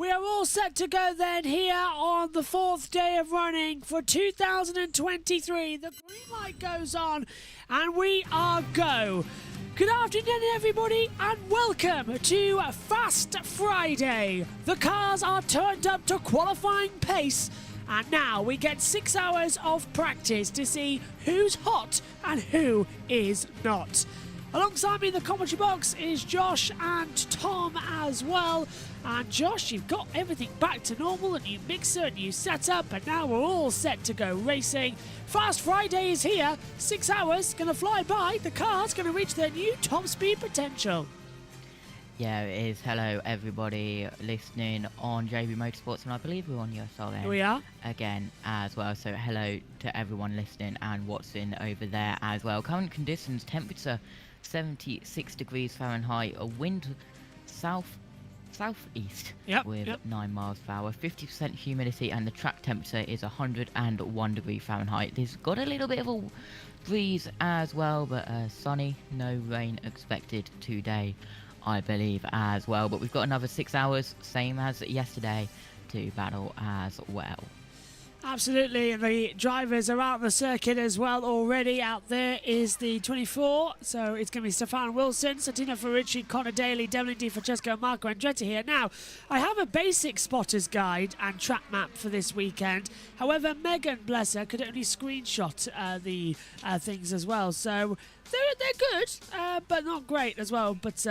We are all set to go then here on the fourth day of running for 2023. The green light goes on and we are go. Good afternoon everybody and welcome to Fast Friday. The cars are turned up to qualifying pace and now we get 6 hours of practice to see who's hot and who is not. Alongside me in the commentary box is Josh and Tom as well. And Josh, you've got everything back to normal, a new mixer, a new setup, and now we're all set to go racing. Fast Friday is here, 6 hours, gonna fly by, the car's gonna reach their new top speed potential. Yeah, it is. Hello everybody listening on JB Motorsports, and I believe we're on USR We are. again as well, so hello to everyone listening and watching over there as well. Current conditions, temperature 76 degrees Fahrenheit, a wind southeast with 9 miles per hour, 50% humidity, and the track temperature is 101 degrees Fahrenheit. There's got a little bit of a breeze as well, but sunny, no rain expected today, I believe, as well. But we've got another 6 hours, same as yesterday, to battle as well. Absolutely, and the drivers are out on the circuit as well already. Out there is the 24, so it's going to be Stefan Wilson, Santino Ferrucci, Conor Daly, Devlin Di Francesco, Marco Andretti here. Now, I have a basic spotter's guide and track map for this weekend. However, Megan, bless her, could only screenshot the things as well. So they're good, but not great as well. But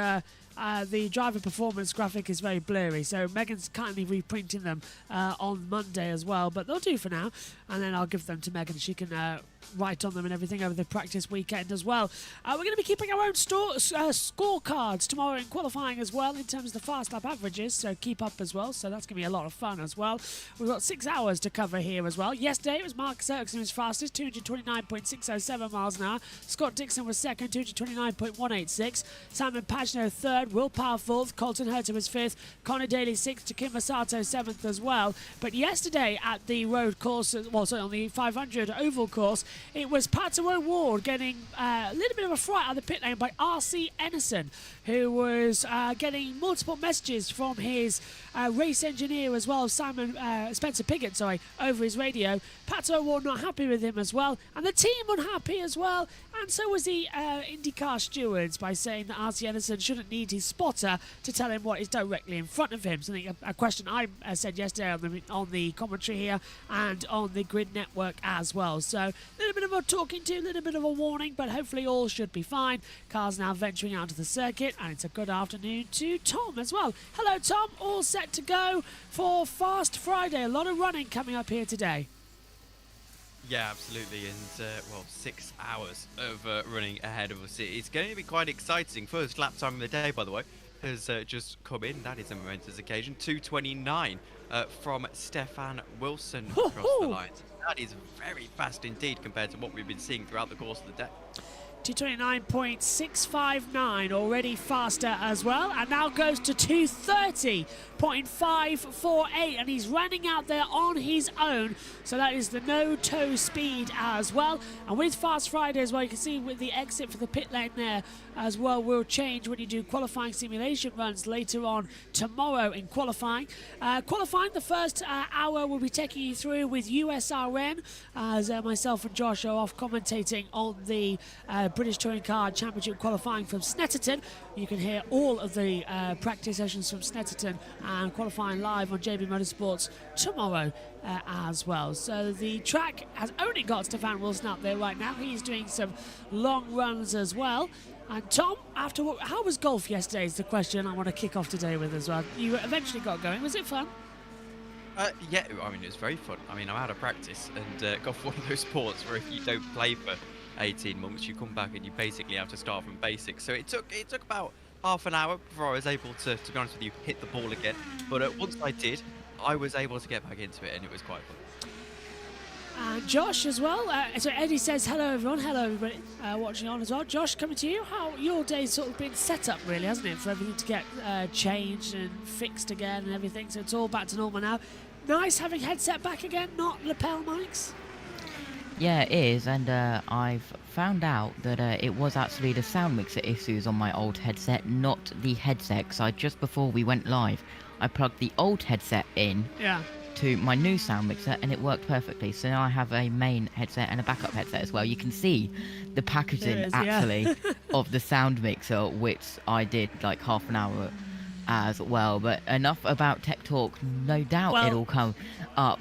the driver performance graphic is very blurry, so Megan's kindly reprinting them on Monday as well, but they'll do for now, and then I'll give them to Megan. She can write on them and everything over the practice weekend as well. We're going to be keeping our own scorecards tomorrow in qualifying as well in terms of the fast lap averages, so keep up as well, so that's going to be a lot of fun as well. We've got 6 hours to cover here as well. Yesterday it was Marcus Ericsson who was fastest, 229.607 miles an hour. Scott Dixon was second, 229.186. Simon Pagenaud third, Will Power fourth, Colton Herter was fifth, Conor Daly sixth, Dixon and Sato seventh as well. But yesterday at the road course, well, sorry, on the 500 oval course, it was Pato Ward getting a little bit of a fright out of the pit lane by R.C. Ennison, who was getting multiple messages from his race engineer as well, Spencer Piggott, over his radio. Pato Ward not happy with him as well, and the team unhappy as well, and so was the IndyCar stewards by saying that R.C. Ennison shouldn't need his spotter to tell him what is directly in front of him. Something a question I said yesterday on the commentary here and on the grid network as well. So a little bit of a talking to, a little bit of a warning, but hopefully all should be fine. Cars now venturing out to the circuit, and it's a good afternoon to Tom as well. Hello Tom, all set to go for Fast Friday. A lot of running coming up here today. Yeah, absolutely, and well, 6 hours of running ahead of us. It's going to be quite exciting. First lap time of the day, by the way, has just come in. That is a momentous occasion. 2:29 from Stefan Wilson across the lines. That is very fast indeed compared to what we've been seeing throughout the course of the day. 229.659, already faster as well, and now goes to 230.548, and he's running out there on his own, so that is the no-toe speed as well. And with Fast Friday as well, you can see with the exit for the pit lane there as well will change when you do qualifying simulation runs later on tomorrow in qualifying. Qualifying, the first hour we'll be taking you through with USRN as myself and Josh are off commentating on the British Touring Car Championship qualifying from Snetterton. You can hear all of the practice sessions from Snetterton and qualifying live on JB Motorsports tomorrow as well. So the track has only got Stefan Wilson up there right now. He's doing some long runs as well. And Tom, how was golf yesterday is the question I want to kick off today with as well. You eventually got going. Was it fun? Yeah, I mean, it was very fun. I mean, I'm out of practice, and golf one of those sports where if you don't play for 18 months, you come back and you basically have to start from basics. So it took about half an hour before I was able to be honest with you, hit the ball again. But once I did, I was able to get back into it, and it was quite fun. Josh as well. So Eddie says hello everyone. Hello everybody watching on as well. Josh, coming to you. How your day's sort of been set up really, hasn't it, for everything to get changed and fixed again and everything. So it's all back to normal now. Nice having headset back again, not lapel mics. Yeah, it is, and I've found out that it was actually the sound mixer issues on my old headset, not the headset. So just before we went live, I plugged the old headset in Yeah. to my new sound mixer, and it worked perfectly. So now I have a main headset and a backup headset as well. You can see the packaging There is, yeah. actually of the sound mixer, which I did like half an hour as well. But enough about tech talk. No doubt Well, it'll come up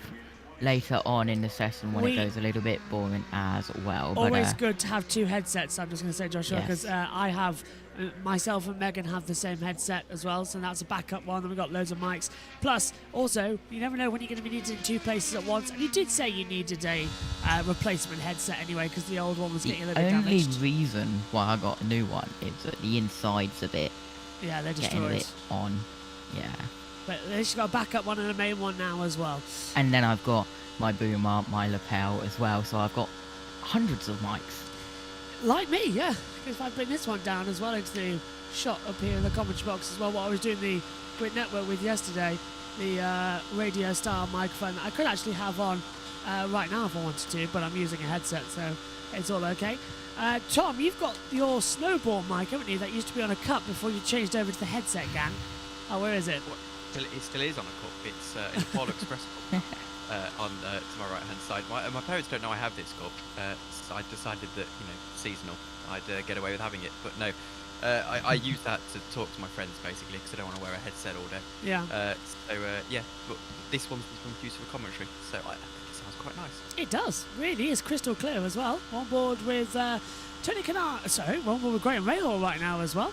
later on in the session when it goes a little bit boring as well. Always But, good to have two headsets, I'm just going to say, Joshua, because Yes. I have, myself and Megan have the same headset as well, so that's a backup one, and we've got loads of mics. Plus, also, you never know when you're going to be needed in two places at once, and you did say you needed a replacement headset anyway, because the old one was getting a the little bit only damaged. reason why I got a new one is that the inside's a bit Yeah, they're getting a destroyed. bit on. Yeah. But at least you've got a backup one and a main one now as well. And then I've got my boomer, my lapel as well, so I've got hundreds of mics. Like me, yeah. Because if I bring this one down as well into the shot up here in the commentary box as well, what I was doing the Grid Network with yesterday, the radio style microphone that I could actually have on right now if I wanted to, but I'm using a headset, so it's all okay. Tom, you've got your snowball mic, haven't you? That used to be on a cup before you changed over to the headset gang. Oh, where is it? It still is on a cup. It's in the Polo Express cup. On to my right hand side. My parents don't know I have this cup, so I decided that, seasonal, I'd get away with having it. But no, I use that to talk to my friends basically, because I don't want to wear a headset all day. Yeah. Yeah, but this one's been used for commentary, so I think it sounds quite nice. It does, really is crystal clear as well. On board with Tony Canard, on board with Graham Rahal right now as well,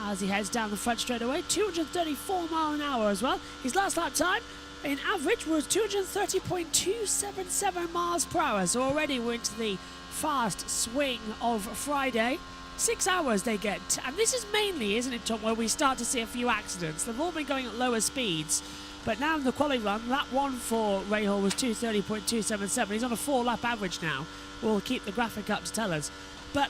as he heads down the front straight away. 234 mile an hour as well. His last lap time in average was 230.277 miles per hour. So already we're into the fast swing of Friday. 6 hours they get. And this is mainly, isn't it, Tom, where we start to see a few accidents. They've all been going at lower speeds. But now in the quali run, lap one for Rahal was 230.277. He's on a 4-lap average now. We'll keep the graphic up to tell us. But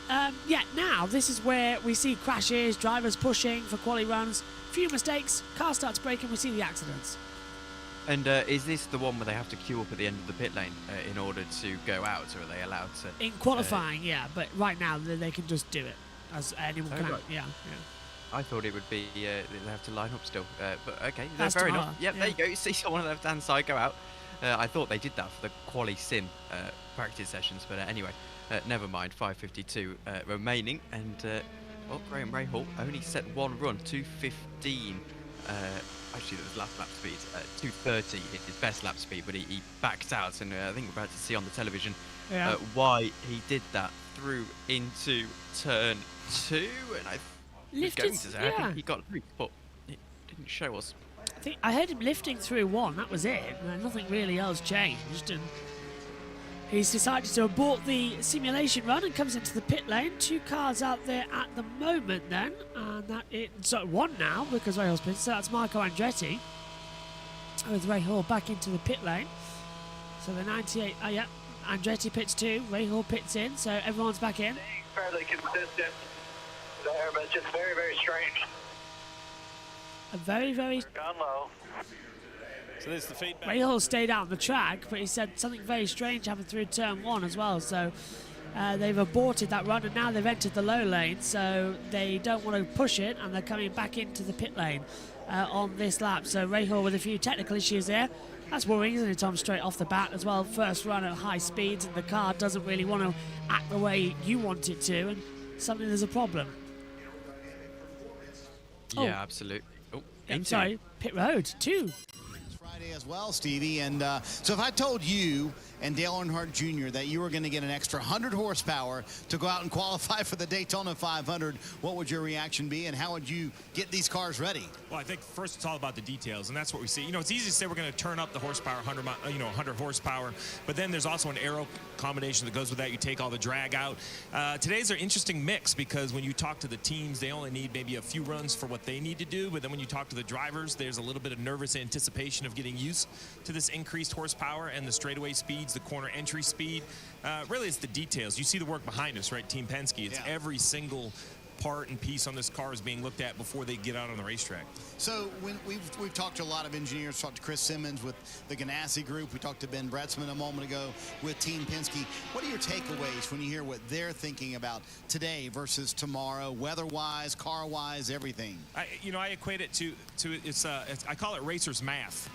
now this is where we see crashes, drivers pushing for quali runs, few mistakes, car starts braking, we see the accidents. And is this the one where they have to queue up at the end of the pit lane in order to go out, or are they allowed to? In qualifying, yeah, but right now they can just do it, as anyone can. Right. Yeah. I thought it would be they have to line up still, but okay, That's fair tomorrow, enough. Yep, yeah. there you go. You see someone on the left-hand side go out. I thought they did that for the quali sim practice sessions, but anyway, never mind. 5:52 remaining, and Graham Rahal only set one run, 2:15. Actually, that was last lap speed. 2:30 hit his best lap speed, but he backed out, and I think we're about to see on the television why he did that through into turn 2, and I think he got through, but it didn't show us. I think I heard him lifting through one. That was it. Nothing really else changed, and he's decided to abort the simulation run and comes into the pit lane. 2 cars out there at the moment then, and one now because Rahal's pitted, so that's Marco Andretti with Rahal back into the pit lane. So the 98, Andretti pits 2, Rahal pits in, so everyone's back in. Fairly consistent there, but just very, very strange. A very, very... Gone low. So there's the feedback. Rahal stayed out on the track, but he said something very strange happened through turn 1 as well, so they've aborted that run, and now they've entered the low lane, so they don't want to push it, and they're coming back into the pit lane on this lap. So Rahal with a few technical issues there. That's worrying, isn't it, Tom, straight off the bat as well. First run at high speeds, and the car doesn't really want to act the way you want it to, and suddenly there's a problem. Yeah, absolutely. Sorry, pit road, 2. Friday as well, Stevie. And so if I told you and Dale Earnhardt Jr. that you were going to get an extra 100 horsepower to go out and qualify for the Daytona 500, what would your reaction be, and how would you get these cars ready? Well, I think first it's all about the details, and that's what we see. It's easy to say we're going to turn up the horsepower, 100 horsepower, but then there's also an aero combination that goes with that. You take all the drag out. Today's an interesting mix, because when you talk to the teams, they only need maybe a few runs for what they need to do, but then when you talk to the drivers, there's a little bit of nervous anticipation of getting used to this increased horsepower and the straightaway speeds, the corner entry speed. Really, it's the details. You see the work behind us, right? Team Penske. It's every single part and piece on this car is being looked at before they get out on the racetrack. So when we've talked to a lot of engineers, talked to Chris Simmons with the Ganassi group. We talked to Ben Bretzman a moment ago with Team Penske. What are your takeaways when you hear what they're thinking about today versus tomorrow, weather-wise, car-wise, everything? I equate it to I call it racers math.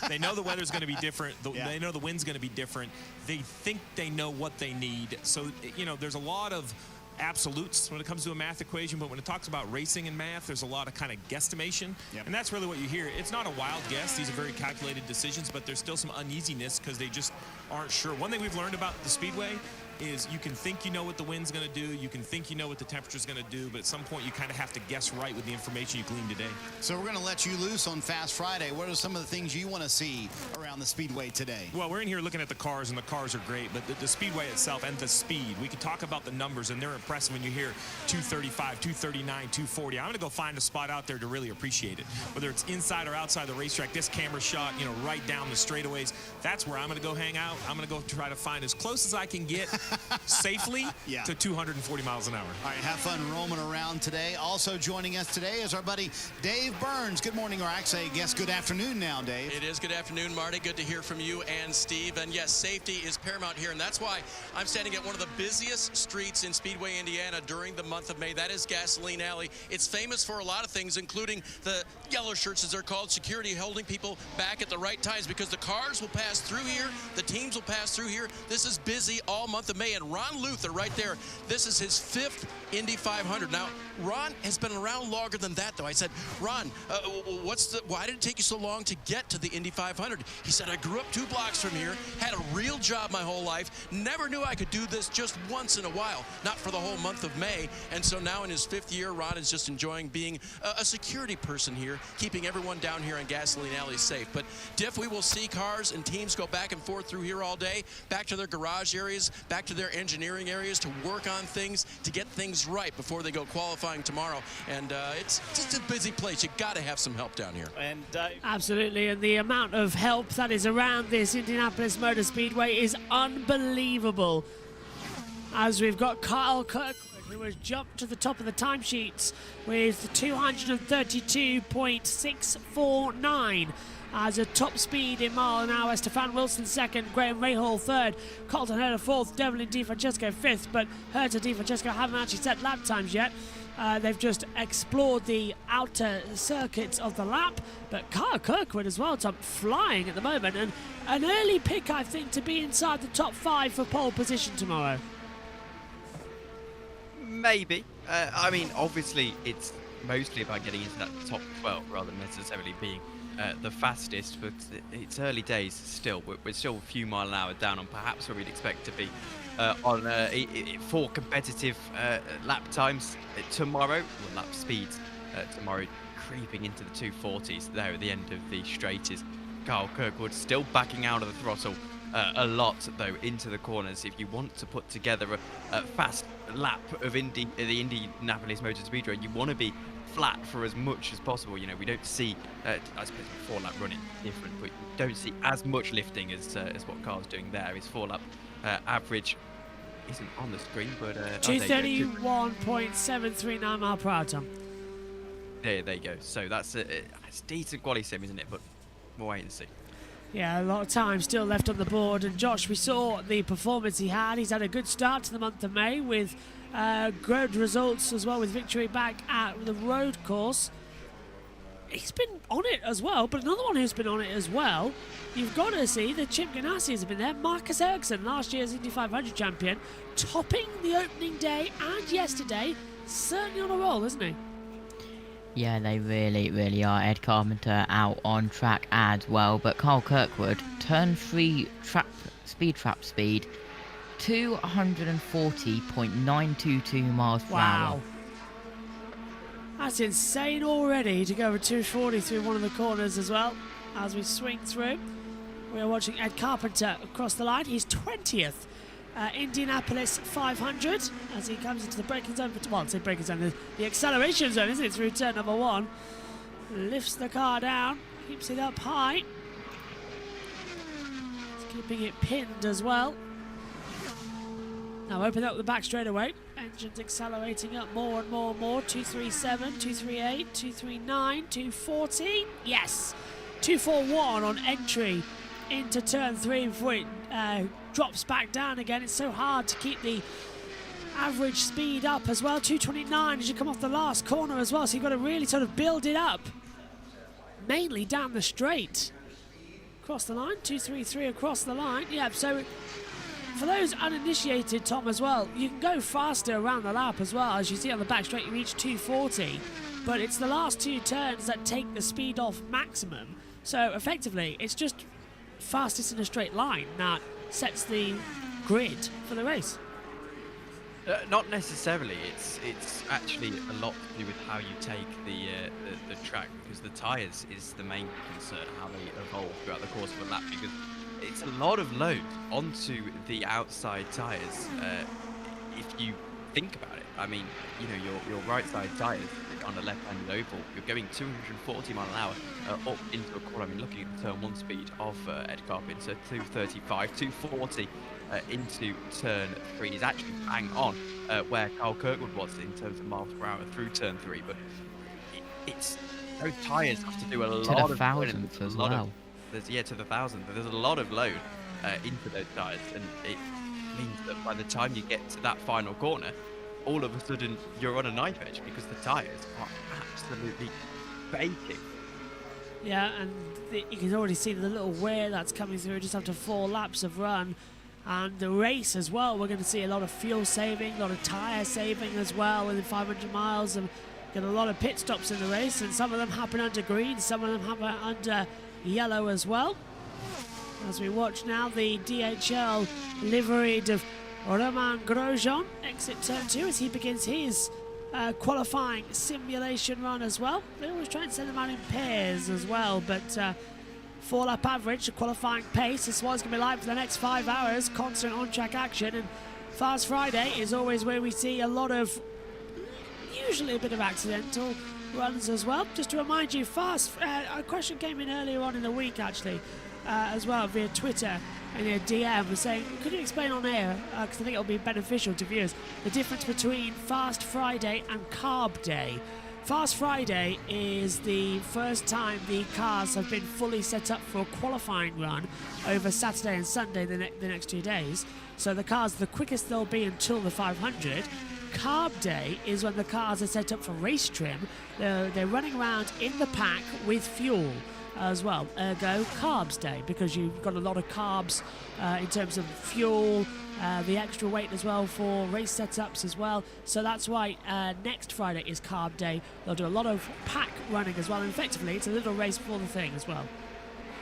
They know the weather's going to be different. They know the wind's going to be different. They think they know what they need. So, there's a lot of absolutes when it comes to a math equation, but when it talks about racing and math, there's a lot of kind of guesstimation. Yep. And that's really what you hear. It's not a wild guess. These are very calculated decisions, but there's still some uneasiness because they just aren't sure. One thing we've learned about the Speedway is you can think you know what the wind's going to do, you can think you know what the temperature's going to do, but at some point you kind of have to guess right with the information you gleaned today. So we're going to let you loose on Fast Friday. What are some of the things you want to see around the Speedway today? Well, we're in here looking at the cars, and the cars are great, but the Speedway itself and the speed, we can talk about the numbers, and they're impressive when you hear 235, 239, 240. I'm going to go find a spot out there to really appreciate it. Whether it's inside or outside the racetrack, this camera shot, right down the straightaways, that's where I'm going to go hang out. I'm going to go try to find as close as I can get safely to 240 miles an hour. All right, have fun roaming around today. Also joining us today is our buddy Dave Burns. Good morning, or actually, I guess good afternoon now, Dave. It is good afternoon, Marty. Good to hear from you and Steve. And yes, safety is paramount here, and that's why I'm standing at one of the busiest streets in Speedway, Indiana during the month of May. That is Gasoline Alley. It's famous for a lot of things, including the yellow shirts, as they're called, security holding people back at the right times because the cars will pass through here, the teams will pass through here. This is busy all month of May, and Ron Luther right there, this is his 5th Indy 500. Now, Ron has been around longer than that, though. I said, Ron, why did it take you so long to get to the Indy 500? He said, I grew up 2 blocks from here, had a real job my whole life, never knew I could do this just once in a while, not for the whole month of May. And so now in his 5th year, Ron is just enjoying being a security person here, keeping everyone down here in Gasoline Alley safe. But Diff, we will see cars and teams go back and forth through here all day, back to their garage areas, back to their engineering areas to work on things, to get things right before they go qualifying tomorrow. And it's just a busy place. You got to have some help down here. And Absolutely, and the amount of help that is around this Indianapolis Motor Speedway is unbelievable. As we've got Kyle Kirkwood, who has jumped to the top of the timesheets with 232.649 as a top speed in mile an hour. Stefan Wilson second, Graham Rahal third, Colton Herter fourth, Devlin DiFrancesco fifth, but Herter DiFrancesco haven't actually set lap times yet. They've just explored the outer circuits of the lap, but Kyle Kirkwood as well, Tom, flying at the moment, and an early pick, I think, to be inside the top 5 for pole position tomorrow. Maybe. I mean, obviously, it's mostly about getting into that top 12 rather than necessarily being the fastest, but it's early days still. We're still a few mile an hour down on perhaps where we'd expect to be on 4 competitive lap times tomorrow, or lap speeds tomorrow, creeping into the 240s there at the end of the straight is Kyle Kirkwood, still backing out of the throttle a lot though into the corners. If you want to put together a fast lap of the Indianapolis Motor Speedway, you want to be flat for as much as possible. We don't see, I suppose, 4-lap running different, but you don't see as much lifting as what Carl's doing there. His 4-lap average isn't on the screen, but 231.739 mile per hour, Tom. There you go. So that's it's decent quality sim, isn't it? But we'll wait and see. Yeah, a lot of time still left on the board. And Josh, we saw the performance he had. He's had a good start to the month of May with good results as well, with victory back at the road course. He's been on it as well, but another one who's been on it as well, you've got to see the Chip Ganassi has been there. Marcus Ericsson, last year's Indy 500 champion, topping the opening day and yesterday. Certainly on a roll, isn't he? Yeah, they really, really are. Ed Carpenter out on track as well, but Kyle Kirkwood, turn 3 speed, 240.922 miles per hour. Wow. That's insane already to go over 240 through one of the corners as well. As we swing through, we are watching Ed Carpenter across the line. He's 20th. Indianapolis 500 as he comes into the braking zone. Well, I'd say braking zone, the acceleration zone, isn't it, through turn number 1. Lifts the car down, keeps it up high. He's keeping it pinned as well. Now open up the back straight away. Engines accelerating up more and more and more. 237, 238, 239, 240. Yes! 241 on entry into turn 3 before it drops back down again. It's so hard to keep the average speed up as well. 229 as you come off the last corner as well. So you've got to really sort of build it up. Mainly down the straight. Across the line. 233 across the line. Yeah, so for those uninitiated, Tom, as well, you can go faster around the lap as well. As you see on the back straight, you reach 240. But it's the last 2 turns that take the speed off maximum. So effectively, it's just fastest in a straight line that sets the grid for the race. Not necessarily. It's actually a lot to do with how you take the track, because the tyres is the main concern, how they evolve throughout the course of a lap, because it's a lot of load onto the outside tyres. If you think about it, I mean, you know, your right side tyres on a left-handed oval, you're going 240 mile an hour up into a corner. I mean, looking at the turn 1 speed of Ed Carpenter, 235, 240 into turn 3 is actually bang on where Carl Kirkwood was in terms of miles per hour through turn 3. But it's those tyres have to do a lot of thousandths as well. To the thousandth. There's a lot of load into those tyres, and it means that by the time you get to that final corner, all of a sudden you're on a knife edge because the tyres are absolutely baking. Yeah, and you can already see the little wear that's coming through just after 4 laps of run. And the race as well, we're going to see a lot of fuel saving, a lot of tyre saving as well within 500 miles. And get a lot of pit stops in the race, and some of them happen under green, some of them happen under yellow as well. As we watch now the DHL liveried of Romain Grosjean exit turn 2 as he begins his qualifying simulation run as well. They always try and send them out in pairs as well, but 4 lap average, a qualifying pace. This is what it's going to be like for the next 5 hours. Constant on-track action, and Fast Friday is always where we see a lot of, usually a bit of accidental runs as well. Just to remind you, a question came in earlier on in the week actually, as well via Twitter, and a DM was saying, could you explain on air, because I think it'll be beneficial to viewers, the difference between Fast Friday and Carb Day. Fast Friday is the first time the cars have been fully set up for a qualifying run over Saturday and Sunday, the next 2 days. So the cars, the quickest they'll be until the 500. Carb Day is when the cars are set up for race trim. They're running around in the pack with fuel as well. Ergo, Carbs Day, because you've got a lot of carbs in terms of fuel, the extra weight as well for race setups as well. So that's why next Friday is Carb Day. They'll do a lot of pack running as well, and effectively it's a little race before the thing as well.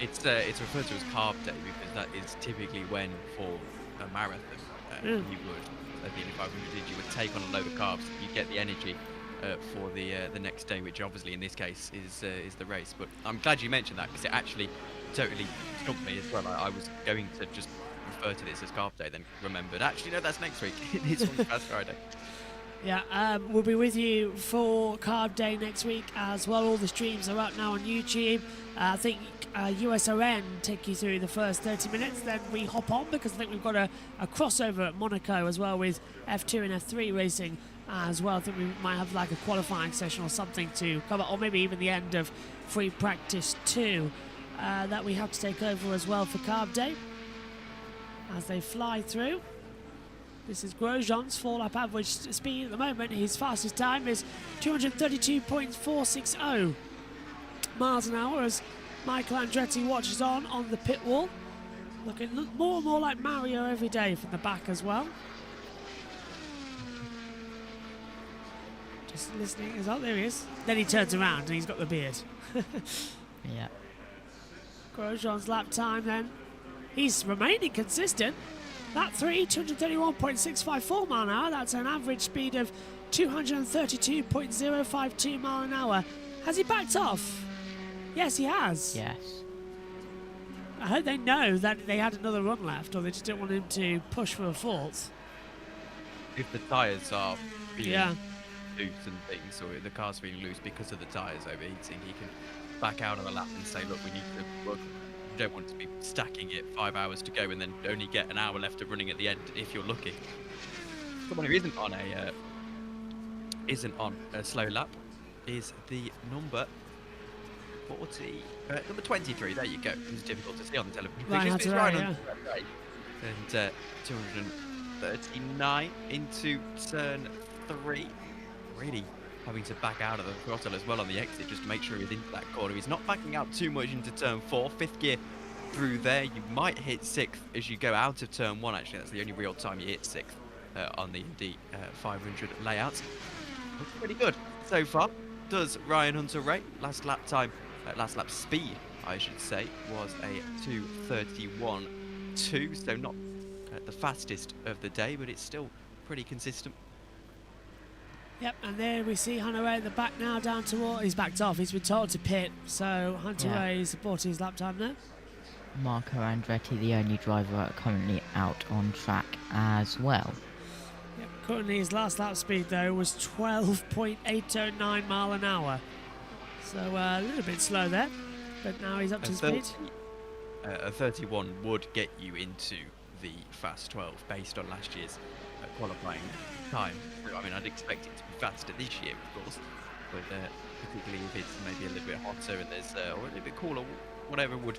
It's referred to as Carb Day because that is typically when, for a marathon, you would, at the Indy 500, you would take on a load of carbs. You get the energy for the next day, which obviously in this case is the race. But I'm glad you mentioned that, because it actually totally stumped me as well. I was going to just refer to this as Carb Day, then remembered, actually no, that's next week. It's on Fast Friday. Yeah, we'll be with you for Carb Day next week as well. All the streams are up now on YouTube. I think USRN take you through the first 30 minutes, then we hop on, because I think we've got a crossover at Monaco as well with F2 and F3 racing as well. I think we might have like a qualifying session or something to cover, or maybe even the end of free practice 2 that we have to take over as well for Carb Day as they fly through. This is Grosjean's 4 lap average speed at the moment. His fastest time is 232.460 miles an hour as Michael Andretti watches on the pit wall. Looking more and more like Mario every day from the back as well. Just listening as well. There he is. Then he turns around and he's got the beard. Yeah. Grosjean's lap time then. He's remaining consistent. That 231.654 mile an hour. That's an average speed of 232.052 mile an hour. Has he backed off? Yes, he has. Yes. I hope they know that they had another run left, or they just didn't want him to push for a fault. If the tyres are being Yeah. loose and things, or the car's being loose because of the tyres overheating, he can back out of the lap and say, look, we need to work You don't want to be stacking it 5 hours to go and then only get an hour left of running at the end if you're lucky. Someone who isn't on a slow lap is the number 23. There you go. It's difficult to see on the television. Right, And 239 into turn 3. Really having to back out of the throttle as well on the exit just to make sure he's into that corner. He's not backing out too much into turn 4. 5th gear through there. You might hit 6th as you go out of turn 1. Actually, that's the only real time you hit 6th on the Indy 500 layouts. Looks pretty good so far. Does Ryan Hunter-Reay. Last lap speed, I should say, was a 2:31.2, so not the fastest of the day, but it's still pretty consistent. Yep, and there we see Hunter-Reay at the back now, down toward. He's backed off. He's been told to pit, so Hunter-Reay supporting his lap time there. Marco Andretti, the only driver currently out on track as well. Yep, currently his last lap speed though was 12.809 mile an hour, so a little bit slow there, but now he's up to speed. A 31 would get you into the fast 12 based on last year's qualifying time. I mean, I'd expect it to be faster this year, of course, but particularly if it's maybe a little bit hotter and there's or a little bit cooler, whatever would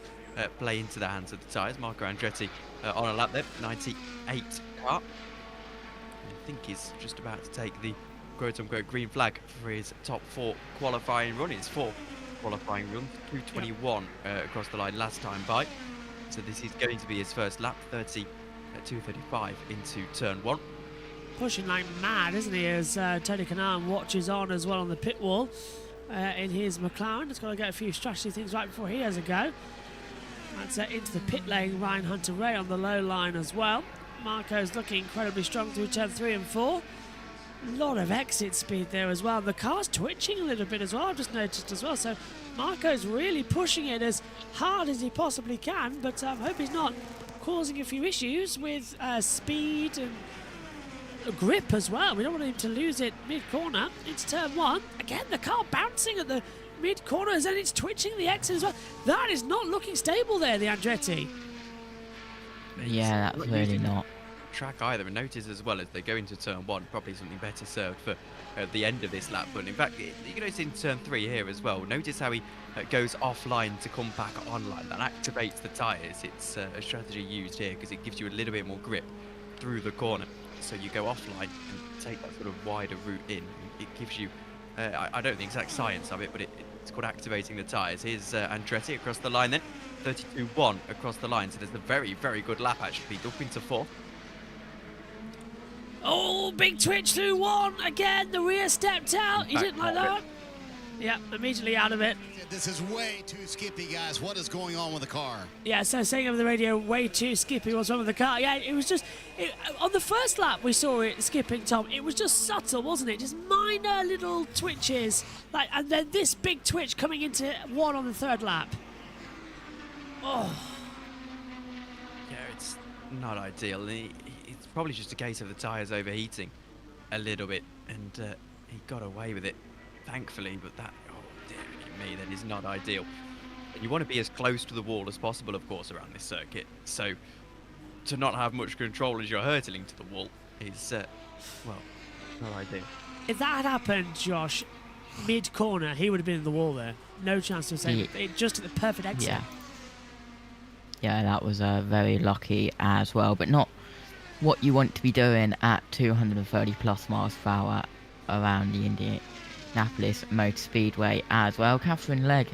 play into the hands of the tyres. Marco Andretti on a lap there, 98 car. I think he's just about to take the quote-unquote green flag for his top 4 qualifying run. His 4 qualifying run, 2:21 across the line last time by. So this is going to be his first lap, 2:35 into turn 1. Pushing like mad, isn't he, as Tony Kanaan watches on as well on the pit wall in his McLaren. He's got to get a few strategy things right before he has a go. That's into the pit lane, Ryan Hunter-Reay on the low line as well. Marco's looking incredibly strong through turn 3 and 4. A lot of exit speed there as well. The car's twitching a little bit as well, I've just noticed as well. So Marco's really pushing it as hard as he possibly can, but I hope he's not causing a few issues with speed and grip as well. We don't want him to lose it mid-corner. It's turn 1. Again, the car bouncing at the mid-corners and it's twitching the exit as well. That is not looking stable there, the Andretti. Yeah, that's really not. Track either, and notice as well as they go into turn 1, probably something better served for the end of this lap. But in fact, you can notice in turn 3 here as well. Notice how he goes offline to come back online. That activates the tyres. It's a strategy used here because it gives you a little bit more grip through the corner. So you go offline and take that sort of wider route in. It gives you, I don't know the exact science of it, but it's called activating the tyres. Here's Andretti across the line then, 32.1 across the line. So there's a very, very good lap actually, up into 4th. Oh, big twitch through 1. Again, the rear stepped out. He didn't like that. Yeah, immediately out of it. This is way too skippy, guys. What is going on with the car? Yeah, so saying over the radio, way too skippy, what's wrong with the car? Yeah, it was just, on the first lap we saw it skipping, Tom. It was just subtle, wasn't it? Just minor little twitches. And then this big twitch coming into 1 on the 3rd lap. Oh. Yeah, it's not ideal. It's probably just a case of the tyres overheating a little bit, and he got away with it, thankfully, but that, oh dear me, that is not ideal. And you want to be as close to the wall as possible, of course, around this circuit, so to not have much control as you're hurtling to the wall is, well, not ideal. If that had happened, Josh, mid-corner, he would have been in the wall there. No chance of saving it, just at the perfect exit. Yeah, that was very lucky as well, but not what you want to be doing at 230 plus miles per hour around the Indianapolis Motor Speedway as well. Catherine Legg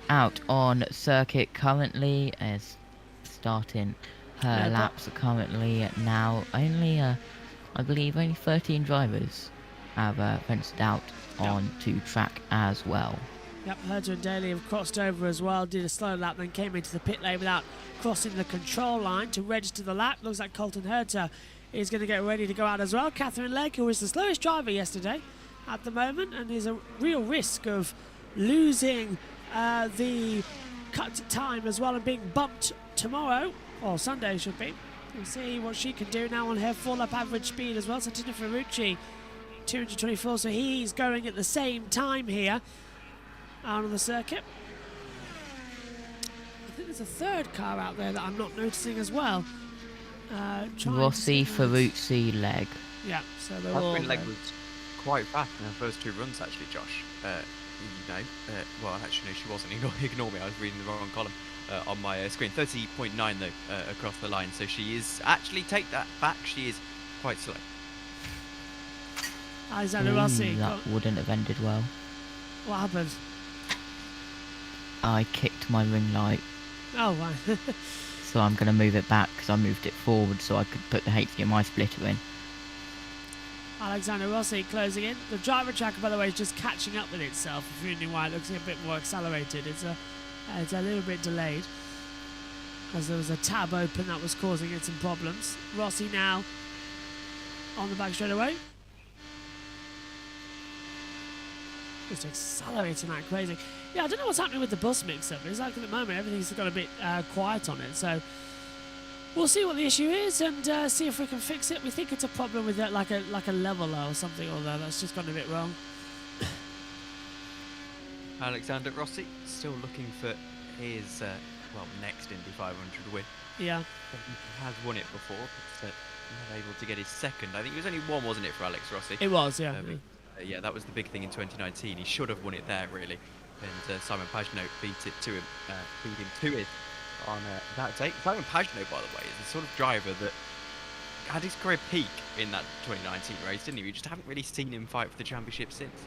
out on circuit currently, is starting her laps currently now. Only, I believe, only 13 drivers have ventured out onto track as well. Yep, Herta and Daly have crossed over as well, did a slow lap, then came into the pit lane without crossing the control line to register the lap. Looks like Colton Herta is going to get ready to go out as well. Catherine Legg, who was the slowest driver yesterday at the moment, and is a real risk of losing the cut time as well and being bumped tomorrow, or Sunday should be. We'll see what she can do now on her 4-lap average speed as well. Santino Ferrucci, 224, so he's going at the same time here out on the circuit. think there's a third car out there that I'm not noticing as well. Rossi, Ferrucci, Leg. Yeah, so they're all Catherine Leg there. was quite fast in her first 2 runs, actually, Josh. Well, actually, no, she wasn't. Ignore me, I was reading the wrong column on my screen. 30.9, though, across the line. So she is, actually, take that back, she is quite slow. Alexander Rossi. That wouldn't have ended well. What happened? I kicked my ring light, Oh, wow. so I'm going to move it back because I moved it forward so I could put the HDMI splitter in. Alexander Rossi closing in. The driver tracker, by the way, is just catching up with itself. If you're wondering why it looks a bit more accelerated, it's a little bit delayed, as there was a tab open that was causing it some problems. Rossi now on the back straightaway. Just accelerating like crazy. Yeah, I don't know what's happening with the bus mix-up. It's like at the moment everything's got a bit quiet on it. So we'll see what the issue is and see if we can fix it. We think it's a problem with like a leveler or something or other that's just gone a bit wrong. Alexander Rossi still looking for his next Indy 500 win. Yeah. He has won it before, but not able to get his second. I think it was only one, wasn't it, for Alex Rossi? It was, yeah. Yeah, that was the big thing in 2019. He should have won it there, really. And Simon Pagenaud beat him to it on that day. Simon Pagenaud, by the way, is the sort of driver that had his career peak in that 2019 race, didn't he? We just haven't really seen him fight for the championship since.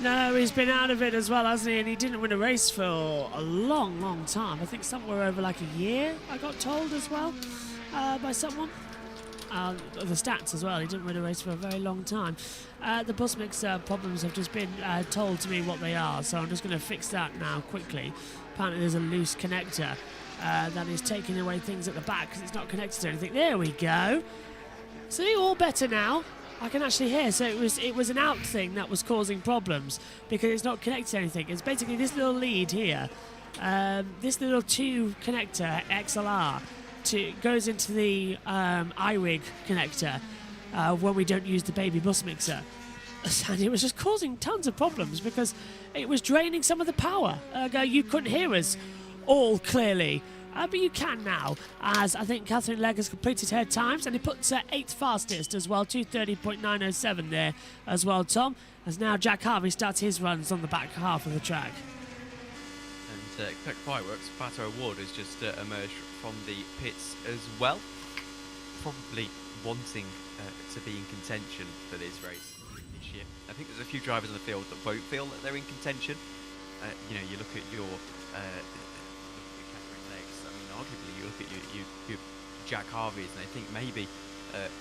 No, he's been out of it as well, hasn't he? And he didn't win a race for a long, long time. I think somewhere over like a year, I got told as well by someone. The stats as well. He didn't win a race for a very long time. The bus mix problems have just been told to me what they are, so I'm just going to fix that now quickly. Apparently there's a loose connector that is taking away things at the back because it's not connected to anything. There we go. See, all better now. I can actually hear. So it was an out thing that was causing problems because it's not connected to anything. It's basically this little lead here, this little 2 connector XLR. Goes into the iRig connector when we don't use the baby bus mixer. And it was just causing tons of problems because it was draining some of the power. You couldn't hear us all clearly, but you can now, as I think Catherine Legg has completed her times, and he puts 8th fastest as well, 2:30.907 there as well, Tom, as now Jack Harvey starts his runs on the back half of the track. And quick fireworks, Pato Award has just emerged from the pits as well, probably wanting to be in contention for this race this year. I think there's a few drivers in the field that won't feel that they're in contention. You look at your Catherine Leggs. I mean, arguably you look at your Jack Harveys, and I think maybe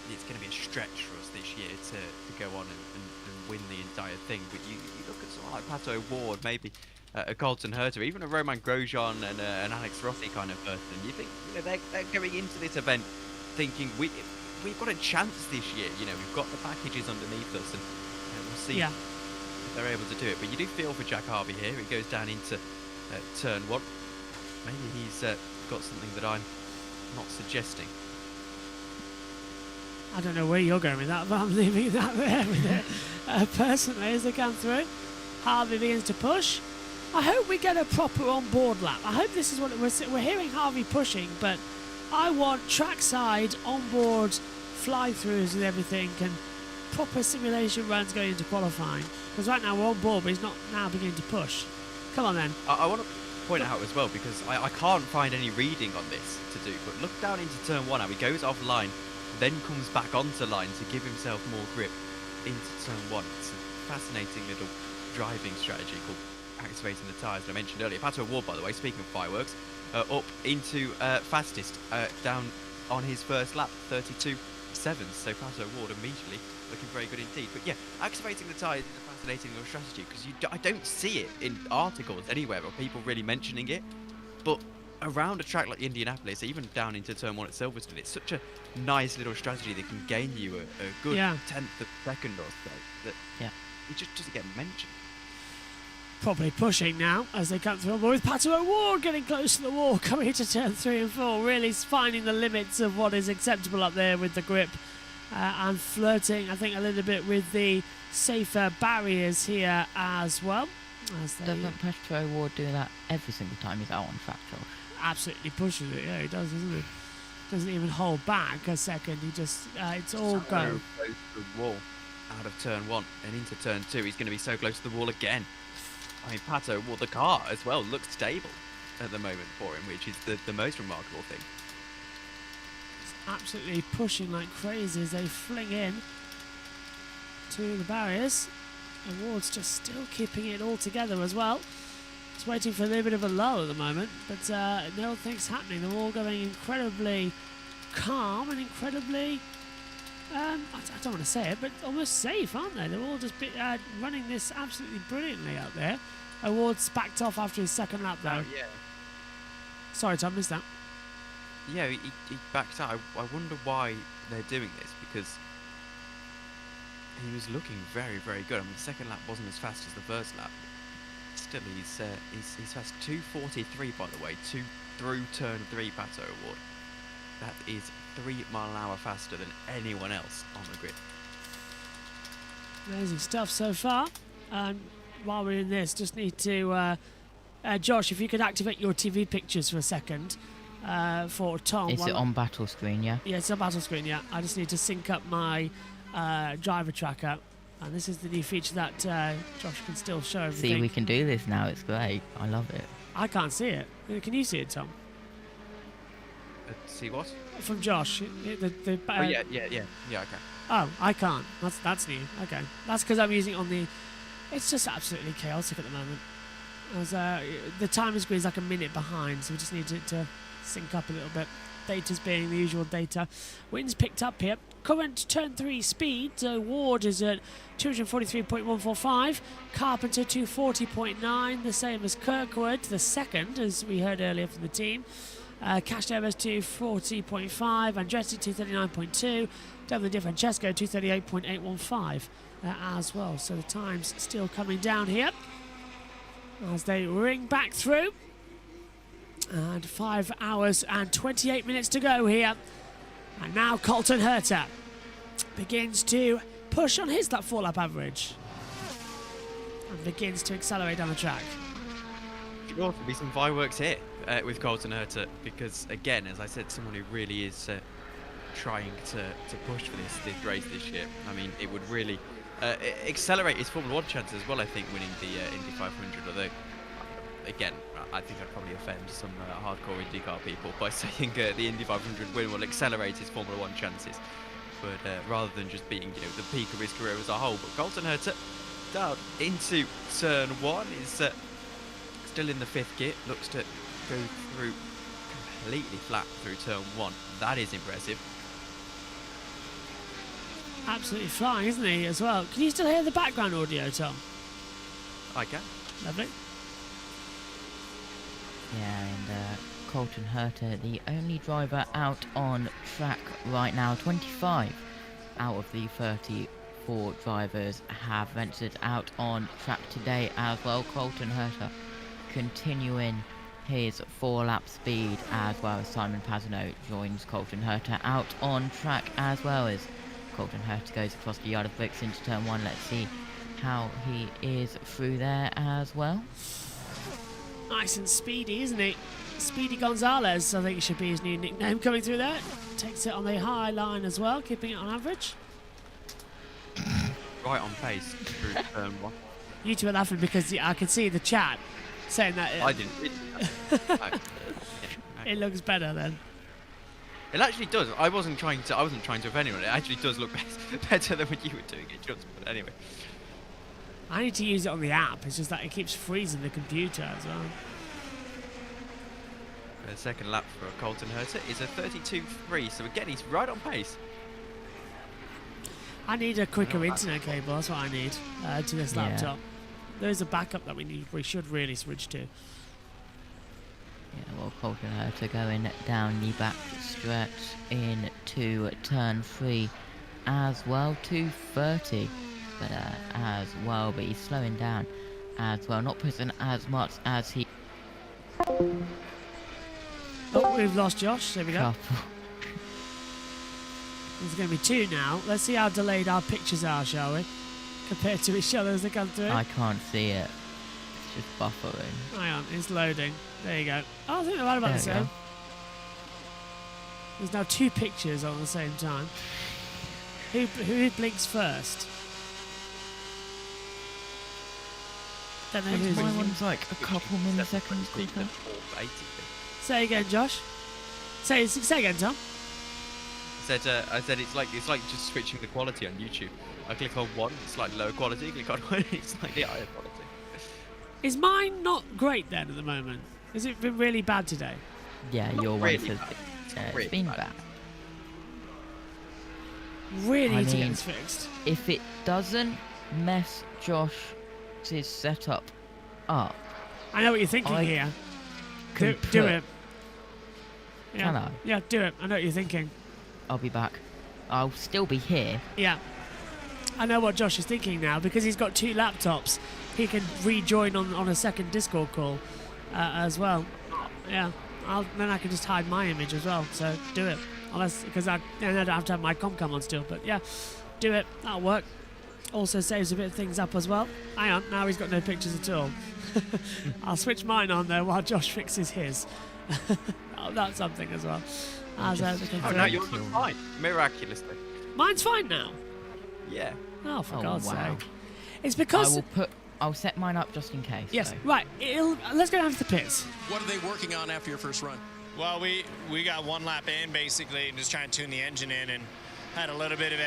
it's going to be a stretch for us this year to go on and win the entire thing. But you look at someone like Pato Award, maybe a Colton Herter, even a Romain Grosjean and an Alex Rossi kind of person. You think they're going into this event thinking we've got a chance this year. We've got the packages underneath us, and we'll see if they're able to do it. But you do feel for Jack Harvey here. He goes down into turn 1. Maybe he's got something that I'm not suggesting. I don't know where you're going with that, but I'm leaving that there with it. Personally, as they come through, Harvey begins to push. I hope we get a proper on-board lap. I hope this is what we're hearing Harvey pushing, but I want trackside, on-board, fly-throughs and everything, and proper simulation runs going into qualifying. Because right now we're on board, but he's not now beginning to push. Come on then. I want to point out as well, because I can't find any reading on this to do, but look down into turn 1 how he goes offline, then comes back onto line to give himself more grip into turn 1. It's a fascinating little driving strategy called activating the tyres that I mentioned earlier. Pato Award, by the way, speaking of fireworks, up into fastest down on his first lap, 32.7. So Pato Award immediately looking very good indeed. But yeah, activating the tyres is a fascinating little strategy because I don't see it in articles anywhere or people really mentioning it. But around a track like Indianapolis, even down into turn 1 at Silverstone, it's such a nice little strategy that can gain you a good 10th of a second or so that it just doesn't get mentioned. Probably pushing now as they come through, with Pato Award getting close to the wall, coming into turn 3 and 4, really finding the limits of what is acceptable up there with the grip and flirting, I think, a little bit with the safer barriers here as well. As they Doesn't Petro Ward do that every single time he's out on track, Josh? absolutely pushes it. Yeah, he does, doesn't he? Doesn't even hold back a second. He just, it's all go. So close to the wall out of turn 1 and into turn 2. He's going to be so close to the wall again. I mean, Pato, well, the car as well looks stable at the moment for him, which is the most remarkable thing. Absolutely pushing like crazy as they fling in to the barriers. And Ward's just still keeping it all together as well. It's waiting for a little bit of a lull at the moment, but nothing's happening. They're all going incredibly calm and incredibly, I don't want to say it, but almost safe, aren't they? They're all just running this absolutely brilliantly out there. Ward's backed off after his second lap, though. Oh, yeah. Sorry, Tom, missed that. Yeah, he backed out. I wonder why they're doing this, because he was looking very, very good. I mean, the second lap wasn't as fast as the first lap. Still, he's fast 2:43, by the way, through turn 3, Pato Award. That is 3 mile an hour faster than anyone else on the grid. Amazing stuff so far. And while we're in this, just need to, Josh, if you could activate your TV pictures for a second for Tom. Is it on battle screen, yeah? Yeah, it's on battle screen, yeah. I just need to sync up my driver tracker. And this is the new feature that Josh can still show everything. See, we can do this now. It's great. I love it. I can't see it. Can you see it, Tom? See what? From Josh. Oh, yeah, okay. Oh, I can't. That's new. Okay. That's because I'm using it on the... It's just absolutely chaotic at the moment. As, the timing screen is like a minute behind, so we just need it to sync up a little bit. Data's being the usual data. Wins picked up here. Current turn 3 speed. Ward is at 243.145. Carpenter 240.9, the same as Kirkwood, the second, as we heard earlier from the team. Castroneves 240.5, Andretti 239.2, Devlin Di Francesco 238.815 as well. So the time's still coming down here as they ring back through. And 5 hours and 28 minutes to go here. And now Colton Herta begins to push on his 4-lap average and begins to accelerate down the track. Sure, there'll be some fireworks here with Colton Herta, because again, as I said, someone who really is trying to push for this race this year. I mean, it would really accelerate his Formula 1 chances as well, I think, winning the Indy 500, although again, I think I'd probably offend some hardcore IndyCar people by saying the Indy 500 win will accelerate his Formula 1 chances, but rather than just being, the peak of his career as a whole. But Colton Herta down into turn 1 is still in the 5th gear, looks to go through completely flat through turn 1. That is impressive. Absolutely flying, isn't he, as well? Can you still hear the background audio, Tom? I can. Lovely. Yeah, and Colton Herta, the only driver out on track right now. 25 out of the 34 drivers have ventured out on track today as well. Colton Herta continuing his 4-lap speed, as well as Simon Pagenaud joins Colton Herta out on track, as well as Colton Herta goes across the yard of bricks into turn 1. Let's see how he is through there as well. Nice and speedy, isn't he? Speedy Gonzalez, I think should be his new nickname, coming through there. Takes it on the high line as well, keeping it on average. Right on pace through turn 1. You two are laughing because I can see the chat saying that I didn't. it looks better then. It actually does. I wasn't trying to offend anyone. It actually does look better than when you were doing it, just. But anyway. I need to use it on the app. It's just that it keeps freezing the computer as well. The second lap for Colton Herta is a 32.3, so again he's right on pace. I need a quicker internet cable. That's what I need to this laptop. There's a backup that we should really switch to. Yeah, well, Colton Herta going down the back stretch into turn 3 as well, 230. But as well, but he's slowing down as well, not pushing as much as he. Oh, we've lost Josh. There we go. Couple. There's going to be 2 now. Let's see how delayed our pictures are, shall we? Compared to each other as they come through. I can't see it. just buffering. Hang on, it's loading. There you go. Oh, I think they're right about the There we same. go. There's now 2 pictures on the same time. Who blinks first? Don't know who's. My one's like a couple milliseconds quicker. Say again, Josh. Say again, Tom. I said it's like just switching the quality on YouTube. I click on one, it's like low quality. Click on one, it's like the higher quality. Is mine not great then at the moment? Has it been really bad today? Yeah, Not your one really says bad. it's Really been bad. bad. Really I need to get mean, this fixed. If it doesn't mess Josh's setup up, I know what you're thinking here. can Do put- it. Yeah. Can I? Yeah, do it. I know what you're thinking. I'll be back. I'll still be here. Yeah. I know what Josh is thinking now because he's got 2 laptops. He can rejoin on a second Discord call as well. Yeah. Then I can just hide my image as well. So do it. Unless because I don't have to have my comcam on still. But yeah, do it. That'll work. Also saves a bit of things up as well. Hang on. Now he's got no pictures at all. I'll switch mine on though while Josh fixes his. Oh, that's something as well. As Oh, no, you're fine. Miraculously. Mine's fine now. Yeah. Oh, for Oh, God's wow. sake. It's because... I'll set mine up just in case. Yes, though. right. Let's go down to the pits. What are they working on after your first run? Well, we got 1 lap in basically and just trying to tune the engine in and had a little bit of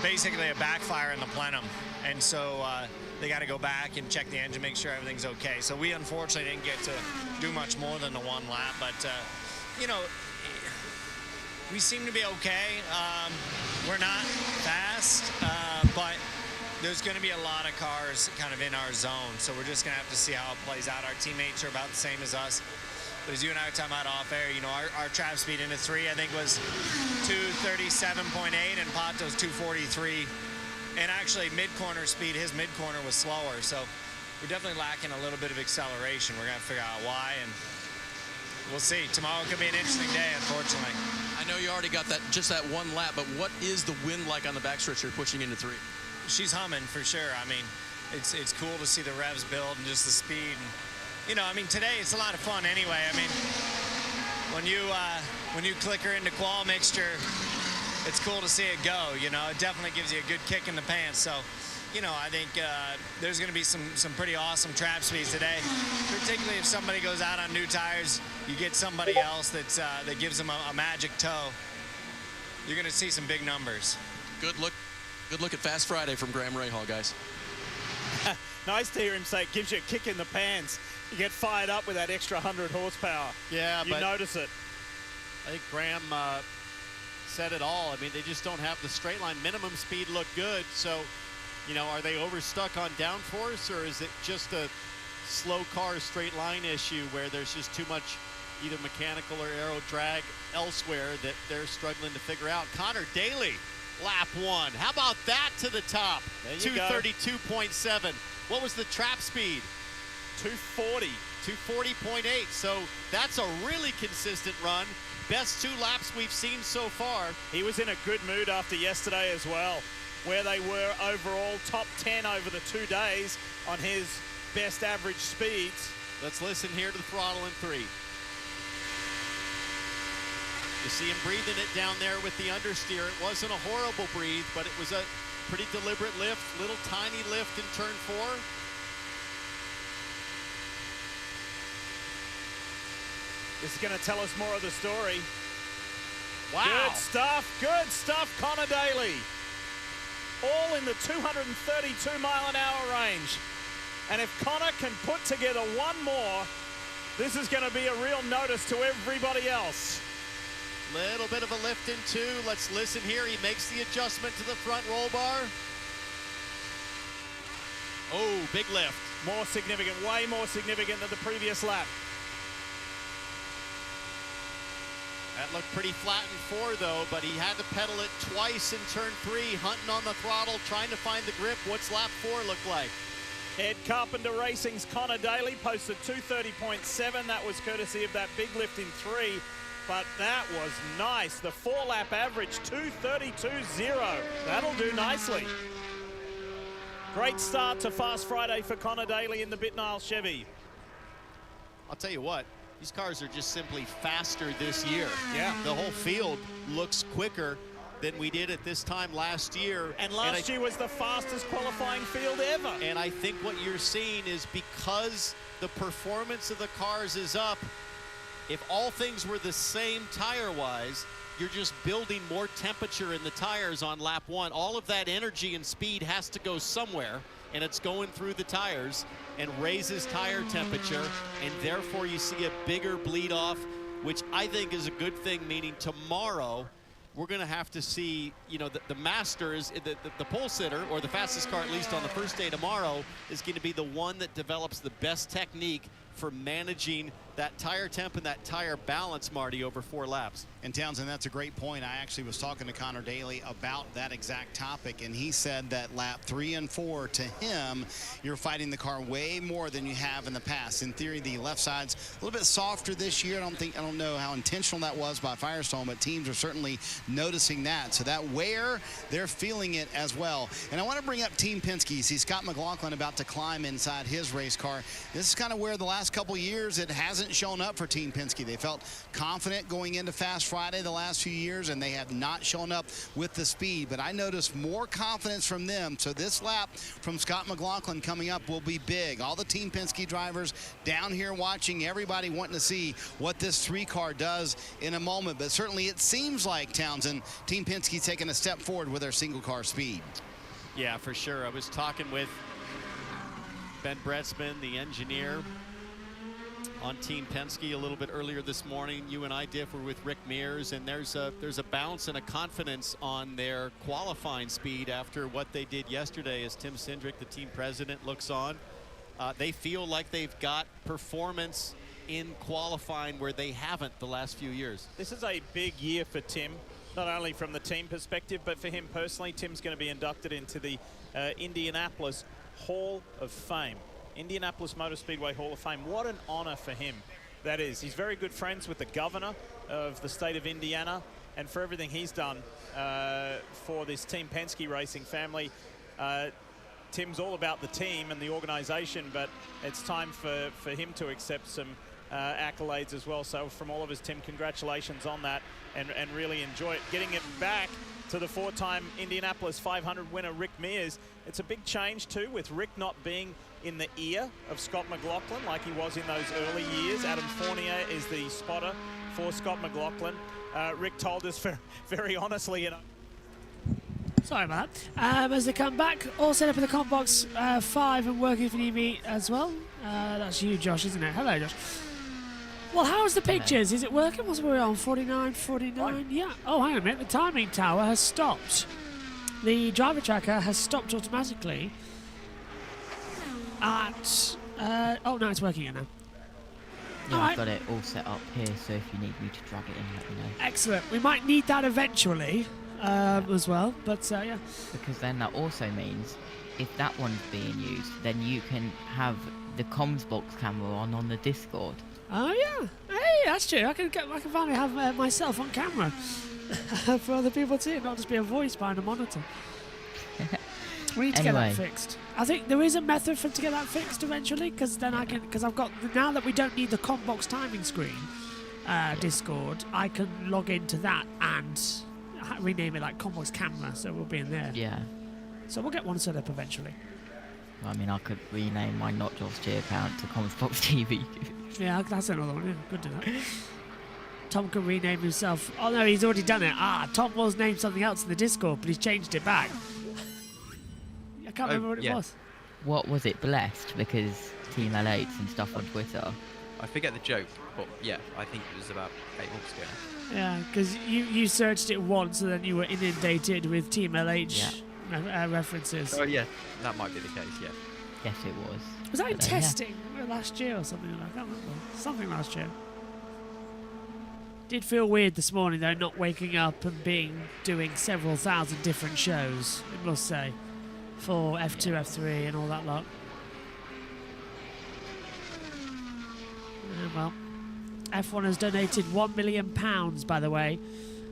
basically a backfire in the plenum. And so they got to go back and check the engine, make sure everything's okay. So we unfortunately didn't get to do much more than the 1 lap, but you know, we seem to be okay. We're not fast, but there's going to be a lot of cars kind of in our zone, so we're just going to have to see how it plays out. Our teammates are about the same as us. But as you and I were talking about off air, you know, our trap speed into 3, I think, was 237.8, and Pato's 243. And actually, mid-corner speed, his mid-corner was slower, so we're definitely lacking a little bit of acceleration. We're going to figure out why, and we'll see. Tomorrow could be an interesting day, unfortunately. I know you already got just that 1 lap, but what is the wind like on the backstretch you're pushing into 3? She's humming for sure. I mean, it's cool to see the revs build and just the speed. And, you know, I mean, today it's a lot of fun anyway. I mean, when you click her into qual mixture, it's cool to see it go. You know, it definitely gives you a good kick in the pants. So, you know, I think there's going to be some pretty awesome trap speeds today, particularly if somebody goes out on new tires. You get somebody else that gives them a magic toe. You're going to see some big numbers. Good look at Fast Friday from Graham Rahal, guys. Nice to hear him say it gives you a kick in the pants. You get fired up with that extra 100 horsepower. Yeah, you but notice it. I think Graham said it all. I mean, they just don't have the straight line. Minimum speed look good. So, you know, are they overstuck on downforce, or is it just a slow car straight line issue where there's just too much either mechanical or aero drag elsewhere that they're struggling to figure out? Conor Daly, lap 1. How about that to the top? 232.7. What was the trap speed? 240. 240.8. So that's a really consistent run. Best 2 laps we've seen so far. He was in a good mood after yesterday as well, where they were overall top 10 over the 2 days on his best average speeds. Let's listen here to the throttle in 3. You see him breathing it down there with the understeer. It wasn't a horrible breathe, but it was a pretty deliberate lift, little tiny lift in turn 4. This is going to tell us more of the story. Wow. Good stuff, Conor Daly. All in the 232 mile an hour range. And if Conor can put together 1 more, this is going to be a real notice to everybody else. Little bit of a lift in 2. Let's listen here. He makes the adjustment to the front roll bar. Oh, big lift. More significant, way more significant than the previous lap. That looked pretty flat in 4, though, but he had to pedal it twice in turn 3, hunting on the throttle, trying to find the grip. What's lap 4 look like? Ed Carpenter Racing's Conor Daly posted 230.7. That was courtesy of that big lift in 3. But that was nice. The 4-lap average, 232.0. That'll do nicely. Great start to Fast Friday for Conor Daly in the Bitnile Chevy. I'll tell you what, these cars are just simply faster this year. Yeah. The whole field looks quicker than we did at this time last year. And last year was the fastest qualifying field ever. And I think what you're seeing is because the performance of the cars is up, if all things were the same tire-wise, you're just building more temperature in the tires on lap 1. All of that energy and speed has to go somewhere, and it's going through the tires and raises tire temperature, and therefore you see a bigger bleed off, which I think is a good thing, meaning tomorrow we're going to have to see, you know, the Masters, the pole sitter, or the fastest car, at least on the first day tomorrow, is going to be the one that develops the best technique for managing that tire temp and that tire balance, Marty, over 4 laps. And Townsend, that's a great point. I actually was talking to Conor Daly about that exact topic, and he said that lap 3 and 4, to him, you're fighting the car way more than you have in the past. In theory, the left side's a little bit softer this year. I don't know how intentional that was by Firestone, but teams are certainly noticing that. So that wear, they're feeling it as well. And I want to bring up Team Penske. See Scott McLaughlin about to climb inside his race car. This is kind of where the last couple years it hasn't shown up for Team Penske. They felt confident going into Fast Friday the last few years, and they have not shown up with the speed. But I noticed more confidence from them. So this lap from Scott McLaughlin coming up will be big. All the Team Penske drivers down here watching, everybody wanting to see what this 3-car does in a moment. But certainly it seems like, Townsend, Team Penske taking a step forward with their single-car speed. Yeah, for sure. I was talking with Ben Bretzman, the engineer on Team Penske, a little bit earlier this morning. You and I, Diff, were with Rick Mears, and there's a bounce and a confidence on their qualifying speed after what they did yesterday. As Tim Cindric, the team president, looks on, they feel like they've got performance in qualifying where they haven't the last few years. This is a big year for Tim, not only from the team perspective, but for him personally. Tim's going to be inducted into the Indianapolis Hall of Fame. Indianapolis Motor Speedway Hall of Fame. What an honor for him that is. He's very good friends with the governor of the state of Indiana, and for everything he's done for this Team Penske racing family. Tim's all about the team and the organization, but it's time for him to accept some accolades as well. So from all of us, Tim, congratulations on that, and really enjoy it. Getting it back to the 4-time Indianapolis 500 winner, Rick Mears. It's a big change, too, with Rick not being in the ear of Scott McLaughlin like he was in those early years. Adam Fournier is the spotter for Scott McLaughlin. Rick told us very honestly, you know. Sorry about that. As they come back, all set up in the Combox 5 and working if you need me as well. That's you, Josh, isn't it? Hello, Josh. Well, how's the pictures? Is it working? What's we on? 49, 49? Yeah. Oh, hang on a minute. The timing tower has stopped. The driver tracker has stopped automatically at... oh, no, it's working now. Yeah, I've got it all set up here, so if you need me to drag it in, let me know. Excellent. We might need that eventually as well, but yeah. Because then that also means if that one's being used, then you can have the comms box camera on the Discord. Oh yeah, hey, that's true. I can finally have myself on camera for other people to see, not just be a voice behind a monitor. We need to get that fixed. I think there is a method to get that fixed eventually, because then I've got, now that we don't need the Combox timing screen Discord, I can log into that and rename it like Combox camera, so we'll be in there. Yeah. So we'll get one set up eventually. I mean, I could rename my Not Josh G account to Combox TV. Yeah, that's another one. Yeah, good to know. Tom can rename himself. Oh no, he's already done it. Tom was named something else in the Discord, but he's changed it back. I can't remember what it was. What was it? Blessed? Because Team L8s and stuff on Twitter. I forget the joke, but yeah, I think it was about 8 months ago. Yeah, because you searched it once and then you were inundated with Team LH references. Oh yeah, that might be the case, yeah. Yes, it was. Was that in testing last year or something? I can't remember. Something last year. Did feel weird this morning though, not waking up and doing several thousand different shows, I must say, for F2, F3 and all that lot. Well, F1 has donated £1 million, by the way,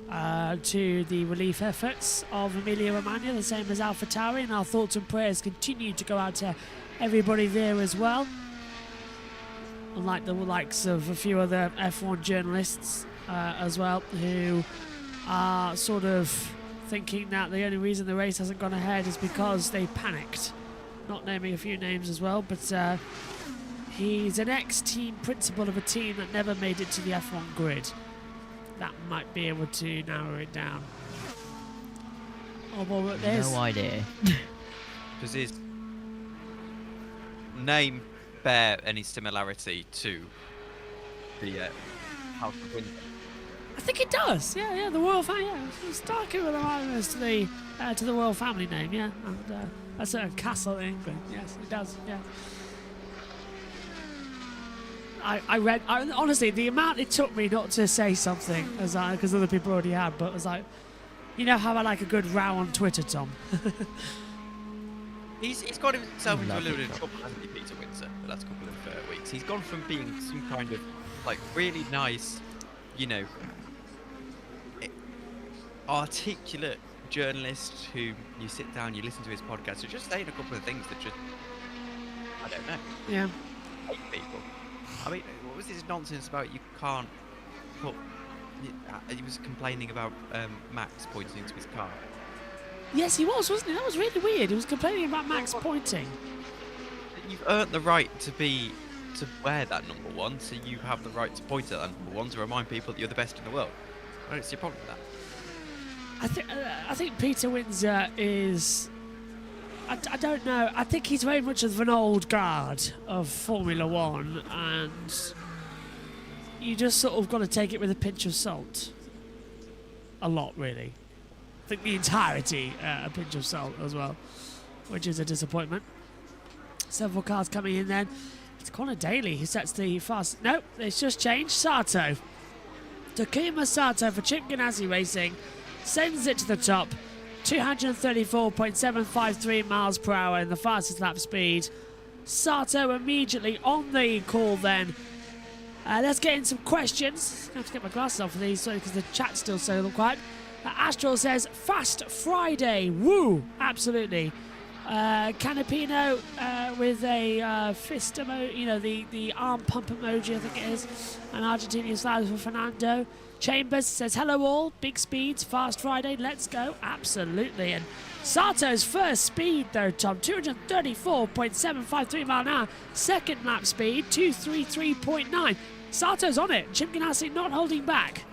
to the relief efforts of Emilio Romagna, the same as AlphaTauri, and our thoughts and prayers continue to go out to everybody there as well. Unlike the likes of a few other F1 journalists as well, who are sort of thinking that the only reason the race hasn't gone ahead is because they panicked. Not naming a few names as well, but he's an ex-team principal of a team that never made it to the F1 grid. That might be able to narrow it down. Oh, well, there's... No idea. Does his name bear any similarity to the House of Windsor? I think it does. Yeah, the royal family. Yeah, it's darker with the likeness to the royal family name. Yeah, and that's a castle in England. Yes, it does. Yeah. I read. Honestly, the amount it took me not to say something, because other people already had, but it was like, you know how I like a good row on Twitter, Tom. He's got himself into a little bit of trouble, hasn't he, Peter Windsor, the last couple of weeks. He's gone from being some kind of like really nice, you know, articulate journalist who you sit down, you listen to his podcast, so just saying a couple of things that just, I don't know. Yeah. Hate people. I mean, what was this nonsense about you can't put... He was complaining about Max pointing to his car. Yes, he was, wasn't he? That was really weird. He was complaining about Max pointing. You've earned the right to wear that number 1, so you have the right to point at that number 1 to remind people that you're the best in the world. I don't see a problem with that. I think Peter Windsor is... I don't know. I think he's very much of an old guard of Formula One, and you just sort of got to take it with a pinch of salt. A lot, really. I think the entirety a pinch of salt as well, which is a disappointment. Several cars coming in then. It's Conor Daly who sets the fast... Nope, it's just changed. Sato. Takuma Sato for Chip Ganassi Racing sends it to the top. 234.753 miles per hour in the fastest lap speed. Sato immediately on the call then. Let's get in some questions. I have to get my glasses off for these because the chat's still so quiet. Astral says, Fast Friday. Woo! Absolutely. Canapino with a fist emoji, the arm pump emoji, I think it is. And Argentinian slides for Fernando. Chambers says, hello all, big speeds, Fast Friday, let's go. Absolutely. And Sato's first speed though, Tom, 234.753 mile an hour. Second lap speed, 233.9. Sato's on it. Chip Ganassi not holding back.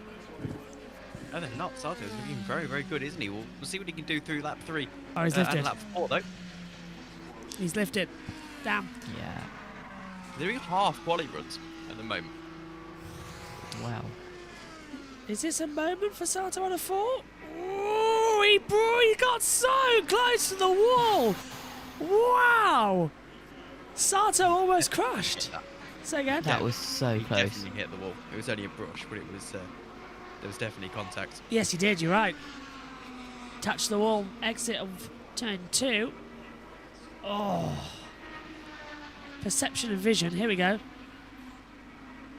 No, they're not. Sato's looking very, very good, isn't he? We'll see what he can do through lap 3. Oh, he's lifted. And lap 4, though. He's lifted. Damn. Yeah. They're doing half quali runs at the moment. Wow. Is this a moment for Sato on a 4? Oh, he got so close to the wall. Wow. Sato almost crushed. Say again. That was so he close. Definitely hit the wall. It was only a brush, but it was there was definitely contact. Yes, he did. You're right. Touched the wall. Exit of turn 2. Oh. Perception and vision. Here we go.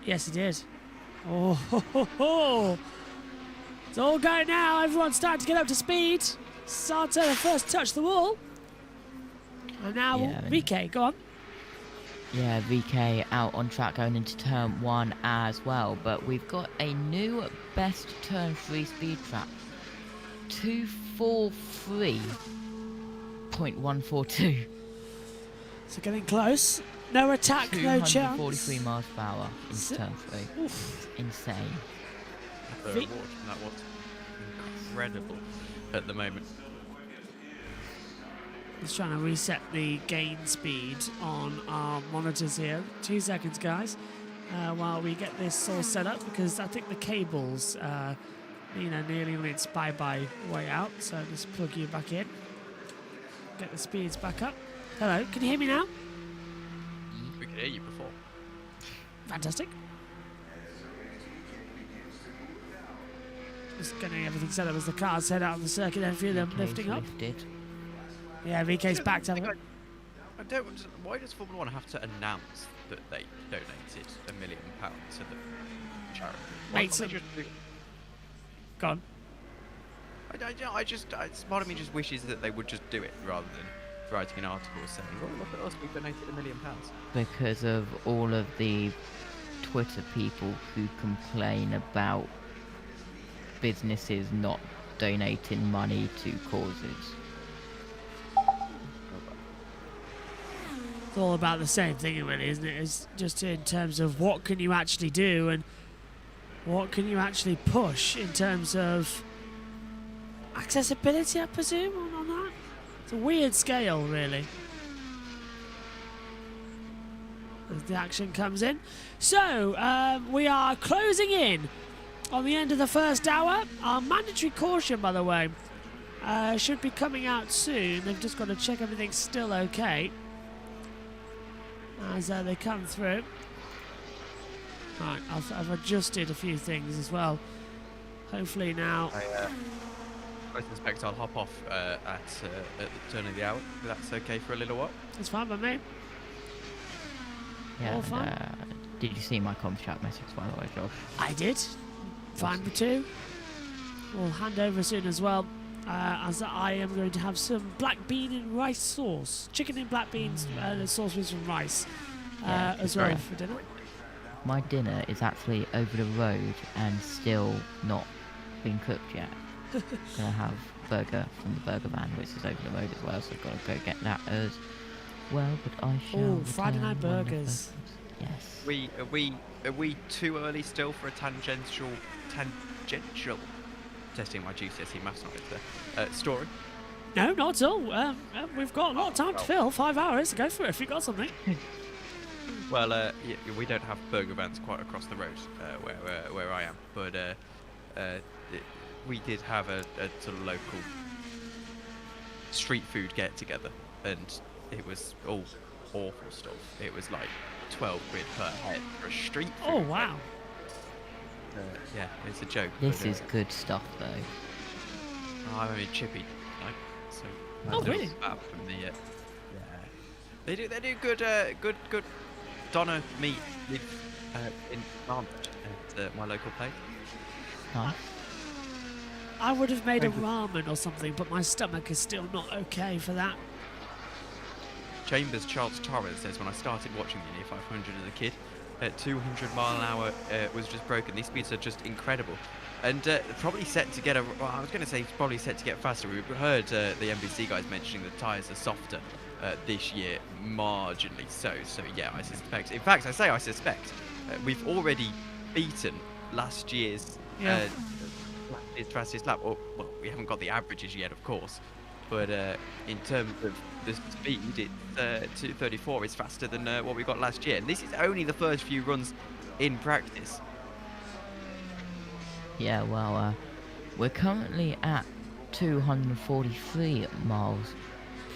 Yes, he did. Oh, ho, ho, ho. It's all going now. Everyone's starting to get up to speed. Sato first touched the wall. And now VK, go on. Yeah, VK out on track going into turn 1 as well. But we've got a new best turn 3 speed trap. 243.142. So getting close. No attack, no chance. 243 miles per hour in turn 3. Oof. Insane. That was incredible at the moment. Just trying to reset the gain speed on our monitors here. 2 seconds, guys, while we get this all set up, because I think the cables, nearly on its bye-bye way out. So just plug you back in. Get the speeds back up. Hello, can you hear me now? We could hear you before. Fantastic. Just getting everything set up as the cars head out on the circuit and a few of them lifting up. Yeah, VK's backed up. I don't. Why does Formula 1 have to announce that they donated £1 million to the charity? Mate, go on. Part of me just wishes that they would just do it rather than writing an article saying, "Oh, look at us, we've donated £1 million." Because of all of the Twitter people who complain about businesses not donating money to causes. It's all about the same thing, really, isn't it? It's just in terms of what can you actually do and what can you actually push in terms of accessibility, I presume, on that. It's a weird scale, really. As the action comes in. So, we are closing in on the end of the first hour. Our mandatory caution, by the way, should be coming out soon. They've just got to check everything's still okay as they come through. Right, I've adjusted a few things as well. Hopefully now. I suspect I'll hop off at the turn of the hour. If that's okay for a little while. It's fine by me. Yeah, All fine. Did you see my comms chat message, by the way, Josh? I did. Fine for two. We'll hand over soon as well, as I am going to have some black bean and rice sauce. Chicken and black beans sauce with some rice as well for dinner. My dinner is actually over the road and still not been cooked yet. Gonna have burger from the burger van, which is over the road as well, so I've got to go get that as well. But I shall. Oh, Friday night burgers. Yes. Are we too early still for a tangential testing my GCSE maths knowledge there story? No, not at all. We've got a lot of time to fill. 5 hours. Go for it if you've got something. Well, yeah, we don't have burger vans quite across the road where I am, but we did have a sort of local street food get together, and it was all awful stuff. It was like 12 quid per head for a street food. Oh wow! Yeah, it's a joke. This is good stuff, though. I'm only chippy, like, so. Oh really? From the, yeah. They do good doner meat in marmite at my local place. Nice. I would have made a ramen or something, but my stomach is still not okay for that. Chambers Charles Torres says, when I started watching the Indy 500 as a kid, 200 mile an hour was just broken. These speeds are just incredible, and probably set to get well, I was going to say probably set to get faster. We heard the NBC guys mentioning the tyres are softer this year, marginally so. So yeah, I suspect. In fact, I suspect we've already beaten last year's fastest lap. Well, we haven't got the averages yet, of course. But in terms of the speed, it's 2:34 is faster than what we got last year. And this is only the first few runs in practice. Yeah, well, we're currently at 243 miles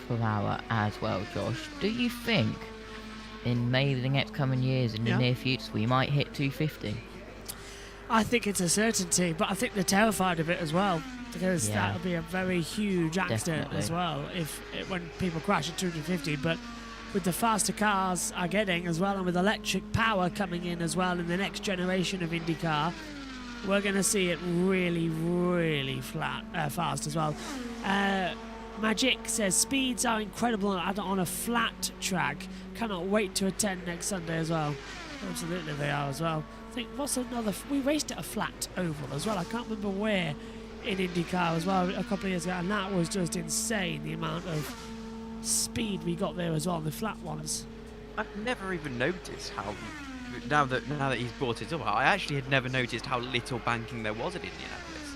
per hour as well, Josh. Do you think in maybe the next coming years, in the near future, we might hit 250? I think it's a certainty, but I think they're terrified of it as well, because that would be a very huge accident as well when people crash at 250. But with the faster cars are getting as well, and with electric power coming in as well in the next generation of IndyCar, we're going to see it really, really fast as well. Magic says speeds are incredible on a flat track. Cannot wait to attend next Sunday as well. Absolutely, they are as well. I think we raced at a flat oval as well. I can't remember where in IndyCar as well a couple of years ago, and that was just insane, the amount of speed we got there as well, the flat ones. I've never even noticed how, now that he's brought it up, I actually had never noticed how little banking there was at Indianapolis.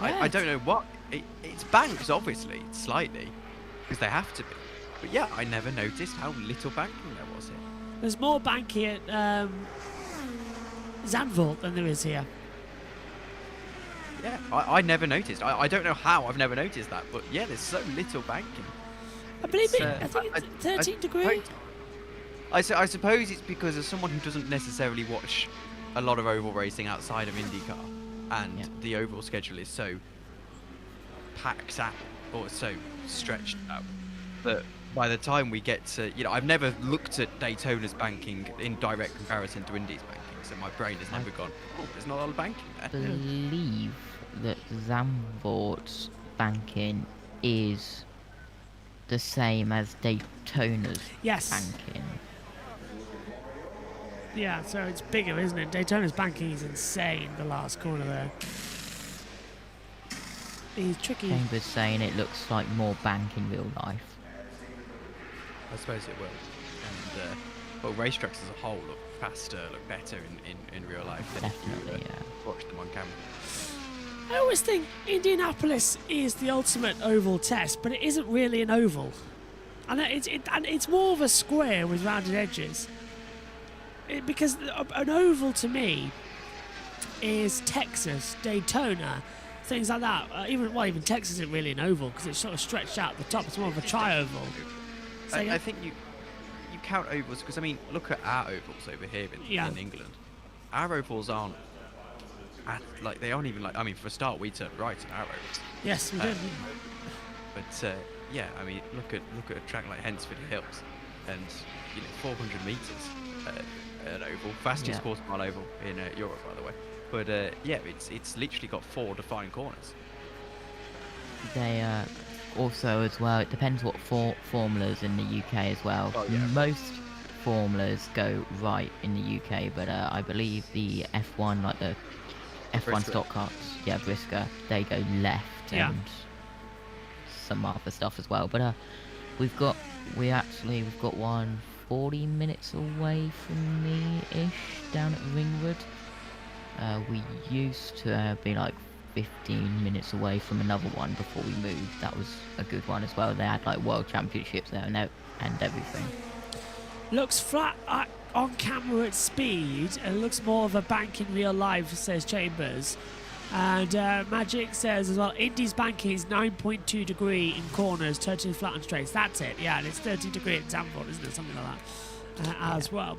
I don't know what, it's banked obviously, slightly, because they have to be. But yeah, I never noticed how little banking there was here. There's more banking at Zandvoort than there is here. Yeah, I never noticed. I don't know how I've never noticed that, but yeah, there's so little banking. I believe I think it's 13 degrees. I suppose it's because as someone who doesn't necessarily watch a lot of oval racing outside of IndyCar, and the oval schedule is so packed out, or so stretched out, that by the time we get to, I've never looked at Daytona's banking in direct comparison to Indy's banking, so my brain has never gone, oh, there's not a lot of banking there. I believe that Zandvoort's banking is the same as Daytona's Yes. banking. Yeah, so it's bigger, isn't it? Daytona's banking is insane, the last corner there. He's tricky. Chambers saying it looks like more bank in real life. I suppose it will. And well, racetracks as a whole look faster, look better in real life than Definitely, if you yeah. watch them on camera. I always think Indianapolis is the ultimate oval test, but it isn't really an oval. And it's more of a square with rounded edges. Because an oval to me is Texas, Daytona, things like that. Even Texas isn't really an oval because it's sort of stretched out at the top. It's more of a tri-oval. I think you count ovals because, I mean, look at our ovals over here in England. Our ovals aren't they aren't even I mean, for a start, we turn right in our ovals. Yes, we do. But yeah, I mean, look at a track like Hensford Hills, and 400 meters an oval, fastest quarter mile oval in Europe, by the way. But yeah, it's literally got 4 defined corners. They also as well, it depends what formulas in the UK as well. Oh, yeah. Most formulas go right in the UK, but I believe the F1, like the F1 stock cars, Brisker, they go left and some other stuff as well. But we've got one 40 minutes away from me-ish down at Ringwood. We used to be like 15 minutes away from another one before we moved. That was a good one as well. They had like world championships there and everything. Looks flat on camera at speed, and looks more of a bank in real life, says Chambers. And Magic says as well, Indy's banking is 9.2 degree in corners, totally flat on straights. That's it, yeah, and it's 13 degree at Zandvoort, isn't it? Something like that as well.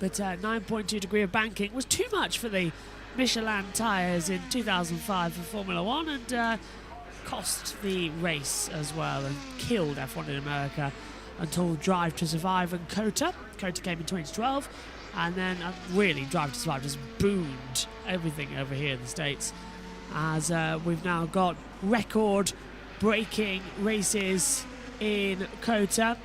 But 9.2 degree of banking was too much for the Michelin tyres in 2005 for Formula 1, and cost the race as well, and killed F1 in America until Drive to Survive and COTA. COTA came in 2012, and then really Drive to Survive just boomed everything over here in the States, as we've now got record-breaking races in COTA.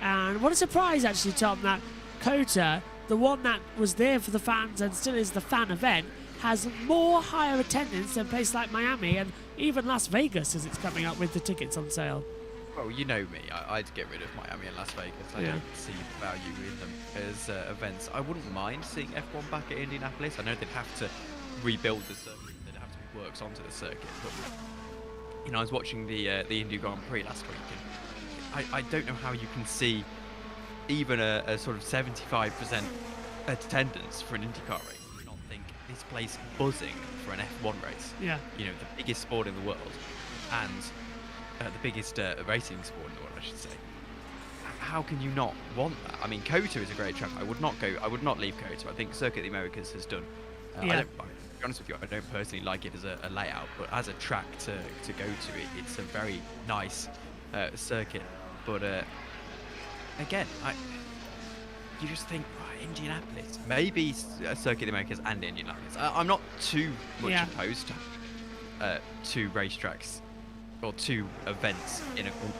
And what a surprise, actually, Tom, that COTA, the one that was there for the fans and still is the fan event, has more higher attendance than places like Miami and even Las Vegas as it's coming up with the tickets on sale. Well, you know me, I'd get rid of Miami and Las Vegas. I don't see the value in them as events. I wouldn't mind seeing F1 back at Indianapolis. I know they'd have to rebuild the circuit, there'd have to be works onto the circuit. But I was watching the Indy Grand Prix last week, and I don't know how you can see even a sort of 75% attendance for an IndyCar race and not think this place buzzing for an F1 race. Yeah. The biggest sport in the world, and the biggest racing sport in the world, I should say. How can you not want that? I mean, COTA is a great track. I would not leave COTA. I think Circuit of the Americas has done. To be honest with you, I don't personally like it as a layout, but as a track to go to, it's a very nice circuit. But again, you just think, Indianapolis, maybe Circuit of the Americas and Indianapolis. I'm not too much opposed to 2 racetracks or 2 events in a group,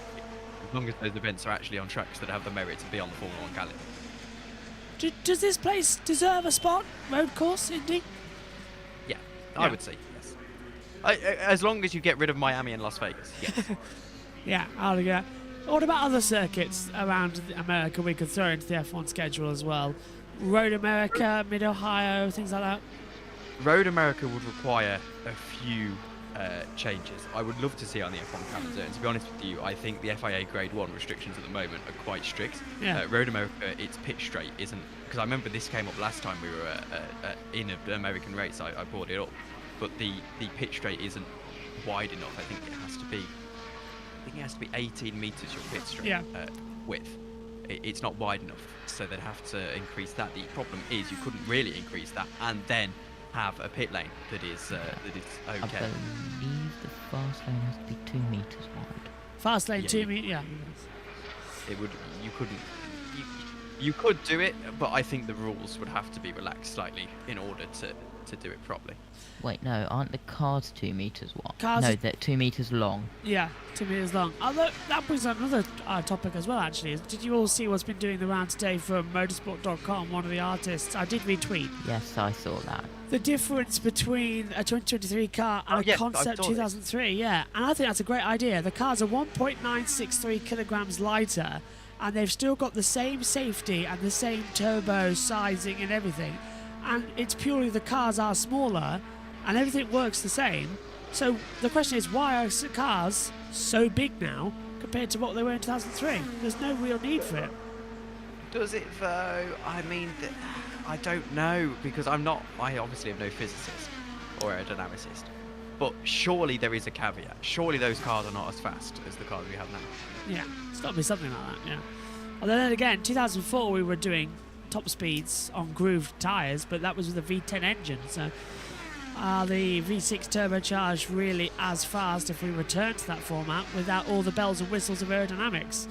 as long as those events are actually on tracks that have the merit to be on the Formula 1 calendar. Does this place deserve a spot, road course, Indy? Yeah, I would say yes. As long as you get rid of Miami and Las Vegas, yes. Yeah, I'll agree. What about other circuits around America we could throw into the F1 schedule as well? Road America, Mid-Ohio, things like that? Road America would require a few changes. I would love to see it on the F1 calendar, and to be honest with you, I think the FIA Grade 1 restrictions at the moment are quite strict. Yeah. Road America, its pitch straight isn't, because I remember this came up last time we were in an American race, I brought it up, but the pitch straight isn't wide enough. I think it has to be 18 meters your pit straight width. It's not wide enough, so they'd have to increase that. The problem is you couldn't really increase that and then have a pit lane that is okay. I believe the fast lane has to be 2 meters wide. Fast lane, 2 meters, It would. You could do it, but I think the rules would have to be relaxed slightly in order to do it properly. Wait, no, aren't the cars 2 meters wide? Cars No, is- they're 2 meters long. Yeah, 2 meters long. Although that brings on another topic as well, actually. Did you all see what's been doing the round today from motorsport.com, one of the artists? I did retweet. Yes, I saw that. The difference between a 2023 car and Oh, yeah, a concept I saw 2003, yeah. And I think that's a great idea. The cars are 1.963 kilograms lighter, and they've still got the same safety and the same turbo sizing and everything. And it's purely the cars are smaller, and everything works the same. So the question is, why are cars so big now compared to what they were in 2003? There's no real need for it. Does it though? I mean, I don't know, because I obviously am no physicist or aerodynamicist. But surely there is a caveat. Surely those cars are not as fast as the cars we have now. Yeah, it's got to be something like that, yeah. Although then again, 2004 we were doing top speeds on grooved tyres, but that was with a V10 engine, so are the V6 turbocharged really as fast if we return to that format without all the bells and whistles of aerodynamics?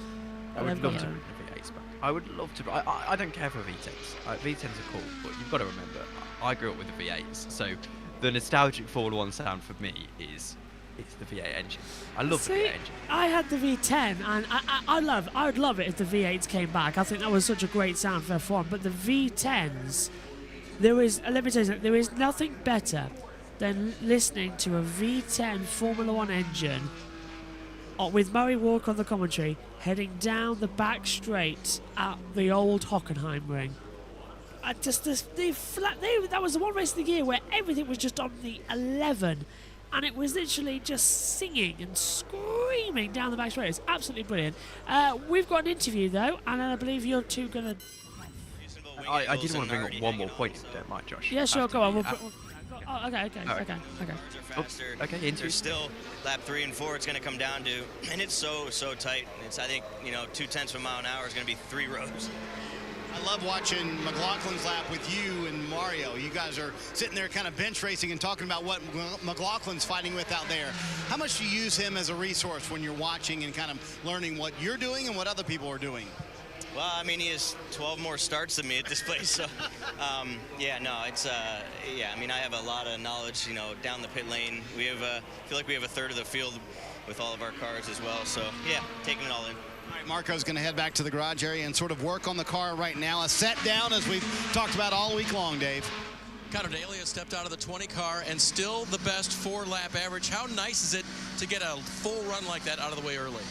I would love to bring the V8s back. I would love to. I don't care for V10s. V10s are cool, but you've got to remember, I grew up with the V8s, so the nostalgic Formula 1 sound for me is it's the V8 engine. I love the V8 engine. I had the V10, and I would love it if the V8s came back. I think that was such a great sound for F1. But the V10s, let me tell you something, there is nothing better than listening to a V10 Formula 1 engine with Murray Walker on the commentary, heading down the back straight at the old Hockenheim ring. That was the one race of the year where everything was just on the 11, and it was literally just singing and screaming down the back straight. It's absolutely brilliant. We've got an interview though, and I believe you're two gonna. I did want to bring up one more point, if you don't mind, Josh. Yeah, sure. Go on. Okay. Right. Okay. There's still lap 3 and 4. It's going to come down to, and it's so tight. It's, I think, 0.2 of a mile an hour is going to be 3 rows. I love watching McLaughlin's lap with you and Mario. You guys are sitting there kind of bench racing and talking about what McLaughlin's fighting with out there. How much do you use him as a resource when you're watching and kind of learning what you're doing and what other people are doing? Well, I mean, he has 12 more starts than me at this place, so yeah, no, it's yeah. I mean, I have a lot of knowledge, down the pit lane. We have, feel like we have a third of the field with all of our cars as well. So yeah, taking it all in. All right, Marco's going to head back to the garage area and sort of work on the car right now. A set down, as we've talked about all week long, Dave. Conor Daly has stepped out of the 20 car and still the best 4-lap average. How nice is it to get a full run like that out of the way early?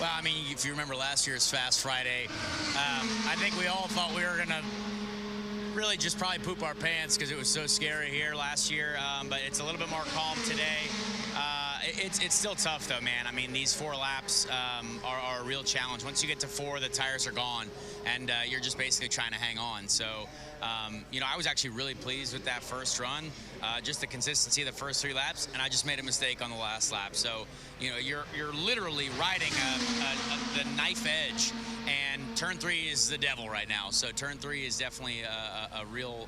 Well, I mean, if you remember last year's Fast Friday, I think we all thought we were going to really just probably poop our pants because it was so scary here last year, but it's a little bit more calm today. It's still tough, though, man. I mean, these 4 laps are a real challenge. Once you get to 4, the tires are gone, and you're just basically trying to hang on. So, I was actually really pleased with that first run, just the consistency of the first 3 laps, and I just made a mistake on the last lap. So, you're literally riding the knife edge, and turn 3 is the devil right now. So turn 3 is definitely a real,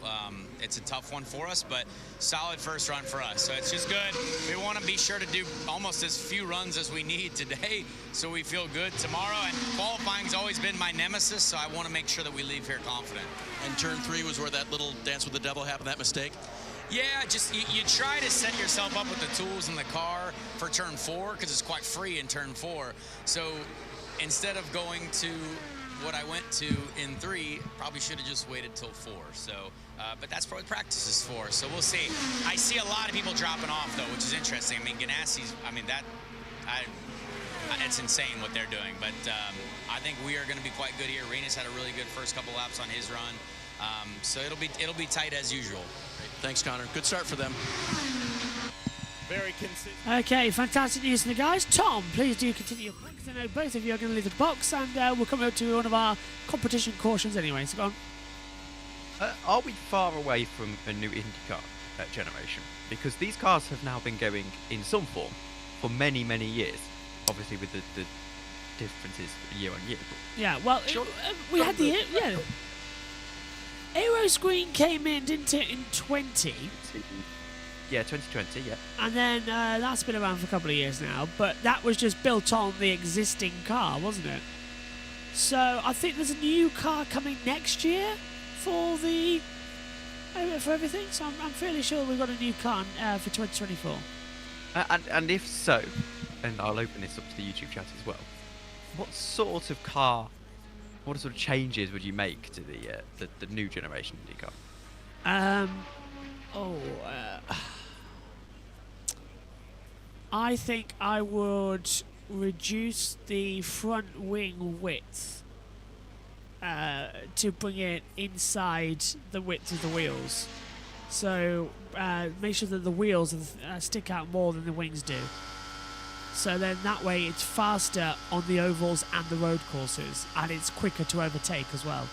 it's a tough one for us, but solid first run for us. So it's just good. We want to be sure to do almost as few runs as we need today, so we feel good tomorrow. And qualifying's always been my nemesis, so I want to make sure that we leave here confident. And turn 3 was where that little dance with the devil happened, that mistake? Yeah, just you try to set yourself up with the tools in the car for turn 4 because it's quite free in turn 4. So instead of going to what I went to in 3, probably should have just waited till 4. So, but that's probably practice is for. So we'll see. I see a lot of people dropping off though, which is interesting. I mean, Ganassi's. I mean it's insane what they're doing. But I think we are going to be quite good here. Rena's had a really good first couple laps on his run. So it'll be tight as usual. Thanks, Conor. Good start for them. Very consistent. Okay, fantastic news from the guys. Tom, please do continue your picks. I know both of you are going to leave the box, and we'll come up to one of our competition cautions anyway. So go on. Are we far away from a new IndyCar generation? Because these cars have now been going in some form for many, many years. Obviously, with the differences year on year. Yeah, well, we had the Aero Screen came in, didn't it, in 20? Yeah, 2020, yeah. And then that's been around for a couple of years now, but that was just built on the existing car, wasn't it? So I think there's a new car coming next year for the for everything. So I'm fairly sure we've got a new car for 2024. And if so, and I'll open this up to the YouTube chat as well, what sort of car, what sort of changes would you make to the new generation IndyCar? I think I would reduce the front wing width to bring it inside the width of the wheels. So make sure that the wheels stick out more than the wings do. So then that way it's faster on the ovals and the road courses, and it's quicker to overtake as well.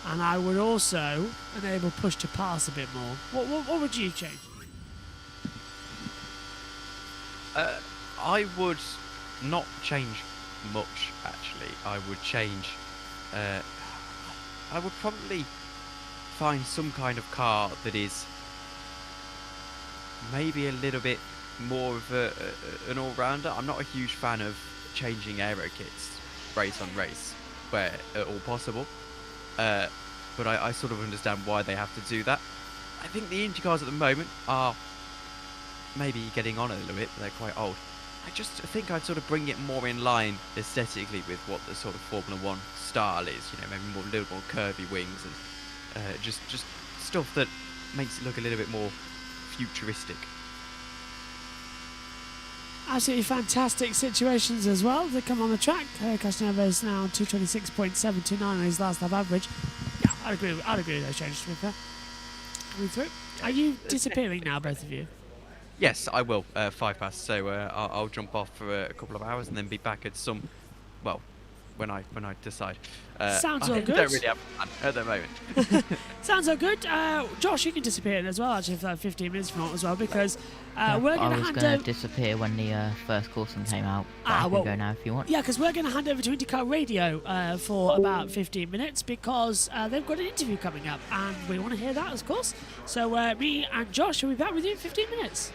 And I would also enable push to pass a bit more. What would you change? I would not change much, actually. I would change... I would probably find some kind of car that is maybe a little bit more of an all-rounder. I'm not a huge fan of changing aero kits race on race where at all possible. But I sort of understand why they have to do that. I think the Indy cars at the moment are maybe getting on a little bit, but they're quite old. I just think I'd sort of bring it more in line aesthetically with what the sort of Formula 1 style is. You know, maybe a little more curvy wings and just stuff that makes it look a little bit more futuristic. Absolutely fantastic situations as well that come on the track. Castroneves now 226.729 on his last lap average. Yeah, I'd agree with those changes, to be fair. Coming through. Are you disappearing now, both of you? Yes, I will. 5 past. So I'll jump off for a couple of hours and then be back at when I decide. Sounds all good. I don't really have a plan at the moment. Sounds all good. Josh, you can disappear as well, actually, for like 15 minutes if you want as well, because we're going to hand over... I was going to disappear when the first caution came out, but I can go now if you want. Yeah, because we're going to hand over to IndyCar Radio for about 15 minutes, because they've got an interview coming up, and we want to hear that, of course. So me and Josh will be back with you in 15 minutes.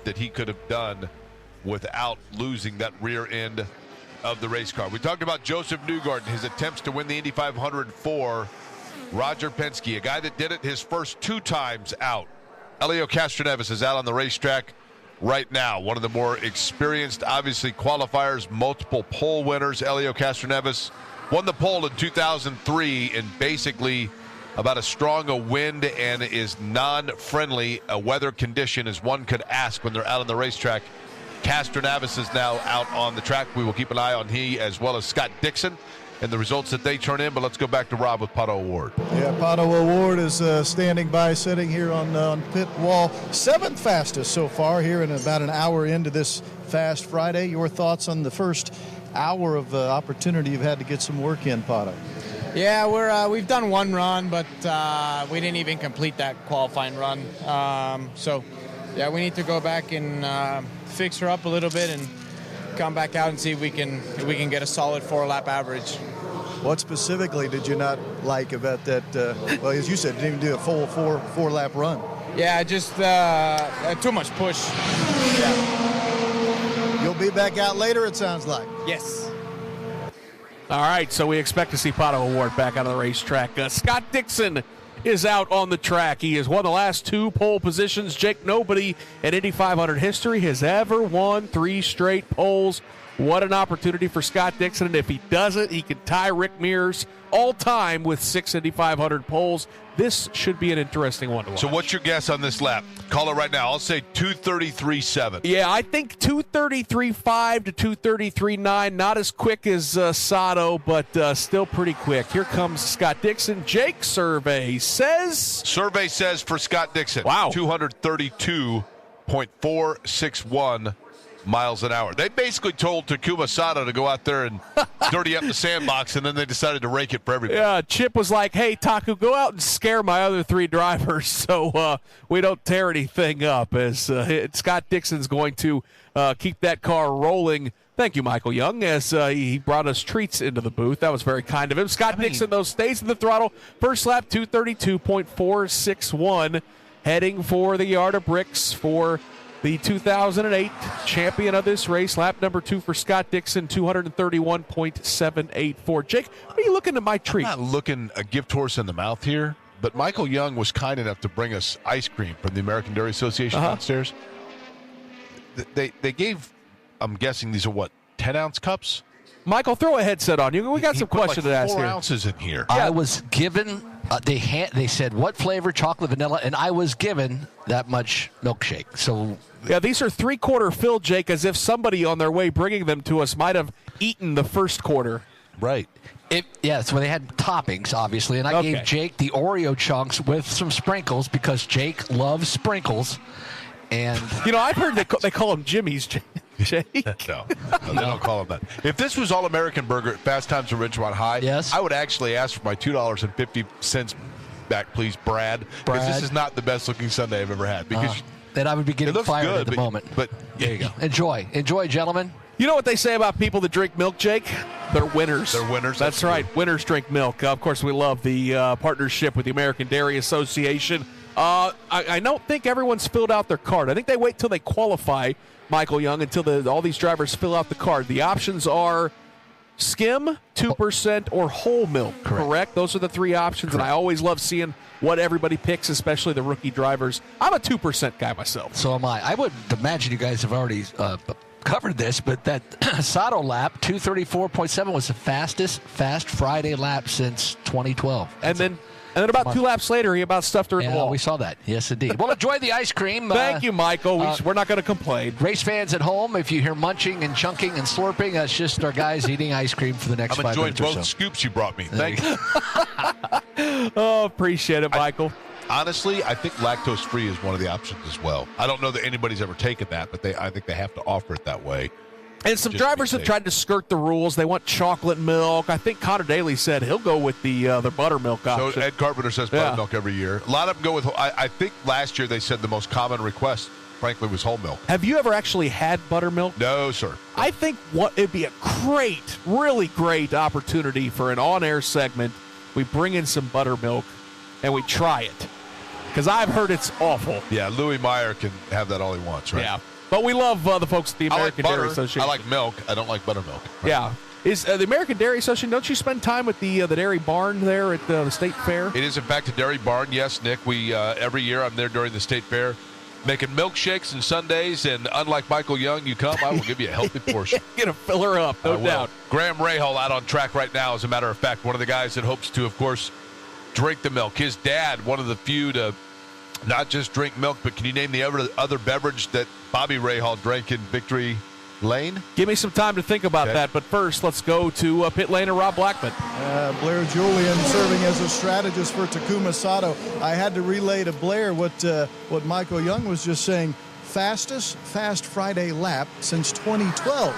That he could have done without losing that rear end of the race car. We talked about Joseph Newgarden, his attempts to win the Indy 500 for Roger Penske, a guy that did it his first 2 times out. Elio Castroneves is out on the racetrack right now. One of the more experienced, obviously, qualifiers, multiple pole winners. Elio Castroneves won the pole in 2003 in basically about as strong a wind and is non-friendly a weather condition as one could ask when they're out on the racetrack. Castroneves is now out on the track. We will keep an eye on he as well as Scott Dixon and the results that they turn in. But let's go back to Rob with Pato O'Ward. Yeah, Pato O'Ward is standing by, sitting here on pit wall. 7th fastest so far here in about an hour into this Fast Friday. Your thoughts on the first hour of opportunity you've had to get some work in, Pato? Yeah, we've done one run, but we didn't even complete that qualifying run. Yeah, we need to go back and fix her up a little bit and come back out and see if we can get a solid 4-lap average. What specifically did you not like about that? Well, as you said, didn't even do a full four-lap run. Yeah, just too much push. Yeah. You'll be back out later, it sounds like. Yes. All right, so we expect to see Pato O'Ward back out on the racetrack. Scott Dixon is out on the track. He has won the last 2 pole positions. Jake, nobody in Indy 500 history has ever won 3 straight poles. What an opportunity for Scott Dixon. And if he doesn't, he can tie Rick Mears all-time with 6 Indy 500 poles. This should be an interesting one to watch. So what's your guess on this lap? Call it right now. I'll say 2:33.7. Yeah, I think 2:33.5 to 2:33.9. Not as quick as Sato, but still pretty quick. Here comes Scott Dixon. Jake, survey says for Scott Dixon. Wow. 232.461 miles an hour. They basically told Takuma Sato to go out there and dirty up the sandbox, and then they decided to rake it for everybody. Yeah, Chip was like, hey, Taku, go out and scare my other 3 drivers so we don't tear anything up, as Scott Dixon's going to keep that car rolling. Thank you, Michael Young, as he brought us treats into the booth. That was very kind of him. Scott Dixon, though, stays in the throttle. First lap, 232.461, heading for the yard of bricks for the 2008 champion of this race. Lap number 2 for Scott Dixon, 231.784. Jake, are you looking at my treat? I'm not looking a gift horse in the mouth here, but Michael Young was kind enough to bring us ice cream from the American Dairy Association downstairs. They gave, I'm guessing these are what, 10-ounce cups? Michael, throw a headset on you. We got some questions to ask 4 here. ounces in here. I was given, they said what flavor, chocolate, vanilla, and I was given that much milkshake. So yeah, these are 3-quarter filled, Jake, as if somebody on their way bringing them to us might have eaten the first quarter. Right. Yes, well, they had toppings, obviously, and I gave Jake the Oreo chunks with some sprinkles because Jake loves sprinkles. And I've heard they call them Jimmy's, Jake. No, they don't call them that. If this was All-American Burger at Fast Times at Ridgemont High, I would actually ask for my $2.50 back, please, Brad, because this is not the best-looking sundae I've ever had. Because then I would be getting fired at the moment. But there you go. Enjoy, gentlemen. You know what they say about people that drink milk, Jake? They're winners. They're winners. That's right. Winners drink milk. Of course, we love the partnership with the American Dairy Association. I don't think everyone's filled out their card. I think they wait till they qualify, Michael Young, until all these drivers fill out the card. The options are skim, 2%, or whole milk, correct? Those are the 3 options, and I always love seeing what everybody picks, especially the rookie drivers. I'm a 2% guy myself. So am I. I would imagine you guys have already covered this, but that Sato lap, 234.7, was the fastest Fast Friday lap since 2012. And then about 2 laps later, he about stuffed her in the wall. We saw that. Yes, indeed. Well, enjoy the ice cream. Thank you, Michael. We're not going to complain. Race fans at home, if you hear munching and chunking and slurping, that's just our guys eating ice cream for the next 5 minutes or so. I'm enjoying both scoops you brought me. Thank you. Oh, appreciate it, Michael. Honestly, I think lactose-free is one of the options as well. I don't know that anybody's ever taken that, but I think they have to offer it that way. And some drivers have tried to skirt the rules. They want chocolate milk. I think Conor Daly said he'll go with the buttermilk option. So Ed Carpenter says buttermilk every year. A lot of them go with, I think last year they said the most common request, frankly, was whole milk. Have you ever actually had buttermilk? No, sir. I think it'd be a great, really great opportunity for an on-air segment. We bring in some buttermilk and we try it. Because I've heard it's awful. Yeah, Louis Meyer can have that all he wants, right? Yeah. But we love the folks at the American Dairy Association. I like milk. I don't like buttermilk. Right? Yeah. Is the American Dairy Association, don't you spend time with the dairy barn there at the state fair? It is, in fact, a dairy barn. Yes, Nick. We every year I'm there during the state fair making milkshakes and sundaes. And unlike Michael Young, you come, I will give you a healthy portion. Get a filler up, no doubt. Graham Rahal out on track right now, as a matter of fact. One of the guys that hopes to, of course, drink the milk. His dad, one of the few to not just drink milk, but can you name the other beverage that Bobby Rahal drank in Victory Lane? Give me some time to think about that, but first let's go to pit lane and Rob Blackman. Blair Julian serving as a strategist for Takuma Sato. I had to relay to Blair what Michael Young was just saying. Fastest Fast Friday lap since 2012.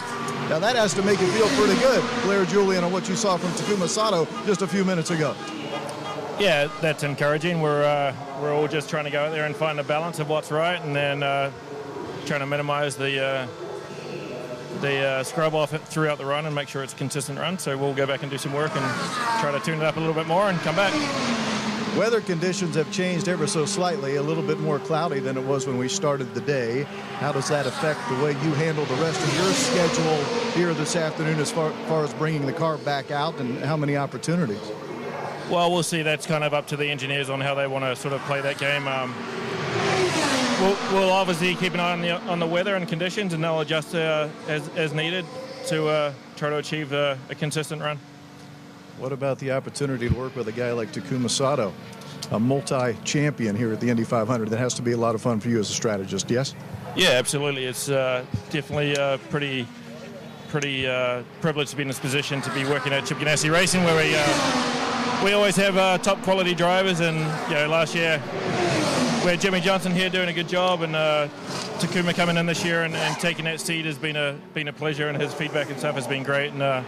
Now that has to make you feel pretty good, Blair Julian, on what you saw from Takuma Sato just a few minutes ago. Yeah, that's encouraging. We're all just trying to go out there and find the balance of what's right, and then trying to minimize the scrub off it throughout the run and make sure it's a consistent run. So we'll go back and do some work and try to tune it up a little bit more and come back. Weather conditions have changed ever so slightly, a little bit more cloudy than it was when we started the day. How does that affect the way you handle the rest of your schedule here this afternoon as far as bringing the car back out, and how many opportunities? Well, we'll see. That's kind of up to the engineers on how they want to sort of play that game. We'll obviously keep an eye on the weather and conditions, and they'll adjust as needed to try to achieve a consistent run. What about the opportunity to work with a guy like Takuma Sato, a multi-champion here at the Indy 500? That has to be a lot of fun for you as a strategist, yes? Yeah, absolutely. It's definitely pretty privileged to be in this position to be working at Chip Ganassi Racing, where we always have top quality drivers, and last year we had Jimmy Johnson here doing a good job, and Takuma coming in this year and taking that seat has been a pleasure, and his feedback and stuff has been great, and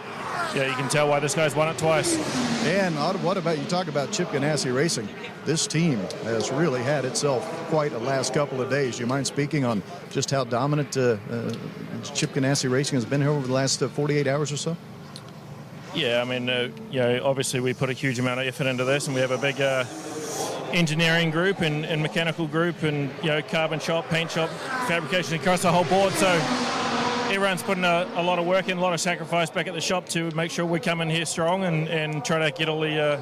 you can tell why this guy's won it twice. And what about, you talk about Chip Ganassi Racing? This team has really had itself quite a last couple of days. You mind speaking on just how dominant Chip Ganassi Racing has been here over the last 48 hours or so? Yeah, I mean, obviously we put a huge amount of effort into this, and we have a engineering group and mechanical group and, carbon shop, paint shop, fabrication across the whole board. So everyone's putting a lot of work in, a lot of sacrifice back at the shop to make sure we come in here strong and try to get all the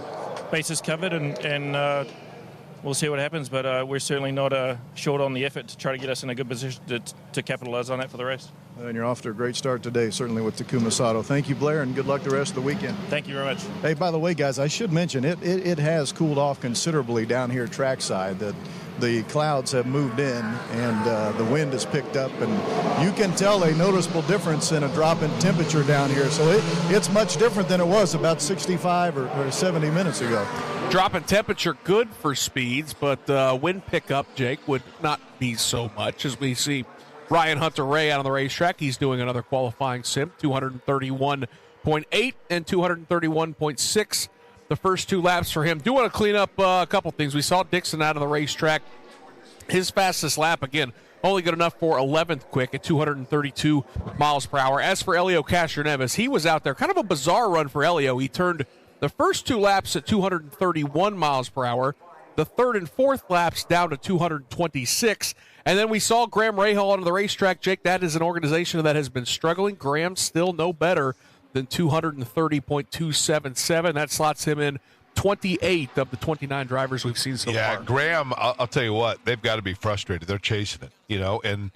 bases covered and we'll see what happens, but we're certainly not short on the effort to try to get us in a good position to capitalize on that for the race. And you're off to a great start today, certainly with Takuma Sato. Thank you, Blair, and good luck the rest of the weekend. Thank you very much. Hey, by the way, guys, I should mention it has cooled off considerably down here trackside. The clouds have moved in and the wind has picked up, and you can tell a noticeable difference in a drop in temperature down here. So it's much different than it was about 65 or 70 minutes ago. Drop in temperature good for speeds, but wind pickup, Jake, would not be so much as we see Ryan Hunter-Reay out on the racetrack. He's doing another qualifying sim, 231.8 and 231.6. The first 2 laps for him. Do want to clean up a couple things. We saw Dixon out of the racetrack. His fastest lap, again, only good enough for 11th quick at 232 miles per hour. As for Elio Castroneves, he was out there. Kind of a bizarre run for Elio. He turned the first 2 laps at 231 miles per hour. The third and fourth laps down to 226. And then we saw Graham Rahal onto the racetrack. Jake, that is an organization that has been struggling. Graham still no better than 230.277. That slots him in 28th of the 29 drivers we've seen so far. Yeah, Graham, I'll tell you what, they've got to be frustrated. They're chasing it, and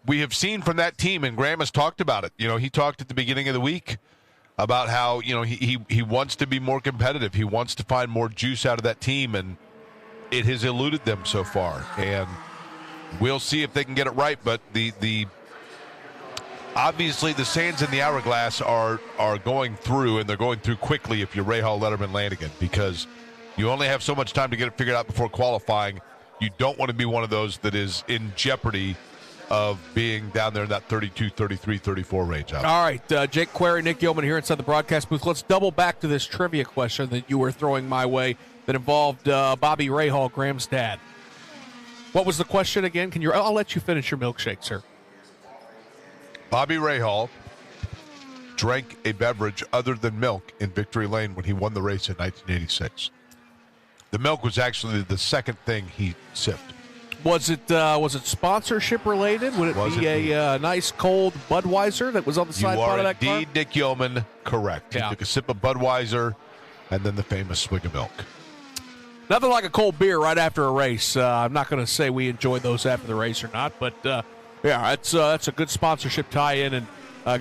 we have seen from that team, and Graham has talked about it. He talked at the beginning of the week about how, he wants to be more competitive. He wants to find more juice out of that team, and it has eluded them so far. And we'll see if they can get it right, but the obviously the sands in the hourglass are going through, and they're going through quickly if you're Rahal, Letterman, Lanigan, because you only have so much time to get it figured out before qualifying. You don't want to be one of those that is in jeopardy of being down there in that 32, 33, 34 range. All right, Jake Query, Nick Yeoman here inside the broadcast booth. Let's double back to this trivia question that you were throwing my way that involved Bobby Rahal, Graham's dad. What was the question again? I'll let you finish your milkshake, sir. Bobby Rahal drank a beverage other than milk in Victory Lane when he won the race in 1986. The milk was actually the second thing he sipped. Was it sponsorship related? Would it be a nice cold Budweiser that was on the side part of that car? You are indeed, Nick Yeoman, correct. Yeah. He took a sip of Budweiser and then the famous swig of milk. Nothing like a cold beer right after a race. I'm not going to say we enjoyed those after the race or not, but yeah, that's a good sponsorship tie-in, and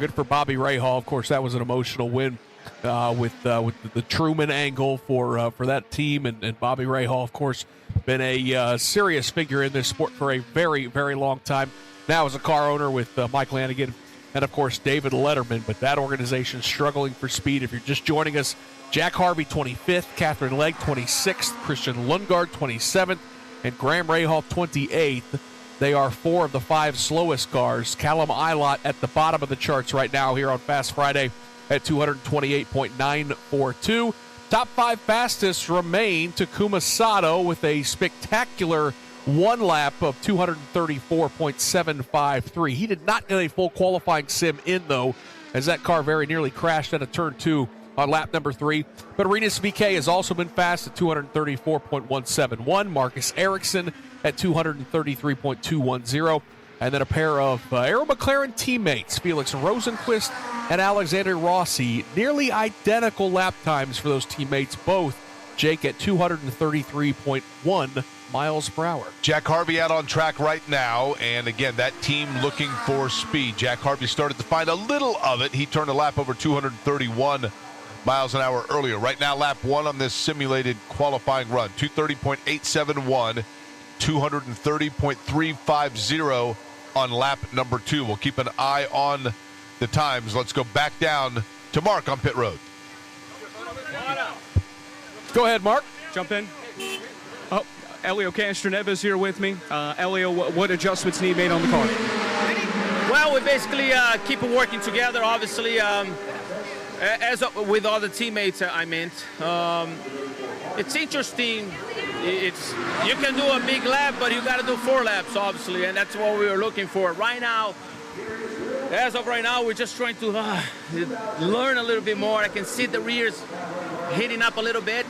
good for Bobby Rahal. Of course, that was an emotional win with the Truman angle for that team, and Bobby Rahal, of course, been a serious figure in this sport for a very, very long time. Now as a car owner with Mike Lanigan and, of course, David Letterman, but that organization struggling for speed. If you're just joining us, Jack Harvey 25th, Catherine Legg 26th, Christian Lundgaard 27th, and Graham Rahal 28th. They are 4 of the 5 slowest cars. Callum Ilott at the bottom of the charts right now here on Fast Friday at 228.942. Top 5 fastest remain Takuma Sato with a spectacular one lap of 234.753. He did not get a full qualifying sim in, though, as that car very nearly crashed out of turn 2 on lap number 3. But Rinus VeeKay has also been fast at 234.171. Marcus Ericsson at 233.210. And then a pair of Aero McLaren teammates, Felix Rosenqvist and Alexander Rossi. Nearly identical lap times for those teammates, both, Jake, at 233.1 miles per hour. Jack Harvey out on track right now, and again, that team looking for speed. Jack Harvey started to find a little of it. He turned a lap over 231 miles an hour earlier. Right now, lap 1 on this simulated qualifying run, 230.871, 230.350 on lap number 2. We'll keep an eye on the times. Let's go back down to Mark on pit road. Go ahead, Mark. Jump in. Oh, Elio Castroneves here with me. Elio, what adjustments need made on the car? Well, we basically keep working together, obviously, as with other teammates, I meant. It's interesting. You can do a big lap, but you got to do 4 laps, obviously, and that's what we were looking for. Right now, as of right now, we're just trying to learn a little bit more. I can see the rears hitting up a little bit.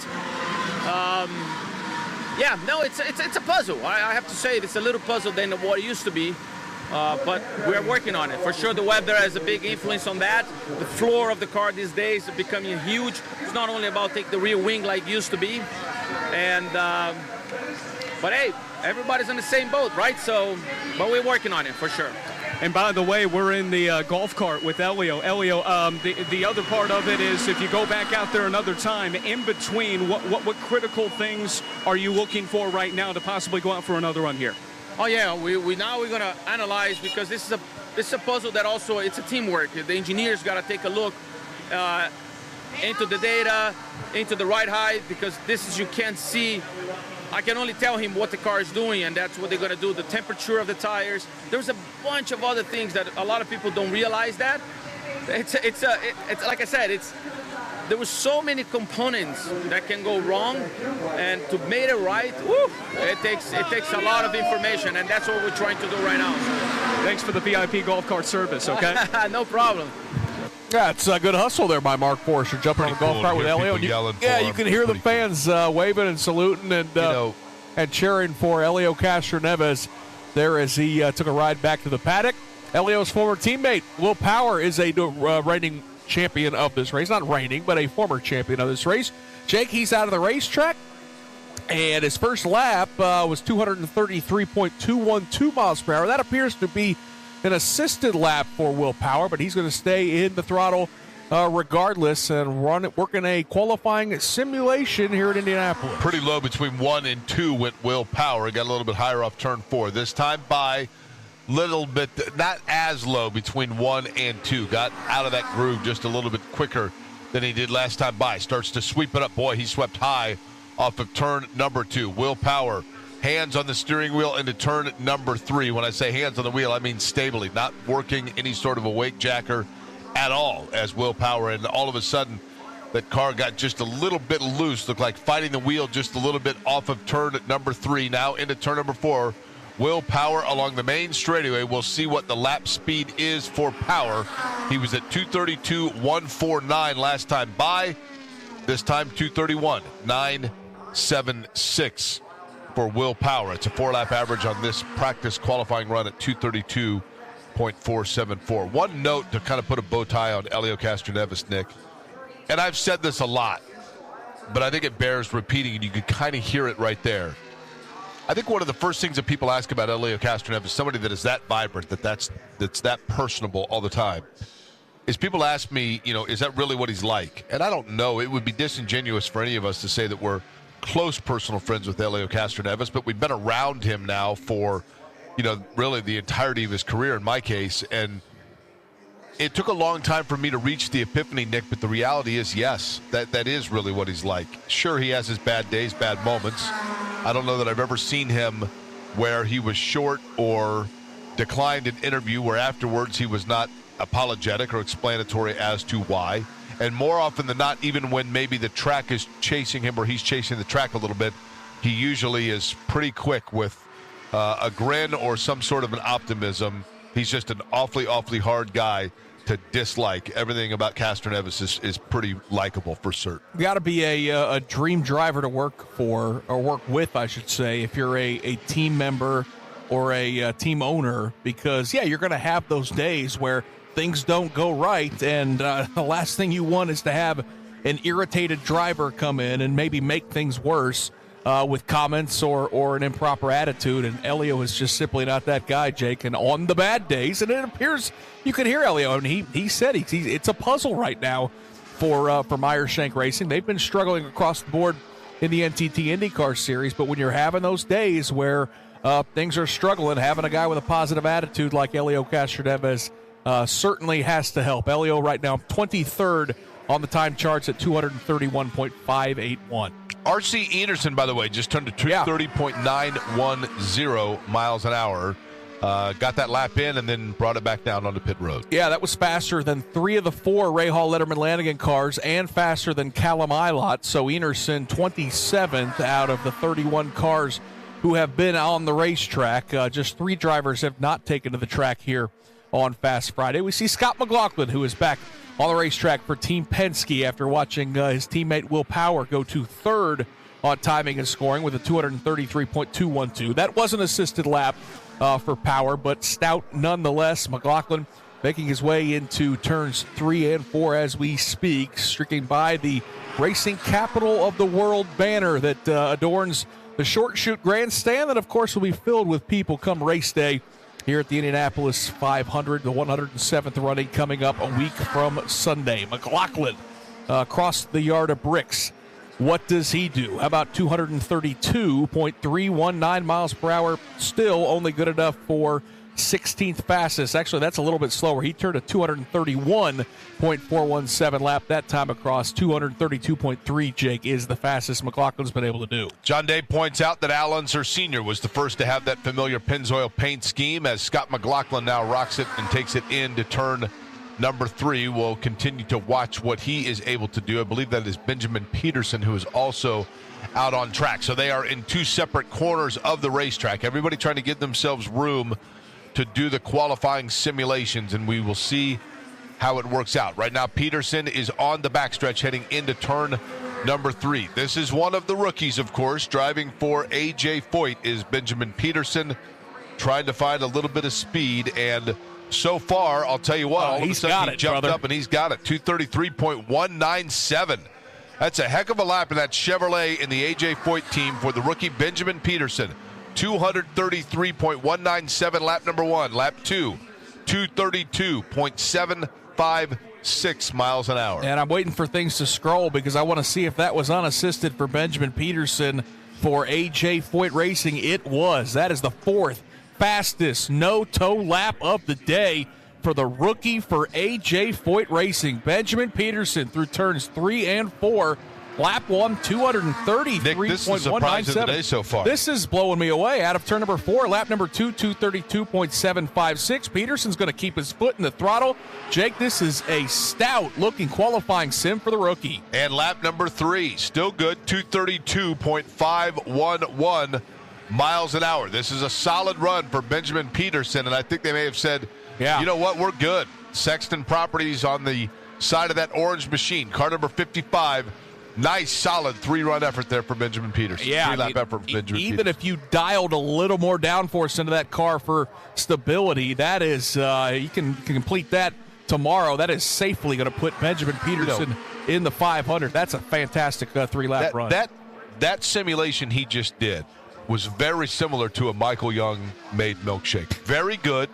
Yeah, no, it's a puzzle. I have to say it's a little puzzle than what it used to be. But we're working on it. For sure, the weather has a big influence on that. The floor of the car these days is becoming huge. It's not only about taking the rear wing like it used to be. And but hey, everybody's in the same boat, right? So, but we're working on it for sure. And by the way, we're in the golf cart with Elio. Elio, the other part of it is if you go back out there another time, in between, what critical things are you looking for right now to possibly go out for another run here? Oh yeah, we're gonna analyze, because this is a puzzle that also it's a teamwork. The engineers got to take a look into the data, into the ride height, because this is, you can't see. I can only tell him what the car is doing, and that's what they're gonna do. The temperature of the tires. There's a bunch of other things that a lot of people don't realize. That it's like I said, there were so many components that can go wrong, and to make it right, it takes a lot of information, and that's what we're trying to do right now. Thanks for the VIP golf cart service, okay? No problem. Yeah, it's a good hustle there by Mark Forster, jumping on the golf cart with Elio. You can hear the fans waving and saluting and cheering for Elio Castroneves there as he took a ride back to the paddock. Elio's former teammate, Will Power, is a reigning champion of this race. Not reigning, but a former champion of this race. Jake, he's out of the racetrack, and his first lap was 233.212 miles per hour. That appears to be an assisted lap for Will Power, but he's going to stay in the throttle regardless and working a qualifying simulation here at Indianapolis. Pretty low between 1 and 2 went Will Power. Got a little bit higher off turn 4. This time by little bit, not as low between 1 and 2. Got out of that groove just a little bit quicker than he did last time by. Starts to sweep it up. Boy, he swept high off of turn number 2. Will Power, hands on the steering wheel into turn number 3. When I say hands on the wheel, I mean stably, not working any sort of a wake jacker at all as Will Power. And all of a sudden, that car got just a little bit loose. Looked like fighting the wheel just a little bit off of turn number 3. Now into turn number 4. Will Power along the main straightaway. We'll see what the lap speed is for Power. He was at 232.149 last time by. This time 231.976 for Will Power. It's a 4-lap average on this practice qualifying run at 232.474. One note to kind of put a bow tie on Elio Castroneves, Nick, and I've said this a lot, but I think it bears repeating, and you can kind of hear it right there. I think one of the first things that people ask about Elio Castroneves, somebody that is that vibrant, that's that personable all the time, is people ask me, is that really what he's like? And I don't know. It would be disingenuous for any of us to say that we're close personal friends with Elio Castroneves, but we've been around him now for, really the entirety of his career in my case. And it took a long time for me to reach the epiphany, Nick, but the reality is, yes, that is really what he's like. Sure, he has his bad days, bad moments. I don't know that I've ever seen him where he was short or declined an interview where afterwards he was not apologetic or explanatory as to why. And more often than not, even when maybe the track is chasing him or he's chasing the track a little bit, he usually is pretty quick with a grin or some sort of an optimism. He's just an awfully, awfully hard guy to dislike. Everything about Castroneves is pretty likable for certain. You got to be a dream driver to work for, or work with, I should say, if you're a team member or a team owner, because, you're going to have those days where things don't go right, and the last thing you want is to have an irritated driver come in and maybe make things worse with comments or an improper attitude, and Elio is just simply not that guy, Jake. And on the bad days, and it appears you can hear Elio, and he said it's a puzzle right now for Meyershank Racing. They've been struggling across the board in the NTT IndyCar series, but when you're having those days where things are struggling, having a guy with a positive attitude like Elio Castroneves certainly has to help. Elio right now 23rd on the time charts at 231.581. R.C. Enerson, by the way, just turned to 230.910 miles an hour. Got that lap in and then brought it back down onto pit road. Yeah, that was faster than 3 of the 4 Ray Hall Letterman Lanigan cars and faster than Callum Ilott. So Enerson 27th out of the 31 cars who have been on the racetrack. Just 3 drivers have not taken to the track here on Fast Friday. We see Scott McLaughlin, who is back on the racetrack for Team Penske after watching his teammate Will Power go to 3rd on timing and scoring with a 233.212. That was an assisted lap for Power, but stout nonetheless. McLaughlin making his way into turns 3 and 4 as we speak, streaking by the racing capital of the world banner that adorns the short shoot grandstand that, of course, will be filled with people come race day here at the Indianapolis 500, the 107th running coming up a week from Sunday. McLaughlin across the yard of bricks. What does he do? How about 232.319 miles per hour? Still only good enough for 16th fastest. Actually, that's a little bit slower. He turned a 231.417 lap that time across. 232.3, Jake, is the fastest McLaughlin's been able to do. John Day points out that Al Unser Sr. was the first to have that familiar Pennzoil paint scheme, as Scott McLaughlin now rocks it and takes it into turn number 3. We'll continue to watch what he is able to do. I believe that is Benjamin Peterson, who is also out on track. So they are in 2 separate corners of the racetrack. Everybody trying to give themselves room to do the qualifying simulations, and we will see how it works out. Right now, Peterson is on the backstretch heading into turn number 3. This is one of the rookies, of course. Driving for A.J. Foyt is Benjamin Peterson, trying to find a little bit of speed, and so far, I'll tell you what, all of a sudden he jumped up and he's got it. 233.197. That's a heck of a lap in that Chevrolet in the A.J. Foyt team for the rookie Benjamin Peterson. 233.197 lap number 1. Lap 2, 232.756 miles an hour. And I'm waiting for things to scroll because I want to see if that was unassisted for Benjamin Peterson for A.J. Foyt Racing. It was. That is the 4th fastest no-toe lap of the day for the rookie for A.J. Foyt Racing. Benjamin Peterson through turns 3 and 4. Lap 1, 233.197. Nick, this is the surprise of the day so far. This is blowing me away. Out of turn number 4, lap number 2, 232.756. Peterson's going to keep his foot in the throttle. Jake, this is a stout-looking qualifying sim for the rookie. And lap number 3, still good, 232.511 miles an hour. This is a solid run for Benjamin Peterson, and I think they may have said, you know what, we're good. Sexton Properties on the side of that orange machine, car number 55. Nice, solid 3-run effort there for Benjamin Peterson. Yeah, 3-lap effort for Benjamin even Peterson. if you dialed a little more downforce into that car for stability, that is, you can complete that tomorrow. That is safely going to put Benjamin Peterson in the 500. That's a fantastic 3-lap run. That simulation he just did was very similar to a Michael Young-made milkshake. Very good.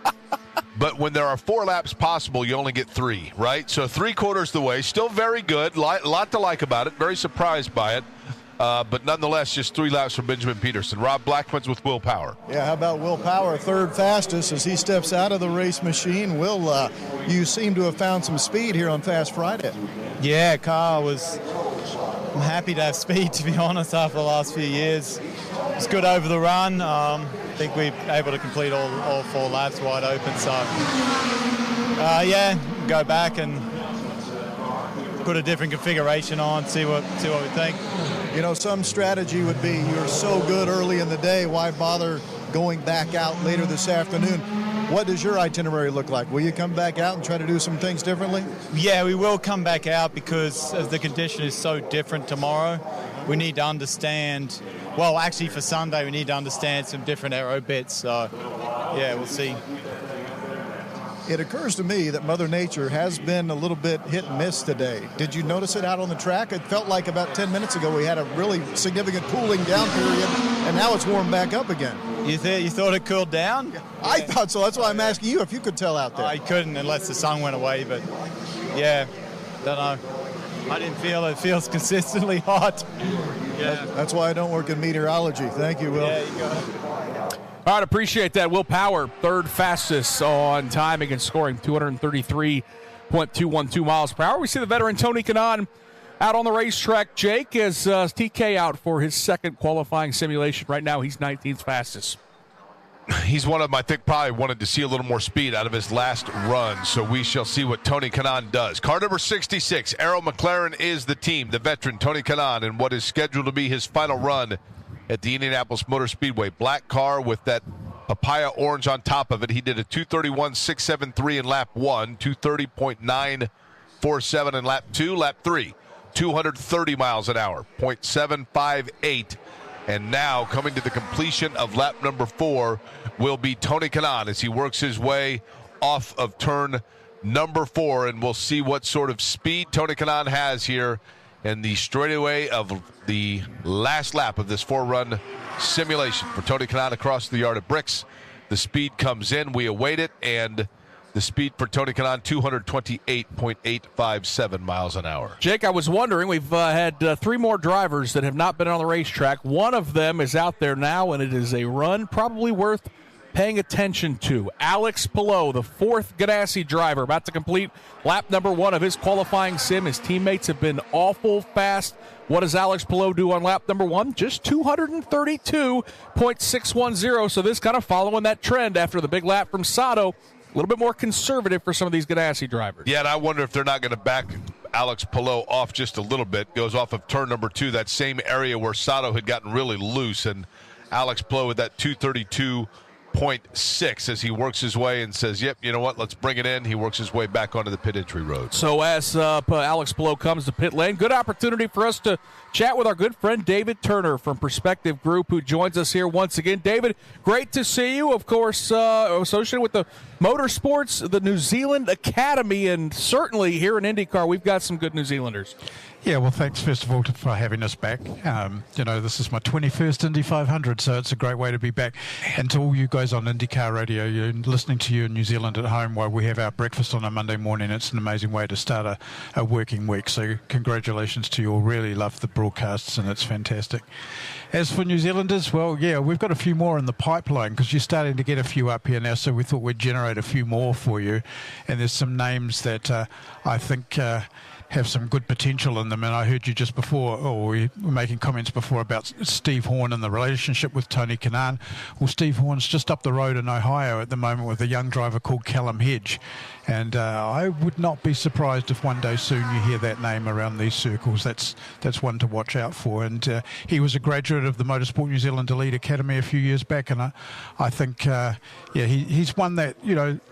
But when there are 4 laps possible, you only get 3, right? So 3/4 the way, still very good. Lot to like about it. Very surprised by it. But nonetheless, just 3 laps for Benjamin Peterson. Rob Blackman's with Will Power. Yeah, how about Will Power, 3rd fastest as he steps out of the race machine. Will, you seem to have found some speed here on Fast Friday. Yeah, I'm happy to have speed, to be honest, after the last few years. It's good over the run. I think we're able to complete all 4 laps wide open. So, go back and put a different configuration on, see what we think. You know, some strategy would be you're so good early in the day, why bother going back out later this afternoon? What does your itinerary look like? Will you come back out and try to do some things differently? Yeah, we will come back out because as the condition is so different tomorrow, we need to understand, well, actually for Sunday, we need to understand some different aero bits. So, yeah, we'll see. It occurs to me that Mother Nature has been a little bit hit and miss today. Did you notice it out on the track? It felt like about 10 minutes ago we had a really significant cooling down period, and now it's warmed back up again. You thought it cooled down? I thought so. That's why I'm asking you if you could tell out there. I couldn't unless the sun went away, but yeah, don't know. I didn't feel it. It feels consistently hot. Yeah. That's why I don't work in meteorology. Thank you, Will. Yeah, you got it. All right, appreciate that. Will Power, 3rd fastest on timing and scoring, 233.212 miles per hour. We see the veteran Tony Kanaan out on the racetrack. Jake is TK out for his 2nd qualifying simulation. Right now, he's 19th fastest. He's one of them, I think, probably wanted to see a little more speed out of his last run, so we shall see what Tony Kanaan does. Car number 66, Arrow McLaren is the team, the veteran Tony Kanaan, and what is scheduled to be his final run at the Indianapolis Motor Speedway. Black car with that papaya orange on top of it. He did a 231.673 in lap 1, 230.947 in lap 2, lap 3. 230 miles an hour, 0.758. And now coming to the completion of lap number 4 will be Tony Kanaan as he works his way off of turn number 4. And we'll see what sort of speed Tony Kanaan has here in the straightaway of the last lap of this 4-run simulation for Tony Kanaan across the yard of bricks. The speed comes in. We await it. And the speed for Tony Kanaan, 228.857 miles an hour. Jake, I was wondering, we've had 3 more drivers that have not been on the racetrack. One of them is out there now, and it is a run probably worth paying attention to. Alex Palou, the 4th Ganassi driver, about to complete lap number 1 of his qualifying sim. His teammates have been awful fast. What does Alex Palou do on lap number 1? Just 232.610. So this kind of following that trend after the big lap from Sato. A little bit more conservative for some of these Ganassi drivers. Yeah, and I wonder if they're not going to back Alex Palou off just a little bit. Goes off of turn number 2, that same area where Sato had gotten really loose. And Alex Palou with that 232.6 as he works his way and says, yep, you know what, let's bring it in. He works his way back onto the pit entry road. So as Alex Palou comes to pit lane, good opportunity for us to chat with our good friend David Turner from Perspective Group, who joins us here once again. David, great to see you, of course, associated with the Motorsports, the New Zealand Academy, and certainly here in IndyCar, we've got some good New Zealanders. Yeah, well, thanks first of all for having us back. This is my 21st Indy 500, so it's a great way to be back. And to all you guys on IndyCar radio, listening to you in New Zealand at home while we have our breakfast on a Monday morning, it's an amazing way to start a working week. So congratulations to you all. Really love the broadcasts, and it's fantastic. As for New Zealanders, well, yeah, we've got a few more in the pipeline because you're starting to get a few up here now, so we thought we'd generate a few more for you. And there's some names that I think have some good potential in them. And I heard you just before, we were making comments before about Steve Horn and the relationship with Tony Kanaan. Well, Steve Horn's just up the road in Ohio at the moment with a young driver called Callum Hedge. And I would not be surprised if one day soon you hear that name around these circles. That's one to watch out for. And he was a graduate of the Motorsport New Zealand Elite Academy a few years back. And I think, he's one that,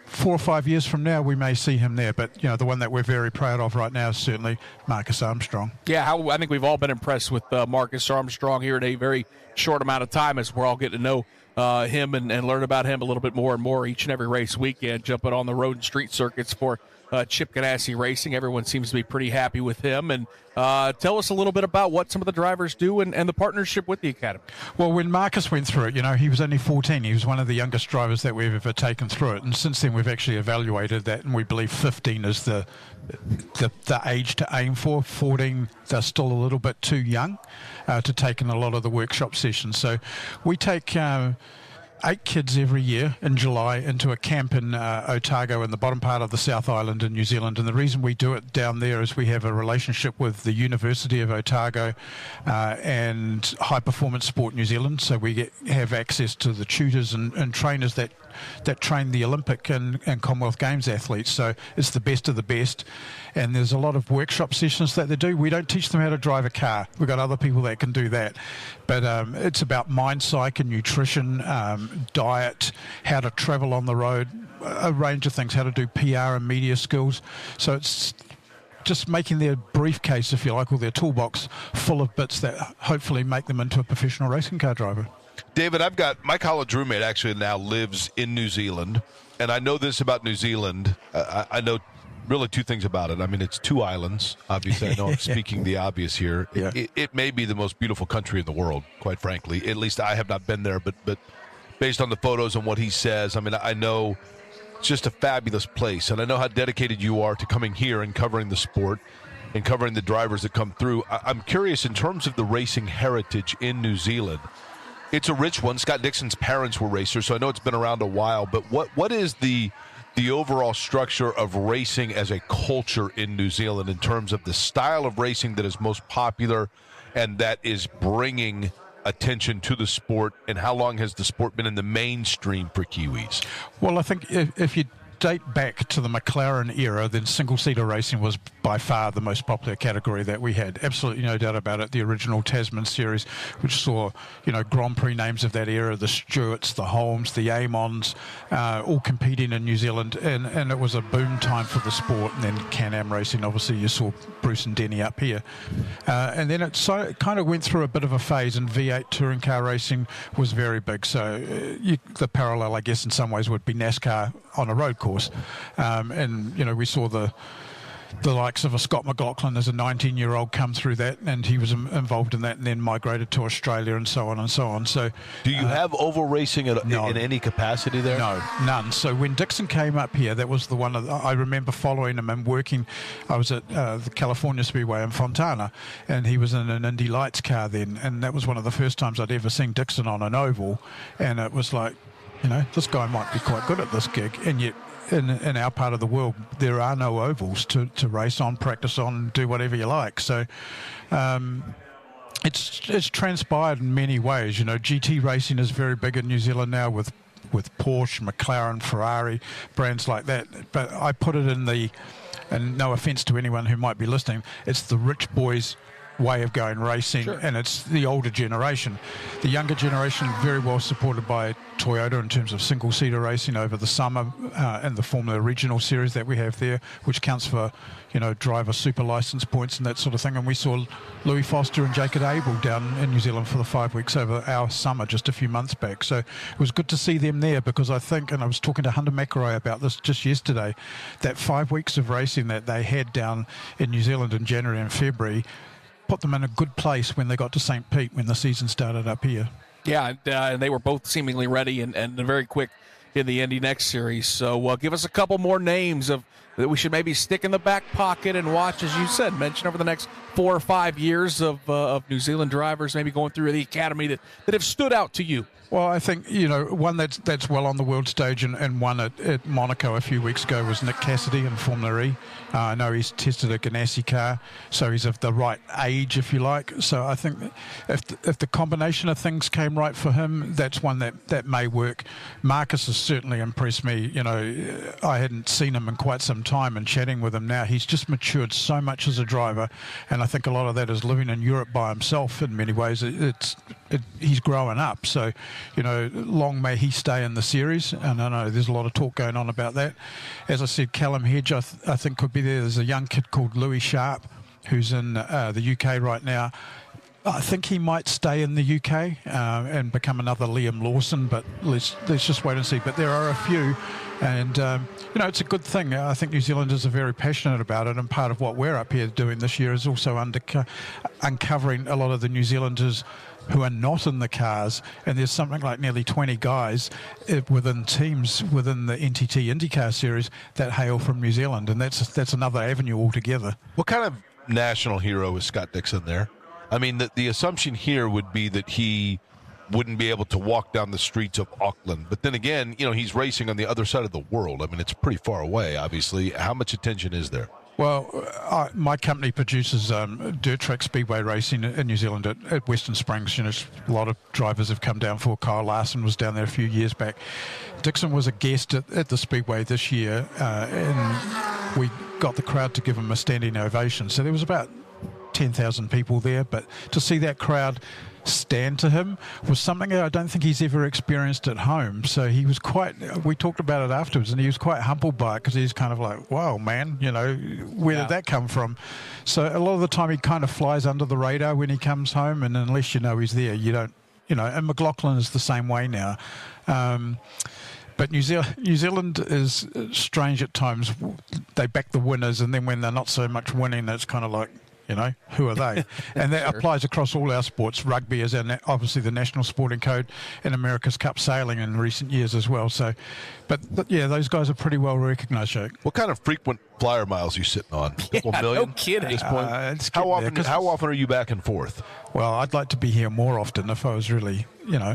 4 or 5 years from now, we may see him there. But, the one that we're very proud of right now is certainly Marcus Armstrong. Yeah, I think we've all been impressed with Marcus Armstrong here in a very short amount of time as we're all getting to know him and learn about him a little bit more and more each and every race weekend, jumping on the road and street circuits for Chip Ganassi Racing. Everyone seems to be pretty happy with him. And tell us a little bit about what some of the drivers do and the partnership with the Academy. Well, when Marcus went through it, he was only 14. He was one of the youngest drivers that we've ever taken through it. And since then, we've actually evaluated that, and we believe 15 is the age to aim for. 14, they're still a little bit too young to take in a lot of the workshop sessions. So we take 8 kids every year in July into a camp in Otago in the bottom part of the South Island in New Zealand. And the reason we do it down there is we have a relationship with the University of Otago and High Performance Sport New Zealand. So we have access to the tutors and trainers that train the Olympic and Commonwealth Games athletes. So it's the best of the best. And there's a lot of workshop sessions that they do. We don't teach them how to drive a car. We've got other people that can do that. But it's about mind psych and nutrition, diet, how to travel on the road, a range of things, how to do PR and media skills. So it's just making their briefcase, if you like, or their toolbox full of bits that hopefully make them into a professional racing car driver. David, I've got my college roommate actually now lives in New Zealand, and I know this about New Zealand. I know really 2 things about it. I mean, it's 2 islands. Obviously, I know I'm speaking the obvious here. Yeah. It may be the most beautiful country in the world, quite frankly. At least I have not been there, but based on the photos and what he says, I mean, I know it's just a fabulous place, and I know how dedicated you are to coming here and covering the sport and covering the drivers that come through. I'm curious, in terms of the racing heritage in New Zealand, it's a rich one. Scott Dixon's parents were racers, so I know it's been around a while. But what is the overall structure of racing as a culture in New Zealand in terms of the style of racing that is most popular and that is bringing attention to the sport, and how long has the sport been in the mainstream for Kiwis? Well, I think if you date back to the McLaren era, then single-seater racing was by far the most popular category that we had. Absolutely no doubt about it. The original Tasman series, which saw, Grand Prix names of that era, the Stewarts, the Holmes, the Amons, all competing in New Zealand, and it was a boom time for the sport. And then Can-Am racing, obviously you saw Bruce and Denny up here. And then it kind of went through a bit of a phase, and V8 touring car racing was very big. So the parallel, I guess, in some ways would be NASCAR on a road course. And, we saw the likes of a Scott McLaughlin as a 19-year-old come through that, and he was involved in that and then migrated to Australia and so on and so on. So, do you have oval racing in any capacity there? No, none. So when Dixon came up here, that was the one I remember following him and working. I was at the California Speedway in Fontana, and he was in an Indy Lights car then, and that was one of the first times I'd ever seen Dixon on an oval, and it was like, this guy might be quite good at this gig, and yet in our part of the world, there are no ovals to race on, practice on, do whatever you like. So it's transpired in many ways. GT racing is very big in New Zealand now with Porsche, McLaren, Ferrari, brands like that. But I put it and no offence to anyone who might be listening, it's the rich boys' way of going racing, sure. And it's the older generation. The younger generation very well supported by Toyota in terms of single-seater racing over the summer and the Formula Regional Series that we have there, which counts for driver super license points and that sort of thing. And we saw Louis Foster and Jacob Abel down in New Zealand for the 5 weeks over our summer just a few months back. So it was good to see them there, because I think, and I was talking to Hunter McElroy about this just yesterday, that 5 weeks of racing that they had down in New Zealand in January and February put them in a good place when they got to St. Pete when the season started up here. Yeah, and they were both seemingly ready and very quick in the Indy Next Series. So give us a couple more names that we should maybe stick in the back pocket and watch, as you said, mention over the next 4 or 5 years of New Zealand drivers maybe going through the academy that have stood out to you. Well, I think, one that's well on the world stage and one at Monaco a few weeks ago was Nick Cassidy in Formula E. I know he's tested a Ganassi car, so he's of the right age, if you like. So I think if the combination of things came right for him, that's one that may work. Marcus has certainly impressed me. I hadn't seen him in quite some time, and chatting with him now, he's just matured so much as a driver, and I think a lot of that is living in Europe by himself in many ways. He's growing up, so long may he stay in the series. And I know there's a lot of talk going on about that. As I said, Callum Hedge, I think could be there. There's a young kid called Louis Sharp who's in the UK right now. I think he might stay in the UK and become another Liam Lawson, but let's just wait and see. But there are a few, and it's a good thing. I think New Zealanders are very passionate about it, and part of what we're up here doing this year is also uncovering a lot of the New Zealanders who are not in the cars, and there's something like nearly 20 guys within teams within the NTT IndyCar series that hail from New Zealand, and that's another avenue altogether. What kind of national hero is Scott Dixon there? I mean, the assumption here would be that he wouldn't be able to walk down the streets of Auckland, but then again, he's racing on the other side of the world. I mean, it's pretty far away, obviously. How much attention is there? Well, my company produces dirt track speedway racing in New Zealand at Western Springs. A lot of drivers have come down for. Kyle Larson was down there a few years back. Dixon was a guest at the speedway this year, and we got the crowd to give him a standing ovation. So there was about 10,000 people there, but to see that crowd stand to him was something that I don't think he's ever experienced at home. So he was we talked about it afterwards, and he was quite humbled by it, because he's kind of like, wow, man, where did that come from? So a lot of the time he kind of flies under the radar when he comes home, and unless he's there, you don't, and McLaughlin is the same way now. But New Zealand is strange at times. They back the winners, and then when they're not so much winning, it's kind of like, who are they? And that applies across all our sports. Rugby is obviously the national sporting code, and America's Cup sailing in recent years as well. So, but yeah, those guys are pretty well recognised, Jake. What kind of frequent flyer miles are you sitting on? A couple million? No kidding. At this point? How often are you back and forth? Well, I'd like to be here more often if I was really,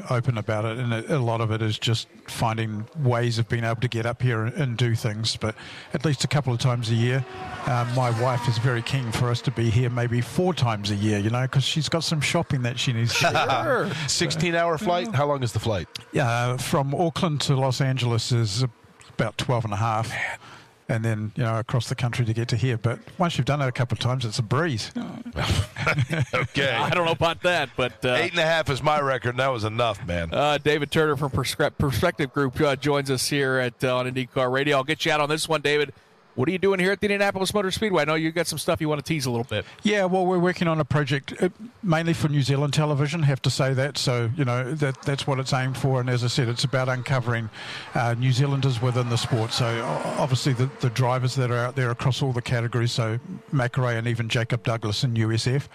open about it. And a lot of it is just finding ways of being able to get up here and do things. But at least a couple of times a year. My wife is very keen for us to be here maybe 4 times a year, because she's got some shopping that she needs to do. 16-hour flight? How long is the flight? Yeah, from Auckland to Los Angeles is about 12 and a half. and then across the country to get to here. But once you've done it a couple of times, it's a breeze. Okay. I don't know about that, but 8.5 is my record, and that was enough, man. David Turner from Perspective Group joins us here on IndyCar Radio. I'll get you out on this one, David. What are you doing here at the Indianapolis Motor Speedway? I know you got some stuff you want to tease a little bit. Yeah, well, we're working on a project mainly for New Zealand television, have to say that. So, that's what it's aimed for. And as I said, it's about uncovering New Zealanders within the sport. So, obviously, the drivers that are out there across all the categories, so McLaren and even Jacob Douglas in USF.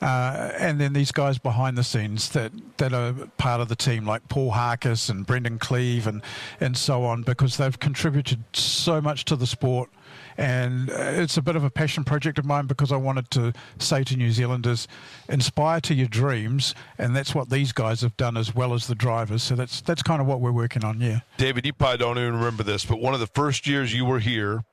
And then these guys behind the scenes that are part of the team, like Paul Harkis and Brendan Cleve and so on, because they've contributed so much to the sport. And it's a bit of a passion project of mine, because I wanted to say to New Zealanders, inspire to your dreams, and that's what these guys have done as well as the drivers. So that's kind of what we're working on, yeah. David, you probably don't even remember this, but one of the first years you were here,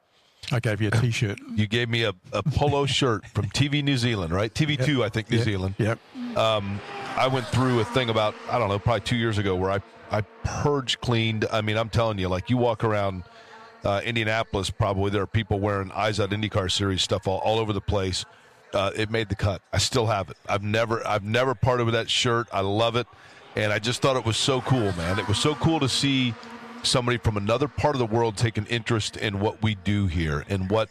I gave you a T-shirt. You gave me a polo shirt from TV New Zealand, right? TV2, I think, New Zealand. Yep. I went through a thing about, I don't know, probably 2 years ago where I purge cleaned. I mean, I'm telling you, like, you walk around Indianapolis, probably there are people wearing Eyes Out IndyCar Series stuff all over the place. It made the cut. I still have it. I've never parted with that shirt. I love it. And I just thought it was so cool, man. It was so cool to see somebody from another part of the world take an interest in what we do here, and what,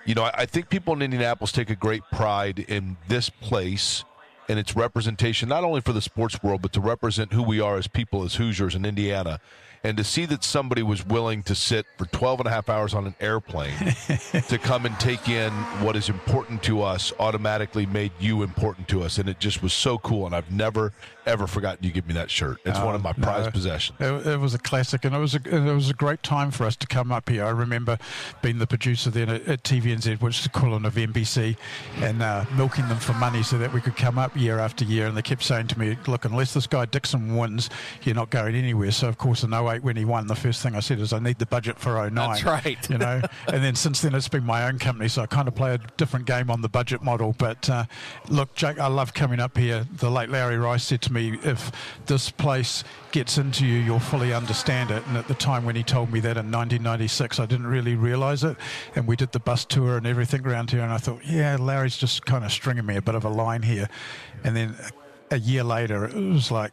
I think people in Indianapolis take a great pride in this place and its representation, not only for the sports world, but to represent who we are as people, as Hoosiers in Indiana. And to see that somebody was willing to sit for 12 and a half hours on an airplane to come and take in what is important to us automatically made you important to us. And it just was so cool. And I've never, ever forgotten you give me that shirt. It's one of my prized possessions. It was a classic, and it was a great time for us to come up here. I remember being the producer then at TVNZ, which is the equivalent of NBC, and milking them for money so that we could come up year after year. And they kept saying to me, look, unless this guy Dixon wins, you're not going anywhere. So, of course, in 08, when he won, the first thing I said is I need the budget for 09. That's right. And then since then it's been my own company, so I kind of play a different game on the budget model. But look, Jake, I love coming up here. The late Larry Rice said to me, if this place gets into you, you'll fully understand it. And at the time when he told me that in 1996, I didn't really realize it. And we did the bus tour and everything around here, and I thought, yeah, Larry's just kind of stringing me a bit of a line here. And then a year later, it was like,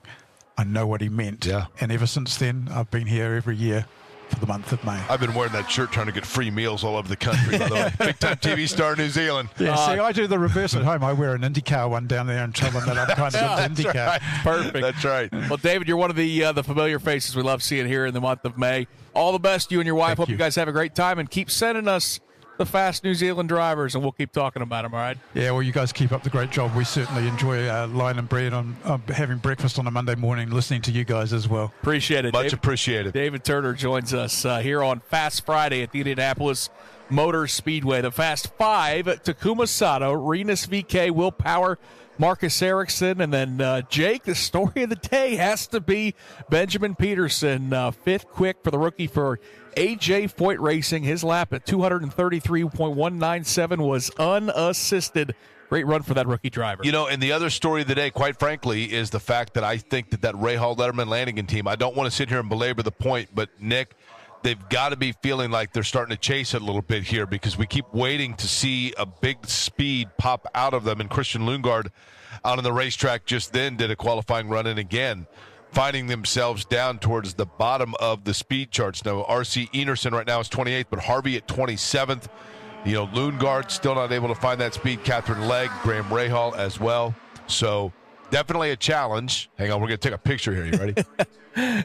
I know what he meant. Yeah. And ever since then, I've been here every year for the month of May. I've been wearing that shirt trying to get free meals all over the country, by the way. Big-time TV star in New Zealand. Yeah, see, I do the reverse at home. I wear an IndyCar one down there and tell them that I'm kind of into IndyCar. Right. Perfect. That's right. Well, David, you're one of the familiar faces we love seeing here in the month of May. All the best, you and your wife. Hope you guys have a great time, and keep sending us the fast New Zealand drivers, and we'll keep talking about them, all right? Yeah, well, you guys keep up the great job. We certainly enjoy Line and Bread on having breakfast on a Monday morning, listening to you guys as well. Appreciate it. Much appreciated. David Turner joins us here on Fast Friday at the Indianapolis Motor Speedway. The Fast Five, Takuma Sato, Renus VK, Will Power, Marcus Ericsson, and then Jake, the story of the day has to be Benjamin Peterson, fifth quick for the rookie for AJ Foyt Racing. His lap at 233.197 was unassisted. Great run for that rookie driver. And the other story of the day, quite frankly, is the fact that I think that Ray Hall, Letterman, Lanigan team, I don't want to sit here and belabor the point, but Nick, they've got to be feeling like they're starting to chase it a little bit here, because we keep waiting to see a big speed pop out of them. And Christian Lundgaard out on the racetrack just then did a qualifying run, and again, finding themselves down towards the bottom of the speed charts. Now, R.C. Enerson right now is 28th, but Harvey at 27th. Lundgaard still not able to find that speed. Catherine Legg, Graham Rahal as well. So definitely a challenge. Hang on, we're going to take a picture here. You ready?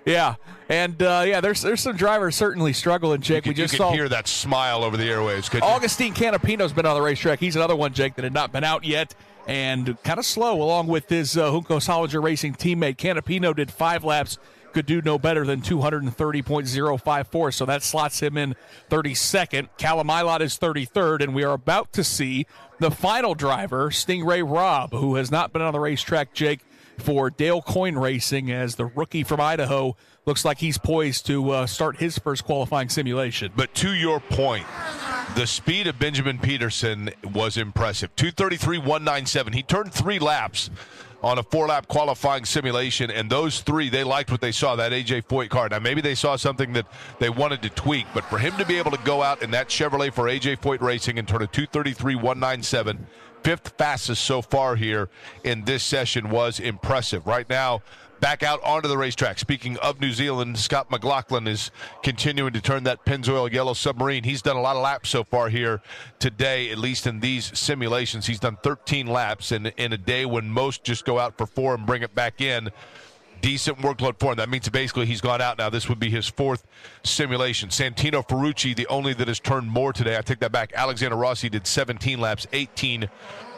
Yeah, and there's some drivers certainly struggling, Jake. You can hear that smile over the airwaves. Augustine Canapino's been on the racetrack. He's another one, Jake, that had not been out yet, and kind of slow along with his Juncos Hollinger Racing teammate. Canapino did 5 laps, could do no better than 230.054, so that slots him in 32nd. Callum Ilott is 33rd, and we are about to see the final driver, Stingray Robb, who has not been on the racetrack, Jake, for Dale Coyne Racing, as the rookie from Idaho looks like he's poised to start his first qualifying simulation. But to your point, the speed of Benjamin Peterson was impressive. 233.197. He turned 3 laps on a 4-lap qualifying simulation, and those 3, they liked what they saw, that A.J. Foyt car. Now, maybe they saw something that they wanted to tweak, but for him to be able to go out in that Chevrolet for A.J. Foyt Racing and turn a 2:33.197, 5th fastest so far here in this session, was impressive. Right now, back out onto the racetrack. Speaking of New Zealand, Scott McLaughlin is continuing to turn that Pennzoil yellow submarine. He's done a lot of laps so far here today, at least in these simulations. He's done 13 laps in a day when most just go out for 4 and bring it back in. Decent workload for him. That means basically he's gone out now. This would be his 4th simulation. Santino Ferrucci, the only that has turned more today. I take that back. Alexander Rossi did 17 laps, 18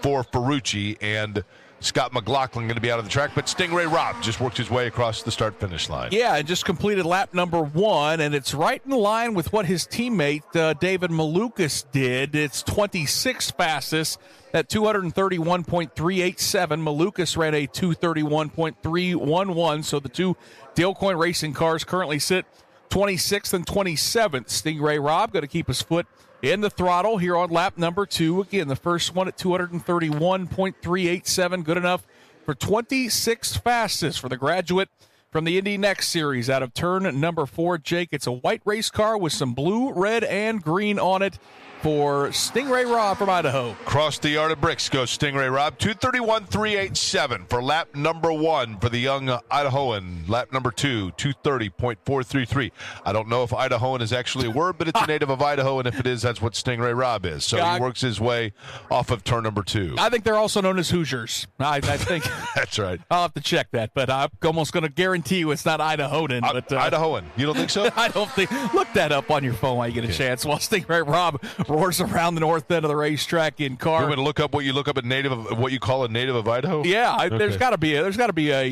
for Ferrucci, and Scott McLaughlin going to be out of the track, but Stingray Robb just worked his way across the start-finish line. Yeah, and just completed lap number 1, and it's right in line with what his teammate David Malukas did. It's 26th fastest at 231.387. Malukas ran a 231.311, so the 2 Dale Coyne Racing cars currently sit 26th and 27th. Stingray Robb going to keep his foot in the throttle here on lap number 2. Again, the first one at 231.387. Good enough for 26th fastest for the graduate from the Indy Next Series out of turn number 4. Jake, it's a white race car with some blue, red, and green on it for Stingray Robb from Idaho. Across the yard of bricks goes Stingray Robb. 231.387 for lap number 1 for the young Idahoan. Lap number 2, 230.433. I don't know if Idahoan is actually a word, but it's a native of Idaho, and if it is, that's what Stingray Robb is. So he works his way off of turn number 2. I think they're also known as Hoosiers. I think that's right. I'll have to check that, but I'm almost going to guarantee you it's not Idahoan. But Idahoan. You don't think so? I don't think. Look that up on your phone while you get a chance. While Stingray Robb roars around the north end of the racetrack in car. You want to look up what you look up what you call a native of Idaho? Yeah, okay. There's got to be a we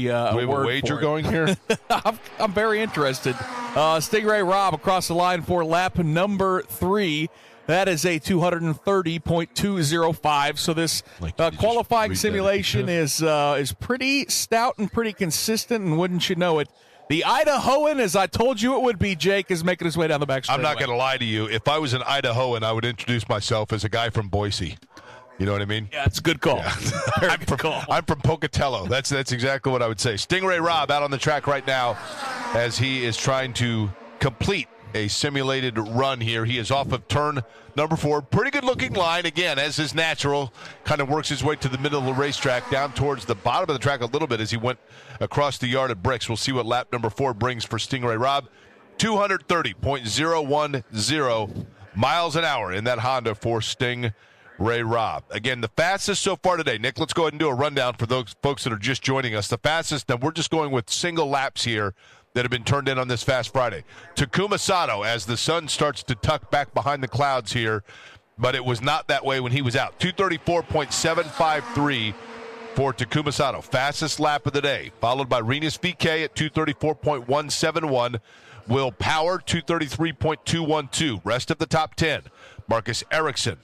have a wager going here. I'm very interested. Stingray Robb across the line for lap number 3. That is a 230.205. So this qualifying simulation is pretty stout and pretty consistent, and wouldn't you know it, the Idahoan, as I told you it would be, Jake, is making his way down the back straightaway. I'm not going to lie to you. If I was an Idahoan, I would introduce myself as a guy from Boise. You know what I mean? Yeah, it's a good call. Yeah. I'm from Pocatello. That's exactly what I would say. Stingray Robb out on the track right now as he is trying to complete a simulated run here. He is off of turn number 4. Pretty good looking line, again, as is natural. Kind of works his way to the middle of the racetrack, down towards the bottom of the track a little bit as he went across the yard at bricks. We'll see what lap number 4 brings for Stingray Robb. 230.010 miles an hour in that Honda for Stingray Robb. Again, the fastest so far today. Nick, let's go ahead and do a rundown for those folks that are just joining us. The fastest, now we're just going with single laps here that have been turned in on this Fast Friday. Takuma Sato, as the sun starts to tuck back behind the clouds here, but it was not that way when he was out. 234.753 for Takuma Sato. Fastest lap of the day, followed by Rinus VeeKay at 234.171. Will Power, 233.212. Rest of the top 10, Marcus Ericsson,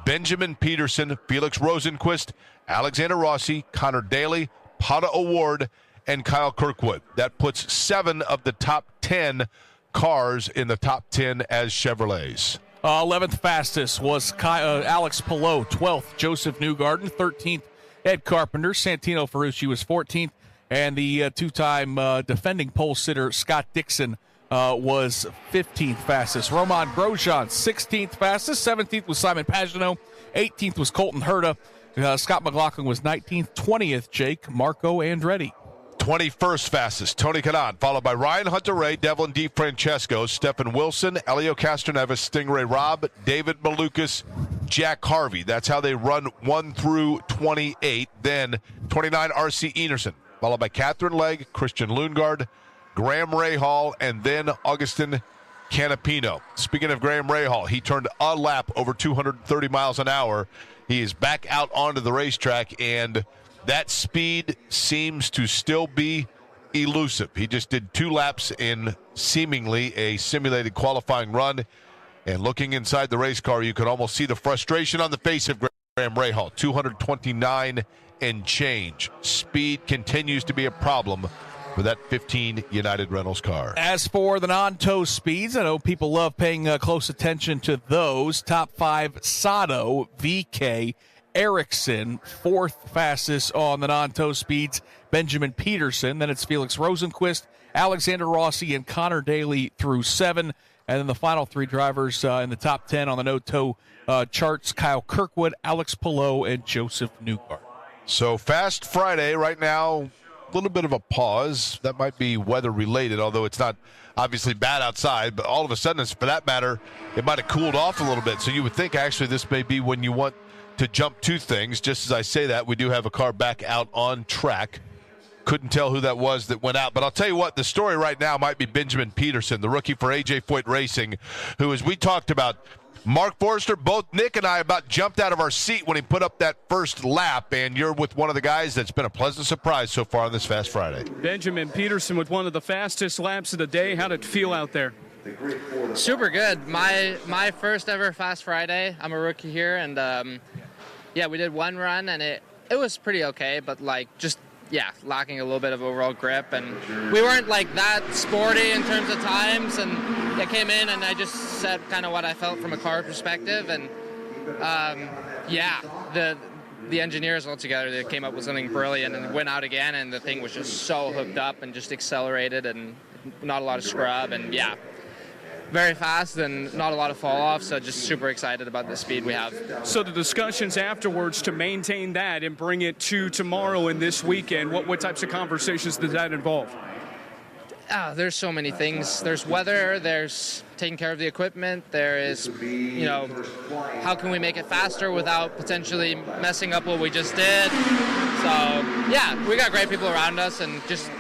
Benjamin Peterson, Felix Rosenquist, Alexander Rossi, Conor Daly, Pato O'Ward, and Kyle Kirkwood. That puts 7 of the top 10 cars in the top 10 as Chevrolets. 11th fastest was Alex Palou. 12th, Joseph Newgarden. 13th, Ed Carpenter. Santino Ferrucci was 14th. And the two-time defending pole sitter, Scott Dixon, was 15th fastest. Roman Grosjean, 16th fastest. 17th was Simon Pagenaud. 18th was Colton Herta. Scott McLaughlin was 19th. 20th, Jake Marco Andretti. 21st fastest, Tony Kanaan, followed by Ryan Hunter-Reay, Devlin DiFrancesco, Stephen Wilson, Elio Castroneves, Stingray Robb, David Malukas, Jack Harvey. That's how they run 1 through 28. Then 29, R.C. Enerson, followed by Catherine Legg, Christian Lundgaard, Graham Rahal, and then Augustin Canapino. Speaking of Graham Rahal, he turned a lap over 230 miles an hour. He is back out onto the racetrack, and that speed seems to still be elusive. He just did 2 laps in seemingly a simulated qualifying run. And looking inside the race car, you could almost see the frustration on the face of Graham Rahal. 229 and change. Speed continues to be a problem for that 15 United Rentals car. As for the non-tow speeds, I know people love paying close attention to those. Top 5, Sato, VeeKay, Ericsson. Fourth fastest on the non-tow speeds, Benjamin Peterson. Then it's Felix Rosenquist, Alexander Rossi, and Conor Daly through 7. And then the final 3 drivers in the top 10 on the no-tow charts, Kyle Kirkwood, Alex Palou, and Joseph Newgarden. So Fast Friday right now, a little bit of a pause. That might be weather-related, although it's not obviously bad outside. But all of a sudden, for that matter, it might have cooled off a little bit. So you would think, actually, this may be when you want to jump 2 things. Just as I say that, we do have a car back out on track. Couldn't tell who that was that went out. But I'll tell you what, the story right now might be Benjamin Peterson, the rookie for A.J. Foyt Racing, who, as we talked about, Mark Forrester, both Nick and I about jumped out of our seat when he put up that first lap, and you're with one of the guys that's been a pleasant surprise so far on this Fast Friday. Benjamin Peterson with one of the fastest laps of the day. How did it feel out there? Super good. My first ever Fast Friday. I'm a rookie here, and yeah, we did one run, and it was pretty okay, but lacking a little bit of overall grip, and we weren't that sporty in terms of times, and I came in and I just said kind of what I felt from a car perspective, and the engineers all together, they came up with something brilliant and went out again, and the thing was just so hooked up and just accelerated and not a lot of scrub, and very fast and not a lot of fall off, so just super excited about the speed we have. So the discussions afterwards to maintain that and bring it to tomorrow and this weekend, what types of conversations does that involve? There's so many things. There's weather, there's taking care of the equipment, there is, how can we make it faster without potentially messing up what we just did. So, we got great people around us and just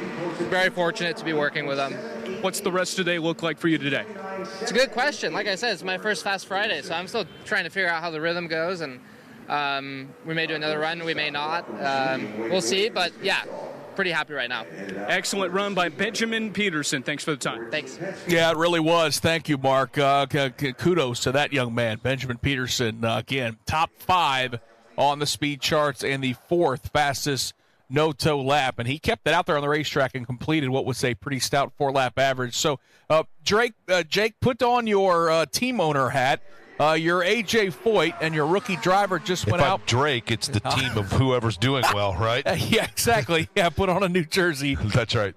very fortunate to be working with them. What's the rest of the day look like for you today? It's a good question. Like I said, it's my first Fast Friday, so I'm still trying to figure out how the rhythm goes, and we may do another run, we may not. We'll see, but pretty happy right now. Excellent run by Benjamin Peterson. Thanks for the time. Thanks. Yeah, it really was. Thank you, Mark. Kudos to that young man, Benjamin Peterson. Again, top 5 on the speed charts and the 4th fastest no-tow lap, and he kept it out there on the racetrack and completed what was a pretty stout 4-lap average. So, Jake, put on your team owner hat. Your A.J. Foyt and your rookie driver just went out. Drake, it's the team of whoever's doing well, right? Yeah, exactly. Yeah, put on a New Jersey. That's right.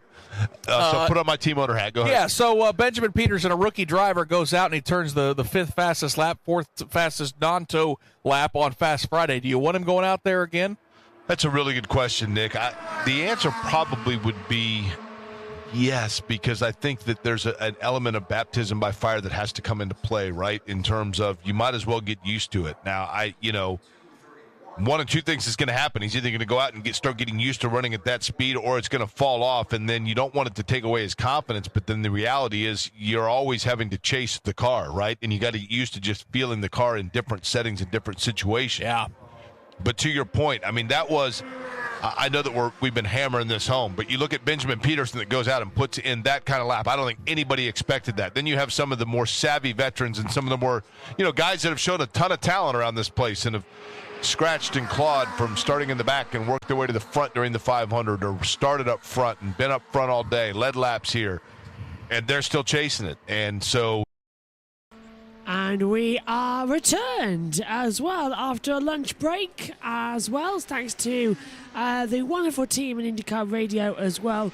So put on my team owner hat. Go ahead. Yeah, so Benjamin Peterson, a rookie driver, goes out and he turns the 5th fastest lap, 4th fastest non-tow lap on Fast Friday. Do you want him going out there again? That's a really good question, Nick. The answer probably would be yes, because I think that there's an element of baptism by fire that has to come into play, right? In terms of you might as well get used to it. Now, one of 2 things is going to happen. He's either going to go out and start getting used to running at that speed, or it's going to fall off, and then you don't want it to take away his confidence. But then the reality is you're always having to chase the car, right? And you got to get used to just feeling the car in different settings and different situations. Yeah. But to your point, that was I know that we've been hammering this home, but you look at Benjamin Peterson that goes out and puts in that kind of lap. I don't think anybody expected that. Then you have some of the more savvy veterans and some of the more, guys that have shown a ton of talent around this place and have scratched and clawed from starting in the back and worked their way to the front during the 500, or started up front and been up front all day, led laps here, and they're still chasing it. And so... And we are returned as well after a lunch break as well, thanks to the wonderful team in IndyCar Radio as well,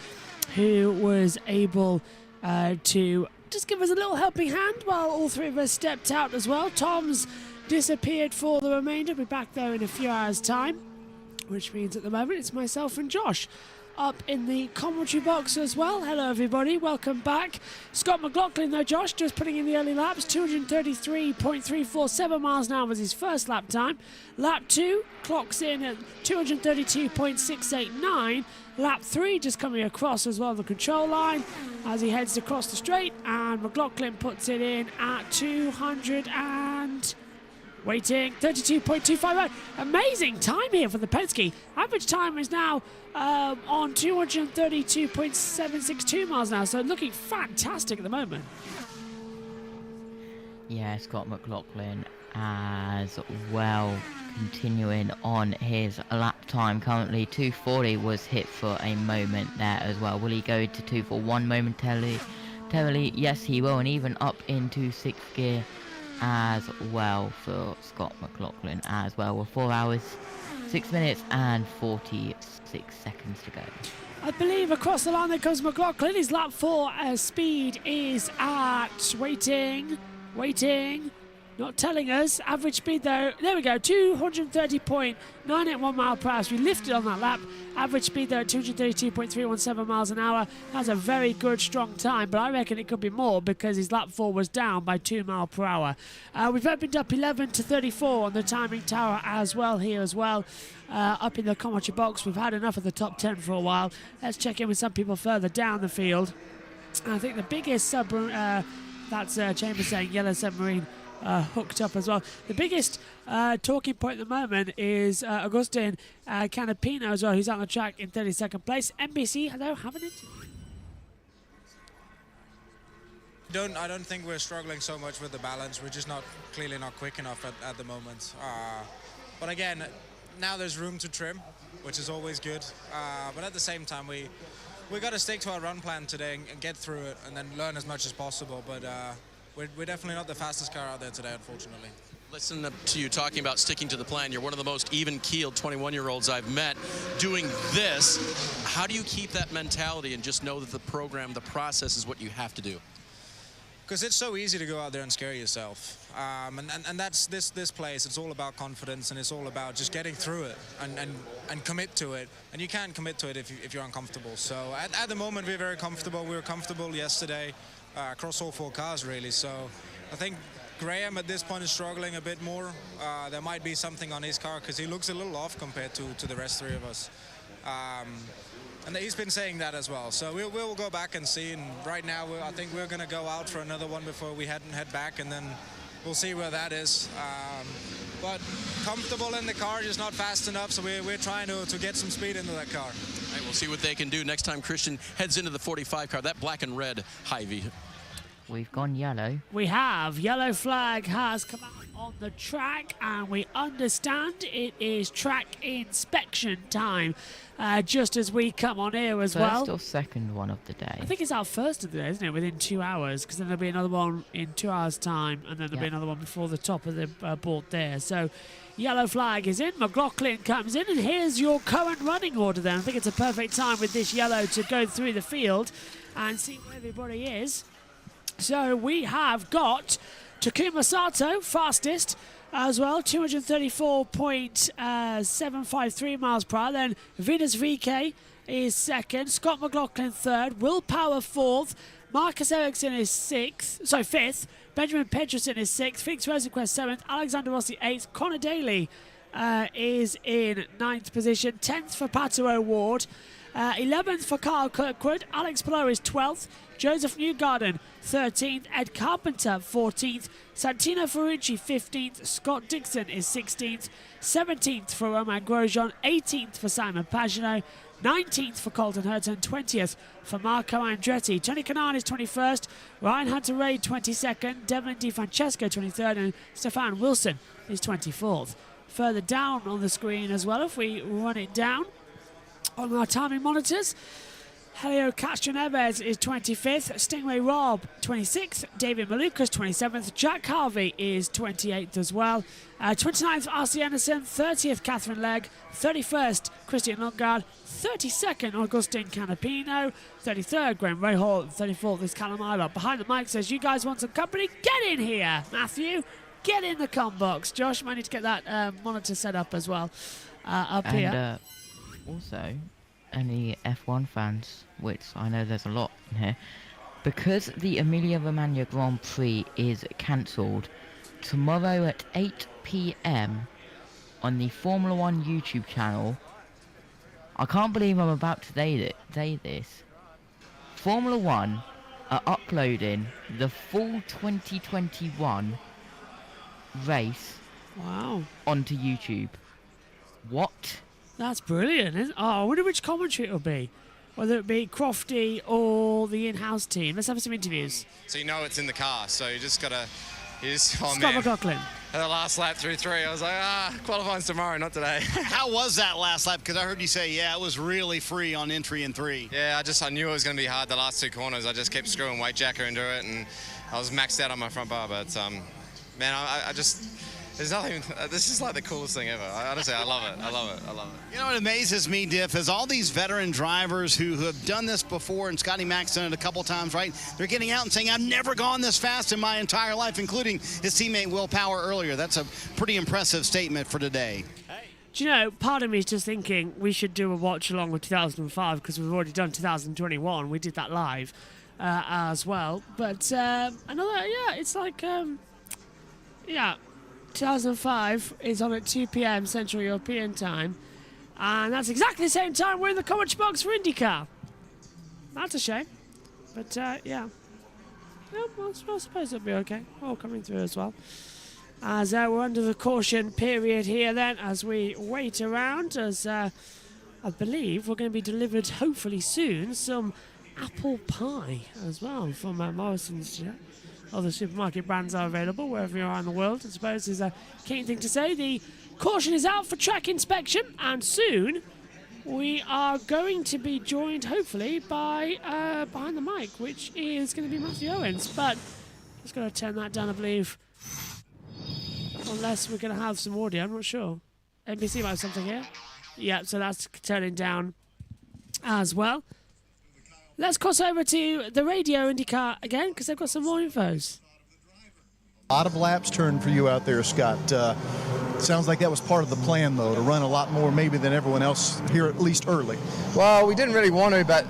who was able to just give us a little helping hand while all 3 of us stepped out as well. Tom's disappeared for the remainder. We'll be back there in a few hours' time, which means at the moment it's myself and Josh up in the commentary box as well. Hello everybody, welcome back. Scott McLaughlin though, Josh, just putting in the early laps. 233.347 miles an hour was his first lap time. Lap 2 clocks in at 232.689. Lap 3 just coming across as well on the control line as he heads across the straight, and McLaughlin puts it in at 32.250. Amazing time here for the Penske. Average time is now on 232.762 miles an hour, so looking fantastic at the moment. Yeah, Scott McLaughlin as well, continuing on his lap time. Currently 240 was hit for a moment there as well. Will he go to 241 momentarily? Yes, he will, and even up into 6th gear as well for Scott McLaughlin as well, with 4 hours, 6 minutes and 46 seconds to go. I believe across the line there comes McLaughlin. His lap 4 speed is at, waiting, not telling us. Average speed though, there we go, 230.981 mile per hour. So we lifted on that lap. Average speed though at 232.317 miles an hour. That's a very good, strong time, but I reckon it could be more because his lap 4 was down by 2 mile per hour. We've opened up 11 to 34 on the timing tower as well here as well. Up in the commentary box, we've had enough of the top 10 for a while. Let's check in with some people further down the field. I think the biggest submarine, that's Chambers saying yellow submarine hooked up as well. The biggest talking point at the moment is Agustin Canapino as well, who's on the track in 32nd place. NBC, hello, haven't it? I don't think we're struggling so much with the balance. We're just clearly not quick enough at the moment. But again, now there's room to trim, which is always good. But at the same time, we got to stick to our run plan today and get through it and then learn as much as possible. But we're definitely not the fastest car out there today, unfortunately. Listen to you talking about sticking to the plan. You're one of the most even-keeled 21-year-olds I've met doing this. How do you keep that mentality and just know that the program, the process is what you have to do? Because it's so easy to go out there and scare yourself. And that's this place. It's all about confidence, and it's all about just getting through it and commit to it. And you can't commit to it if you're uncomfortable. So at the moment, we're very comfortable. We were comfortable yesterday across all 4 cars, really. So I think Graham at this point is struggling a bit more. There might be something on his car because he looks a little off compared to the rest 3 of us. And he's been saying that as well. So we'll go back and see. And right now, I think we're going to go out for another one before we head back, and then we'll see where that is. But comfortable in the car, just not fast enough. So we're trying to get some speed into that car. All right, we'll see what they can do next time Christian heads into the 45 car. That black and red Hy-Vee. We've gone yellow. We have. Yellow flag has come out on the track, and we understand it is track inspection time. Just as we come on here as well. First or second one of the day? I think it's our first of the day, isn't it? Within 2 hours, because then there'll be another one in 2 hours' time, and then there'll be another one before the top of the board there. So, yellow flag is in. McLaughlin comes in, and here's your current running order then. I think it's a perfect time with this yellow to go through the field and see where everybody is. So we have got Takuma Sato, fastest as well, 234.753 miles per hour. Then Vidas VK is second, Scott McLaughlin third, Will Power fourth, Marcus Ericsson is fifth, Benjamin Pedersen is sixth, Felix Rosenquist seventh, Alexander Rossi eighth, Conor Daly is in ninth position, 10th for Pato Ward, 11th for Carl Kirkwood, Alex Palou is 12th, Joseph Newgarden 13th, Ed Carpenter 14th, Santino Ferrucci 15th, Scott Dixon is 16th, 17th for Romain Grosjean, 18th for Simon Pagenaud, 19th for Colton Herta, 20th for Marco Andretti. Tony Kanaan is 21st, Ryan Hunter-Reay 22nd, Devlin DiFrancesco 23rd, and Stefan Wilson is 24th. Further down on the screen as well, if we run it down on our timing monitors, Elio Castroneves is 25th, Stingray Rob 26th, David Malukas 27th, Jack Harvey is 28th as well, 29th R.C. Anderson, 30th Catherine Legg, 31st Christian Lundgaard, 32nd Augustin Canapino, 33rd Graham Rahal, 34th is Callum Eilert. Behind the mic says, you guys want some company? Get in here, Matthew. Get in the com box. Josh, might need to get that monitor set up as well up here. And also, any F1 fans, which I know there's a lot in here, because the Emilia-Romagna Grand Prix is cancelled, tomorrow at 8 p.m. on the Formula 1 YouTube channel, I can't believe I'm about to say this, Formula 1 are uploading the full 2021 race onto YouTube. What? That's brilliant, isn't it? Oh, I wonder which commentary it'll be. Whether it be Crofty or the in-house team. Let's have some interviews. So you know it's in the car, so you just gotta... Scott McLaughlin. At the last lap through 3, I was like, qualifying's tomorrow, not today. How was that last lap? Because I heard you say, yeah, it was really free on entry in 3. Yeah, I knew it was going to be hard the last 2 corners. I just kept screwing weight jacker into it, and I was maxed out on my front bar, but man, I just, there's nothing, this is like the coolest thing ever. Honestly, I love it. I love it. I love it. You know what amazes me, Diff, is all these veteran drivers who have done this before, and Scotty Mack's done it a couple times, right? They're getting out and saying, I've never gone this fast in my entire life, including his teammate Will Power earlier. That's a pretty impressive statement for today. Do you know, part of me is just thinking we should do a watch along with 2005 because we've already done 2021. We did that live as well. But it's like, 2005 is on at 2 p.m. Central European time. And that's exactly the same time we're in the commentary box for IndyCar. That's a shame. But, yeah. Well, I suppose it'll be okay. All coming through as well. As we're under the caution period here then, as we wait around, as I believe we're going to be delivered, hopefully soon, some apple pie as well from Morrison's. Yeah. Other supermarket brands are available wherever you are in the world, I suppose is a keen thing to say. The caution is out for track inspection, and soon we are going to be joined, hopefully, by behind the mic, which is going to be Matthew Owens. But just got to turn that down, I believe. Unless we're going to have some audio, I'm not sure. NBC might have something here. Yeah, so that's turning down as well. Let's cross over to the radio IndyCar again, because they've got some more infos. A lot of laps turned for you out there, Scott. Sounds like that was part of the plan, though, to run a lot more maybe than everyone else here, at least early. Well, we didn't really want to, but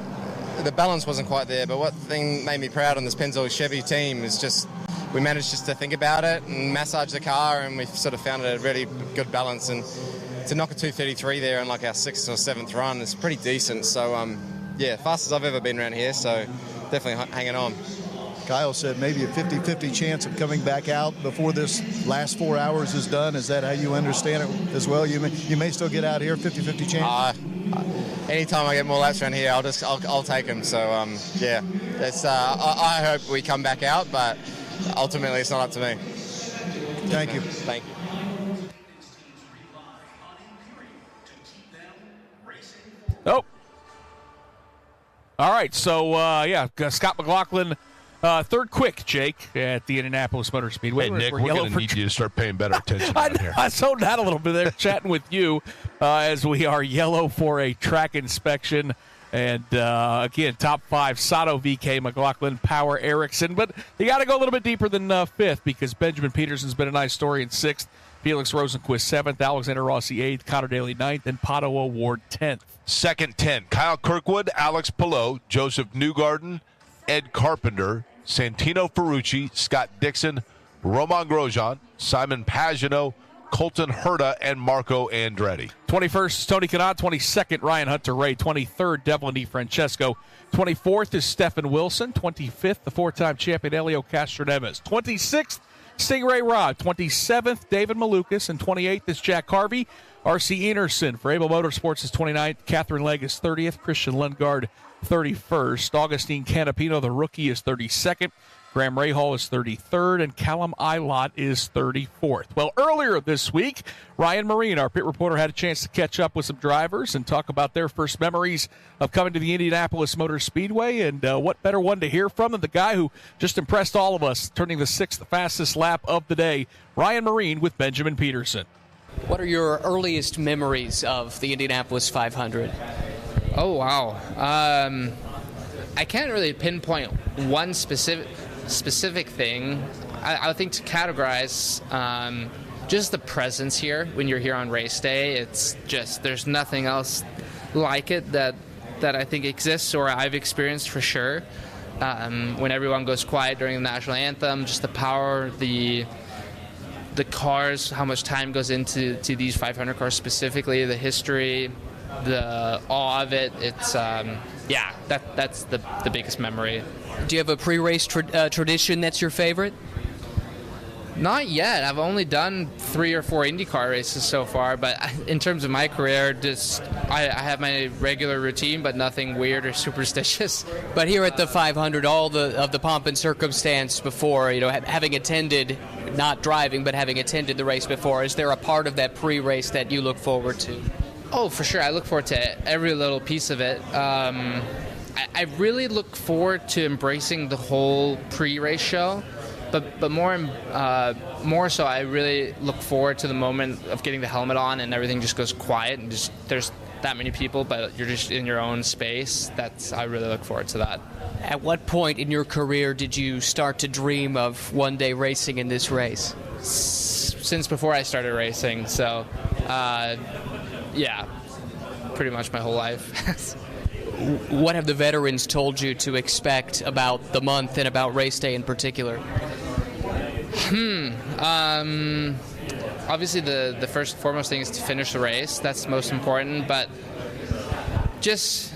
the balance wasn't quite there. But what thing made me proud on this Pennzoil Chevy team is just we managed just to think about it and massage the car, and we've sort of found it a really good balance. And to knock a 233 there on like our 6th or 7th run is pretty decent. So, yeah, fastest I've ever been around here, so definitely hanging on. Kyle said maybe a 50-50 chance of coming back out before this last 4 hours is done. Is that how you understand it as well? You may still get out here, 50-50 chance? Anytime I get more laps around here, I'll take them. So, yeah, it's, I hope we come back out, but ultimately it's not up to me. Thank you. Thank you. Oh. All right, so, Scott McLaughlin, third quick, Jake, at the Indianapolis Motor Speedway. Hey, Nick, we're going to need you to start paying better attention out here. I zoned out a little bit there chatting with you as we are yellow for a track inspection. And, again, top 5, Sato, VK, McLaughlin, Power, Erickson. But you got to go a little bit deeper than 5th because Benjamin Peterson's been a nice story in 6th. Felix Rosenquist 7th, Alexander Rossi 8th, Conor Daly 9th, and Pato O'Ward 10th. Second 10, Kyle Kirkwood, Alex Palou, Joseph Newgarden, Ed Carpenter, Santino Ferrucci, Scott Dixon, Romain Grosjean, Simon Pagenaud, Colton Herta, and Marco Andretti. 21st, Tony Kanaan. 22nd, Ryan Hunter-Ray. 23rd, Devlin DiFrancesco. 24th is Stephen Wilson. 25th, the 4-time champion Elio Castroneves. 26th, Stingray Rod. 27th, David Malukas. And 28th is Jack Harvey. R.C. Enerson for Able Motorsports is 29th. Catherine Legg is 30th. Christian Lundgaard 31st. Augustine Canapino, the rookie, is 32nd. Graham Rahal is 33rd, and Callum Ilott is 34th. Well, earlier this week, Ryan Marine, our pit reporter, had a chance to catch up with some drivers and talk about their first memories of coming to the Indianapolis Motor Speedway. And what better one to hear from than the guy who just impressed all of us, turning the 6th fastest lap of the day, Ryan Marine with Benjamin Peterson. What are your earliest memories of the Indianapolis 500? Oh, wow. I can't really pinpoint one specific thing. I think to categorize just the presence here when you're here on race day, it's just there's nothing else like it that I think exists or I've experienced for sure. When everyone goes quiet during the national anthem, just the power, the cars, how much time goes into these 500 cars specifically, the history, the awe of it. It's that's the biggest memory. Do you have a pre-race tradition that's your favorite? Not yet. I've only done 3 or 4 IndyCar races so far, but in terms of my career, I have my regular routine, but nothing weird or superstitious. But here at the 500, all of the pomp and circumstance before, having attended, not driving, but having attended the race before, is there a part of that pre-race that you look forward to? Oh, for sure. I look forward to every little piece of it. I really look forward to embracing the whole pre-race show. but more so, I really look forward to the moment of getting the helmet on and everything just goes quiet and just there's that many people, but you're just in your own space. I really look forward to that. At what point in your career did you start to dream of one day racing in this race? Since before I started racing, so yeah, pretty much my whole life. What have the veterans told you to expect about the month and about race day in particular? Obviously the first and foremost thing is to finish the race. That's most important, but just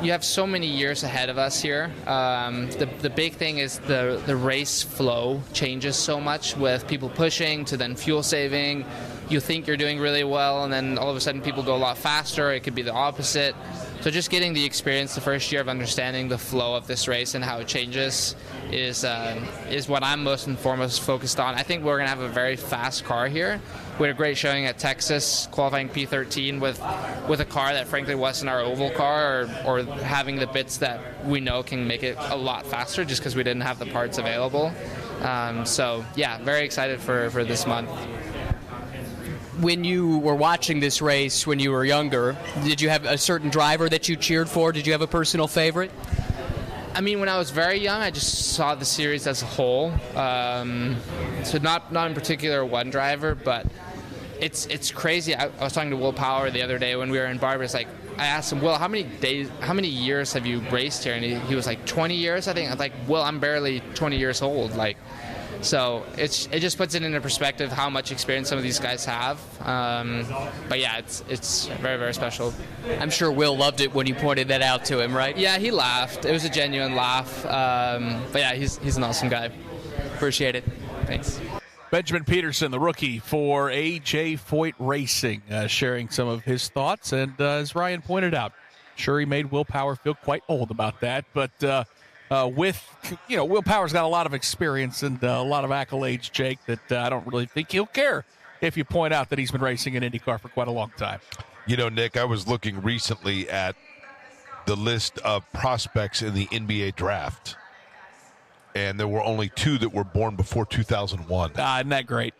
you have so many years ahead of us here. The big thing is the race flow changes so much with people pushing to then fuel saving. You think you're doing really well, and then all of a sudden people go a lot faster. It could be the opposite. So just getting the experience the first year of understanding the flow of this race and how it changes is what I'm most and foremost focused on. I think we're going to have a very fast car here. We had a great showing at Texas, qualifying P13 with a car that frankly wasn't our oval car or having the bits that we know can make it a lot faster just because we didn't have the parts available. So yeah, very excited for this month. When you were watching this race when you were younger, did you have a certain driver that you cheered for? Did you have a personal favorite? I mean, when I was very young, I just saw the series as a whole. So not in particular one driver, but it's crazy. I was talking to Will Power the other day when we were in Barbers. Like, I asked him, Will, how many years have you raced here? And he was like, 20 years, I think. I was like, Will, I'm barely 20 years old. Like, so it just puts it into perspective how much experience some of these guys have. But yeah, it's very, very special. I'm sure Will loved it when you pointed that out to him, right? Yeah, he laughed. It was a genuine laugh. But yeah, he's an awesome guy. Appreciate it. Thanks. Benjamin Peterson, the rookie for AJ Foyt Racing, sharing some of his thoughts. And as Ryan pointed out, sure he made Will Power feel quite old about that, but Will Power's got a lot of experience and a lot of accolades, Jake, that I don't really think he'll care if you point out that he's been racing in IndyCar for quite a long time. You know, Nick, I was looking recently at the list of prospects in the NBA draft, and there were only 2 that were born before 2001. Isn't that great?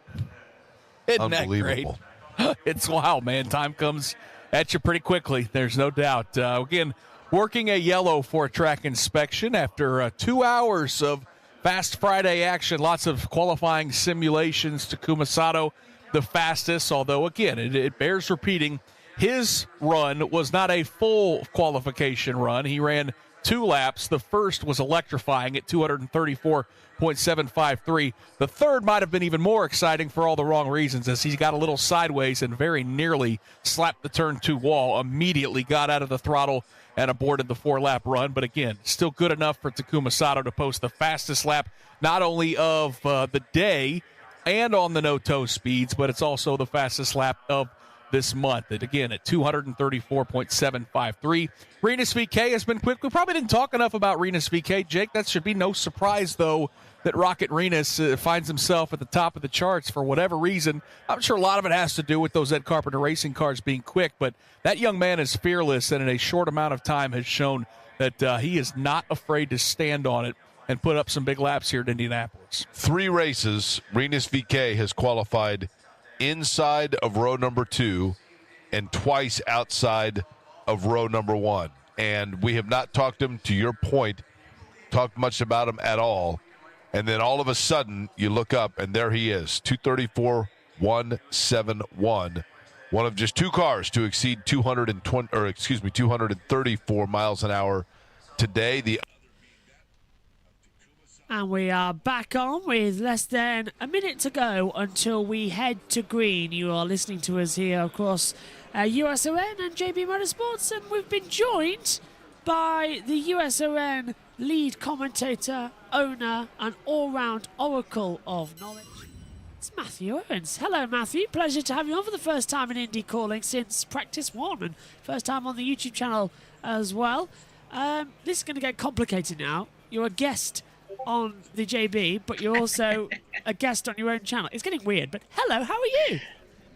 Isn't Unbelievable. That great? It's wild, man. Time comes at you pretty quickly. There's no doubt. Again, working a yellow for a track inspection after 2 hours of Fast Friday action. Lots of qualifying simulations. Takuma Sato, the fastest, although, again, it bears repeating, his run was not a full qualification run. He ran 2 laps. The first was electrifying at 234.753. The third might have been even more exciting for all the wrong reasons, as he got a little sideways and very nearly slapped the turn 2 wall, immediately got out of the throttle and aborted the 4-lap run. But again, still good enough for Takuma Sato to post the fastest lap, not only of the day and on the no-toe speeds, but it's also the fastest lap of this month. And again, at 234.753. Rinus VeeKay has been quick. We probably didn't talk enough about Rinus VeeKay, Jake. That should be no surprise, though, that Rocket Rinus finds himself at the top of the charts for whatever reason. I'm sure a lot of it has to do with those Ed Carpenter racing cars being quick, but that young man is fearless and in a short amount of time has shown that he is not afraid to stand on it and put up some big laps here at Indianapolis. 3 races, Rinus VeeKay has qualified inside of row number 2 and twice outside of row number 1. And we have not talked him, to your point, talked much about him at all. And then all of a sudden, you look up, and there he is, 234.171. One of just 2 cars to exceed 234 miles an hour today. And we are back on with less than a minute to go until we head to green. You are listening to us here across USON and JB Motorsports, and we've been joined by the USON lead commentator, owner, and all-round oracle of knowledge. It's Matthew Owens. Hello, Matthew. Pleasure to have you on for the first time in Indy calling since practice 1, and first time on the YouTube channel as well. This is going to get complicated now. You're a guest on the JB, but you're also a guest on your own channel. It's getting weird, but hello, how are you?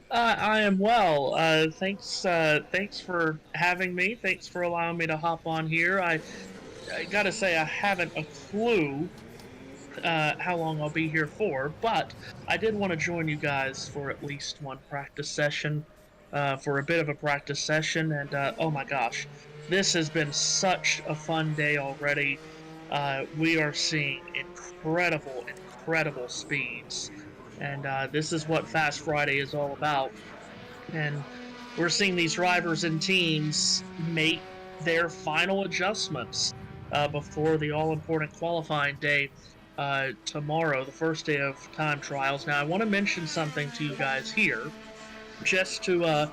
I am well. Thanks for having me. Thanks for allowing me to hop on here. I gotta say, I haven't a clue how long I'll be here for, but I did want to join you guys for at least one practice session, for a bit of a practice session, and oh my gosh, this has been such a fun day already. We are seeing incredible speeds, and this is what Fast Friday is all about. And we're seeing these drivers and teams make their final adjustments before the all-important qualifying day tomorrow, the first day of time trials. Now, I want to mention something to you guys here, just to,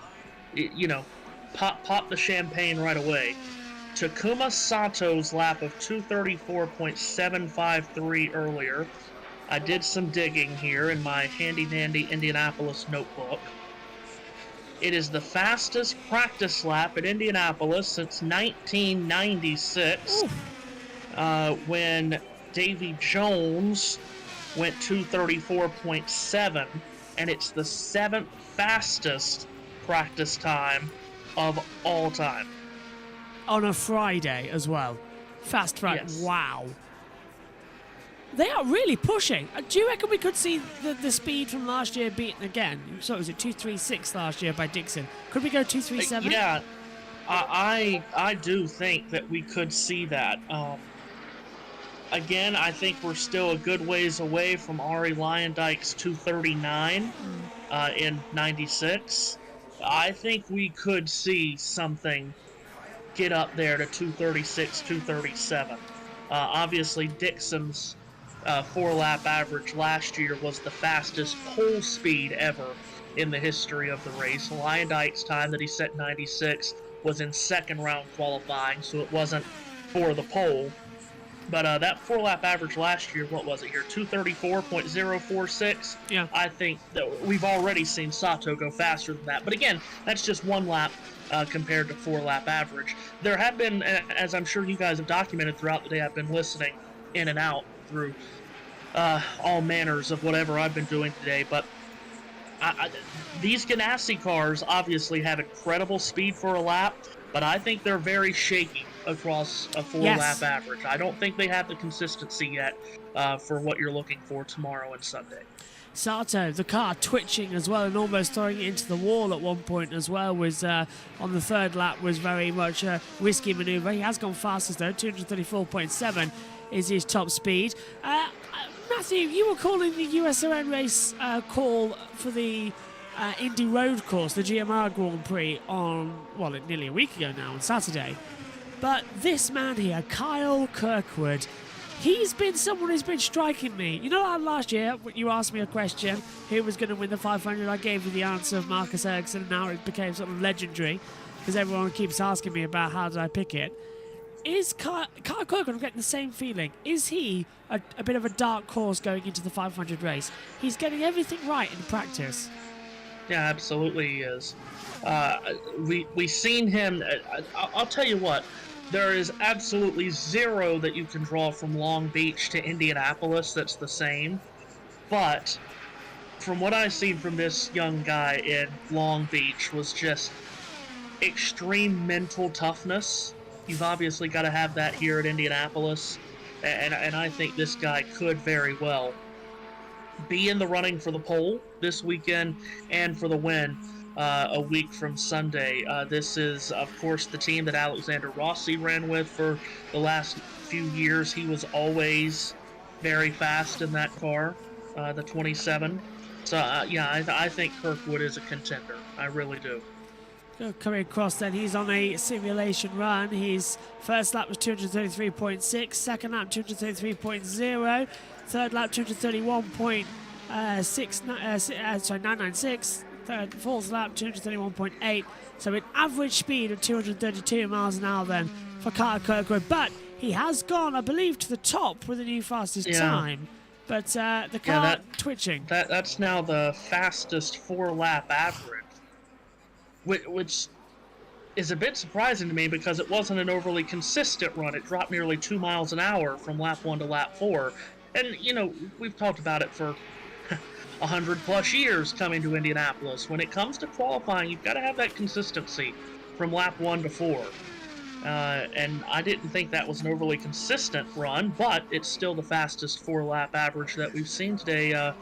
pop the champagne right away. Takuma Sato's lap of 234.753 earlier. I did some digging here in my handy-dandy Indianapolis notebook. It is the fastest practice lap at Indianapolis since 1996, when Davy Jones went 234.7, and it's the 7th fastest practice time of all time. On a Friday as well. Fast Friday. Yes. Wow. They are really pushing. Do you reckon we could see the speed from last year beaten again? So was it 236 last year by Dixon? Could we go 237? Yeah, I do think that we could see that. Again, I think we're still a good ways away from Ari Leyendijk's 239 in 96. I think we could see something get up there to 236, 237. Obviously, Dixon's 4-lap average last year was the fastest pole speed ever in the history of the race. Leyendijk's time that he set 96 was in second round qualifying, so it wasn't for the pole. But that 4-lap average last year, what was it here? 234.046? Yeah. I think that we've already seen Sato go faster than that. But again, that's just one lap compared to 4-lap average. There have been, as I'm sure you guys have documented throughout the day, I've been listening in and out through all manners of whatever I've been doing today. But these Ganassi cars obviously have incredible speed for a lap, but I think they're very shaky across a 4-lap average. I don't think they have the consistency yet for what you're looking for tomorrow and Sunday. Sato, the car twitching as well and almost throwing it into the wall at one point as well, was on the third lap, was very much a risky manoeuvre. He has gone fastest though, 234.7 is his top speed. Matthew, you were calling the USON race call for the Indy Road course, the GMR Grand Prix, on, well, nearly a week ago now, on Saturday. But this man here, Kyle Kirkwood, he's been someone who's been striking me. You know, last year, when you asked me a question, who was going to win the 500, I gave you the answer of Marcus Ericsson, and now it became sort of legendary, because everyone keeps asking me about how did I pick it. Is Kyle Kirkwood, I'm getting the same feeling, is he a bit of a dark horse going into the 500 race? He's getting everything right in practice. Yeah, absolutely he is. We've seen him, I'll tell you what, there is absolutely zero that you can draw from Long Beach to Indianapolis that's the same. But from what I've seen from this young guy in Long Beach was just extreme mental toughness. You've obviously got to have that here at Indianapolis. And I think this guy could very well be in the running for the pole this weekend and for the win a week from Sunday. This is, of course, the team that Alexander Rossi ran with for the last few years. He was always very fast in that car, the 27. So, I think Kirkwood is a contender. I really do. Coming across then, he's on a simulation run. His first lap was 233.6, second lap 233.0, third lap 231.996, fourth lap 231.8. So an average speed of 232 miles an hour then for Kyle Kirkwood. But he has gone, I believe, to the top with a new fastest time. But the car twitching. That's now the fastest 4-lap average. Which is a bit surprising to me because it wasn't an overly consistent run. It dropped nearly 2 miles an hour from lap 1 to lap 4. And, we've talked about it for 100-plus years coming to Indianapolis. When it comes to qualifying, you've got to have that consistency from lap 1 to 4. And I didn't think that was an overly consistent run, but it's still the fastest 4-lap average that we've seen today,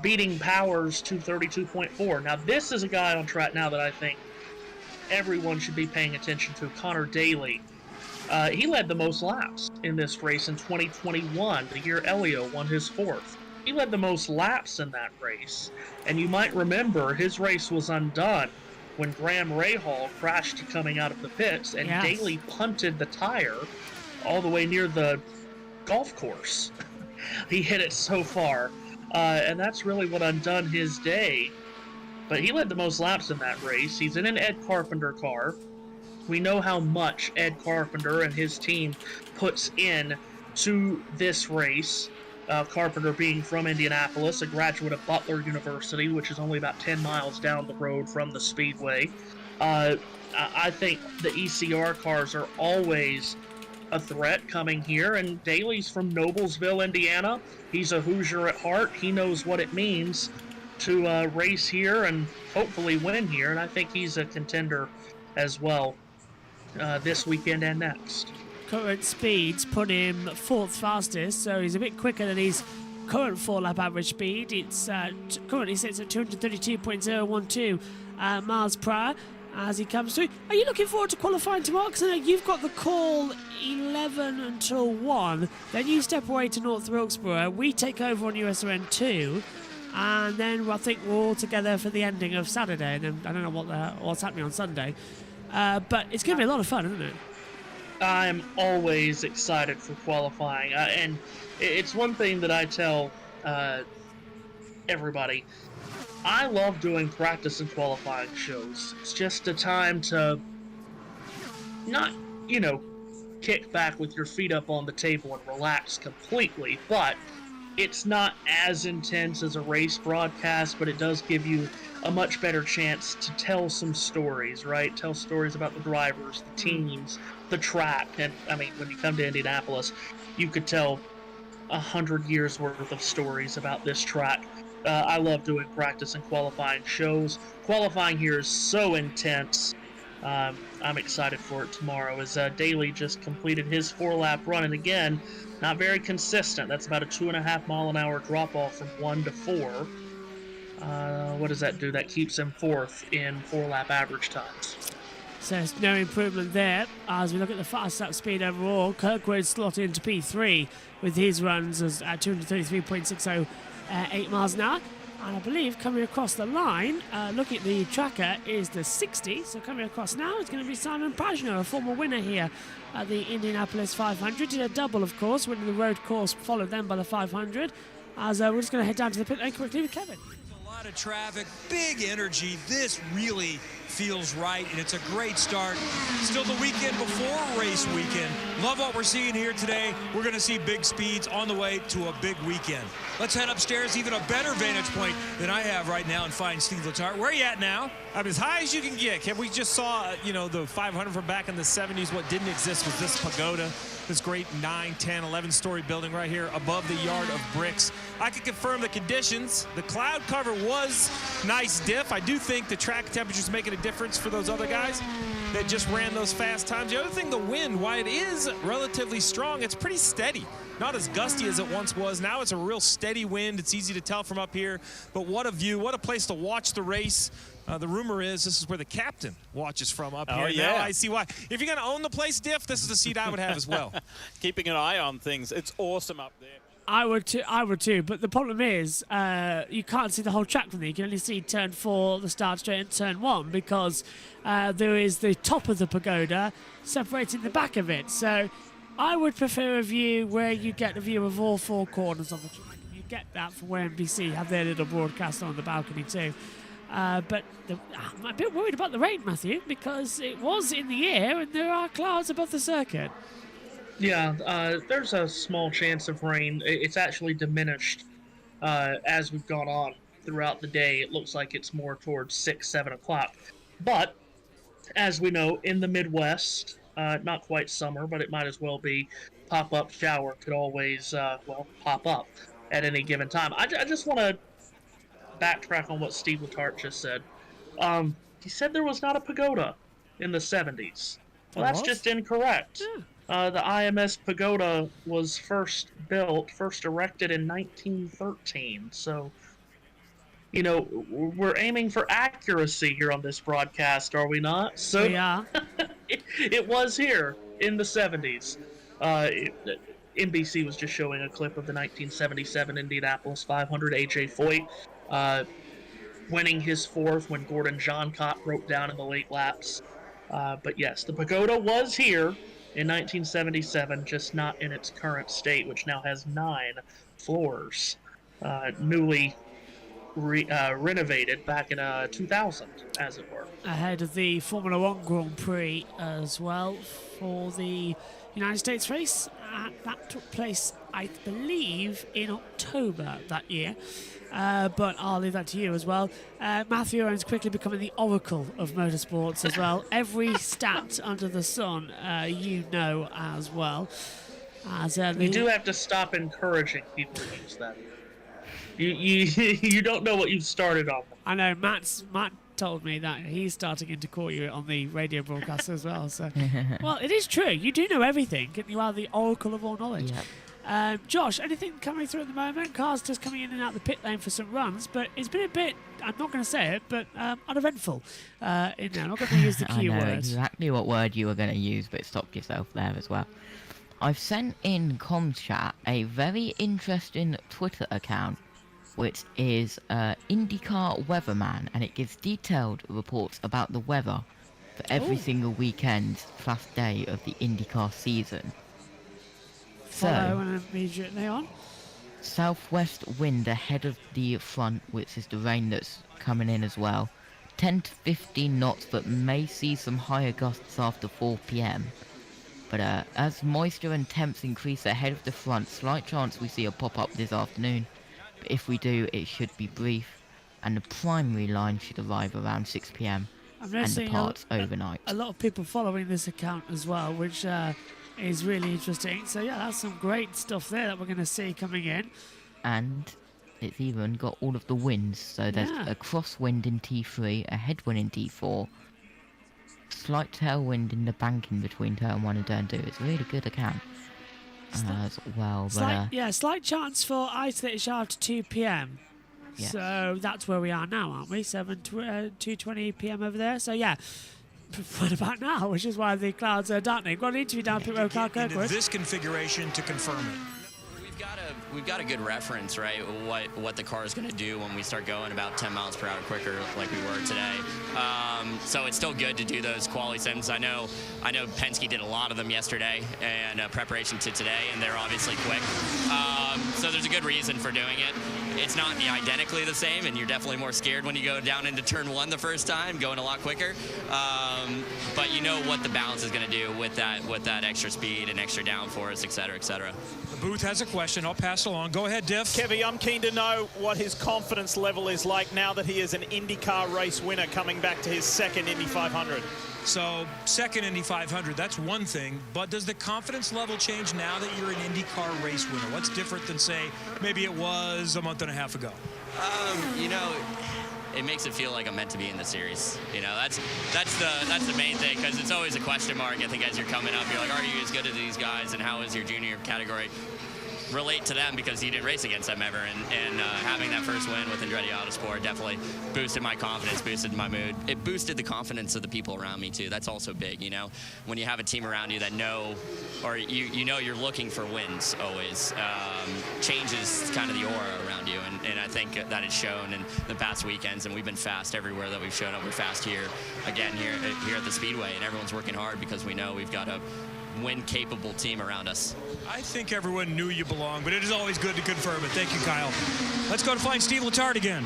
beating Power's 232.4. Now, this is a guy on track now that I think everyone should be paying attention to, Conor Daly. He led the most laps in this race in 2021, the year Elio won his 4th. He led the most laps in that race, and you might remember his race was undone when Graham Rahal crashed coming out of the pits, and Yes. Daly punted the tire all the way near the golf course. He hit it so far, and that's really what undone his day. But he led the most laps in that race. He's in an Ed Carpenter car. We know how much Ed Carpenter and his team puts in to this race. Carpenter being from Indianapolis, a graduate of Butler University, which is only about 10 miles down the road from the Speedway. I think the ECR cars are always a threat coming here, and Daly's from Noblesville, Indiana. He's a Hoosier at heart. He knows what it means to race here and hopefully win here, and I think he's a contender as well this weekend and next. Current speeds put him 4th fastest, so he's a bit quicker than his current 4-lap average speed. It's currently sits at 232.012 miles per hour as he comes through. Are you looking forward to qualifying tomorrow? Because I know you've got the call 11 until 1, then you step away to North Wilkesboro, we take over on USRN 2, and then I think we're all together for the ending of Saturday, and then I don't know what's happening on Sunday. But it's going to be a lot of fun, isn't it? I'm always excited for qualifying, and it's one thing that I tell everybody. I love doing practice and qualifying shows. It's just a time to not, kick back with your feet up on the table and relax completely, but it's not as intense as a race broadcast, but it does give you a much better chance to tell some stories, right? Tell stories about the drivers, the teams, the track. And, I mean, when you come to Indianapolis, you could tell 100 years worth of stories about this track. I love doing practice and qualifying shows. Qualifying here is so intense. I'm excited for it tomorrow as Daly just completed his 4-lap run. And again, not very consistent. That's about a 2.5 mile an hour drop off from 1 to 4. What does that do? That keeps him 4th in 4-lap average times. So it's no improvement there. As we look at the fast lap speed overall, Kirkwood slotted into P3 with his runs at 233.608 miles an hour. And I believe coming across the line, looking at the tracker, is the 60. So coming across now is going to be Simon Pagno, a former winner here at the Indianapolis 500. Did a double, of course, winning the road course, followed then by the 500. As we're just going to head down to the pit lane quickly with Kevin. A lot of traffic, big energy. This really feels right, and it's a great start. Still the weekend before race weekend. Love what we're seeing here today. We're going to see big speeds on the way to a big weekend. Let's head upstairs, even a better vantage point than I have right now, and find Steve Letarte. Where are you at now? I'm as high as you can get. Kev, we just saw, the 500 from back in the 70s. What didn't exist was this pagoda, this great 9, 10, 11-story building right here above the yard of bricks. I can confirm the conditions. The cloud cover was nice diff. I do think the track temperature's making a difference for those other guys that just ran those fast times. The other thing, the wind, while it is relatively strong, it's pretty steady. Not as gusty as it once was. Now it's a real steady wind. It's easy to tell from up here. But what a view. What a place to watch the race. The rumor is this is where the captain watches from up here. Yeah. Now I see why. If you're going to own the place, Diff, this is the seat I would have as well. Keeping an eye on things. It's awesome up there. I would too. But the problem is, you can't see the whole track from there. You can only see turn 4, the start straight, and turn 1 because there is the top of the pagoda separating the back of it. So I would prefer a view where you get a view of all 4 corners of the track. You get that from where NBC have their little broadcast on the balcony too. But I'm a bit worried about the rain, Matthew, because it was in the air and there are clouds above the circuit. Yeah, there's a small chance of rain. It's actually diminished as we've gone on throughout the day. It looks like it's more towards 6, 7 o'clock. But, as we know, in the Midwest, not quite summer, but it might as well be, pop-up shower could always, pop up at any given time. I just want to backtrack on what Steve Letarte just said. He said there was not a pagoda in the 70s. Well, that's just incorrect. The IMS Pagoda was first erected in 1913. So, we're aiming for accuracy here on this broadcast, are we not? So yeah, it was here in the 70s. NBC was just showing a clip of the 1977 Indianapolis 500. AJ Foyt winning his fourth when Gordon Johncock broke down in the late laps. But yes, the Pagoda was here in 1977, just not in its current state, which now has 9 floors, newly renovated back in 2000, as it were. Ahead of the Formula One Grand Prix as well for the United States race. That took place, I believe, in October that year. But I'll leave that to you as well. Matthew Owens quickly becoming the oracle of motorsports as well. Every stat under the sun, as well. You do have to stop encouraging people to use that. You don't know what you've started on. I know Matt told me that he's starting to call you on the radio broadcast as well. So, well, it is true. You do know everything. You are the oracle of all knowledge. Yep. Josh, anything coming through at the moment? Cars just coming in and out the pit lane for some runs, but it's been a bit, I'm not going to say it, but uneventful in there. I'm not going to use the Q I know word. exactly what word you were going to use, but stopped yourself there as well. I've sent in comms chat a very interesting Twitter account, which is IndyCar Weatherman, and it gives detailed reports about the weather for every single weekend / day of the IndyCar season. Follow and immediately on. Southwest wind ahead of the front, which is the rain that's coming in as well. 10 to 15 knots, but may see some higher gusts after 4 p.m. But as moisture and temps increase ahead of the front, slight chance we see a pop-up this afternoon. But if we do, it should be brief, and the primary line should arrive around 6 p.m. I'm and noticing departs overnight. A lot of people following this account as well, which is really interesting. So yeah, that's some great stuff there that we're going to see coming in. And it's even got all of the winds, so there's a crosswind in T3, a headwind in T4, slight tailwind in the banking between turn 1 and turn 2. It's a really good account as well. Slight chance for ice after 2 p.m. Yes. So that's where we are now, aren't we? 2:20 p.m. over there. So yeah, what about now? Which is why the clouds are darkening. Got an interview down pit road, Carl Kirkwood. This configuration to confirm it. We've got a good reference, right? What the car is going to do when we start going about 10 miles per hour quicker, like we were today. So it's still good to do those quality sims. I know Penske did a lot of them yesterday and preparation to today, and they're obviously quick. So there's a good reason for doing it. It's not identically the same, and you're definitely more scared when you go down into turn 1 the first time, going a lot quicker. But you know what the balance is going to do with that extra speed and extra downforce, et cetera, et cetera. The booth has a question. I'll pass along. Go ahead, Diff. Kevy, I'm keen to know what his confidence level is like now that he is an IndyCar race winner coming back to his second Indy 500. So, second Indy 500, that's one thing, but does the confidence level change now that you're an IndyCar race winner? What's different than, say, maybe it was a month and a half ago? It makes it feel like I'm meant to be in the series. That's the main thing, because it's always a question mark. I think as you're coming up, you're like, are you as good as these guys, and how is your junior category relate to them, because you didn't race against them ever, and having that first win with Andretti Autosport definitely boosted my confidence, boosted my mood. It boosted the confidence of the people around me too. That's also big, when you have a team around you that know, or you're looking for wins always, changes kind of the aura around you, and I think that it's shown in the past weekends, and we've been fast everywhere that we've shown up. We're fast here at the Speedway, and everyone's working hard because we know we've got a win-capable team around us. I think everyone knew you belonged, but it is always good to confirm it. Thank you, Kyle. Let's go to find Steve Letarte again.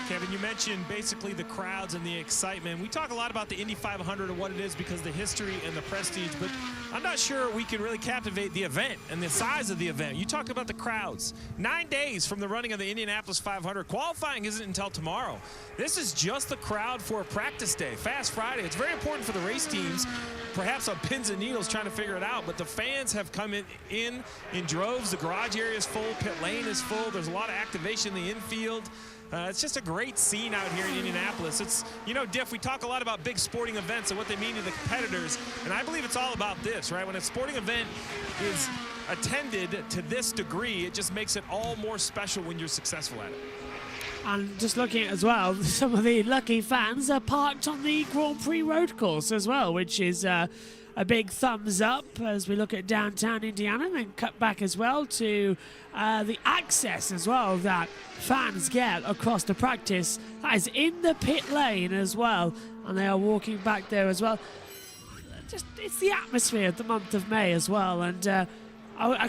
Kevin, you mentioned basically the crowds and the excitement. We talk a lot about the Indy 500 and what it is because of the history and the prestige, but I'm not sure we can really captivate the event and the size of the event. You talk about the crowds. 9 days from the running of the Indianapolis 500. Qualifying isn't until tomorrow. This is just the crowd for a practice day, Fast Friday. It's very important for the race teams, perhaps on pins and needles trying to figure it out, but the fans have come in droves. The garage area is full, pit lane is full. There's a lot of activation in the infield. It's just a great scene out here in Indianapolis. It's, you know, Diff, we talk a lot about big sporting events and what they mean to the competitors, and I believe it's all about this, right? When a sporting event is attended to this degree, it just makes it all more special when you're successful at it. And just looking at as well, some of the lucky fans are parked on the Grand Prix road course as well, which is a big thumbs up as we look at downtown Indiana, and then cut back as well to the access as well that fans get across the practice. That is in the pit lane as well, and they are walking back there as well. Just, it's the atmosphere of the month of May as well. And a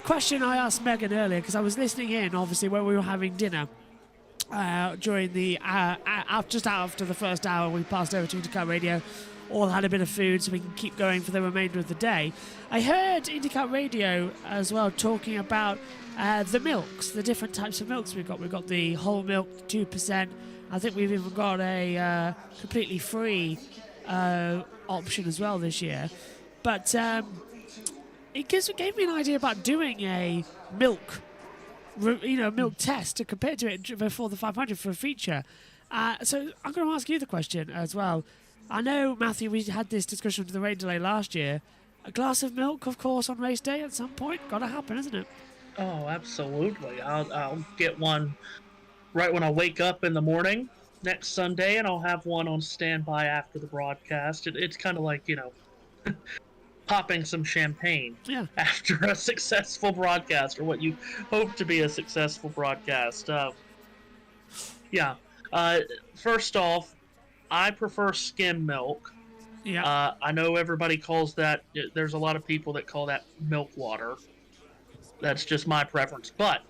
question I asked Megan earlier, because I was listening in, obviously, when we were having dinner. During the just after the first hour, we passed over to IndyCar Radio, all had a bit of food so we can keep going for the remainder of the day. I heard IndyCar Radio as well talking about the milks, the different types of milks we've got. We've got the whole milk, 2%. I think we've even got a completely free option as well this year. But it gave me an idea about doing a milk test to compare to it before the 500 for a feature. So I'm going to ask you the question as well. I know, Matthew, we had this discussion with the rain delay last year. A glass of milk, of course, on race day at some point. Got to happen, isn't it? Oh, absolutely. I'll get one right when I wake up in the morning next Sunday, and I'll have one on standby after the broadcast. It's kind of like, popping some champagne after a successful broadcast, or what you hope to be a successful broadcast. First off, I prefer skim milk. Yeah. I know everybody calls that, there's a lot of people that call that milk water. That's just my preference. But,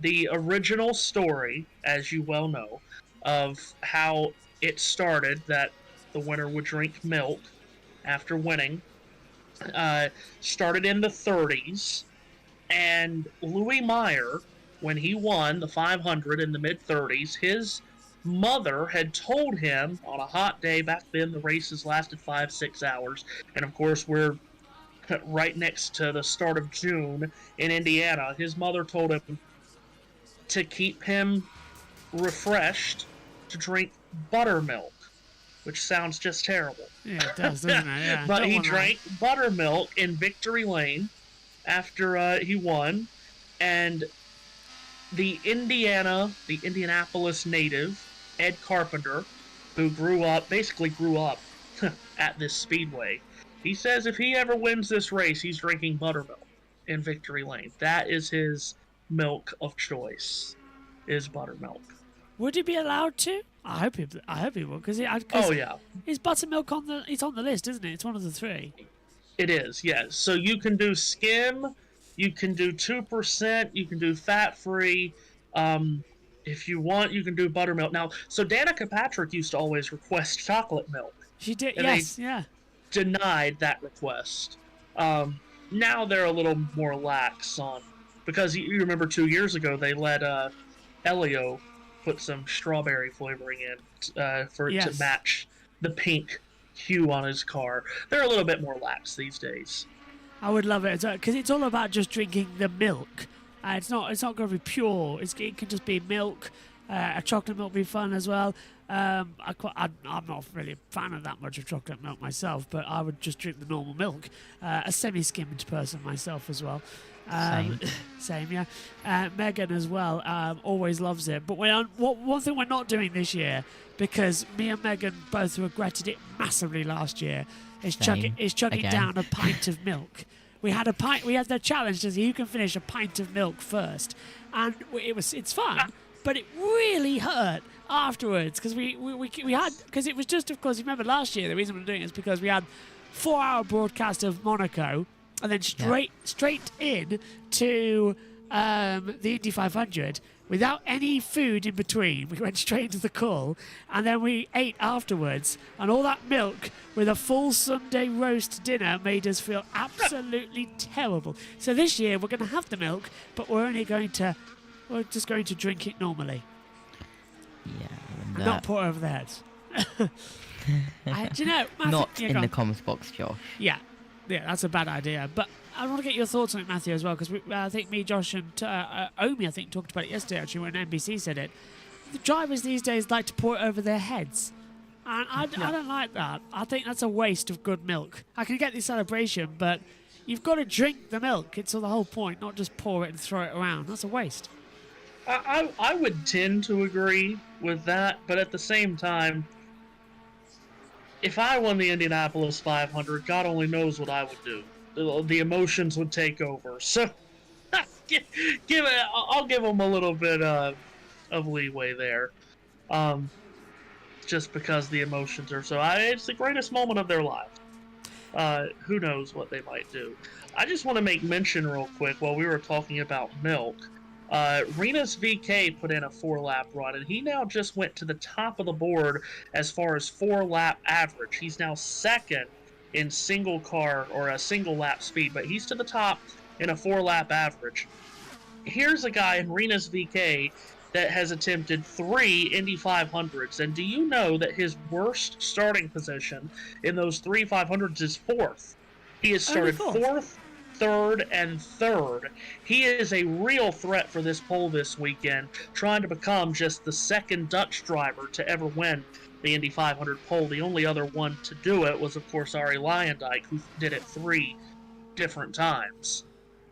the original story, as you well know, of how it started, that the winner would drink milk after winning, started in the 30s, and Louis Meyer, when he won the 500 in the mid-30s, his mother had told him on a hot day, back then the races lasted 5-6 hours, and of course we're right next to the start of June in Indiana. His mother told him to keep him refreshed to drink buttermilk, which sounds just terrible. Yeah, it does, doesn't it? Yeah. But he drank buttermilk in Victory Lane after he won, and the Indianapolis native, Ed Carpenter, who basically grew up at this speedway, he says if he ever wins this race, he's drinking buttermilk in Victory Lane. That is his milk of choice, is buttermilk. Would he be allowed to? I hope he will, because is buttermilk on the list, isn't it? It's one of the three. It is, yes. So you can do skim, you can do 2%, you can do fat-free. If you want, you can do buttermilk. Now, so Danica Patrick used to always request chocolate milk. She did, and yes, denied that request. Now they're a little more lax on, because you remember 2 years ago they let Elio put some strawberry flavoring in to match the pink hue on his car. They're a little bit more lax these days. I would love it, because it's all about just drinking the milk. It's not going to be pure. It can just be milk. A chocolate milk would be fun as well. I'm not really a fan of that much of chocolate milk myself, but I would just drink the normal milk. A semi-skimmed person myself as well. Same, yeah. Megan as well always loves it. But one thing we're not doing this year, because me and Megan both regretted it massively last year, is chugging down a pint of milk. We had the challenge to see who can finish a pint of milk first, and it's fun, but it really hurt afterwards, because because it was just, of course, you remember last year the reason we were doing it is because we had 4-hour broadcast of Monaco, and then straight in to the Indy 500 without any food in between. We went straight into the call, and then we ate afterwards, and all that milk with a full Sunday roast dinner made us feel absolutely terrible. So this year we're going to have the milk, but we're just going to drink it normally. Yeah. Not pour over the heads. Do you know, Matthew, not in the comms box, Josh. Yeah. Yeah, that's a bad idea. But I want to get your thoughts on it, Matthew, as well, because I think me, Josh, and Omi, I think, talked about it yesterday, actually, when NBC said it. The drivers these days like to pour it over their heads. And I don't like that. I think that's a waste of good milk. I can get the celebration, but you've got to drink the milk. It's the whole point, not just pour it and throw it around. That's a waste. I would tend to agree with that, but at the same time, if I won the Indianapolis 500, God only knows what I would do. The emotions would take over. So, I'll give them a little bit of leeway there. Just because the emotions are so... it's the greatest moment of their lives. Who knows what they might do. I just want to make mention real quick while we were talking about milk. Rinus VK put in a 4-lap run, and he now just went to the top of the board as far as 4-lap average. He's now second in single car or a single lap speed, but he's to the top in a 4-lap average. Here's a guy in Rinus VK that has attempted 3 Indy 500s, and do you know that his worst starting position in those 3 500s is 4th? He has started 4th, 3rd, and 3rd. He is a real threat for this pole this weekend, trying to become just the second Dutch driver to ever win the Indy 500 pole. The only other one to do it was, of course, Arie Luyendyk, who did it 3 different times.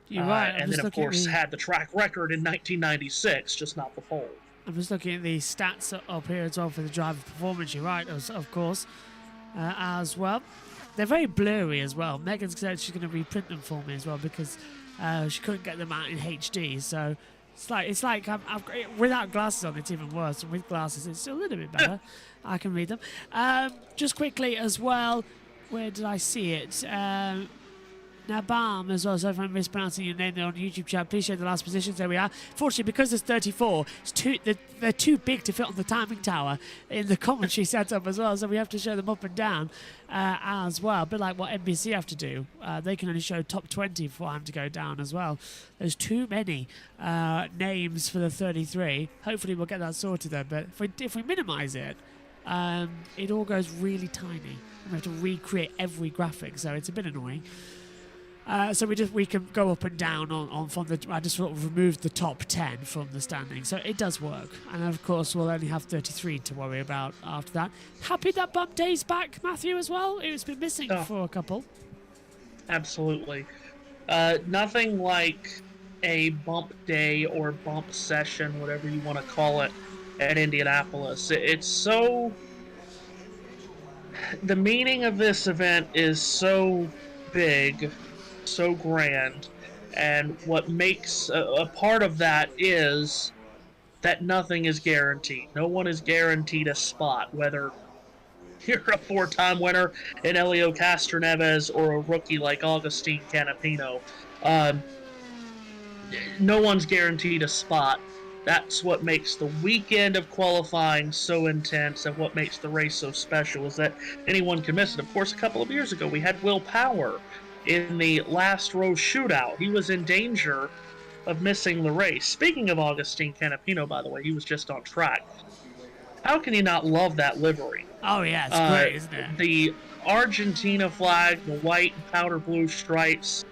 You're right. And then, of course, had the track record in 1996, just not the pole. I'm just looking at the stats up here as well for the driver performance. You're right, of course, as well. They're very blurry as well. Megan's said she's going to reprint them for me as well because she couldn't get them out in HD. So it's like without glasses on, it's even worse. And with glasses, it's still a little bit better. I can read them. Just quickly as well, where did I see it? Nabam as well, so if I'm mispronouncing your name there on YouTube chat, please show the last positions. There we are. Fortunately, because there's 34, they're too big to fit on the timing tower in the commentary setup as well, so we have to show them up and down as well. A bit like what NBC have to do. They can only show top 20 for them to go down as well. There's too many names for the 33. Hopefully we'll get that sorted though, but if we minimise it, it all goes really tiny. We have to recreate every graphic, so it's a bit annoying. So we can go up and down on from the. I just sort of removed the top 10 from the standing, so it does work. And of course, we'll only have 33 to worry about after that. Happy that Bump Day's back, Matthew, as well. It's been missing for a couple. Absolutely, nothing like a bump day or bump session, whatever you want to call it, at Indianapolis. It's so. The meaning of this event is so big. So grand, and what makes a part of that is that nothing is guaranteed. No one is guaranteed a spot, whether you're a 4-time winner in Elio Castroneves or a rookie like Agustin Canapino. No one's guaranteed a spot. That's what makes the weekend of qualifying so intense, and what makes the race so special is that anyone can miss it. Of course, a couple of years ago we had Will Power in the last row shootout. He was in danger of missing the race. Speaking of Agustin Canapino, by the way, he was just on track. How can you not love that livery? Oh yeah, it's great, isn't it? The Argentina flag, the white and powder blue stripes.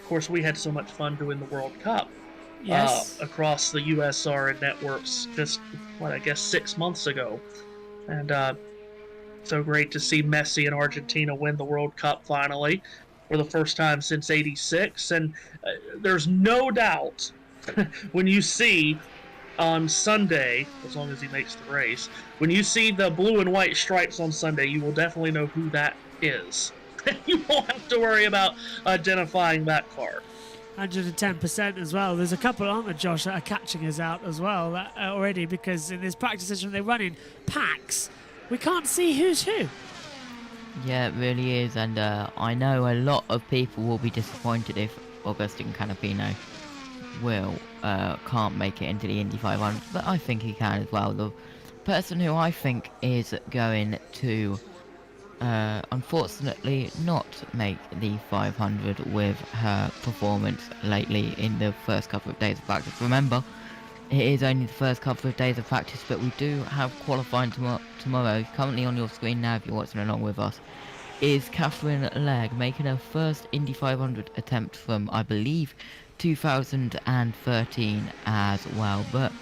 Of course, we had so much fun doing the World Cup. Yes. Across the USR and networks just, 6 months ago. And so great to see Messi and Argentina win the World Cup finally, for the first time since '86, and there's no doubt when you see on Sunday, as long as he makes the race, when you see the blue and white stripes on Sunday, you will definitely know who that is. You won't have to worry about identifying that car. 110% as well. There's a couple, aren't there, Josh, that are catching us out as well already, because in this practice session they're running packs. We can't see who's who. Yeah, it really is, and I know a lot of people will be disappointed if Agustin Canapino can't make it into the Indy 500, but I think he can as well. The person who I think is going to unfortunately not make the 500 with her performance lately in the first couple of days of practice. Remember, it is only the first couple of days of practice, but we do have qualifying tomorrow. Currently on your screen now, if you're watching along with us, is Catherine Legg, making her first Indy 500 attempt from, I believe, 2013 as well. But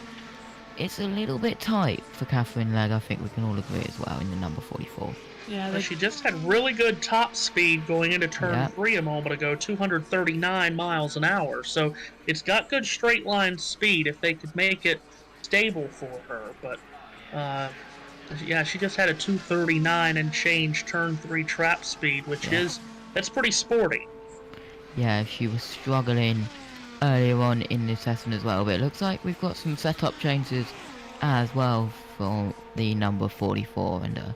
it's a little bit tight for Catherine Legg, I think we can all agree as well, in the number 44. Yeah, But she just had really good top speed going into turn 3 a moment ago, 239 miles an hour. So it's got good straight line speed if they could make it stable for her. But yeah, she just had a 239 and change turn 3 trap speed, which that's pretty sporty. Yeah, she was struggling earlier on in the session as well, but it looks like we've got some setup changes as well for the number 44, and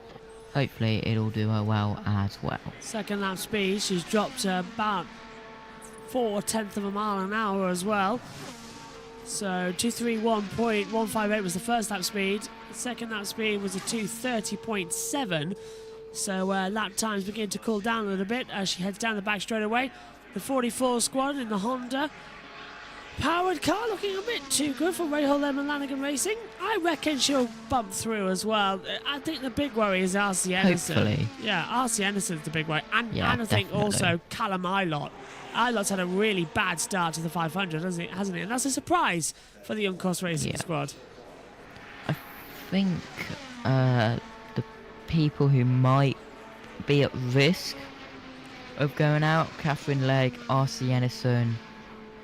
hopefully it'll do her well as well. Second lap speed, she's dropped about 0.4 of a mile an hour as well. So 231.158 was the first lap speed. The second lap speed was a 230.7. So lap times begin to cool down a little bit as she heads down the back straight away. The 44 squad in the Honda powered car looking a bit too good for Rahal Lemon Lanigan Racing. I reckon she'll bump through as well. I think the big worry is RC Anderson. Hopefully. Yeah, RC Anderson's the big worry. And I think definitely. Also Callum Ilott. Ilott's had a really bad start to the 500, hasn't he? And that's a surprise for the Juncos Racing squad. I think the people who might be at risk of going out, Catherine Legg, RC Anderson,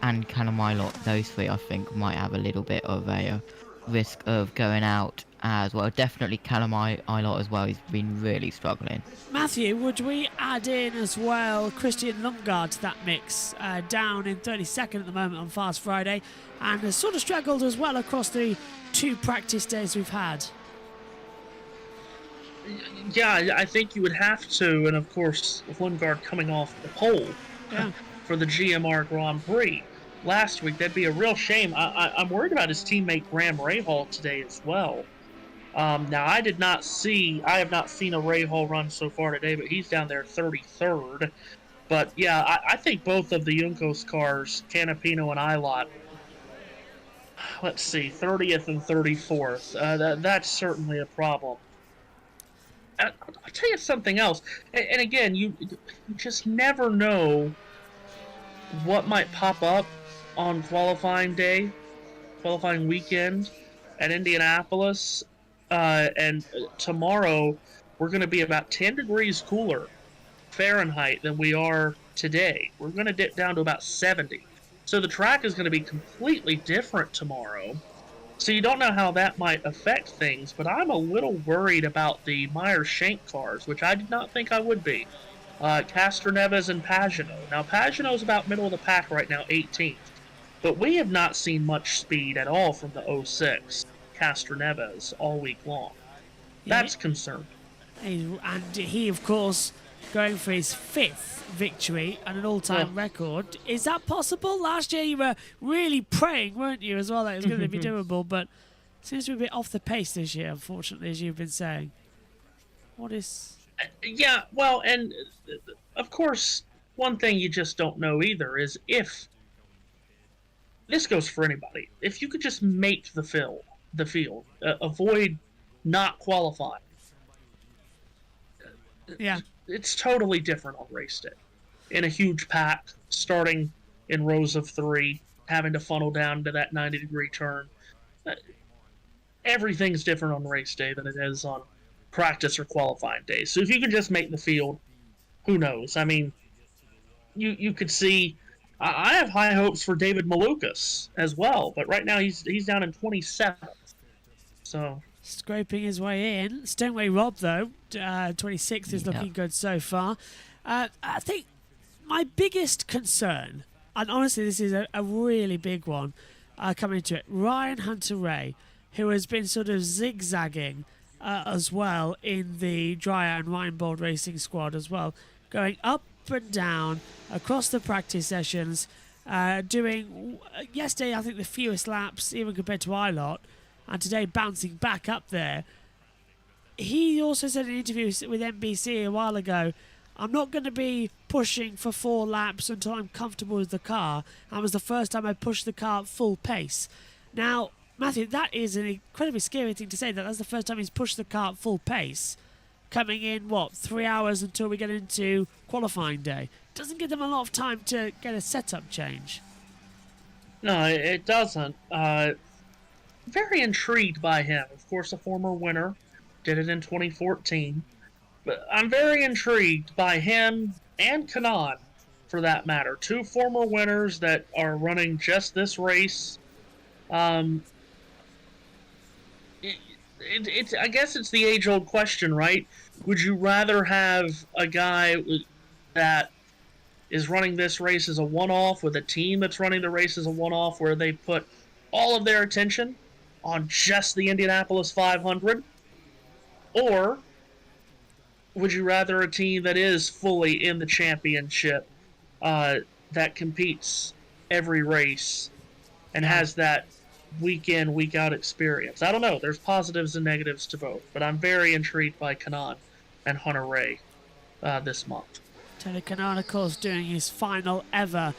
and Callum Ilott, those three I think might have a little bit of a risk of going out as well. Definitely Callum Ilott as well, he's been really struggling. Matthew, would we add in as well Christian Lundgaard to that mix? Down in 32nd at the moment on Fast Friday, and has sort of struggled as well across the 2 practice days we've had. Yeah, I think you would have to, and of course, Lundgaard coming off the pole for the GMR Grand Prix last week, that'd be a real shame. I'm worried about his teammate Graham Rahal today as well. Now, I have not seen a Rahal run so far today, but he's down there 33rd. But yeah, I think both of the Juncos cars, Canapino and Ilott, let's see, 30th and 34th. That's certainly a problem. I'll tell you something else. And again, you just never know what might pop up on qualifying weekend at Indianapolis. And tomorrow, we're going to be about 10 degrees cooler Fahrenheit than we are today. We're going to dip down to about 70. So the track is going to be completely different tomorrow. So you don't know how that might affect things, but I'm a little worried about the Meyer-Shank cars, which I did not think I would be. Castroneves and Pagenaud. Now, Pagenaud's about middle of the pack right now, 18th. But we have not seen much speed at all from the 06 Castroneves all week long. That's concerning. And he, of course, going for his 5th victory and an all-time record. Is that possible? Last year you were really praying, weren't you, as well, that it was going to be doable, but it seems to be a bit off the pace this year, unfortunately, as you've been saying. What is... Yeah, well, and of course, one thing you just don't know either is if... This goes for anybody. If you could just make the field, avoid not qualifying. Yeah. It's totally different on race day. In a huge pack, starting in rows of 3, having to funnel down to that 90-degree turn. Everything's different on race day than it is on practice or qualifying days. So if you can just make the field, who knows? I mean, you could see... I have high hopes for David Malukas as well, but right now he's down in 27th. So... Scraping his way in. Stoneway Rob, though, 26th is looking good so far. I think my biggest concern, and honestly this is a really big one coming into it, Ryan Hunter-Ray, who has been sort of zigzagging as well in the Dreyer and Reinbold Racing squad as well, going up and down across the practice sessions, doing, yesterday I think the fewest laps even compared to Ilott, and today bouncing back up there. He also said in an interview with NBC a while ago, I'm not going to be pushing for 4 laps until I'm comfortable with the car. That was the first time I pushed the car at full pace. Now, Matthew, that is an incredibly scary thing to say, that that's the first time he's pushed the car at full pace. coming in, 3 hours until we get into qualifying day. Doesn't give them a lot of time to get a setup change. No, it doesn't. Very intrigued by him. Of course, a former winner. Did it in 2014. But I'm very intrigued by him and Kanaan, for that matter. 2 former winners that are running just this race. I guess it's the age-old question, right? Would you rather have a guy that is running this race as a one-off with a team that's running the race as a one-off where they put all of their attention on just the Indianapolis 500? Or would you rather a team that is fully in the championship, that competes every race and has that week in, week out experience? I don't know. There's positives and negatives to both, but I'm very intrigued by Kanaan and Hunter Ray this month. Tony Kanaan, of course, doing his final ever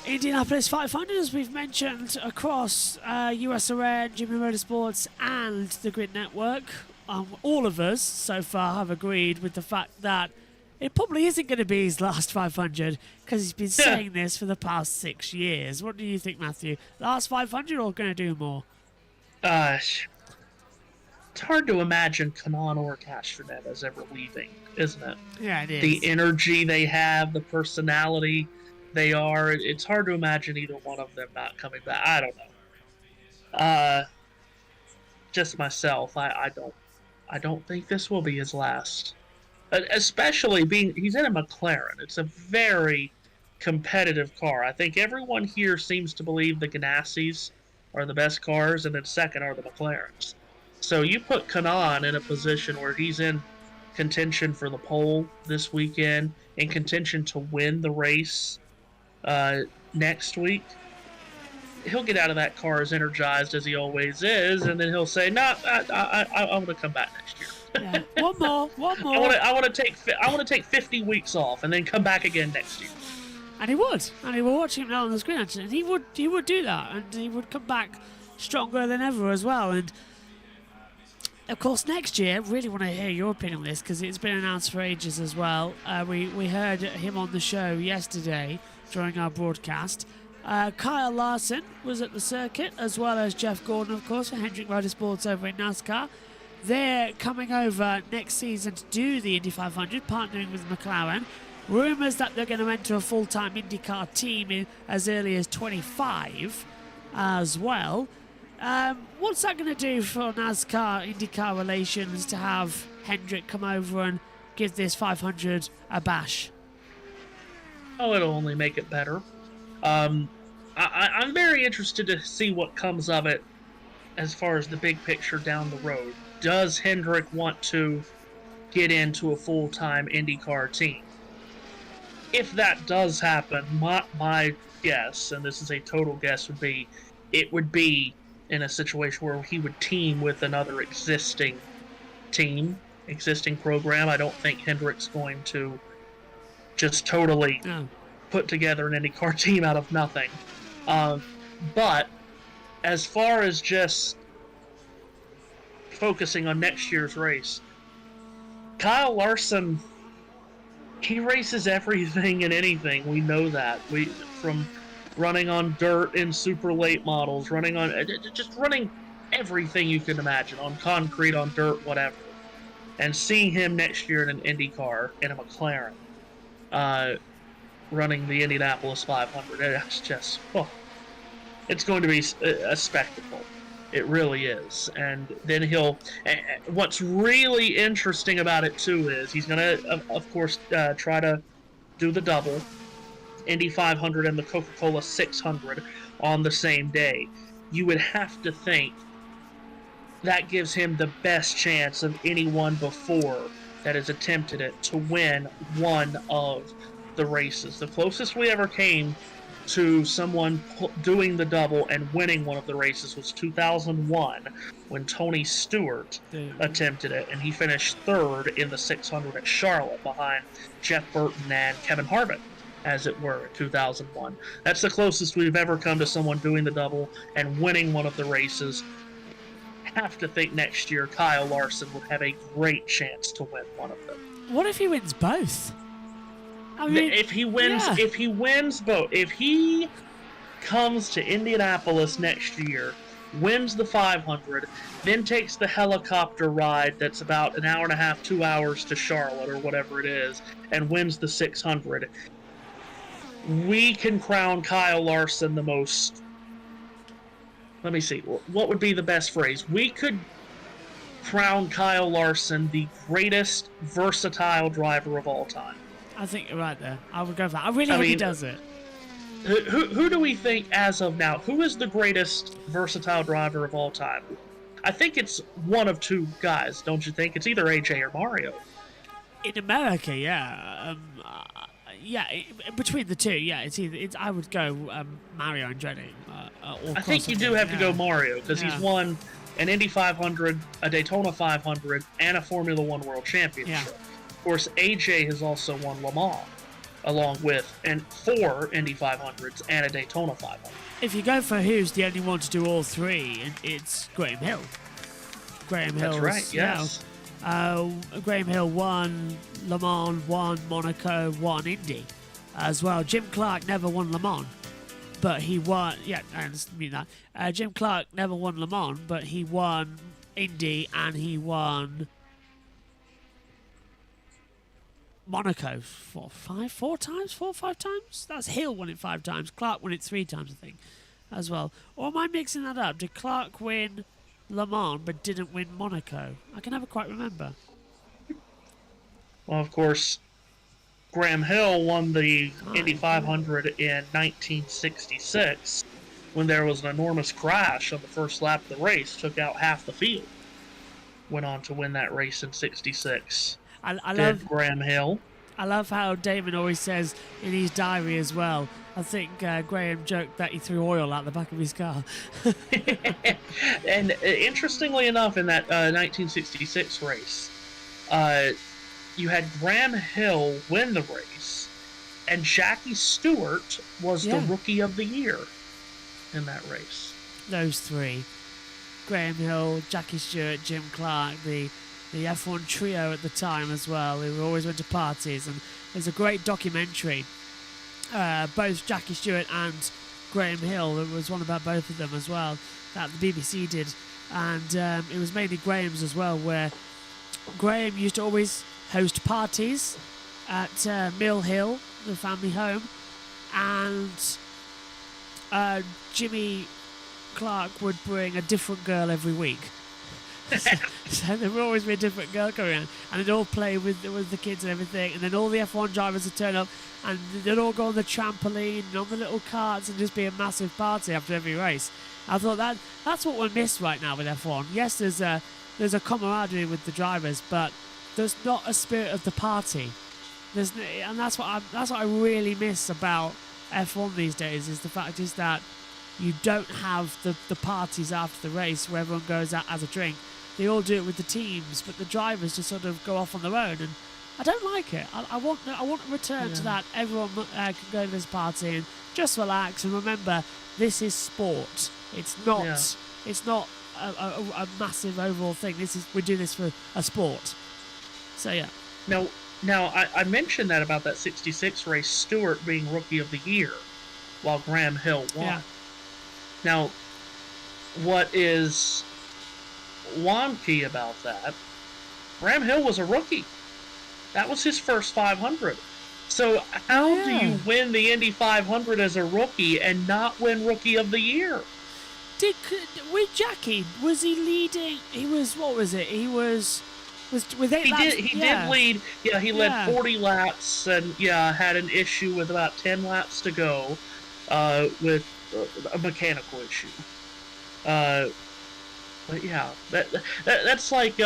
Indianapolis 500, as we've mentioned, across USRN, Jimmy Motorsports, and the Grid Network. All of us so far have agreed with the fact that it probably isn't going to be his last 500, because he's been saying this for the past 6 years. What do you think, Matthew? Last 500 or going to do more? It's hard to imagine Kanaan or Castroneves ever leaving, isn't it? Yeah, it is. The energy they have, the personality they are, it's hard to imagine either one of them not coming back. I don't know. Just myself, I don't think this will be his last. Especially he's in a McLaren. It's a very competitive car. I think everyone here seems to believe the Ganassis are the best cars, and then second are the McLarens. So you put Kanaan in a position where he's in contention for the pole this weekend, in contention to win the race next week. He'll get out of that car as energized as he always is, and then he'll say, "No, I want to come back next year. Yeah. One more. I want to take 50 weeks off and then come back again next year." And he would. And we're watching him now on the screen, actually. And he would do that, and he would come back stronger than ever as well. And of course, next year, really want to hear your opinion on this, because it's been announced for ages as well. We heard him on the show yesterday during our broadcast. Kyle Larson was at the circuit, as well as Jeff Gordon, of course, for Hendrick Motorsports over in NASCAR. They're coming over next season to do the Indy 500, partnering with McLaren. Rumours that they're going to enter a full-time IndyCar team as early as 25 as well. What's that going to do for NASCAR IndyCar relations to have Hendrick come over and give this 500 a bash? Oh, it'll only make it better. I'm very interested to see what comes of it as far as the big picture down the road. Does Hendrick want to get into a full-time IndyCar team? If that does happen, my guess, and this is a total guess, would be it would be in a situation where he would team with another existing program. I don't think Hendrick's going to just totally put together an IndyCar team out of nothing. But as far as just focusing on next year's race, Kyle Larson, he races everything and anything. We know that. From running on dirt in super late models, running everything you can imagine, on concrete, on dirt, whatever. And seeing him next year in an IndyCar, in a McLaren, running the Indianapolis 500, it's just, it's going to be a spectacle. It really is. And then what's really interesting about it too is he's going to, of course, try to do the double, Indy 500 and the Coca-Cola 600 on the same day. You would have to think that gives him the best chance of anyone before that has attempted it to win one of the races. The closest we ever came to someone doing the double and winning one of the races was 2001, when Tony Stewart attempted it, and he finished third in the 600 at Charlotte behind Jeff Burton and Kevin Harvick, as it were, 2001. That's the closest we've ever come to someone doing the double and winning one of the races. have to think next year Kyle Larson would have a great chance to win one of them. What if he wins both? I mean, if he wins both, if he comes to Indianapolis next year, wins the 500, then takes the helicopter ride that's about an hour and a half, 2 hours to Charlotte or whatever it is, and wins the 600, we can crown Kyle Larson the most... Let me see. What would be the best phrase? We could crown Kyle Larson the greatest versatile driver of all time. I think you're right there. I would go for that. I really hope he does it. Who do we think, as of now, who is the greatest versatile driver of all time? I think it's one of two guys, don't you think? It's either AJ or Mario. In America, yeah. Between the two, yeah. I would go Mario Andretti. I think you do have to go Mario, because he's won an Indy 500, a Daytona 500, and a Formula One World Championship. Yeah. Of course, AJ has also won Le Mans, along with 4 Indy 500s and a Daytona 500. If you go for who's the only one to do all three, it's Graham Hill. Graham Hill. That's right, yes. Graham Hill won Le Mans, won Monaco, won Indy as well. Jim Clark never won Le Mans, but he won... Yeah, I mean that. Jim Clark never won Le Mans, but he won Indy and he won... Monaco 4 or 5 times? That's Hill won it 5 times. Clark won it 3 times, I think, as well. Or am I mixing that up? Did Clark win Le Mans but didn't win Monaco? I can never quite remember. Well, of course, Graham Hill won the Indy 500 in 1966 when there was an enormous crash on the first lap of the race, took out half the field. Went on to win that race in 66. I love Graham Hill. I love how Damon always says in his diary as well. I think Graham joked that he threw oil out the back of his car. And interestingly enough, in that 1966 race, you had Graham Hill win the race, and Jackie Stewart was the Rookie of the Year in that race. Those three. Graham Hill, Jackie Stewart, Jim Clark, the F1 trio at the time as well, who always went to parties. And there's a great documentary, both Jackie Stewart and Graham Hill. There was one about both of them as well that the BBC did, and it was mainly Graham's as well, where Graham used to always host parties at Mill Hill, the family home, and Jimmy Clark would bring a different girl every week. So there would always be a different girl coming around, and they'd all play with the kids and everything, and then all the F1 drivers would turn up, and they'd all go on the trampoline and on the little carts and just be a massive party after every race. I thought that's what we miss right now with F1. Yes, there's a camaraderie with the drivers, but there's not a spirit of the party. And that's what I really miss about F1 these days, is the fact is that you don't have the parties after the race where everyone goes out, has a drink. They all do it with the teams, but the drivers just sort of go off on their own, and I don't like it. I want a return to that. Everyone can go to this party and just relax and remember this is sport. It's not a massive overall thing. We do this for a sport. So yeah. Now I mentioned that about that 66 race, Stewart being Rookie of the Year, while Graham Hill won. Yeah. Now, what is wonky about that, Graham Hill was a rookie. That was his first 500. So how do you win the Indy 500 as a rookie and not win Rookie of the Year? With Jackie, was he leading? He was, what was it? He was with 8 laps. He did lead. Yeah, he led 40 laps and had an issue with about 10 laps to go with a mechanical issue. But yeah, that's like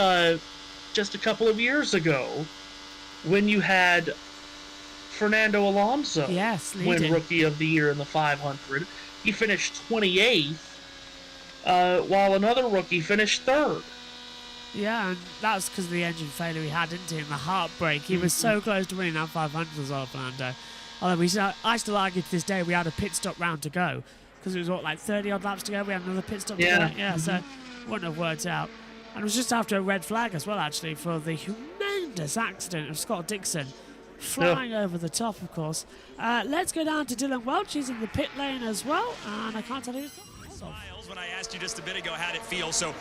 just a couple of years ago when you had Fernando Alonso win Rookie of the Year in the 500. He finished 28th, while another rookie finished 3rd. Yeah, and that was because of the engine failure he had, didn't he? And the heartbreak. He was so close to winning that 500 as well, Fernando. Although I still argue to this day we had a pit stop round to go, because it was like 30 odd laps to go. We had another pit stop to go. Yeah, so wouldn't have worked out. And it was just after a red flag as well, actually, for the humongous accident of Scott Dixon flying over the top, of course. Let's go down to Dylan Welch. He's in the pit lane as well, and I can't tell you. Miles, when I asked you just a bit ago how did it feel, so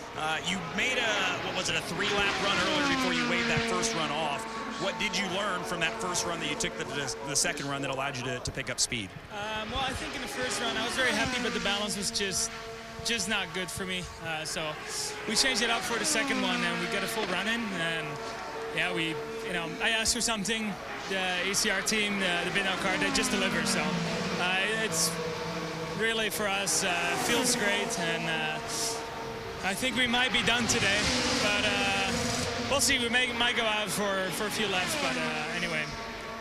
you made a 3-lap run earlier before you waved that first run off. What did you learn from that first run that you took the second run that allowed you to pick up speed? Well, I think in the first run I was very happy, but the balance was just not good for me. So we changed it up for the second one, and we got a full run in. And yeah, I asked for something. The ECR team, the Binnow car, they just delivered. So it's really for us feels great, and I think we might be done today, but we'll see. We might go out for a few laps, but anyway,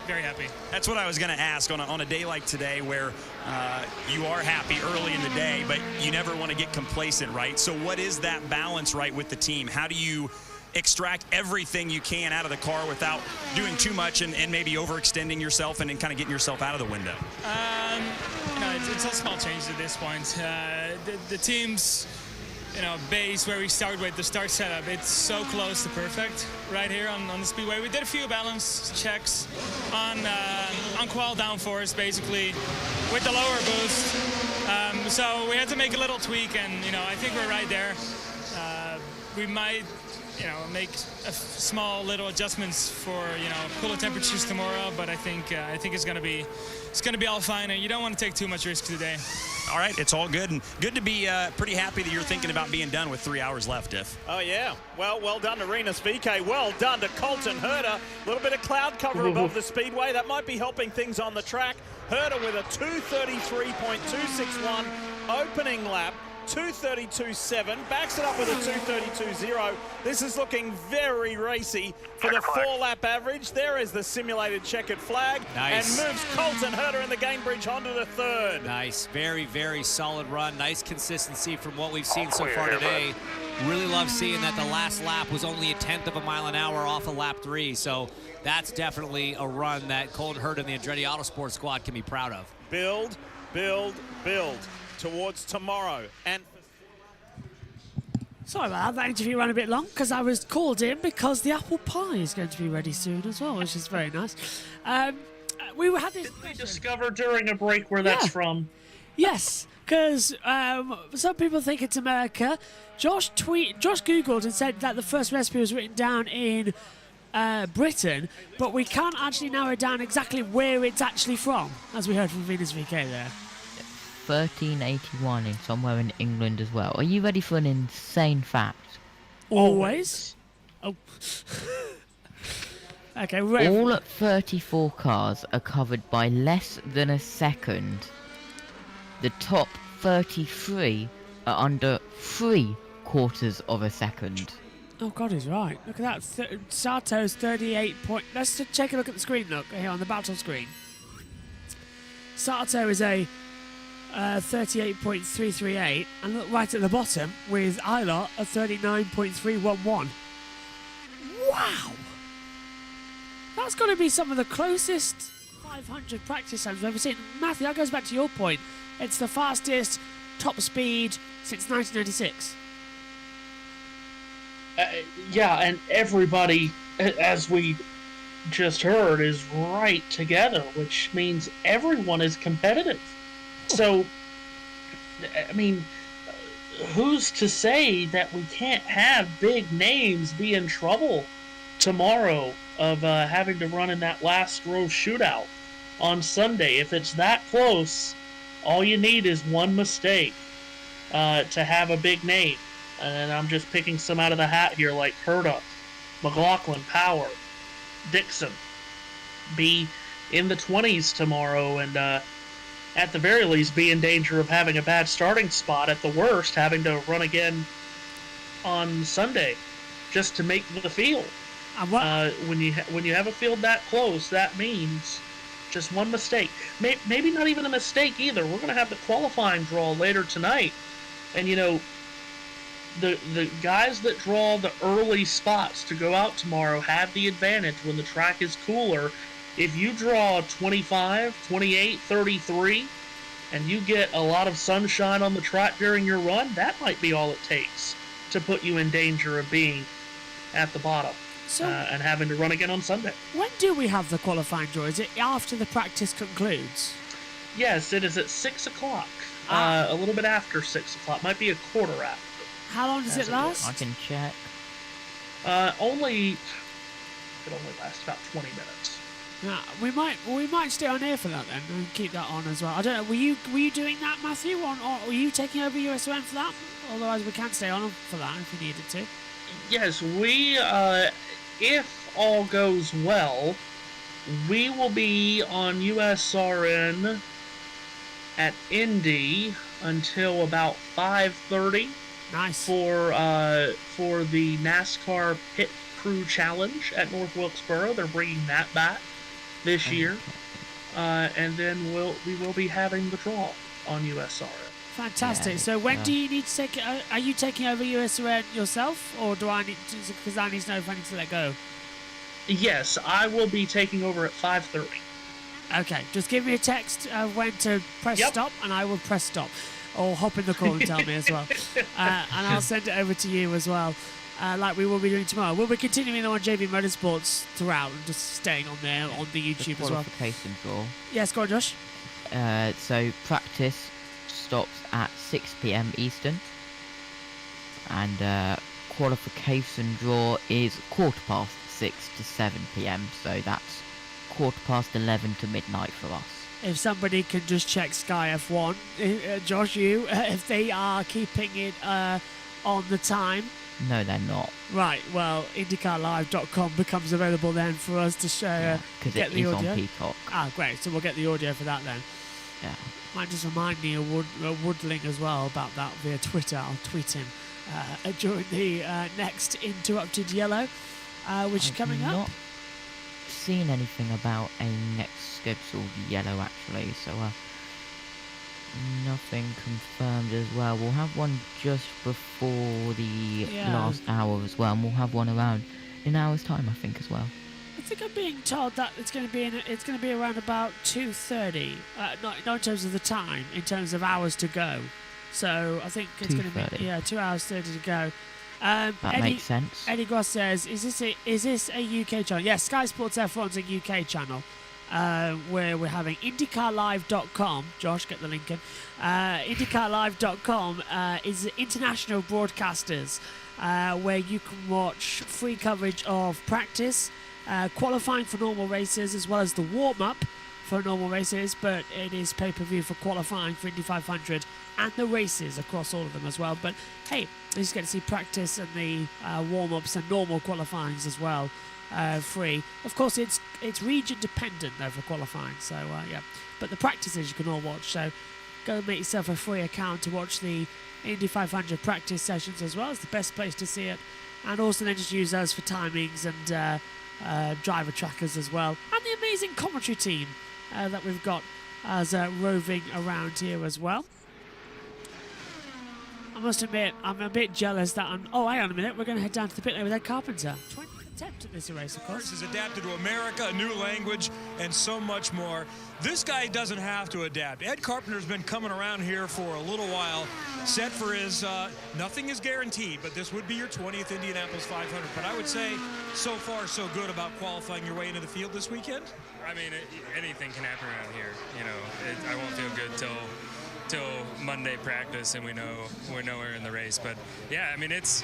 very happy. That's what I was going to ask on a day like today, where you are happy early in the day, but you never want to get complacent, right? So what is that balance, right, with the team? How do you extract everything you can out of the car without doing too much and maybe overextending yourself and then kind of getting yourself out of the window? It's a small change at this point. The team's base where we start with the start setup, it's so close to perfect right here on the speedway. We did a few balance checks on qual downforce, basically, with the lower boost. So we had to make a little tweak, and I think we're right there. We might make small little adjustments for cooler temperatures tomorrow, but I think it's gonna be all fine, and you don't want to take too much risk today. All right, it's all good, and good to be pretty happy that you're thinking about being done with 3 hours left, Diff. Oh yeah, well done to Rinus VK, well done to Colton Herter. A little bit of cloud cover above the speedway, that might be helping things on the track. Herter with a 2:33.261 opening lap. 2:32.7, backs it up with a 2:32.0. This is looking very racy for the 4-lap average. There is the simulated checkered flag, and moves Colton Herter in the gain bridge onto the third. Nice, very, very solid run. Nice consistency from what we've seen so far today. Really love seeing that the last lap was only 1/10 of a mile an hour off of lap 3. So that's definitely a run that Colton Herter and the Andretti Autosport squad can be proud of. Build, build, build towards tomorrow. And sorry about that. That interview ran a bit long because I was called in because the apple pie is going to be ready soon as well, which is very nice. We had this. Did we discover during a break where that's from? Yes, because some people think it's America. Josh Googled and said that the first recipe was written down in Britain, but we can't actually narrow down exactly where it's actually from, as we heard from Venus VK there. 1381 in somewhere in England as well. Are you ready for an insane fact? Always. Oh. Okay, right. All 34 cars are covered by less than a second. The top 33 are under 3/4 of a second. Oh God, he's right. Look at that. Sato's 38 point. Let's just take a look at the screen. Look here on the battle screen. Sato is a 38.338, and look right at the bottom with Ilott a 39.311. Wow! That's got to be some of the closest 500 practice times we've ever seen. Matthew, that goes back to your point. It's the fastest top speed since 1996. Yeah, and everybody, as we just heard, is right together, which means everyone is competitive. So, I mean, who's to say that we can't have big names be in trouble tomorrow of having to run in that last row shootout on Sunday? If it's that close, all you need is one mistake to have a big name. And I'm just picking some out of the hat here, like Herta, McLaughlin, Power, Dixon. Be in the 20s tomorrow, and at the very least be in danger of having a bad starting spot. At the worst, having to run again on Sunday just to make the field. When you have a field that close, that means just one mistake. Maybe not even a mistake either. We're going to have the qualifying draw later tonight. And, you know, the guys that draw the early spots to go out tomorrow have the advantage when the track is cooler. If you draw 25, 28, 33, and you get a lot of sunshine on the track during your run, that might be all it takes to put you in danger of being at the bottom and having to run again on Sunday. When do we have the qualifying draw? Is it after the practice concludes? Yes, it is at 6 o'clock. A little bit after 6 o'clock. Might be a quarter after. How long does it last? I can check. It only lasts about 20 minutes. Yeah, we might stay on here for that then and keep that on as well. I don't know. Were you doing that, Matthew, or were you taking over USON for that? Otherwise, we can stay on for that if we needed to. Yes, we. If all goes well, we will be on USRN at Indy until about 5:30. Nice. For the NASCAR Pit Crew Challenge at North Wilkesboro. They're bringing that back this year, and then we will be having the draw on USRN. Fantastic. Yeah, so when do you need to take? Are you taking over USRN yourself, or do I need to? Because I need to know if I need to let go. Yes, I will be taking over at 5:30. Okay, just give me a text of when to press stop, and I will press stop. Or hop in the call and tell me as well. And I'll send it over to you as well, like we will be doing tomorrow. We'll be continuing on JV Motorsports throughout and just staying on there on the YouTube as well. Qualification draw. Yes, go on, Josh. So practice stops at 6 p.m. Eastern. And qualification draw is 6:15 to 7 p.m. So that's 11:15 to midnight for us. If somebody can just check Sky F1, Josh, if they are keeping it on the time. No, they're not. Right, well, IndyCarLive.com becomes available then for us to show, get the audio. On Peacock. Ah, great, so we'll get the audio for that then. Yeah. Might just remind me of Woodling as well about that via Twitter. I'll tweet him during the next Interrupted Yellow, which is coming up. Seen anything about a next scheduled yellow actually, so nothing confirmed as well. We'll have one just before the last hour as well, and we'll have one around in an hour's time, I think, as well. I think I'm being told that it's going to be around about 2:30. Not in terms of the time, in terms of hours to go. So I think it's going to be 2 hours 30 to go. That makes sense. Eddie Gross says, is this a UK channel? Yes, Sky Sports F1's a UK channel, where we're having IndyCarLive.com. Josh, get the link in. IndyCarLive.com is international broadcasters, where you can watch free coverage of practice, qualifying for normal races, as well as the warm-up for normal races, but it is pay-per-view for qualifying for Indy 500 and the races across all of them as well. But hey, you just get to see practice and the warm-ups and normal qualifyings as well, free. Of course, it's region dependent though for qualifying, so yeah. But the practices you can all watch, so go and make yourself a free account to watch the Indy 500 practice sessions as well. It's the best place to see it, and also then just use those for timings and driver trackers as well, and the amazing commentary team that we've got as roving around here as well. I must admit, I'm a bit jealous that hang on a minute, we're going to head down to the pit lane with Ed Carpenter. 20th attempt at this race, of course. He's adapted to America, a new language, and so much more. This guy doesn't have to adapt. Ed Carpenter's been coming around here for a little while, set for his, nothing is guaranteed, but this would be your 20th Indianapolis 500. But I would say, so far, so good about qualifying your way into the field this weekend. I mean, anything can happen around here. You know, I won't feel good till Monday practice and we know we're nowhere in the race. But yeah, I mean, it's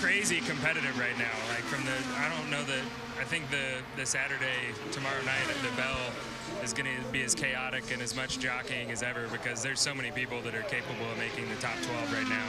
crazy competitive right now. Like I think the Saturday tomorrow night at the Bell is going to be as chaotic and as much jockeying as ever, because there's so many people that are capable of making the top 12 right now.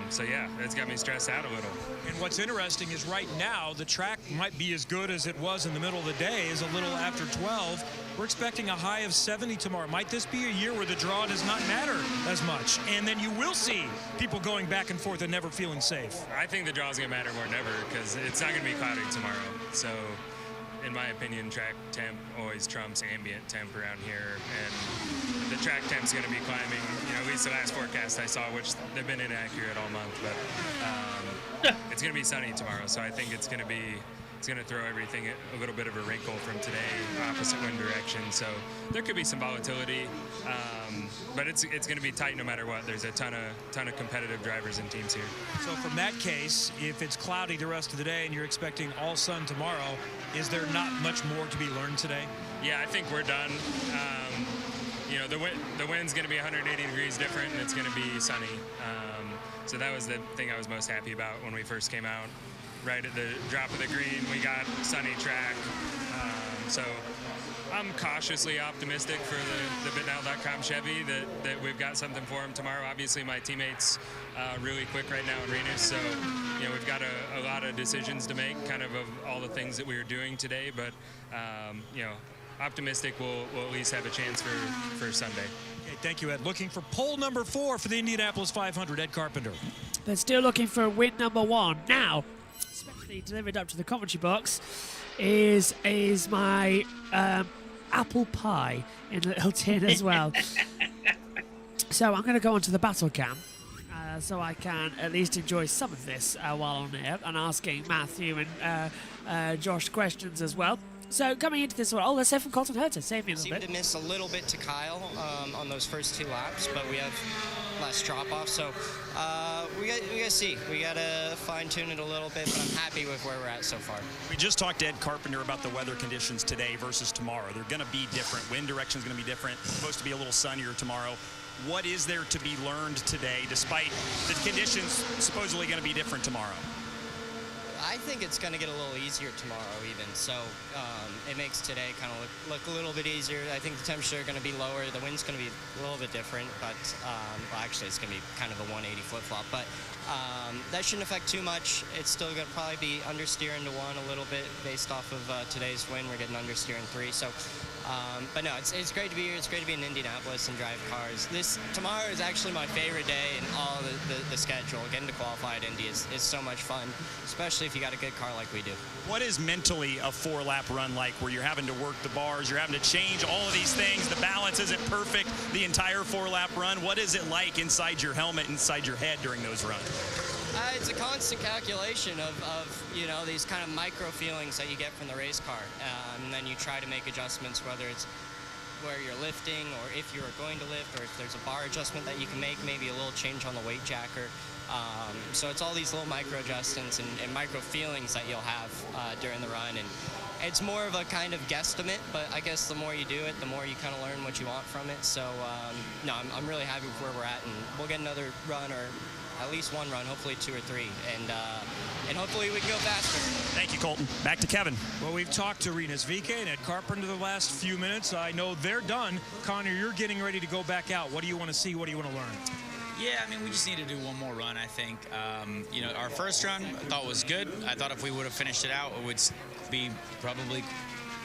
So yeah, it's got me stressed out a little. And what's interesting is right now the track might be as good as it was in the middle of the day, is a little after 12. We're expecting a high of 70 tomorrow. Might this be a year where the draw does not matter as much? And then you will see people going back and forth and never feeling safe. I think the draw is going to matter more than ever, because it's not going to be cloudy tomorrow. So in my opinion, track temp always trumps ambient temp around here, and the track temp's going to be climbing, you know, at least the last forecast I saw, which they've been inaccurate all month, but it's going to be sunny tomorrow, so I think it's going to be it's going to throw everything a little bit of a wrinkle from today, opposite wind direction. So there could be some volatility, but it's going to be tight no matter what. There's a ton of competitive drivers and teams here. So from that case, if it's cloudy the rest of the day and you're expecting all sun tomorrow, is there not much more to be learned today? Yeah, I think we're done. You know, the wind's going to be 180 degrees different, and it's going to be sunny. So that was the thing I was most happy about when we first came out. Right at the drop of the green, we got sunny track. So I'm cautiously optimistic for the Bitnell.com Chevy that we've got something for him tomorrow. Obviously, my teammate's really quick right now in Renus, so you know we've got a lot of decisions to make, kind of all the things that we were doing today. But you know, optimistic we'll at least have a chance for Sunday. Okay, thank you, Ed. Looking for pole number 4 for the Indianapolis 500, Ed Carpenter. They're still looking for win number 1 now. Especially delivered up to the commentary box is my apple pie in a little tin as well. So I'm going to go onto the battle cam so I can at least enjoy some of this while on air and asking Matthew and Josh questions as well. So coming into this one, let's say from Colton Herta, save me a little bit. Seemed to miss a little bit to Kyle on those first 2 laps, but we have less drop-off, so we got to see. We got to fine-tune it a little bit, but I'm happy with where we're at so far. We just talked to Ed Carpenter about the weather conditions today versus tomorrow. They're going to be different. Wind direction is going to be different. It's supposed to be a little sunnier tomorrow. What is there to be learned today, despite the conditions supposedly going to be different tomorrow? I think it's going to get a little easier tomorrow even, so it makes today kind of look a little bit easier. I think the temperature is going to be lower, the wind's going to be a little bit different, but well, actually it's going to be kind of a 180 flip-flop, but that shouldn't affect too much. It's still going to probably be understeer into 1 a little bit based off of today's wind. We're getting understeer in 3, so but no, it's great to be here. It's great to be in Indianapolis and drive cars. Tomorrow is actually my favorite day in all the schedule. Getting to qualify at Indy is so much fun, especially if you got a good car like we do. What is mentally a 4-lap run like, where you're having to work the bars, you're having to change all of these things, the balance isn't perfect the entire 4-lap run? What is it like inside your helmet, inside your head during those runs? It's a constant calculation of you know, these kind of micro feelings that you get from the race car, and then you try to make adjustments, whether it's where you're lifting or if you are going to lift, or if there's a bar adjustment that you can make, maybe a little change on the weight jacker. So it's all these little micro adjustments and micro feelings that you'll have during the run, and it's more of a kind of guesstimate, but I guess the more you do it, the more you kind of learn what you want from it. So no, I'm really happy with where we're at, and we'll get another run, or at least 1 run, hopefully 2 or 3, and hopefully we can go faster. Thank you, Colton. Back to Kevin. Well, we've talked to Renus VK and Ed Carpenter the last few minutes. I know they're done. Connor, you're getting ready to go back out. What do you want to see? What do you want to learn? Yeah, I mean, we just need to do one more run, I think. You know, our first run I thought was good. I thought if we would have finished it out, it would be probably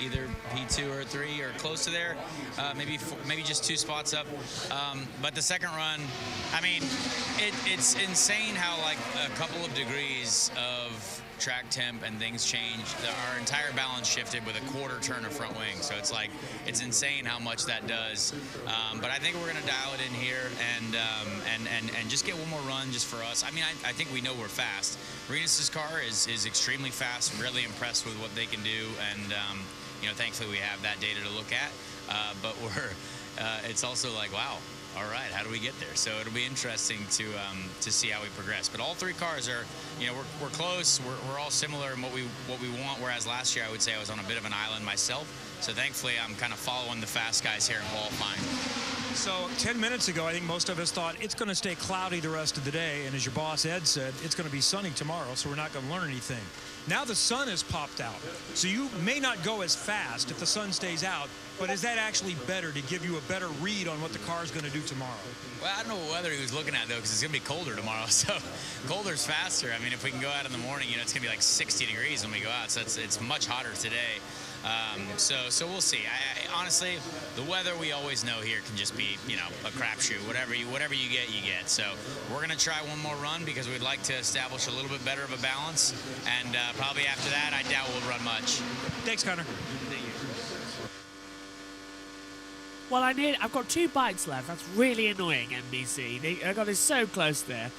either P2 or 3 or close to there, maybe just 2 spots up. But the second run, I mean, it's insane how like a couple of degrees of track temp and things changed. Our entire balance shifted with a quarter turn of front wing, so it's like it's insane how much that does. But I think we're gonna dial it in here and just get one more run just for us. I mean, I think we know we're fast. Renus's car is extremely fast. I'm really impressed with what they can do, and you know, thankfully we have that data to look at. But it's also like, wow, all right, how do we get there? So it'll be interesting to see how we progress. But all 3 cars are, you know, we're close. We're all similar in what we want. Whereas last year I would say I was on a bit of an island myself. So thankfully I'm kind of following the fast guys here in qualifying. So 10 minutes ago, I think most of us thought it's going to stay cloudy the rest of the day. And as your boss, Ed, said, it's going to be sunny tomorrow, so we're not going to learn anything. Now the sun has popped out. So you may not go as fast if the sun stays out, but is that actually better to give you a better read on what the car is going to do tomorrow? Well, I don't know what weather he was looking at, though, because it's going to be colder tomorrow. So colder's faster. I mean, if we can go out in the morning, you know, it's going to be like 60 degrees when we go out. So it's much hotter today. So we'll see. I honestly, the weather we always know here can just be, you know, a crapshoot. Whatever you get, you get. So we're going to try one more run because we'd like to establish a little bit better of a balance. And probably after that, I doubt we'll run much. Thanks, Connor. Thank you. Well, I've got 2 bikes left. That's really annoying, NBC. I got it so close there.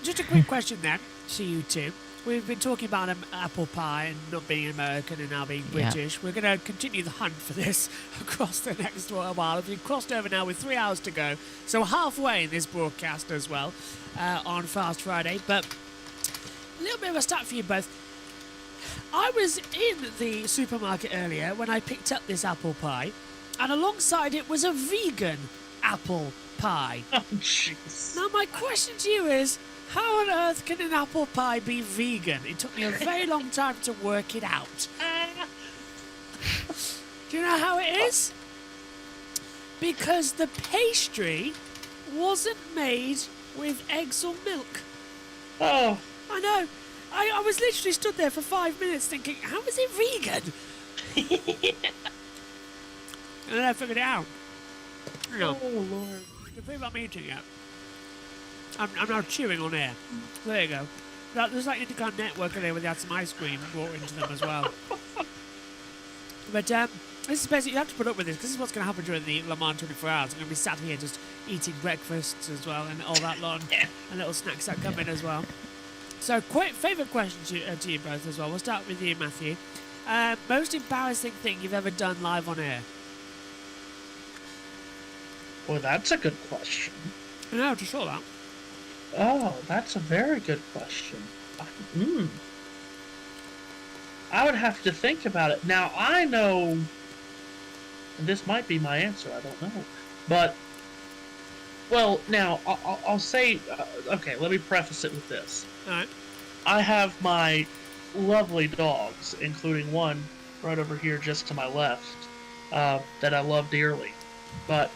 Just a quick question then to you two. we've been talking about apple pie and not being American and now being British. We're going to continue the hunt for this across the next while. We've crossed over now with 3 hours to go. So halfway in this broadcast as well on Fast Friday. But a little bit of a stat for you both. I was in the supermarket earlier when I picked up this apple pie, and alongside it was a vegan apple pie. Oh, jeez. Now, my question to you is, how on earth can an apple pie be vegan? It took me a very long time to work it out. Do you know how it is? Because the pastry wasn't made with eggs or milk. Oh. I know. I was literally stood there for 5 minutes thinking, how is it vegan? And then I figured it out. Oh, Lord. The thing I'm eating it. I'm now chewing on air. There you go. There's like IndyCar Network in there where they had some ice cream brought into them as well. But this is basically, you have to put up with this because this is what's going to happen during the Le Mans 24 hours. I'm going to be sat here just eating breakfasts as well and all that lot and little snacks that come in as well. So, favourite question to you both as well. We'll start with you, Matthew. Most embarrassing thing you've ever done live on air? Well, that's a good question. No, just saw that. Oh, that's a very good question. I would have to think about it. Now, I know, and this might be my answer, I don't know. But, well, now, I'll say, okay, let me preface it with this. All right. I have my lovely dogs, including one right over here just to my left, that I love dearly. But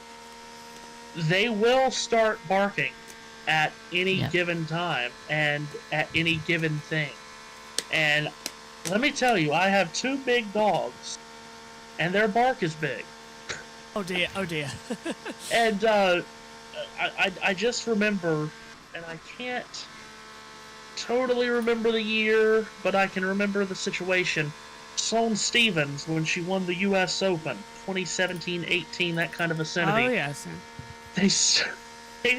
they will start barking at any given time and at any given thing. And let me tell you, I have 2 big dogs, and their bark is big. Oh dear, oh dear. And I just remember, and I can't totally remember the year, but I can remember the situation. Sloane Stephens, when she won the U.S. Open, 2017-18, that kind of vicinity. Oh, yes. They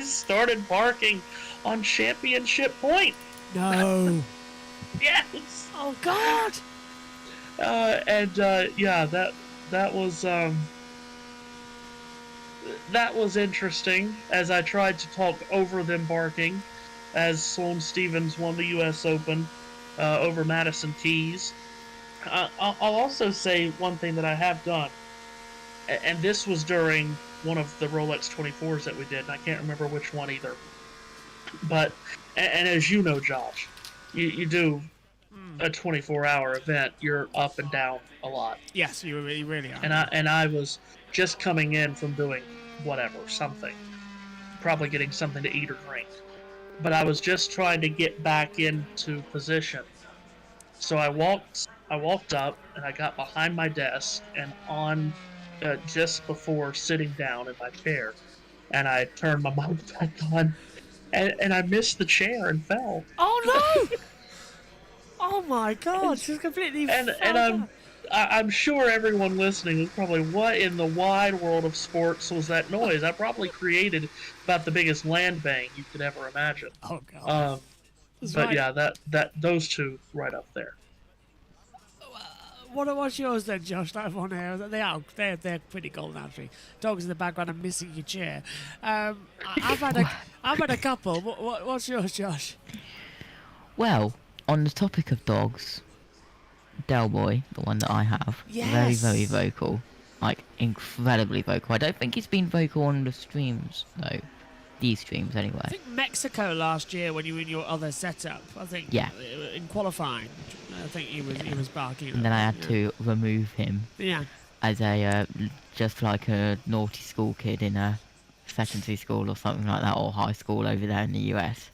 started barking on championship point. No. Yes. Oh, God. Yeah, that was interesting as I tried to talk over them barking as Sloane Stephens won the U.S. Open over Madison Keys. I'll also say one thing that I have done, and this was during one of the Rolex 24s that we did, and I can't remember which one either. But, and as you know, Josh, you do a 24-hour event, you're up and down a lot. Yes, you really are. And I was just coming in from doing whatever, something. Probably getting something to eat or drink. But I was just trying to get back into position. So I walked up and I got behind my desk and on just before sitting down in my chair, and I turned my mic back on, and I missed the chair and fell. Oh no! Oh my God! She's completely. And I'm sure everyone listening is probably, what in the wide world of sports was that noise? I probably created about the biggest land bang you could ever imagine. Oh God! But right. yeah, that those two right up there. What's yours then, Josh? Live on air? They're pretty golden actually. Dogs in the background and missing your chair. I've had a couple. What's yours, Josh? Well, on the topic of dogs, Del Boy, the one that I have, very, very vocal, like incredibly vocal. I don't think he's been vocal on the streams though. These streams anyway. I think Mexico last year when you were in your other setup. I think in qualifying, I think he was barking. And then I had to remove him. Yeah. As a just like a naughty school kid in a secondary school or something like that, or high school over there in the US.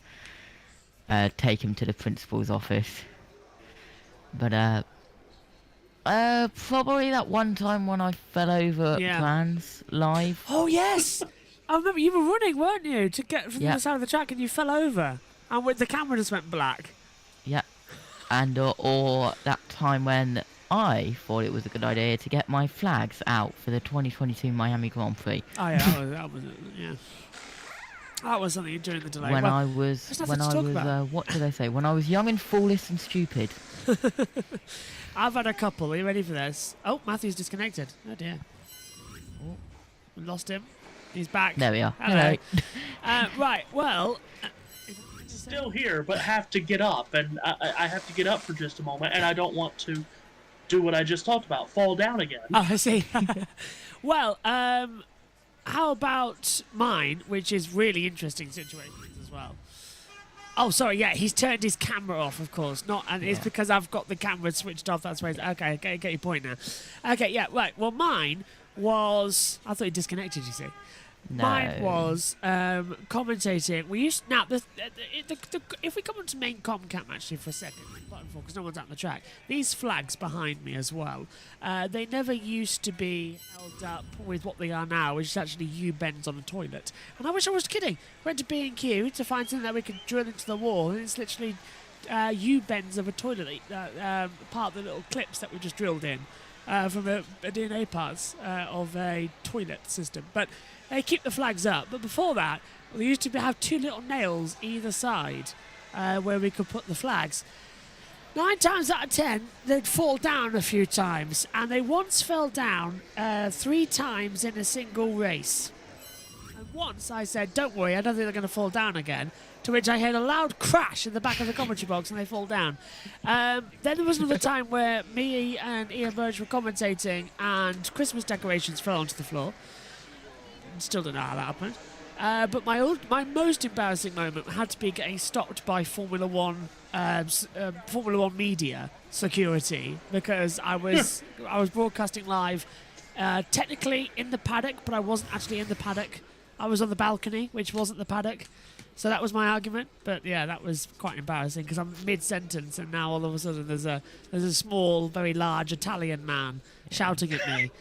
Take him to the principal's office. But probably that one time when I fell over at Plans live. Oh yes. I remember you were running, weren't you, to get from the other side of the track, and you fell over, and the camera just went black. Yeah, and or that time when I thought it was a good idea to get my flags out for the 2022 Miami Grand Prix. Oh yeah, that was it. Yeah. That was something during the delay. When well, I was, what did I say? When I was young and foolish and stupid. I've had a couple. Are you ready for this? Oh, Matthew's disconnected. Oh dear. Oh, we lost him. He's back. There we are. Hello. Right. Well. Still here, but have to get up, and I have to get up for just a moment, and I don't want to do what I just talked about, fall down again. Oh, I see. Well, how about mine, which is really interesting situations as well. Oh, sorry, yeah, he's turned his camera off, of course. It's because I've got the camera switched off. That's why. Okay, get your point now. Okay, yeah, right. Well, mine was. I thought he disconnected. You see. No. Mine was commentating. We used now. If we come on to main com cam actually for a second, because no one's out on the track. These flags behind me as well. They never used to be held up with what they are now, which is actually U-bends on a toilet. And I wish I was kidding. Went to B&Q to find something that we could drill into the wall, and it's literally U-bends of a toilet. Part of the little clips that we just drilled in from a DNA parts of a toilet system, but. They keep the flags up, but before that, we used to have two little nails either side where we could put the flags. 9 times out of 10, they'd fall down a few times, and they once fell down 3 times in a single race. And once I said, don't worry, I don't think they're going to fall down again, to which I heard a loud crash in the back of the commentary box and they fall down. Then there was another time where me and Ian Burge were commentating and Christmas decorations fell onto the floor. Still don't know how that happened. But my most embarrassing moment had to be getting stopped by Formula One media security because I was broadcasting live, technically in the paddock, but I wasn't actually in the paddock. I was on the balcony, which wasn't the paddock. So that was my argument. But yeah, that was quite embarrassing because I'm mid-sentence and now all of a sudden there's a small, very large Italian man shouting at me.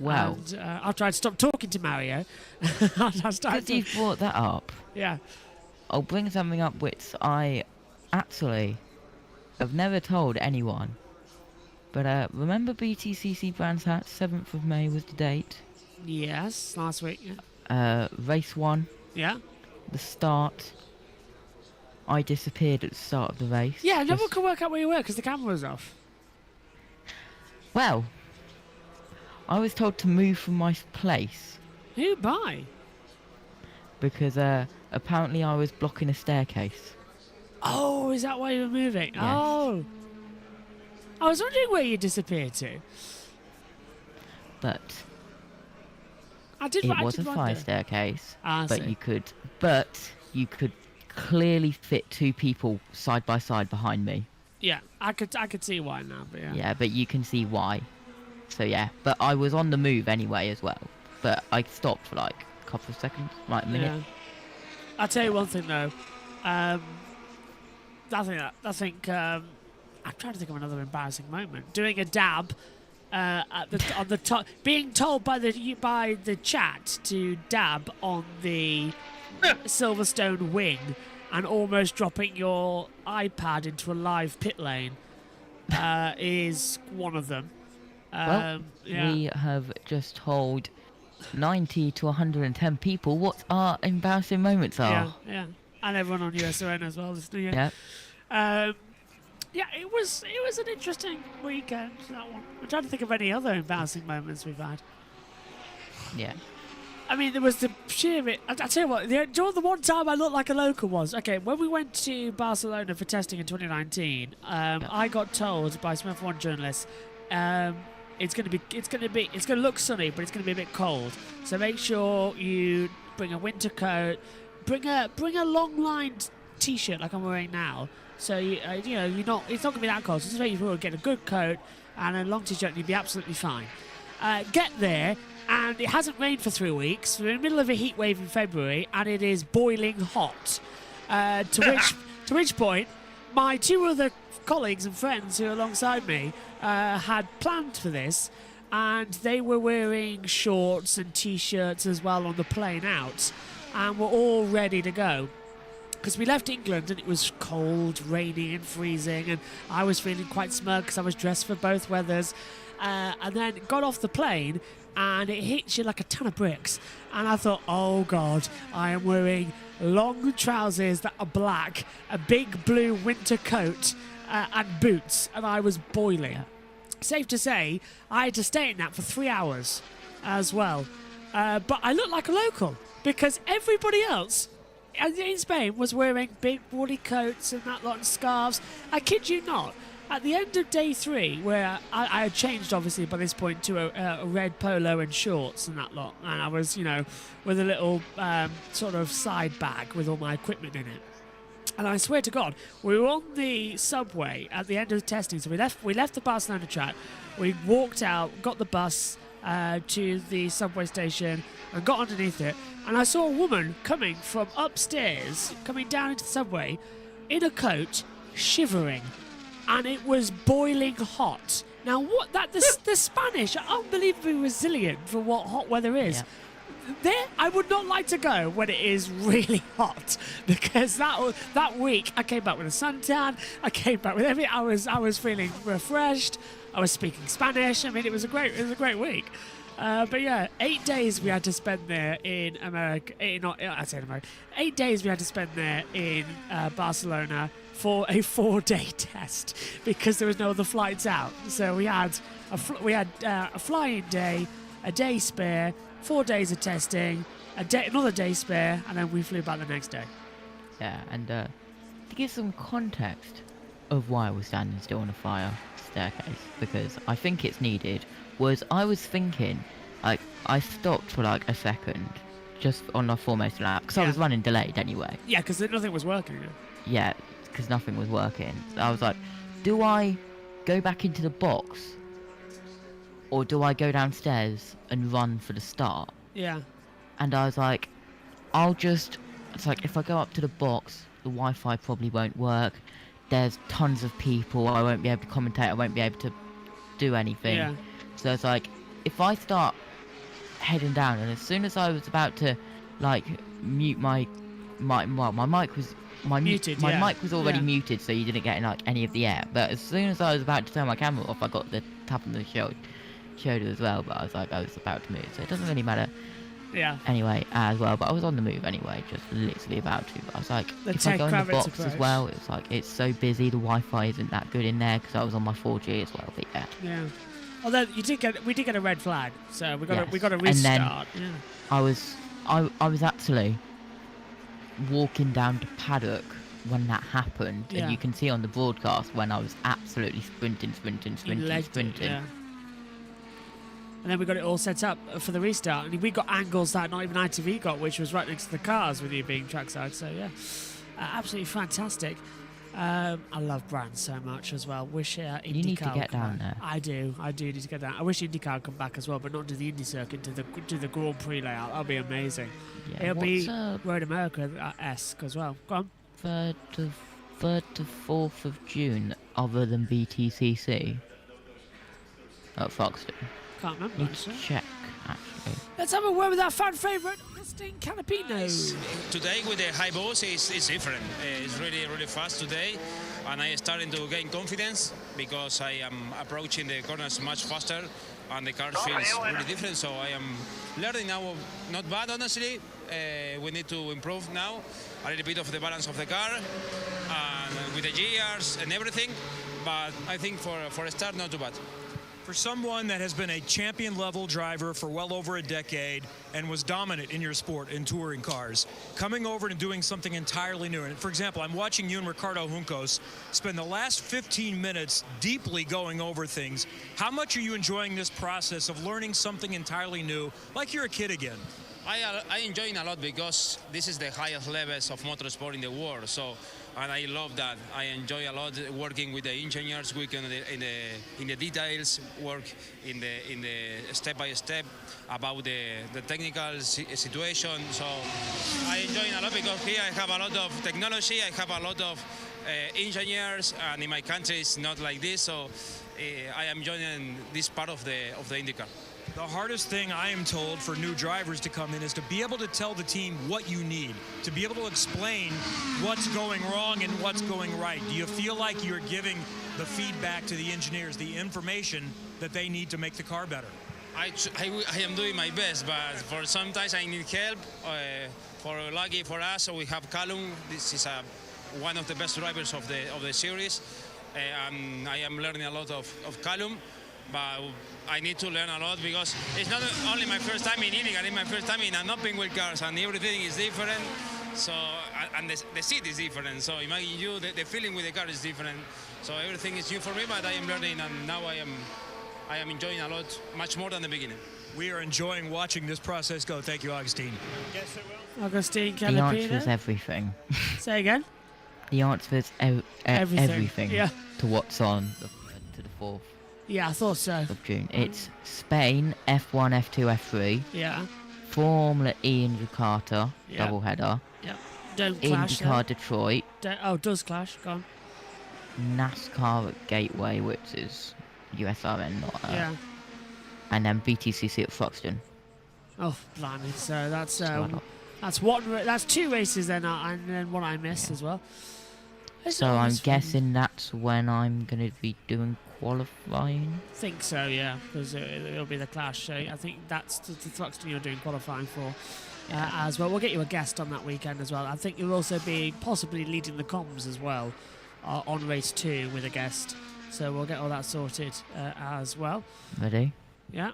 Wow. And after I'd stopped talking to Mario, Because you've brought that up. Yeah. I'll bring something up which I actually have never told anyone. But remember BTCC Brands Hatch, 7th of May was the date? Yes, last week, yeah. Race 1. Yeah. The start. I disappeared at the start of the race. Yeah, no one could work out where you were because the camera was off. Well, I was told to move from my place. Who by? Because apparently I was blocking a staircase. Oh, is that why you were moving? Yes. Oh. I was wondering where you disappeared to. But I was a fire staircase. But you could clearly fit 2 people side by side behind me. Yeah, I could see why now, but yeah. Yeah, but you can see why. So yeah, but I was on the move anyway as well. But I stopped for like a couple of seconds, like a minute. Yeah. I'll tell you one thing though. I'm trying to think of another embarrassing moment. Doing a dab on the top, being told by the chat to dab on the Silverstone wing, and almost dropping your iPad into a live pit lane is one of them. Well, we have just told 90 to 110 people what our embarrassing moments are. Yeah, and everyone on USON as well. Yeah. Yeah, it was an interesting weekend, that one. I'm trying to think of any other embarrassing moments we've had. Yeah. I mean, there was the sheer bit. I'll tell you what, do you know the one time I looked like a local was? Okay, when we went to Barcelona for testing in 2019, I got told by some F1 journalists, it's going to look sunny, but it's going to be a bit cold. So make sure you bring a winter coat, bring a long-lined t-shirt like I'm wearing now. So it's not going to be that cold. So just make sure you get a good coat and a long t-shirt, and you'll be absolutely fine. Get there, and it hasn't rained for 3 weeks. We're in the middle of a heat wave in February, and it is boiling hot. To which point, my 2 other colleagues and friends who are alongside me had planned for this, and they were wearing shorts and t-shirts as well on the plane out, and were all ready to go. Because we left England and it was cold, rainy and freezing, and I was feeling quite smug because I was dressed for both weathers. and then got off the plane, and it hits you like a ton of bricks. And I thought, oh God, I am wearing long trousers that are black, a big blue winter coat, and boots, and I was boiling. Safe to say, I had to stay in that for 3 hours as well. But I looked like a local, because everybody else in Spain was wearing big woolly coats and that lot, and scarves. I kid you not. At the end of day 3, where I had changed, obviously, by this point to a red polo and shorts and that lot, and I was, with a little sort of side bag with all my equipment in it. And I swear to God, we were on the subway at the end of the testing. So we left the Barcelona track, we walked out, got the bus to the subway station and got underneath it. And I saw a woman coming from upstairs, coming down into the subway, in a coat, shivering. And it was boiling hot. Now, the Spanish are unbelievably resilient for what hot weather is. Yeah. There, I would not like to go when it is really hot, because that week I came back with a suntan. I came back with I was feeling refreshed. I was speaking Spanish. I mean, it was a great week. But yeah, 8 days we had to spend there in America. 8 days we had to spend there in Barcelona for a 4-day test, because there was no other flights out. So we had a flying day, a day spare, 4 days of testing, another day spare, and then we flew back the next day. Yeah, and to give some context of why I was standing still on a fire staircase, because I think it's needed, was I was thinking, like, I stopped for like a second just on my foremost lap, because I was running delayed anyway. Yeah, because nothing was working. Yeah, because nothing was working. I was like, do I go back into the box, or do I go downstairs and run for the start? Yeah. And I was like, it's like, if I go up to the box, the Wi-Fi probably won't work. There's tons of people. I won't be able to commentate. I won't be able to do anything. Yeah. So it's like, if I start heading down, and as soon as I was about to, like, mute my mic was... My muted, mic was already muted, so you didn't get like any of the air. But as soon as I was about to turn my camera off, I got the tap on the shoulder as well. But I was about to move, so it doesn't really matter. Yeah. Anyway, as well, but I was on the move anyway, just literally about to. But I was like, if I go in the box as well, it's like it's so busy. The Wi-Fi isn't that good in there because I was on my 4G as well. But yeah. Yeah. Although we did get a red flag, so we got to restart. And then yeah. I was actually walking down to paddock when that happened, and you can see on the broadcast when I was absolutely sprinting. Yeah. And then we got it all set up for the restart, and we got angles that not even ITV got, which was right next to the cars with you being trackside. So yeah, absolutely fantastic. I love Brand so much as well. Wish IndyCar you need to get down there. I do need to get down. I wish IndyCar would come back as well, but not to the Indy circuit, to the Grand Prix layout. That'll be amazing. Yeah, it'll be Road America-esque as well. Go on. 3rd to 4th of June, other than BTCC at Foxton. Can't remember. Need to check, actually. Let's have a word with our fan favourite, Austin Canapino. Today with the high boss is different. It's really fast today, and I starting to gain confidence because I am approaching the corners much faster, and the car feels really different. So I am learning now. Not bad, honestly. We need to improve now a little bit of the balance of the car and with the gears and everything. But I think for a start, not too bad. For someone that has been a champion-level driver for well over a decade and was dominant in your sport in touring cars, coming over and doing something entirely new. And for example, I'm watching you and Ricardo Juncos spend the last 15 minutes deeply going over things. How much are you enjoying this process of learning something entirely new, like you're a kid again? I enjoy it a lot because this is the highest levels of motorsport in the world. So, and I love that. I enjoy a lot working with the engineers, working in the details, work in the step by step about the technical situation. So I enjoy it a lot because here I have a lot of technology. I have a lot of engineers, and in my country it's not like this. So I am enjoying this part of the IndyCar. The hardest thing I am told for new drivers to come in is to be able to tell the team what you need, to be able to explain what's going wrong and what's going right. Do you feel like you're giving the feedback to the engineers, the information that they need to make the car better? I am doing my best, but for sometimes I need help. Lucky for us, we have Callum. This is one of the best drivers of the series. I am learning a lot of Callum, but I need to learn a lot because it's not only my first time in IndyCar, it's my first time in an open wheel cars, and everything is different. So, and the seat is different. So imagine you, the feeling with the car is different. So everything is new for me, but I am learning, and now I am enjoying a lot, much more than the beginning. We are enjoying watching this process go. Thank you, Augustine. Augustine The answer Calapino. is everything. Say again? The answer is everything Yeah. to what's on to the 4th Yeah, I thought so. of June. It's Spain, F1, F2, F3. Yeah. Formula E in Jakarta, Yeah. doubleheader. Yeah. Don't clash. IndyCar Detroit. Does clash. Go on. NASCAR at Gateway, which is USRN, not Yeah. and then BTCC at Thruxton. Oh, blimey. So that's 2 races then, and then one I missed as well. So I'm guessing that's when I'm going to be doing qualifying. I think so, yeah, because it'll be the clash. So I think that's the Thruxton you're doing qualifying for as well. We'll get you a guest on that weekend as well. I think you'll also be possibly leading the comms as well on race 2 with a guest. So we'll get all that sorted as well. Ready? Yeah.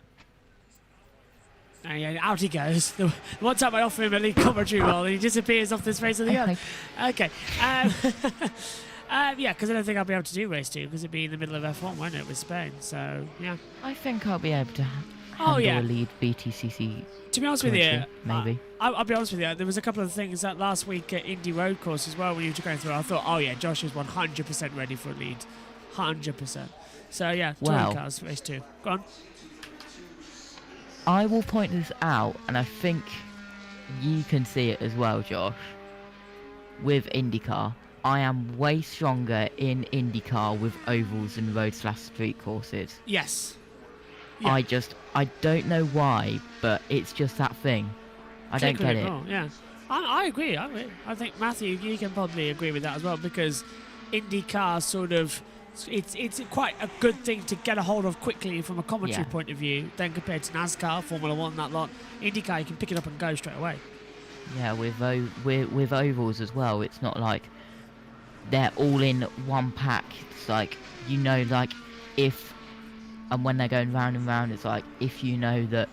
And yeah, out he goes. The one time I offer him a lead commentary role, and he disappears off this face of the earth. Okay. Yeah, because I don't think I'll be able to do race 2 because it'd be in the middle of F1, won't it, with Spain? So yeah. I think I'll be able to handle a lead BTCC. To be honest with you, maybe. I'll be honest with you. There was a couple of things that last week at Indy Road Course as well when you were going through. I thought, oh yeah, Josh is 100% ready for a lead, 100%. So yeah, Wow. cars race 2. Go on. I will point this out, and I think you can see it as well, Josh. With IndyCar, I am way stronger in IndyCar with ovals and road/street courses. Yes. Yeah. I don't know why, but it's just that thing. I don't get it. Wrong, yeah. I agree. I think, Matthew, you can probably agree with that as well, because IndyCar sort of... It's quite a good thing to get a hold of quickly from a commentary point of view, then compared to NASCAR, Formula 1, that lot. IndyCar, you can pick it up and go straight away. Yeah, with ovals as well, it's not like they're all in one pack. It's like, if, and when they're going round and round, it's like, if you know that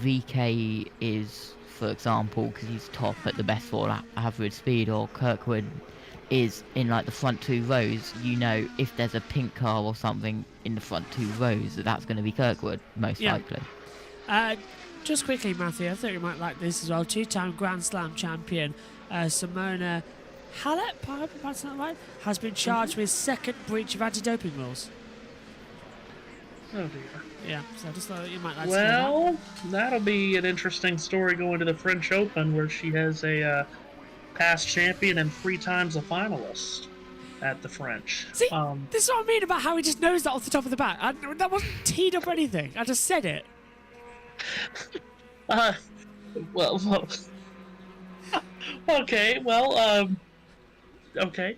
VK is, for example, because he's top at the best for average speed, or Kirkwood is in like the front 2 rows, you know if there's a pink car or something in the front 2 rows that's going to be Kirkwood, most likely. Just quickly, Matthew, I thought you might like this as well. 2-time Grand Slam champion Simona Halep, I hope I'm pronouncing that right, has been charged with second breach of anti-doping rules. Oh dear. Yeah, so I just thought you might like Well, that'll be an interesting story going to the French Open, where she has a past champion and 3 times a finalist at the French. See, this is what I mean about how he just knows that off the top of the bat. That wasn't teed up or anything. I just said it. Well, okay, well, okay.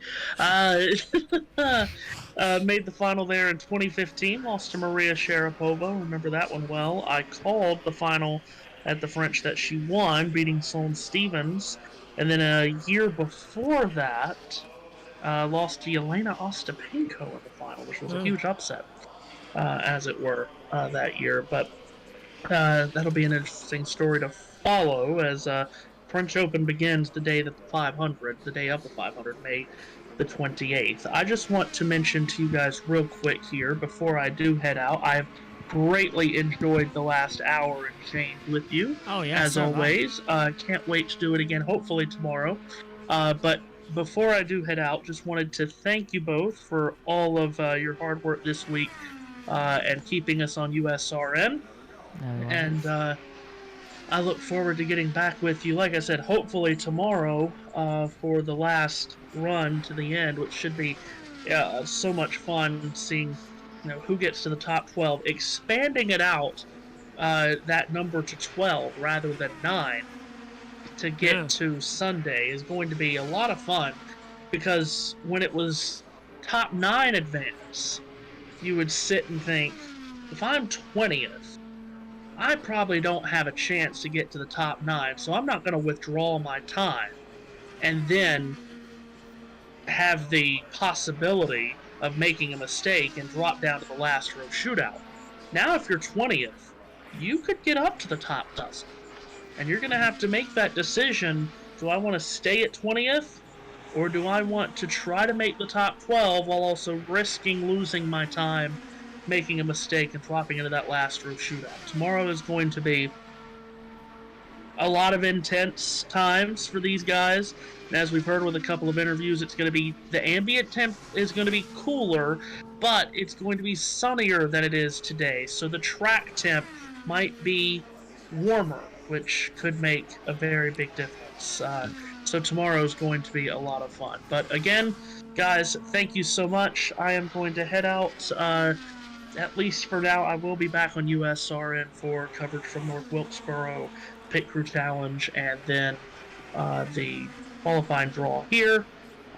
Made the final there in 2015, lost to Maria Sharapova. Remember that one well. I called the final at the French that she won, beating Sloane Stevens. And then a year before that, lost to Yelena Ostapenko in the final, which was a huge upset, as it were, that year. But that'll be an interesting story to follow as French Open begins the day that the 500, the day of the 500, May the 28th. I just want to mention to you guys real quick here, before I do head out, I've greatly enjoyed the last hour and change with you. Oh, yeah. As always. Can't wait to do it again, hopefully tomorrow. But before I do head out, just wanted to thank you both for all of your hard work this week and keeping us on USRN. And I look forward to getting back with you, like I said, hopefully tomorrow for the last run to the end, which should be so much fun, seeing who gets to the top 12, expanding it out that number to 12 rather than 9 to get to Sunday is going to be a lot of fun, because when it was top 9 advance, you would sit and think, if I'm 20th, I probably don't have a chance to get to the top 9, so I'm not going to withdraw my time and then have the possibility of making a mistake and drop down to the last row shootout. Now, if you're 20th, you could get up to the top dozen, and you're going to have to make that decision. Do I want to stay at 20th, or do I want to try to make the top 12 while also risking losing my time, making a mistake, and dropping into that last row shootout? Tomorrow is going to be a lot of intense times for these guys, and as we've heard with a couple of interviews, it's going to be, the ambient temp is going to be cooler, but it's going to be sunnier than it is today, so the track temp might be warmer, which could make a very big difference. So tomorrow's going to be a lot of fun. But again, guys, thank you so much. I am going to head out. At least for now, I will be back on USRN for coverage from North Wilkesboro, Pit Crew Challenge, and then the qualifying draw here.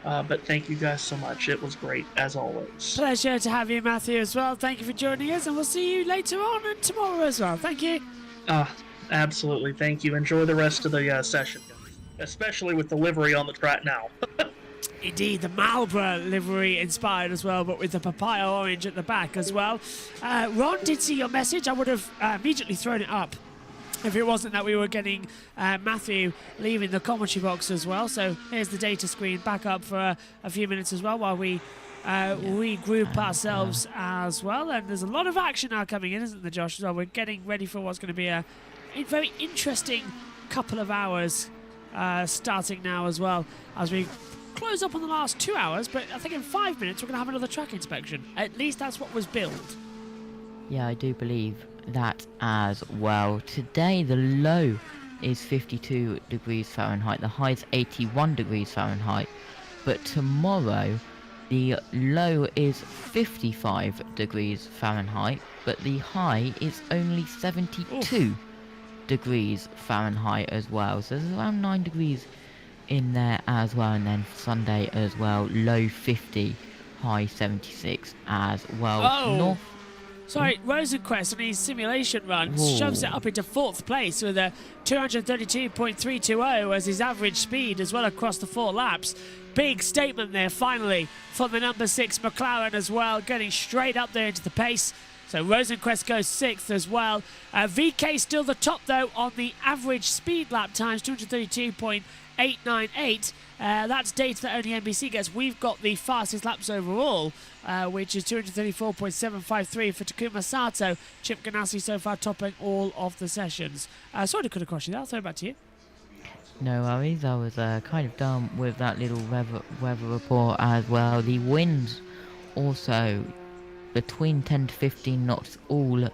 But thank you guys so much. It was great, as always. Pleasure to have you, Matthew, as well. Thank you for joining us, and we'll see you later on and tomorrow as well. Thank you. Absolutely. Thank you. Enjoy the rest of the session, especially with the livery on the track now. Indeed, the Marlborough livery inspired as well, but with the papaya orange at the back as well. Ron did see your message. I would have immediately thrown it up if it wasn't that we were getting Matthew leaving the commentary box as well. So here's the data screen back up for a few minutes as well while we regroup ourselves as well. And there's a lot of action now coming in, isn't there, Josh? So we're getting ready for what's going to be a very interesting couple of hours starting now as well, as we close up on the last 2 hours. But I think in 5 minutes we're going to have another track inspection. At least that's what was billed. Yeah, I do believe that as well. Today the low is 52 degrees Fahrenheit, the high is 81 degrees Fahrenheit, but tomorrow the low is 55 degrees Fahrenheit, but the high is only 72 degrees Fahrenheit as well, so there's around 9 degrees in there as well. And then Sunday as well, low 50, high 76 as well. Sorry, Rosenquist on his simulation run shoves it up into 4th place with a 232.320 as his average speed as well across the 4 laps. Big statement there finally from the number 6 McLaren as well, getting straight up there into the pace. So Rosenquist goes 6th as well. VK still the top though on the average speed lap times, 232.898. That's data that only NBC gets. We've got the fastest laps overall, which is 234.753 for Takuma Sato. Chip Ganassi so far topping all of the sessions. Sorry to cut across you there. I'll throw it back to you. No worries. I was kind of done with that little weather report as well. The winds also between 10 to 15 knots all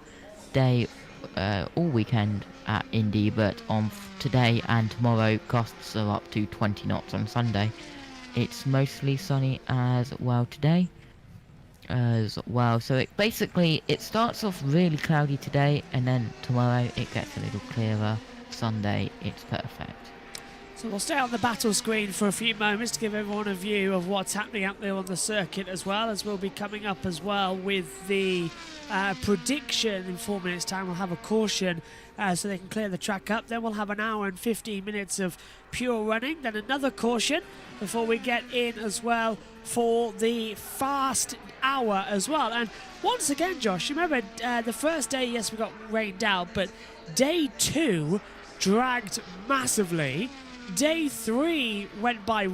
day, all weekend at Indy, but on today and tomorrow gusts are up to 20 knots on Sunday. It's mostly sunny as well today as well, so it starts off really cloudy today, and then tomorrow it gets a little clearer. Sunday it's perfect. So we'll stay on the battle screen for a few moments to give everyone a view of what's happening out there on the circuit, as well as we'll be coming up as well with the prediction. In 4 minutes time we'll have a caution so they can clear the track up. Then we'll have an hour and 15 minutes of pure running, then another caution before we get in as well for the fast hour as well. And once again, Josh, you remember the first day, yes, we got rained out, but day 2 dragged massively. Day 3 went by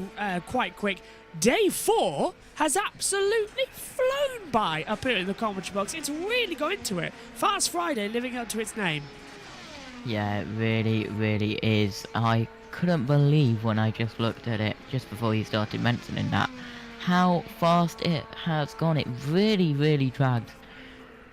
quite quick. Day 4 has absolutely flown by up here in the commentary box. It's really got into it. Fast Friday living up to its name. Yeah, it really, really is. I couldn't believe when I just looked at it just before you started mentioning that, how fast it has gone. It really, really dragged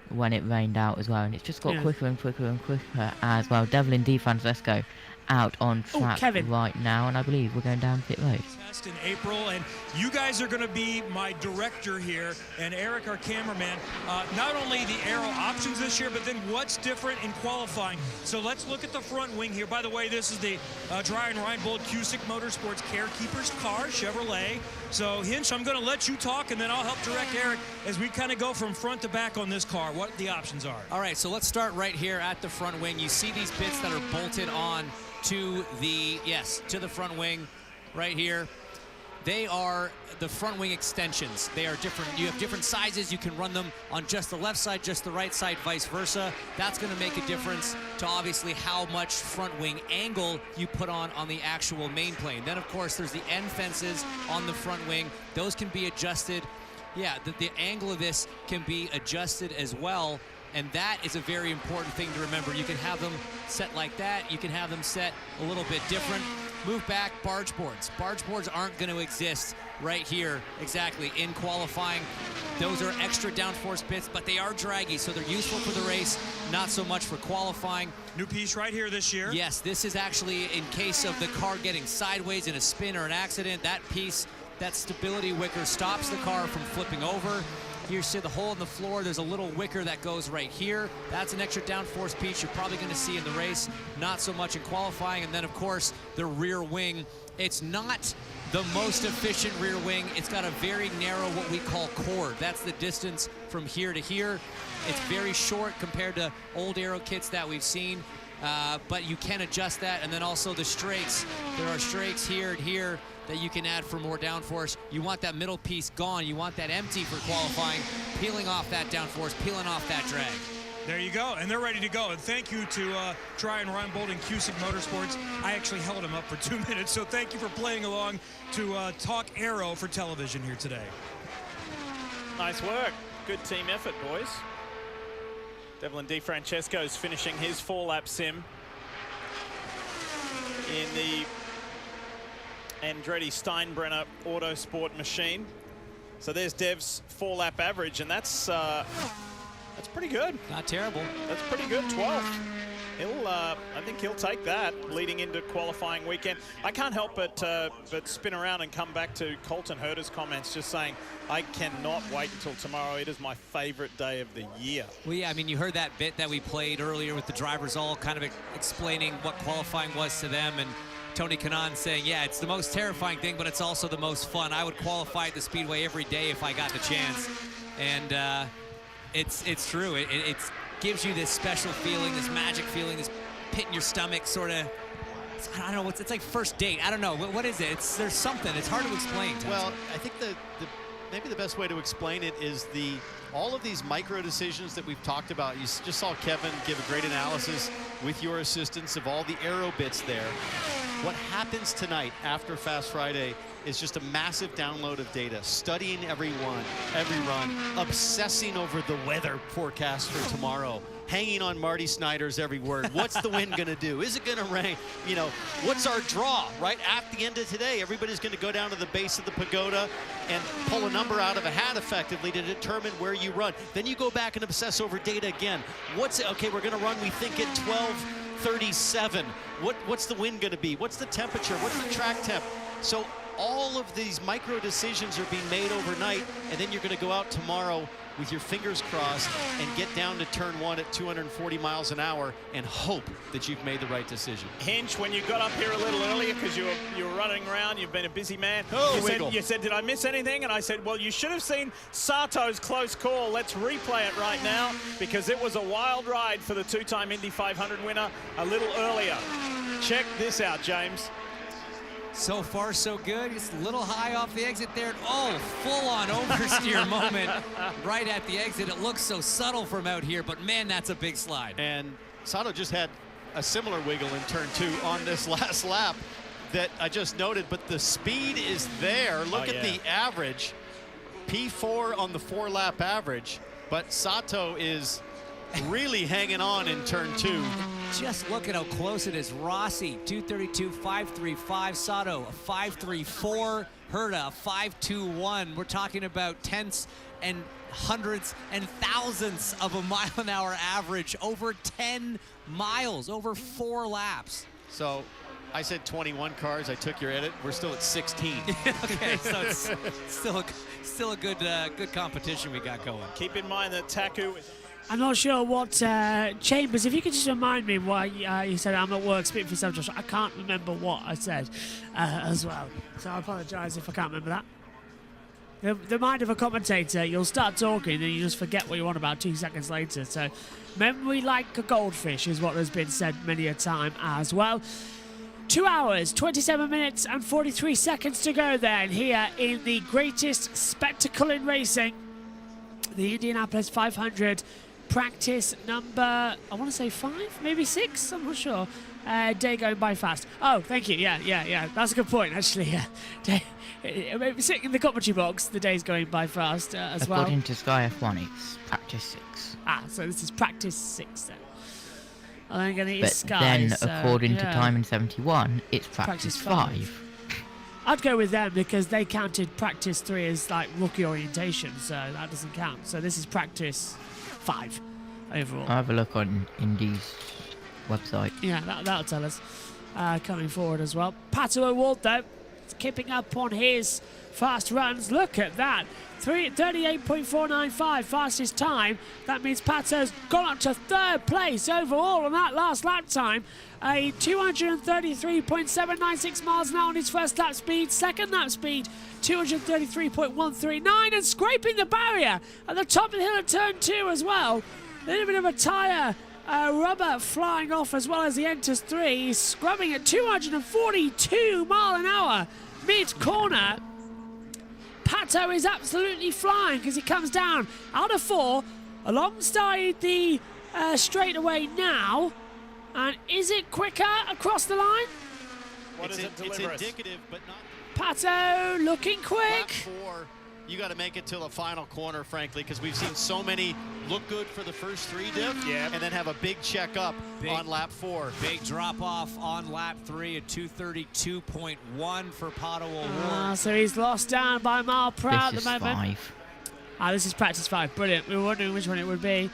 when it rained out as well, and it's just got quicker and quicker and quicker as well. Devlin D. Francesco out on track right now, and I believe we're going down pit road. In April, and you guys are going to be my director here, and Eric, our cameraman. Not only the aero options this year, but then what's different in qualifying. So let's look at the front wing here. By the way, this is the Dry and Reinbold Cusick Motorsports Carekeeper's car, Chevrolet. So Hinch, I'm going to let you talk, and then I'll help direct Eric as we kind of go from front to back on this car, what the options are. All right, so let's start right here at the front wing. You see these bits that are bolted on to the, to the front wing right here. They are the front wing extensions. They are different. You have different sizes. You can run them on just the left side, just the right side, vice versa. That's going to make a difference to obviously how much front wing angle you put on the actual main plane. Then, of course, there's the end fences on the front wing. Those can be adjusted. Yeah, the angle of this can be adjusted as well. And that is a very important thing to remember. You can have them set like that. You can have them set a little bit different. Move back, barge boards. Barge boards aren't going to exist right here exactly in qualifying. Those are extra downforce bits, but they are draggy, so they're useful for the race, not so much for qualifying. New piece right here this year. Yes, this is actually in case of the car getting sideways in a spin or an accident. That piece, that stability wicker, stops the car from flipping over. You see the hole in the floor. There's a little wicker that goes right here. That's an extra downforce piece you're probably going to see in the race, not so much in qualifying. And then, of course, the rear wing. It's not the most efficient rear wing. It's got a very narrow, what we call chord. That's the distance from here to here. It's very short compared to old aero kits that we've seen, but you can adjust that. And then also the strakes. There are strakes here and here that you can add for more downforce. You want that middle piece gone. You want that empty for qualifying, peeling off that downforce, peeling off that drag. There you go, and they're ready to go. And thank you to Dry and Reinbold and Cusick Motorsports. I actually held them up for 2 minutes, so thank you for playing along to talk aero for television here today. Nice work. Good team effort, boys. Devlin DiFrancesco's finishing his 4-lap sim in the Andretti Steinbrenner Autosport machine. So there's Dev's 4-lap average, and that's pretty good. Not terrible. That's pretty good, 12th. I think he'll take that leading into qualifying weekend. I can't help but spin around and come back to Colton Herter's comments, just saying, I cannot wait until tomorrow. It is my favorite day of the year. Well, yeah, I mean, you heard that bit that we played earlier with the drivers all kind of explaining what qualifying was to them, and Tony Kanaan saying, yeah, it's the most terrifying thing, but it's also the most fun. I would qualify at the Speedway every day if I got the chance. And it's true. It gives you this special feeling, this magic feeling, this pit in your stomach sort of. I don't know, it's like first date. I don't know. What is it? There's something. It's hard to explain. Well, I think maybe the best way to explain it is all of these micro decisions that we've talked about. You just saw Kevin give a great analysis with your assistance of all the aero bits there. What happens tonight after Fast Friday is just a massive download of data, studying every run, obsessing over the weather forecast for tomorrow, hanging on Marty Snyder's every word. What's the wind going to do? Is it going to rain? You know, what's our draw, right? At the end of today, everybody's going to go down to the base of the pagoda and pull a number out of a hat effectively to determine where you run. Then you go back and obsess over data again. Okay, we're going to run, we think, at 12:37. What's the wind going to be? What's the temperature? What's the track temp? So all of these micro decisions are being made overnight, and then you're going to go out tomorrow with your fingers crossed and get down to turn 1 at 240 miles an hour and hope that you've made the right decision. Hinch, when you got up here a little earlier because you were running around, you've been a busy man. You said, did I miss anything? And I said, well, you should have seen Sato's close call. Let's replay it right now because it was a wild ride for the two-time Indy 500 winner a little earlier. Check this out, James. So far, so good. Just a little high off the exit there. Oh, full-on oversteer moment right at the exit. It looks so subtle from out here, but man, that's a big slide. And Sato just had a similar wiggle in turn 2 on this last lap that I just noted, but the speed is there. Look at the average. P4 on the 4-lap average, but Sato is really hanging on in turn 2. Just look at how close it is. Rossi, 232.535. Sato, a 534. Herta, 521. We're talking about tenths and hundreds and thousandths of a mile-an-hour average over 10 miles, over 4 laps. So I said 21 cars. I took your edit. We're still at 16. Okay, so it's still a good competition we got going. Keep in mind that Taku. I'm not sure what Chambers, if you could just remind me why you said I'm at work, speak for yourself, Josh. I can't remember what I said as well. So I apologise if I can't remember that. The mind of a commentator, you'll start talking and you just forget what you want about 2 seconds later. So memory like a goldfish is what has been said many a time as well. 2 hours, 27 minutes and 43 seconds to go then here in the greatest spectacle in racing. The Indianapolis 500 practice number, I want to say 5, maybe 6, I'm not sure. Day going by fast. Oh, thank you. Yeah. That's a good point, actually. Sitting in the commentary box, the day's going by fast as well. According to Sky F1, it's practice 6. So this is practice 6 then. I'm going to use But Sky. then, so, according to Time in 71, it's practice 5. I'd go with them because they counted practice 3 as like rookie orientation, so that doesn't count. So this is practice 5 overall. I'll have a look on Indy's website. Yeah, that'll tell us. Coming forward as well. Pato O'Ward, though, keeping up on his fast runs. Look at that. 38.495, fastest time. That means Pato's gone up to 3rd place overall on that last lap time. A 233.796 miles an hour on his first lap speed. Second lap speed, 233.139, and scraping the barrier at the top of the hill at turn 2 as well. A little bit of a tyre rubber flying off as well as he enters 3. He's scrubbing at 242 mile an hour mid-corner. Pato is absolutely flying because he comes down out of 4 alongside the straightaway now. And is it quicker across the line? It's indicative, but not. Pato looking quick. Lap 4, you got to make it till the final corner, frankly, because we've seen so many look good for the first 3 diff, and then have a big check up on lap 4. Big drop off on lap 3 at 232.1 for Pato O'Ward. So he's lost down by a mile per hour at the moment. 5. This is practice 5. Brilliant. We were wondering which one it would be.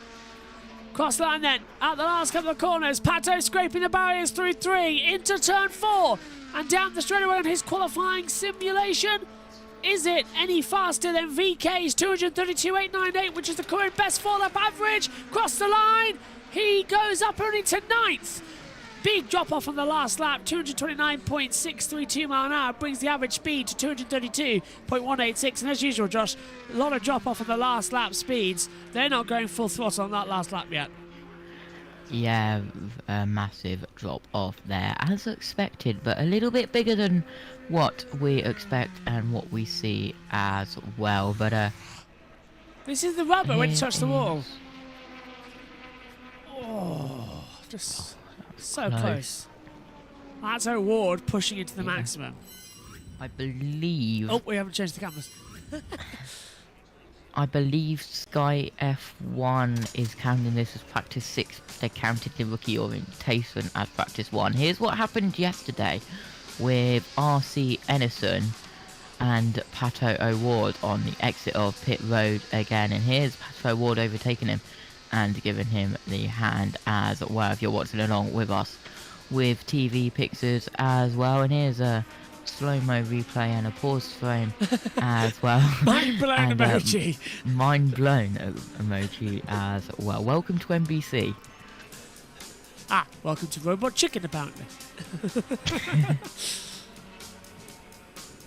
Cross line then, at the last couple of corners. Pato scraping the barriers through 3, into turn 4, and down the straightaway on his qualifying simulation. Is it any faster than VK's 232.898, which is the current best 4-lap average? Cross the line, he goes up only to 9th. Big drop off on the last lap, 229.632 mile an hour, brings the average speed to 232.186. And as usual, Josh, a lot of drop off on the last lap speeds. They're not going full throttle on that last lap yet. Yeah, a massive drop off there, as expected, but a little bit bigger than what we expect and what we see as well. But this is the rubber when you touch the wall. Oh, just so close. That's O'Ward pushing into the maximum. I believe. Oh, we haven't changed the cameras. I believe Sky F1 is counting this as practice 6. They counted the rookie orientation as practice 1. Here's what happened yesterday with RC Ennison and Pato O'Ward on the exit of pit road again. And here's Pato O'Ward overtaking him and giving him the hand as well, if you're watching along with us with TV pictures as well. And here's a slow-mo replay and a pause frame as well. Mind-blown emoji. Mind-blown emoji as well. Welcome to NBC. Welcome to Robot Chicken, apparently.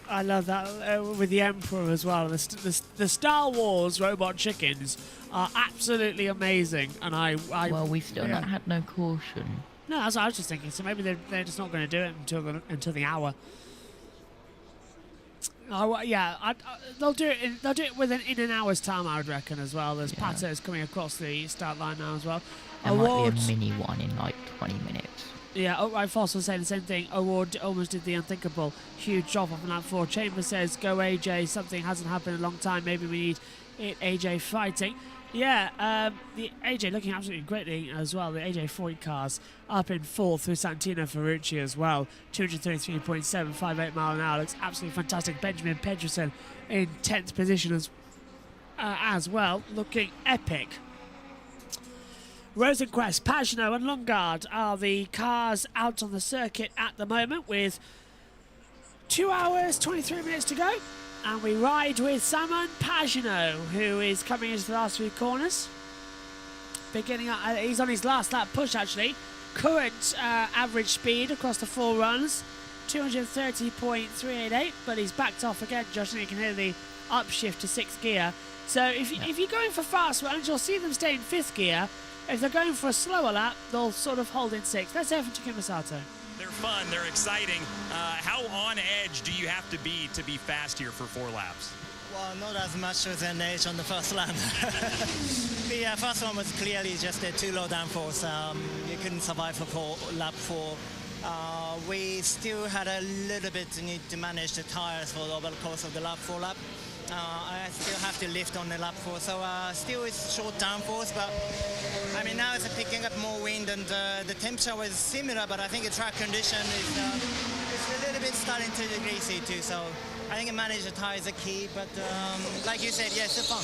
I love that with the Emperor as well. The Star Wars robot chickens are absolutely amazing, and well, we've still not had no caution. No, that's what I was just thinking. So maybe they're just not going to do it until the hour. They'll do it. They'll do it within an hour's time, I would reckon, as well. There's Pato's coming across the start line now as well. There might be a mini one in like 20 minutes. Yeah, Outright Foss was saying the same thing. O'Ward almost did the unthinkable. Huge drop off in lap 4. Chambers says, go AJ, something hasn't happened in a long time. Maybe we need AJ fighting. Yeah, the AJ looking absolutely greatly as well. The AJ 40 cars up in 4th through Santino Ferrucci as well. 233.758 mile an hour. Looks absolutely fantastic. Benjamin Pedersen in 10th position as well. Looking epic. Rosenquist, Pagano and Lundgaard are the cars out on the circuit at the moment with 2 hours, 23 minutes to go. And we ride with Simon Pagano, who is coming into the last few corners. He's on his last lap push, actually. Current average speed across the 4 runs, 230.388, but he's backed off again, Josh, and you can hear the upshift to 6th gear. So if you're going for fast runs, you'll see them stay in 5th gear. If they're going for a slower lap, they'll sort of hold in 6th. Let's hear from Takuma Sato. They're fun, they're exciting. How on edge do you have to be fast here for 4 laps? Well, not as much as an edge on the first lap. The first one was clearly just a too low downforce. You couldn't survive for lap 4. We still had a little bit to need to manage the tires for over the course of the lap 4 lap. I still have to lift on the lap 4, so still it's short downforce, but I mean now it's picking up more wind and the temperature was similar, but I think the track condition is a little bit starting to get greasy too, so I think manage the tires are key, but like you said, yes, it's fun.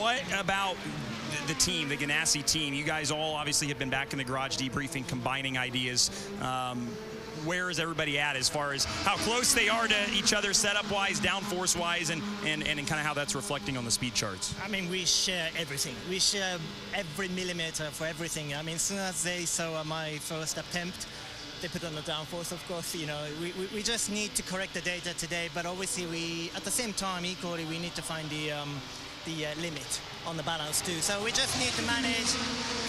What about the team, the Ganassi team? You guys all obviously have been back in the garage debriefing, combining ideas. Where is everybody at as far as how close they are to each other setup-wise, downforce-wise, and kind of how that's reflecting on the speed charts? I mean, we share everything. We share every millimeter for everything. I mean, as soon as they saw my first attempt, they put on the downforce, of course. You know, we just need to correct the data today, but obviously we, at the same time, equally, we need to find the limit on the balance too. So we just need to manage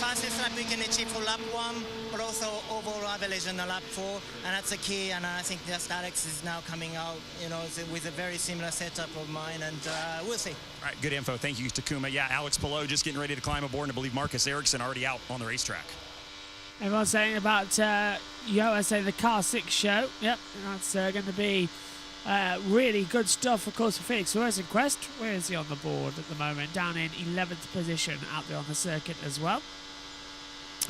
fastest lap we can achieve for lap 1, but also overall average on the lap 4, and that's the key. And I think just Alex is now coming out, you know, with a very similar setup of mine, and we'll see. All right, good info. Thank you, Takuma. Yeah, Alex Palou just getting ready to climb aboard, and I believe Marcus Ericsson already out on the racetrack. Everyone's saying about saying the Car 6 show. Yep, that's going to be really good stuff, of course, for Felix Rosenquist. Where is he on the board at the moment? Down in 11th position out there on the circuit as well.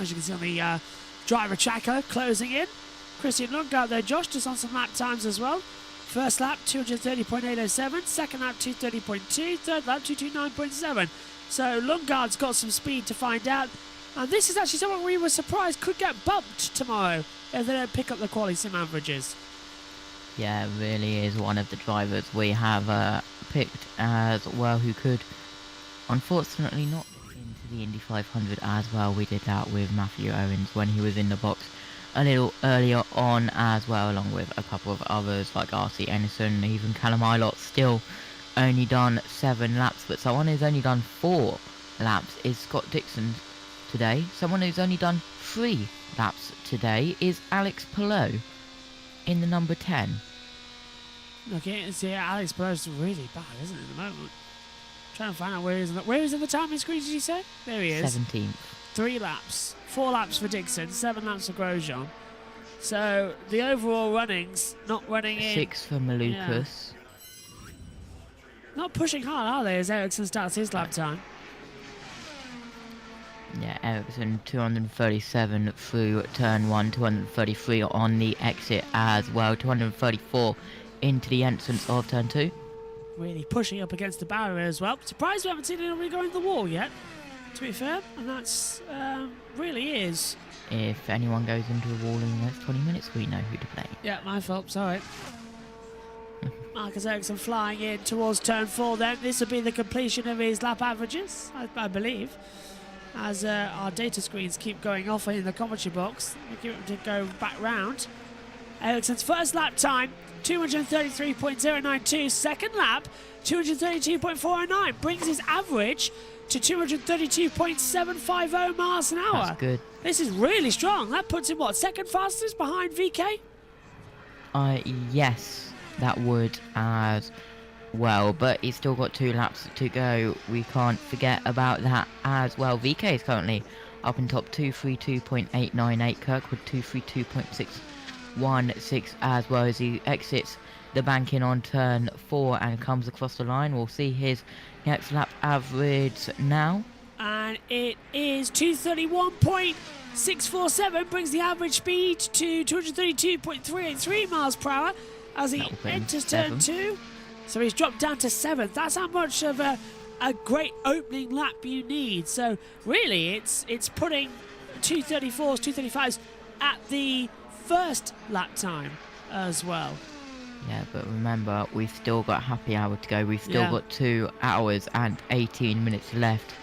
As you can see on the driver tracker closing in. Christian Lundgaard there, Josh, just on some lap times as well. First lap, 230.807. Second lap, 230.2. Third lap, 229.7. So Lundgaard's got some speed to find out. And this is actually someone we were surprised could get bumped tomorrow if they don't pick up the quality sim averages. Yeah, it really is one of the drivers we have picked as well who could unfortunately not get into the Indy 500 as well. We did that with Matthew Owens when he was in the box a little earlier on as well, along with a couple of others like R.C. Anderson, even Callum Ilott. Still only done 7 laps, but someone who's only done 4 laps is Scott Dixon today. Someone who's only done 3 laps today is Alex Palou in the number 10. Okay, see, Alex Palou's really bad, isn't it, at the moment? Trying to find out where he is on the timing screen, did you say? There he is. 17th. 3 laps. 4 laps for Dixon, 7 laps for Grosjean. So the overall runnings not running in. 6 for Malukas. Yeah. Not pushing hard, are they, as Ericsson starts his lap time? Yeah, Ericsson 237 through turn 1, 233 on the exit as well, 234 into the entrance of turn 2. Really pushing up against the barrier as well. Surprised we haven't seen anybody go in the wall yet, to be fair, and that's really is. If anyone goes into a wall in the next 20 minutes, we know who to blame. Yeah, my fault, sorry. Marcus Ericsson flying in towards turn 4 then. This will be the completion of his lap averages, I believe. As our data screens keep going off in the commentary box. We keep them to go back round. Ericsson's first lap time, 233.092. Second lap, 232.409. Brings his average to 232.750 miles an hour. That's good. This is really strong. That puts him, what, second fastest behind VK? Yes, that would as well, but he's still got 2 laps to go. We can't forget about that as well. VK is currently up in top, 232.898. Kirkwood 232.616 as well as he exits the bank in on turn 4 and comes across the line. We'll see his next lap average now. And it is 231.647, brings the average speed to 232.383 miles per hour as he enters turn 2. So he's dropped down to 7th. That's how much of a great opening lap you need. So really, it's putting 2:34s, 2:35s at the first lap time as well. Yeah, but remember, we've still got happy hour to go. We've still got 2 hours and 18 minutes left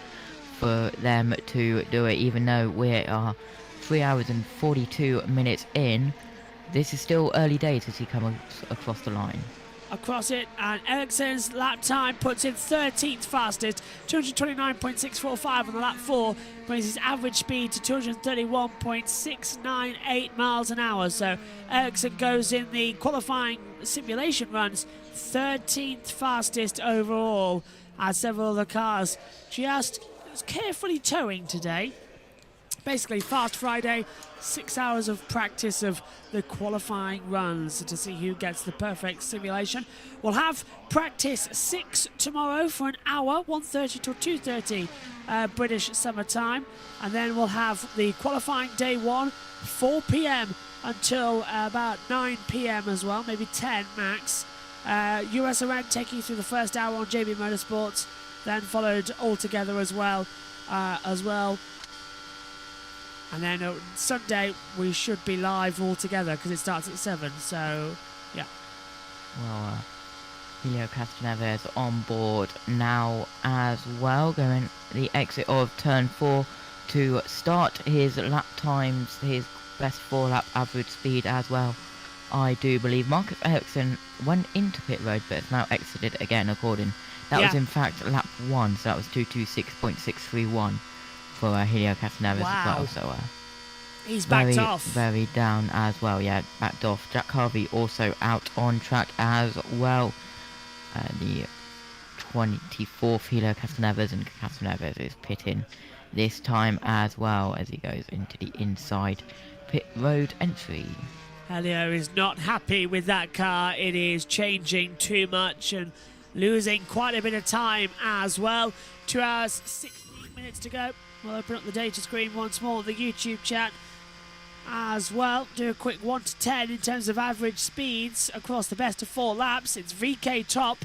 for them to do it, even though we are 3 hours and 42 minutes in. This is still early days as he comes across the line. Across it, and Ericsson's lap time puts him 13th fastest, 229.645 on the lap 4, brings his average speed to 231.698 miles an hour. So Ericsson goes in the qualifying simulation runs 13th fastest overall, as several of the cars just carefully towing today. Basically, Fast Friday, 6 hours of practice of the qualifying runs to see who gets the perfect simulation. We'll have practice 6 tomorrow for an hour, 1:30 till 2:30 British summer time. And then we'll have the qualifying day 1, 4 p.m. until about 9 p.m. as well, maybe 10 max. US event taking you through the first hour on JB Motorsports, then followed all together as well. And then Sunday we should be live all together because it starts at 7. So, yeah. Well, Elio Castroneves on board now as well, going the exit of turn 4 to start his lap times, his best 4-lap average speed as well. I do believe Marcus Ericsson went into pit road, but it's now exited again according. That was in fact lap 1, so that was 226.631. For Elio Castroneves as well, so he's backed off. Very down as well, yeah, backed off. Jack Harvey also out on track as well. The 24th Elio Castroneves, and Castroneves is pitting this time as well as he goes into the inside pit road entry. Elio is not happy with that car. It is changing too much and losing quite a bit of time as well. 2 hours, 16 minutes to go. We'll open up the data screen once more, the YouTube chat as well. Do a quick 1 to 10 in terms of average speeds across the best of 4 laps. It's VK top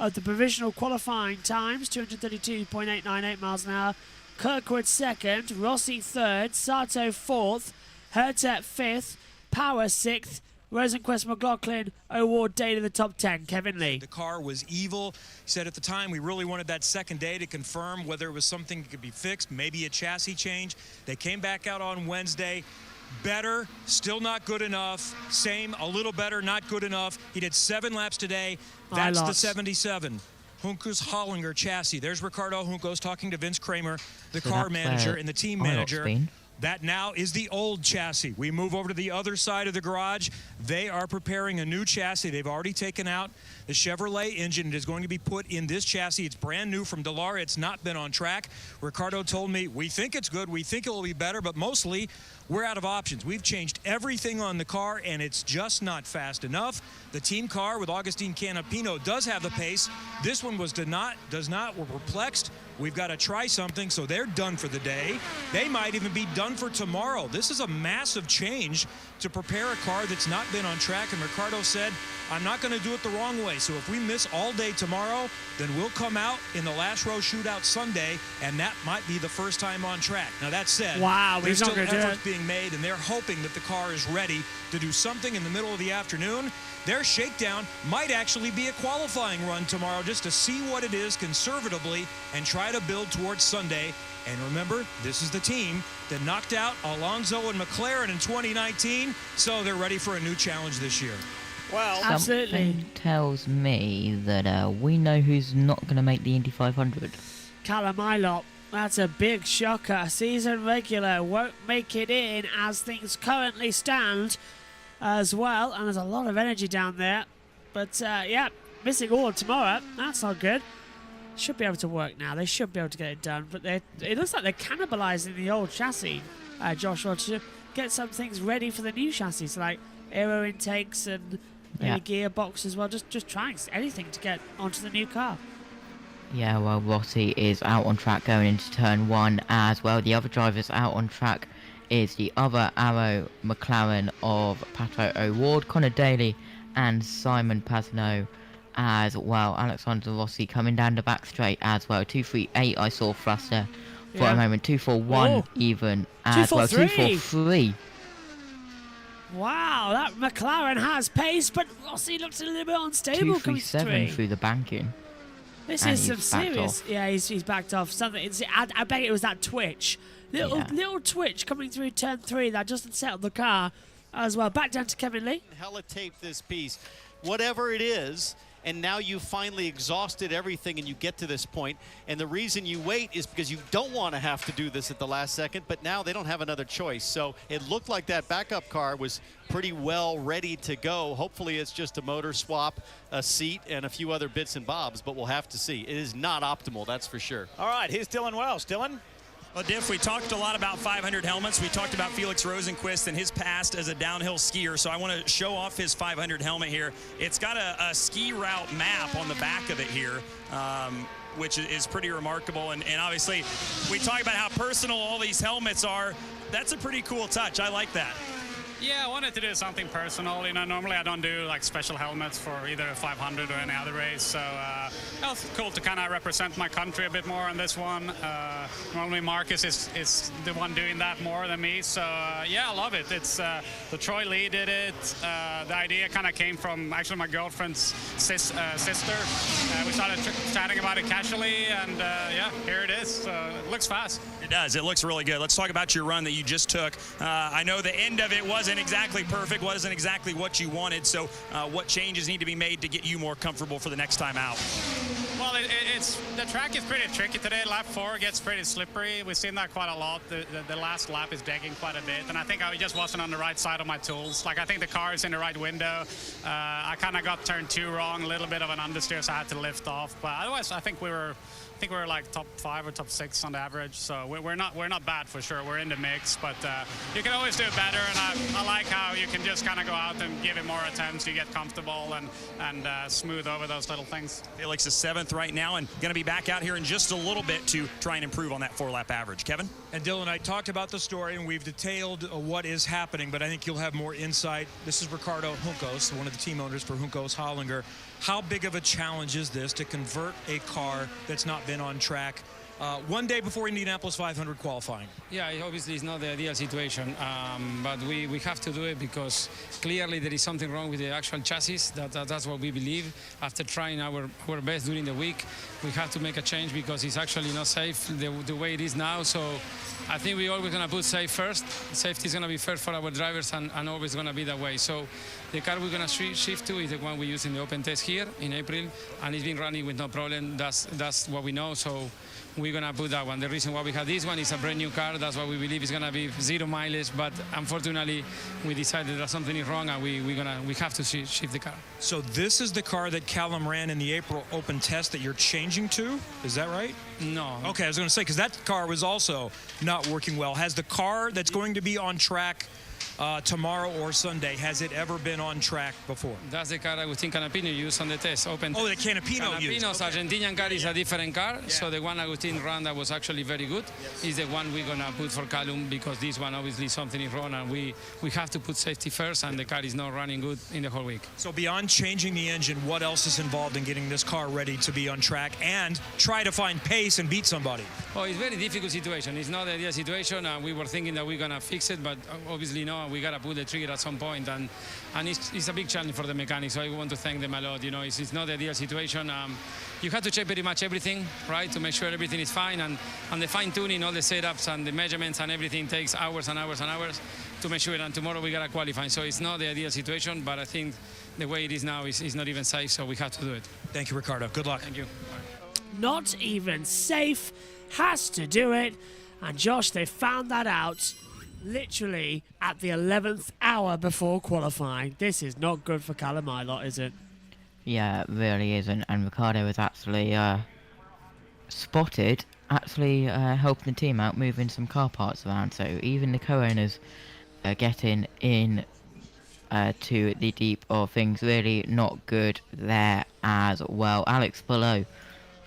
of the provisional qualifying times, 232.898 miles an hour. Kirkwood second, Rossi third, Sato fourth, Hertet fifth, Power sixth, Rosenquist, McLaughlin, O'Ward, Daly the top 10. Kevin Lee. The car was evil. He said at the time we really wanted that second day to confirm whether it was something that could be fixed, maybe a chassis change. They came back out on Wednesday. Better, still not good enough. Same, a little better, not good enough. He did 7 laps today. That's the 77. Juncos Hollinger chassis. There's Ricardo Juncos talking to Vince Kramer, the car manager and the team manager. That now is the old chassis. We move over to the other side of the garage. They are preparing a new chassis. They've already taken out the Chevrolet engine. It is going to be put in this chassis. It's brand new from Dallara. It's not been on track. Ricardo told me, we think it's good. We think it will be better, but mostly we're out of options. We've changed everything on the car, and it's just not fast enough. The team car with Agustin Canapino does have the pace. This one does not. We're perplexed. We've got to try something, so they're done for the day. They might even be done for tomorrow. This is a massive change to prepare a car that's not been on track, and Ricardo said, I'm not going to do it the wrong way, so if we miss all day tomorrow, then we'll come out in the last row shootout Sunday, and that might be the first time on track. Now, that said, there's still efforts being made, and they're hoping that the car is ready to do something in the middle of the afternoon. Their shakedown might actually be a qualifying run tomorrow just to see what it is conservatively and try to build towards Sunday. And remember, this is the team that knocked out Alonso and McLaren in 2019, so they're ready for a new challenge this year. Well, absolutely. Something tells me that we know who's not going to make the Indy 500. Callum Ilott. That's a big shocker. Season regular won't make it in as things currently stand as well. And there's a lot of energy down there. But, yeah, missing all of tomorrow. That's not good. Should be able to work now. They should be able to get it done. But it looks like they're cannibalising the old chassis, Joshua, to get some things ready for the new chassis. So, like aero intakes and maybe gearbox as well. Just trying anything to get onto the new car. Yeah, well, Rossi is out on track going into turn 1 as well. The other drivers out on track is the other Arrow McLaren of Pato O'Ward, Conor Daly and Simon Pasino as well. Alexander Rossi coming down the back straight as well. 238 I saw Fluster for a moment. 241 even as well. 243. 243. Wow, that McLaren has pace, but Rossi looks a little bit unstable coming to 237 three. through the banking. This And is some he's backed serious. off. Yeah, he's backed off. Something. I bet it was that twitch. Little twitch coming through turn 3 that just set up the car as well. Back down to Kevin Lee. Hella tape this piece. Whatever it is, and now you finally exhausted everything and you get to this point, and the reason you wait is because you don't want to have to do this at the last second, but now they don't have another choice. So it looked like that backup car was pretty well ready to go. Hopefully it's just a motor swap, a seat, and a few other bits and bobs, but we'll have to see. It is not optimal, that's for sure. All right, here's Dylan Welsh. Dylan? Well, Diff, we talked a lot about 500 helmets. We talked about Felix Rosenqvist and his past as a downhill skier. So I want to show off his 500 helmet here. It's got a ski route map on the back of it here, which is pretty remarkable. And obviously, we talk about how personal all these helmets are. That's a pretty cool touch. I like that. Yeah, I wanted to do something personal. You know, normally I don't do like special helmets for either 500 or any other race. So it was cool to kind of represent my country a bit more on this one. Normally Marcus is the one doing that more than me. So yeah, I love it. It's the Troy Lee did it. The idea kind of came from actually my girlfriend's sister. We started chatting about it casually, and yeah, here it is. So it looks fast. It does. It looks really good. Let's talk about your run that you just took. I know the end of it wasn't exactly perfect, wasn't exactly what you wanted. So what changes need to be made to get you more comfortable for the next time out? Well, the track is pretty tricky today. Lap 4 gets pretty slippery. We've seen that quite a lot. The last lap is degging quite a bit, and I think I just wasn't on the right side of my tools. Like, I think the car is in the right window. I kind of got turn 2 wrong, a little bit of an understeer, so I had to lift off. But otherwise, I think we were like top 5 or top 6 on the average. So we're not bad for sure. We're in the mix, but you can always do it better. And I like how you can just kind of go out and give it more attempts. You get comfortable and smooth over those little things. Felix is 7th right now and going to be back out here in just a little bit to try and improve on that 4-lap average. Kevin? And Dylan, I talked about the story and we've detailed what is happening, but I think you'll have more insight. This is Ricardo Juncos, one of the team owners for Juncos Hollinger. How big of a challenge is this to convert a car that's not been on track one day before Indianapolis 500 qualifying? Yeah, obviously it's not the ideal situation, but we have to do it because clearly there is something wrong with the actual chassis. That's what we believe. After trying our best during the week, we have to make a change because it's actually not safe the way it is now. So I think we're always going to put safe first. Safety is going to be first for our drivers and always going to be that way. So the car we're going to shift to is the one we use in the open test here in April, and it's been running with no problem. That's what we know. So we're going to put that one. The reason why we have this one is a brand new car. That's why we believe it's going to be 0 mileage. But unfortunately, we decided that something is wrong and we have to shift the car. So this is the car that Callum ran in the April open test that you're changing to? Is that right? No. Okay, I was going to say, because that car was also not working well. Has the car that's going to be on track tomorrow or Sunday, has it ever been on track before? That's the car Agustin Canapino used on the test. Open the Canapino used. Canapino's Argentinian car is a different car, so the one Agustin ran that was actually very good is the one we're going to put for Callum because this one obviously something is wrong and we have to put safety first and the car is not running good in the whole week. So beyond changing the engine, what else is involved in getting this car ready to be on track and try to find pace and beat somebody? Oh, it's a very difficult situation. It's not the ideal situation. We were thinking that we're going to fix it, but obviously no, we got to pull the trigger at some point, and it's a big challenge for the mechanics, so I want to thank them a lot. You know, it's not the ideal situation. You have to check pretty much everything, right, to make sure everything is fine, and the fine-tuning, all the setups and the measurements and everything takes hours and hours and hours to make sure, and tomorrow we got to qualify. So it's not the ideal situation, but I think the way it is now is not even safe, so we have to do it. Thank you, Ricardo. Good luck. Thank you. Not even safe, has to do it. And Josh, they found that out literally at the 11th hour before qualifying. This is not good for Callum Ilott, is it? Yeah, it really isn't. And Ricardo was actually spotted helping the team out, moving some car parts around. So even the co-owners are getting in to the deep of things. Really not good there as well. Alex Below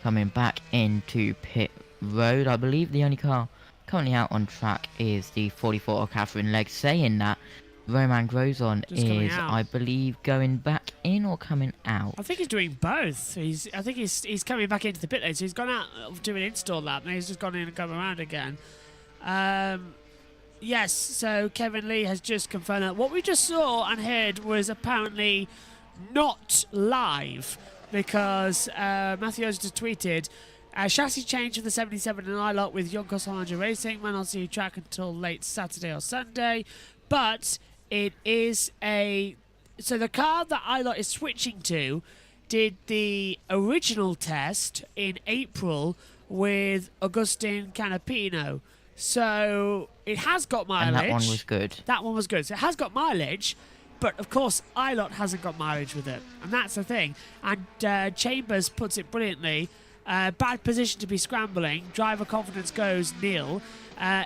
coming back into pit road. I believe the only car currently out on track is the 44 of Catherine Legg. Saying that, Roman Grosjean is, I believe, going back in or coming out. I think he's doing both. I think he's coming back into the pit lane. So he's gone out to do an install lap, and he's just gone in and come around again. Yes, so Kevin Lee has just confirmed that. What we just saw and heard was apparently not live because Matthew Oz just tweeted, chassis change for the 77 and ILOT with Juncos Hollinger Racing. Might not see track until late Saturday or Sunday, but it is so the car that ILOT is switching to did the original test in April with Agustin Canapino. So it has got mileage. And that one was good. That one was good. So it has got mileage, but of course ILOT hasn't got mileage with it. And that's the thing. And Chambers puts it brilliantly. Bad position to be scrambling. Driver confidence goes nil.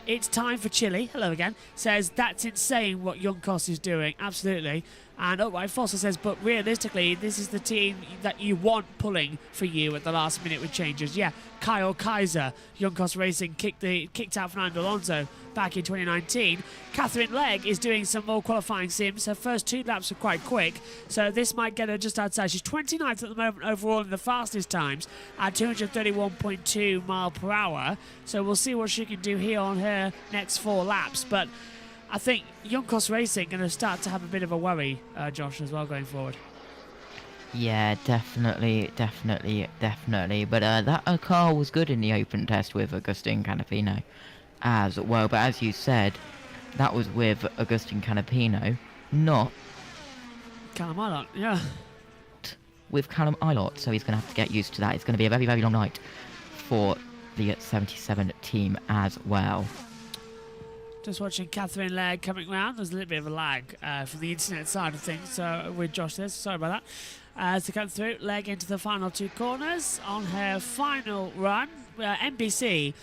It's time for Chile. Hello again. Says, that's insane what Juncos is doing. Absolutely. And White Foster says, but realistically, this is the team that you want pulling for you at the last minute with changes. Yeah, Kyle Kaiser, Juncos Racing, kicked out Fernando Alonso back in 2019. Catherine Legg is doing some more qualifying sims. Her first 2 laps are quite quick, so this might get her just outside. She's 29th at the moment overall in the fastest times at 231.2 mile per hour. So we'll see what she can do here on her next 4 laps. But I think Juncos Racing going to start to have a bit of a worry, Josh, as well going forward. Yeah, definitely. But that car was good in the open test with Agustin Canapino as well. But as you said, that was with Agustin Canapino, not Callum Ilott, yeah. With Callum Ilott, so he's going to have to get used to that. It's going to be a very, very long night for the 77 team as well. Just watching Catherine Legg coming round. There's a little bit of a lag from the internet side of things, so with Josh there, sorry about that. To come through, Legg into the final 2 corners on her final run. NBC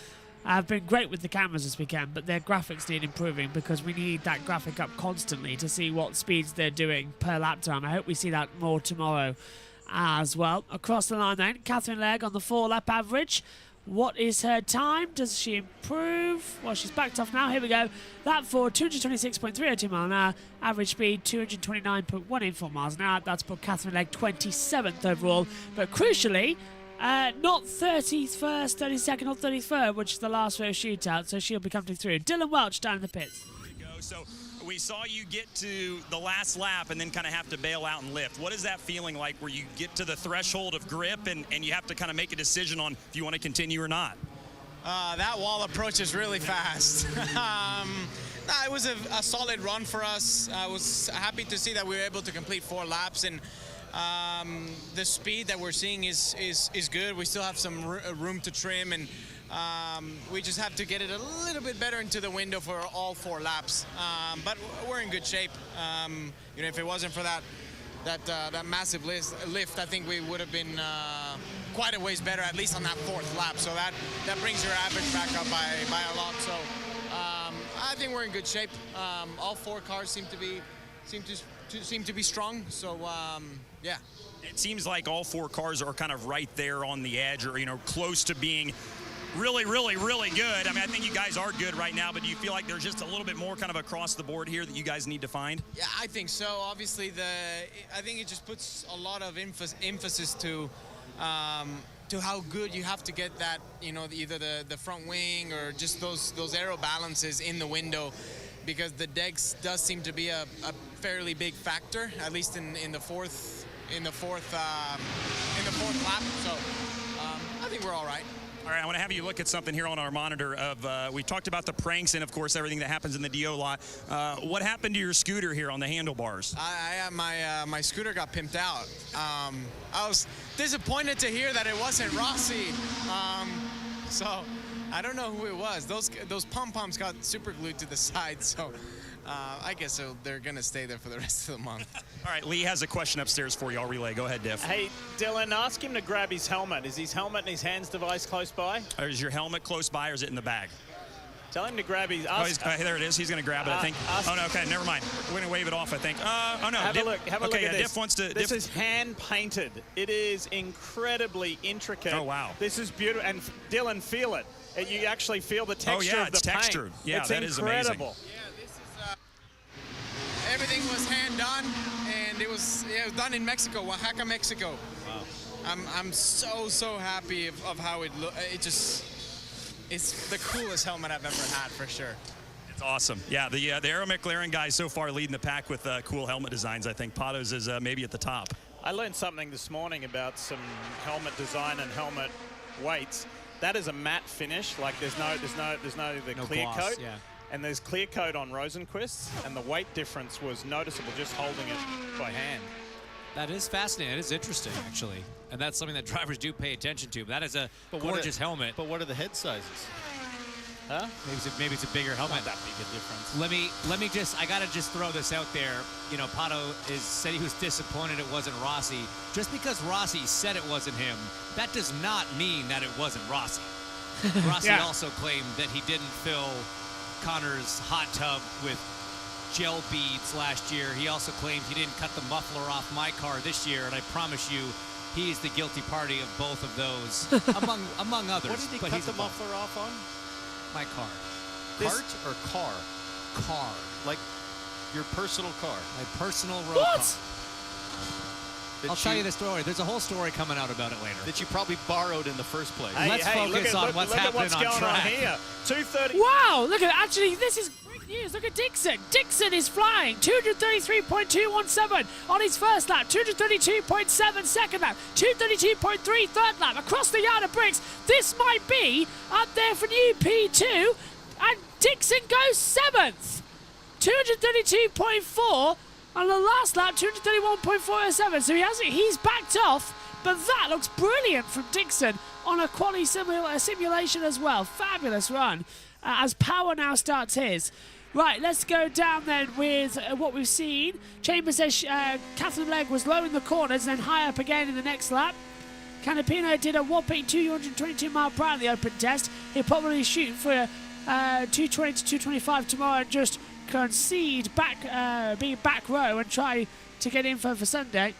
have been great with the cameras this weekend, but their graphics need improving because we need that graphic up constantly to see what speeds they're doing per lap time. I hope we see that more tomorrow as well. Across the line then, Catherine Legg on the 4-lap average. What is her time? Does she improve? Well, she's backed off now. Here we go. Lap 4, 226.302 mile an hour. Average speed, 229.184 miles an hour. That's put Catherine Legg 27th overall. But crucially, not 31st, 32nd or 33rd, which is the last row shootout. So she'll be coming through. Dylan Welch down in the pits. There we go. So we saw you get to the last lap and then kind of have to bail out and lift. What is that feeling like where you get to the threshold of grip and you have to kind of make a decision on if you want to continue or not? That wall approach is really fast. It was a solid run for us. I was happy to see that we were able to complete 4 laps, and the speed that we're seeing is good. We still have some room to trim, and we just have to get it a little bit better into the window for all 4 laps. But we're in good shape. If it wasn't for that massive lift, I think we would have been quite a ways better, at least on that 4th lap. So that brings your average back up by a lot. So I think we're in good shape. All 4 cars seem to be strong. So yeah. It seems like all 4 cars are kind of right there on the edge, or close to being really, really, really good. I mean, I think you guys are good right now, but do you feel like there's just a little bit more kind of across the board here that you guys need to find? Yeah, I think so. Obviously, I think it just puts a lot of emphasis to how good you have to get that, either the front wing or just those aero balances in the window, because the degs does seem to be a fairly big factor, at least in the fourth lap. So I think we're all right. All right, I want to have you look at something here on our monitor of, we talked about the pranks and, of course, everything that happens in the DO lot. What happened to your scooter here on the handlebars? My scooter got pimped out. I was disappointed to hear that it wasn't Rossi. So I don't know who it was. Those pom-poms got super glued to the side, so I guess they're going to stay there for the rest of the month. All right, Lee has a question upstairs for you. I'll relay. Go ahead, Diff. Hey, Dylan, ask him to grab his helmet. Is his helmet and his hands device close by? Or is your helmet close by, or is it in the bag? Tell him to grab his... there it is. He's going to grab it, I think. Oh, no, okay, never mind. We're going to wave it off, I think. Oh, no. Have a look at this. Diff wants to... This is hand-painted. It is incredibly intricate. Oh, wow. This is beautiful. And, Dylan, feel it. You actually feel the texture of the paint. Oh, yeah, it's textured. Yeah, it's that is incredible. amazing. Everything was hand done, and it was done in Mexico, Oaxaca, Mexico. Wow. I'm so happy of how it looks. It's the coolest helmet I've ever had, for sure. It's awesome. Yeah, the Aero McLaren guys so far leading the pack with cool helmet designs. I think Pato's is maybe at the top. I learned something this morning about some helmet design and helmet weights. That is a matte finish. Like there's no clear gloss, coat. yeah. And there's clear coat on Rosenquist's, and the weight difference was noticeable just holding it by hand. That is fascinating. It is interesting, actually. And that's something that drivers do pay attention to. But that is a gorgeous helmet. But what are the head sizes? Huh? Maybe it's a bigger helmet. Not that big a difference. Let me just, I gotta just throw this out there. You know, Pato said he was disappointed it wasn't Rossi. Just because Rossi said it wasn't him, that does not mean that it wasn't Rossi. Rossi also claimed that he didn't fill Conor's hot tub with gel beads last year. He also claimed he didn't cut the muffler off my car this year, and I promise you, he's the guilty party of both of those, among others. What did he cut the muffler off on? My car. Cart or car? Car. Like your personal car? My personal road car. I'll tell you the story. There's a whole story coming out about it later. That you probably borrowed in the first place. Let's focus on what's happening on track. Here. 230. Wow, look at that. Actually, this is great news. Look at Dixon. Dixon is flying 233.217 on his first lap, 232.7 second lap, 232.3 third lap. Across the yard of bricks, this might be up there for new P2, and Dixon goes 7th. 232.4 on the last lap, 231.407. So he's backed off, but that looks brilliant from Dixon on a quali simulation as well. Fabulous run as Power now starts his. Right, let's go down then with what we've seen. Chambers says Catherine Legg was low in the corners, then high up again in the next lap. Canapino did a whopping 222 mile per hour in the open test. He'll probably shoot for 220 to 225 tomorrow and just concede being back row and try to get info for Sunday.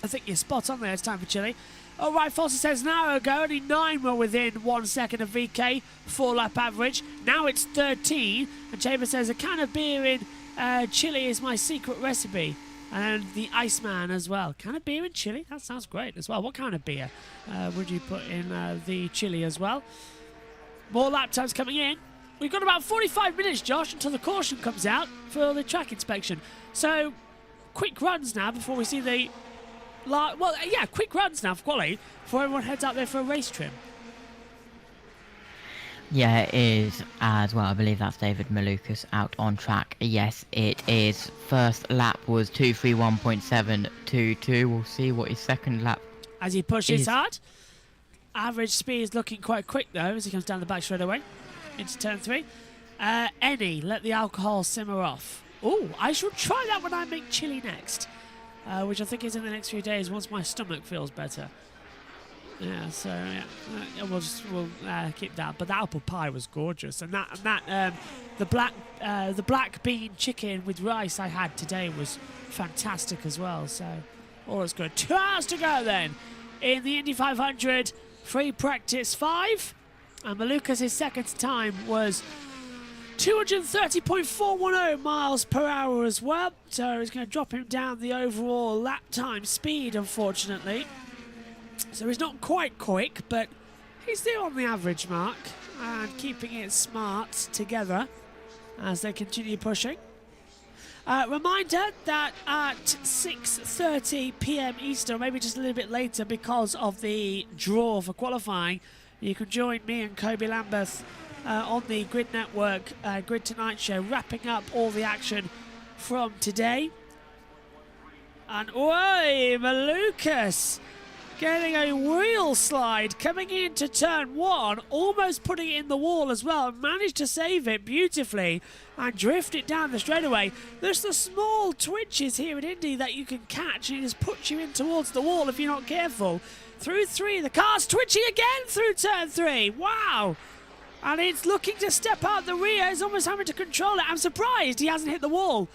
I think you're spot on there. It's time for Chile. All right, Foster says an hour ago only 9 were within 1 second of VK, 4-lap average. Now it's 13. And Chambers says a can of beer in Chile is my secret recipe. And the Iceman as well. Can of beer in Chile? That sounds great as well. What kind of beer would you put in the Chile as well? More lap times coming in. We've got about 45 minutes, Josh, until the caution comes out for the track inspection. So, quick runs now before we see the... quick runs now for quali before everyone heads out there for a race trim. Yeah, it is as well. I believe that's David Malukas out on track. Yes, it is. First lap was 231.722. We'll see what his second lap as he pushes hard. Average speed is looking quite quick, though, as he comes down the back straight away into turn 3. Any, let the alcohol simmer off. Oh, I shall try that when I make chili next, which I think is in the next few days once my stomach feels better. Yeah, so yeah, we'll keep that. But the apple pie was gorgeous, and the black bean chicken with rice I had today was fantastic as well. So all is good. 2 hours to go then in the Indy 500 free practice 5. And Malukas' second time was 230.410 miles per hour as well. So it's going to drop him down the overall lap time speed, unfortunately. So he's not quite quick, but he's still on the average mark and keeping it smart together as they continue pushing. Reminder that at 6:30 p.m. Eastern, maybe just a little bit later because of the draw for qualifying, you can join me and Kobe Lambeth on the Grid Network Grid Tonight show, wrapping up all the action from today. And oi, Malukas getting a wheel slide coming into turn 1, almost putting it in the wall as well, managed to save it beautifully and drift it down the straightaway. There's the small twitches here at Indy that you can catch and it just puts you in towards the wall if you're not careful. Through 3, the car's twitching again through turn 3. Wow! And it's looking to step out the rear. He's almost having to control it. I'm surprised he hasn't hit the wall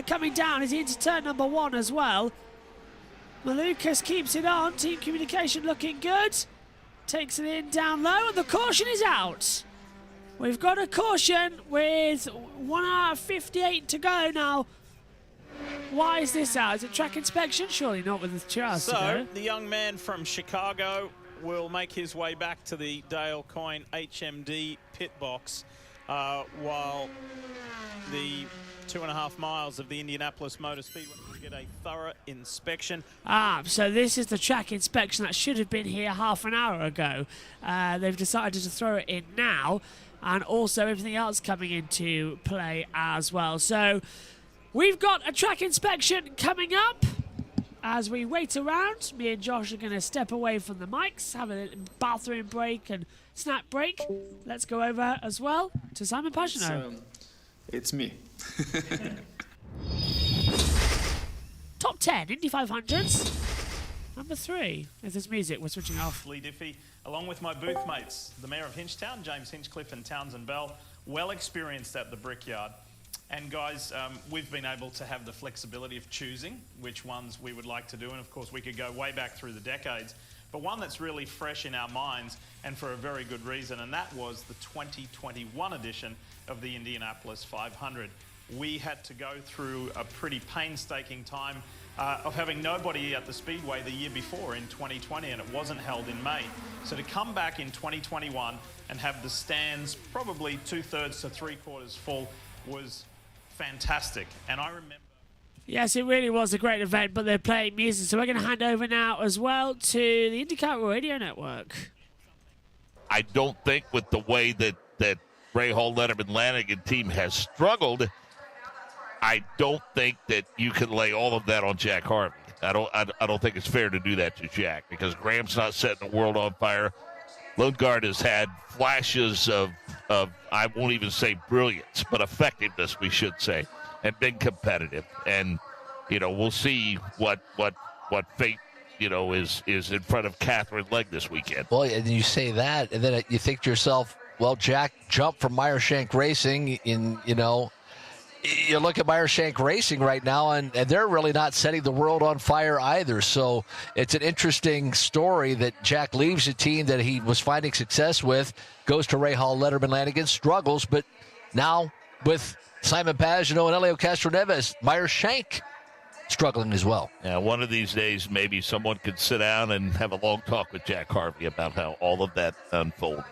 coming down. Is he into turn number 1 as well? Malukas keeps it on. Team communication looking good. Takes it in down low, and the caution is out. We've got a caution with 1 hour 58 to go now. Why is this out? Is it track inspection? Surely not with the 2 hours to go. So, the young man from Chicago will make his way back to the Dale Coyne HMD pit box. while the 2.5 miles of the Indianapolis Motor Speedway will get a thorough inspection. So this is the track inspection that should have been here half an hour ago. They've decided to throw it in now, and also everything else coming into play as well. So we've got a track inspection coming up. As we wait around, me and Josh are going to step away from the mics, have a bathroom break and snack break. Let's go over as well to Simon Pagenaud. It's me. Top 10 Indy 500s. Number 3. If there's music, we're switching off. Lee Diffie, along with my booth mates, the Mayor of Hinchtown, James Hinchcliffe and Townsend Bell, well experienced at the Brickyard. And guys, we've been able to have the flexibility of choosing which ones we would like to do. And of course, we could go way back through the decades. But one that's really fresh in our minds, and for a very good reason, and that was the 2021 edition of the Indianapolis 500. We had to go through a pretty painstaking time of having nobody at the Speedway the year before in 2020, and it wasn't held in May. So to come back in 2021 and have the stands probably 2/3 to 3/4 full was fantastic. And I remember... Yes, it really was a great event, but they're playing music. So we're going to hand over now as well to the IndyCar Radio Network. I don't think with the way that Ray Hall, Letterman, Lanigan team has struggled, I don't think that you can lay all of that on Jack Harvey. I don't think it's fair to do that to Jack, because Graham's not setting the world on fire. Lundgaard has had flashes of I won't even say brilliance, but effectiveness, we should say, and been competitive. And, we'll see what fate, is in front of Catherine Legg this weekend. Well, and you say that, and then you think to yourself, well, Jack jumped from Meyershank Racing you look at Meyershank Racing right now, and they're really not setting the world on fire either. So it's an interesting story that Jack leaves a team that he was finding success with, goes to Ray Hall, Letterman, Lanigan, struggles, but now with Simon Pagenaud and Elio Castroneves, Meyershank struggling as well. Yeah, one of these days maybe someone could sit down and have a long talk with Jack Harvey about how all of that unfolded.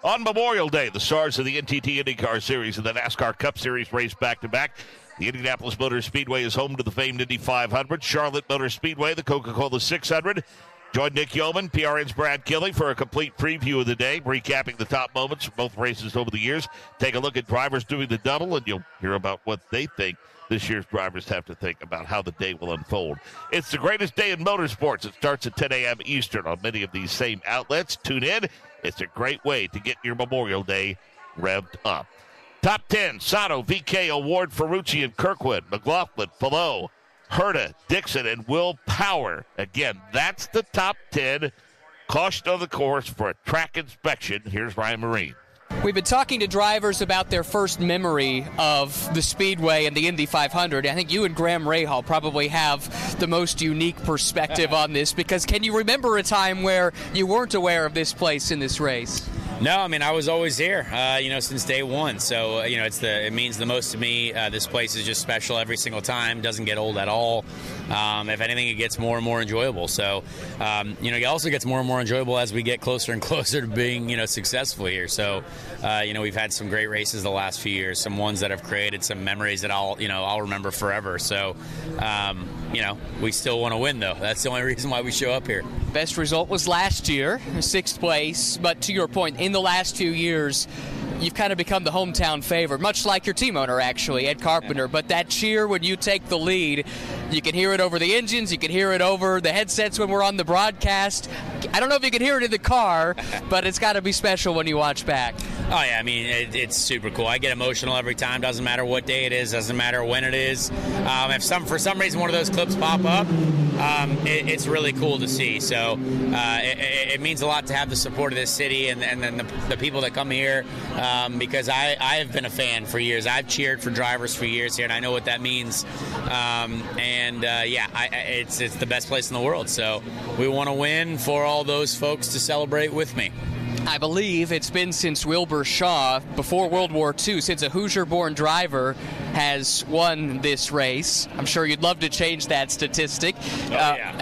On Memorial Day, the stars of the NTT IndyCar Series and the NASCAR Cup Series race back-to-back. The Indianapolis Motor Speedway is home to the famed Indy 500. Charlotte Motor Speedway, the Coca-Cola 600. Join Nick Yeoman, PRN's Brad Kelly, for a complete preview of the day, recapping the top moments from both races over the years. Take a look at drivers doing the double, and you'll hear about what they think this year's drivers have to think about how the day will unfold. It's the greatest day in motorsports. It starts at 10 a.m. Eastern on many of these same outlets. Tune in. It's a great way to get your Memorial Day revved up. Top 10, Sato, VK, Award, Ferrucci, and Kirkwood, McLaughlin, Fallot, Herta, Dixon, and Will Power. Again, that's the top 10. Caution on the course for a track inspection. Here's Ryan Marine. We've been talking to drivers about their first memory of the Speedway and the Indy 500. I think you and Graham Rahal probably have the most unique perspective on this, because can you remember a time where you weren't aware of this place in this race? No, I mean, I was always here, since day one. So, it means the most to me. This place is just special every single time. Doesn't get old at all. If anything, it gets more and more enjoyable. So, it also gets more and more enjoyable as we get closer and closer to being, successful here. So, we've had some great races the last few years, some ones that have created some memories that I'll remember forever. So, we still want to win, though. That's the only reason why we show up here. Best result was last year, 6th place. But to your point, in the last 2 years, you've kind of become the hometown favorite, much like your team owner, actually, Ed Carpenter. But that cheer when you take the lead, you can hear it over the engines, you can hear it over the headsets when we're on the broadcast. I don't know if you can hear it in the car, but it's got to be special when you watch back. Oh, yeah, I mean, it's super cool. I get emotional every time. Doesn't matter what day it is, doesn't matter when it is. If for some reason one of those clips pop up, it's really cool to see. So it means a lot to have the support of this city and then the people that come here, because I have been a fan for years. I've cheered for drivers for years here, and I know what that means. It's the best place in the world. So we want to win for all those folks to celebrate with me. I believe it's been since Wilbur Shaw, before World War II, since a Hoosier-born driver has won this race. I'm sure you'd love to change that statistic.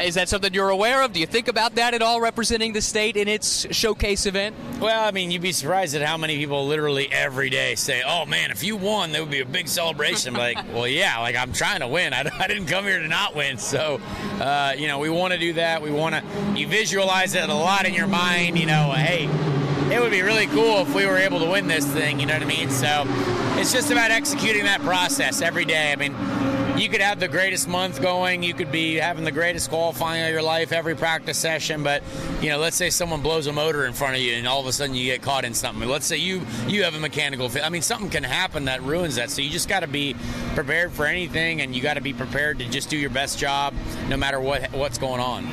Is that something you're aware of? Do you think about that at all, representing the state in its showcase event? Well, I mean, you'd be surprised at how many people literally every day say, oh, man, if you won, there would be a big celebration. Like, well, yeah, like I'm trying to win. I didn't come here to not win. So, we want to do that. You visualize it a lot in your mind, hey, it would be really cool if we were able to win this thing, you know what I mean? So it's just about executing that process every day. I mean, you could have the greatest month going, you could be having the greatest qualifying of your life every practice session, but, let's say someone blows a motor in front of you and all of a sudden you get caught in something. Let's say you have a mechanical failure. I mean, something can happen that ruins that, so you just got to be prepared for anything, and you got to be prepared to just do your best job no matter what's going on.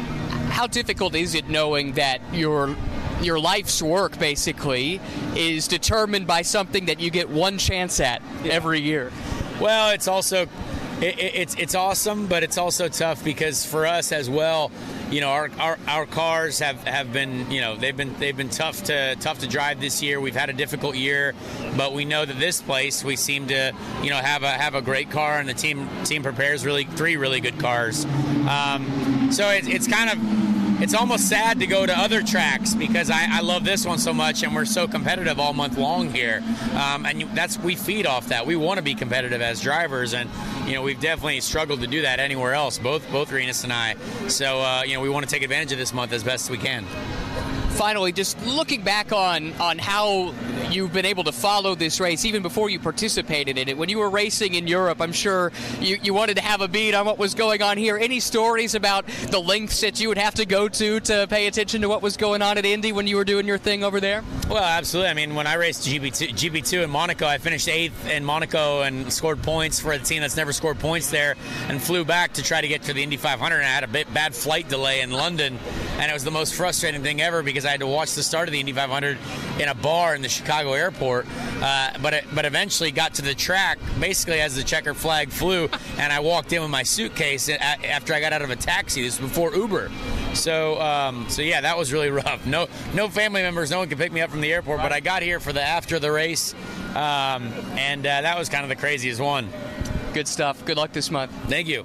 How difficult is it knowing that your life's work basically is determined by something that you get one chance at every year? Well, it's also it's awesome, but it's also tough because for us as well, our cars have been, they've been tough to drive this year. We've had a difficult year, but we know that this place we seem to have a great car, and the team prepares three really good cars. So it's almost sad to go to other tracks because I love this one so much, and we're so competitive all month long here. And we feed off that. We want to be competitive as drivers, and we've definitely struggled to do that anywhere else, both Renus and I. So we want to take advantage of this month as best as we can. Finally, just looking back on how you've been able to follow this race even before you participated in it. When you were racing in Europe, I'm sure you wanted to have a beat on what was going on here. Any stories about the lengths that you would have to go to pay attention to what was going on at Indy when you were doing your thing over there? Well, absolutely. I mean, when I raced GP2 in Monaco, I finished 8th in Monaco and scored points for a team that's never scored points there, and flew back to try to get to the Indy 500, and I had a bad flight delay in London, and it was the most frustrating thing ever because I had to watch the start of the Indy 500 in a bar in the Chicago airport, but eventually got to the track basically as the checker flag flew, and I walked in with my suitcase after I got out of a taxi. This was before Uber. So yeah, that was really rough. No family members, no one could pick me up from the airport, but I got here for after the race, and that was kind of the craziest one. Good stuff. Good luck this month. Thank you.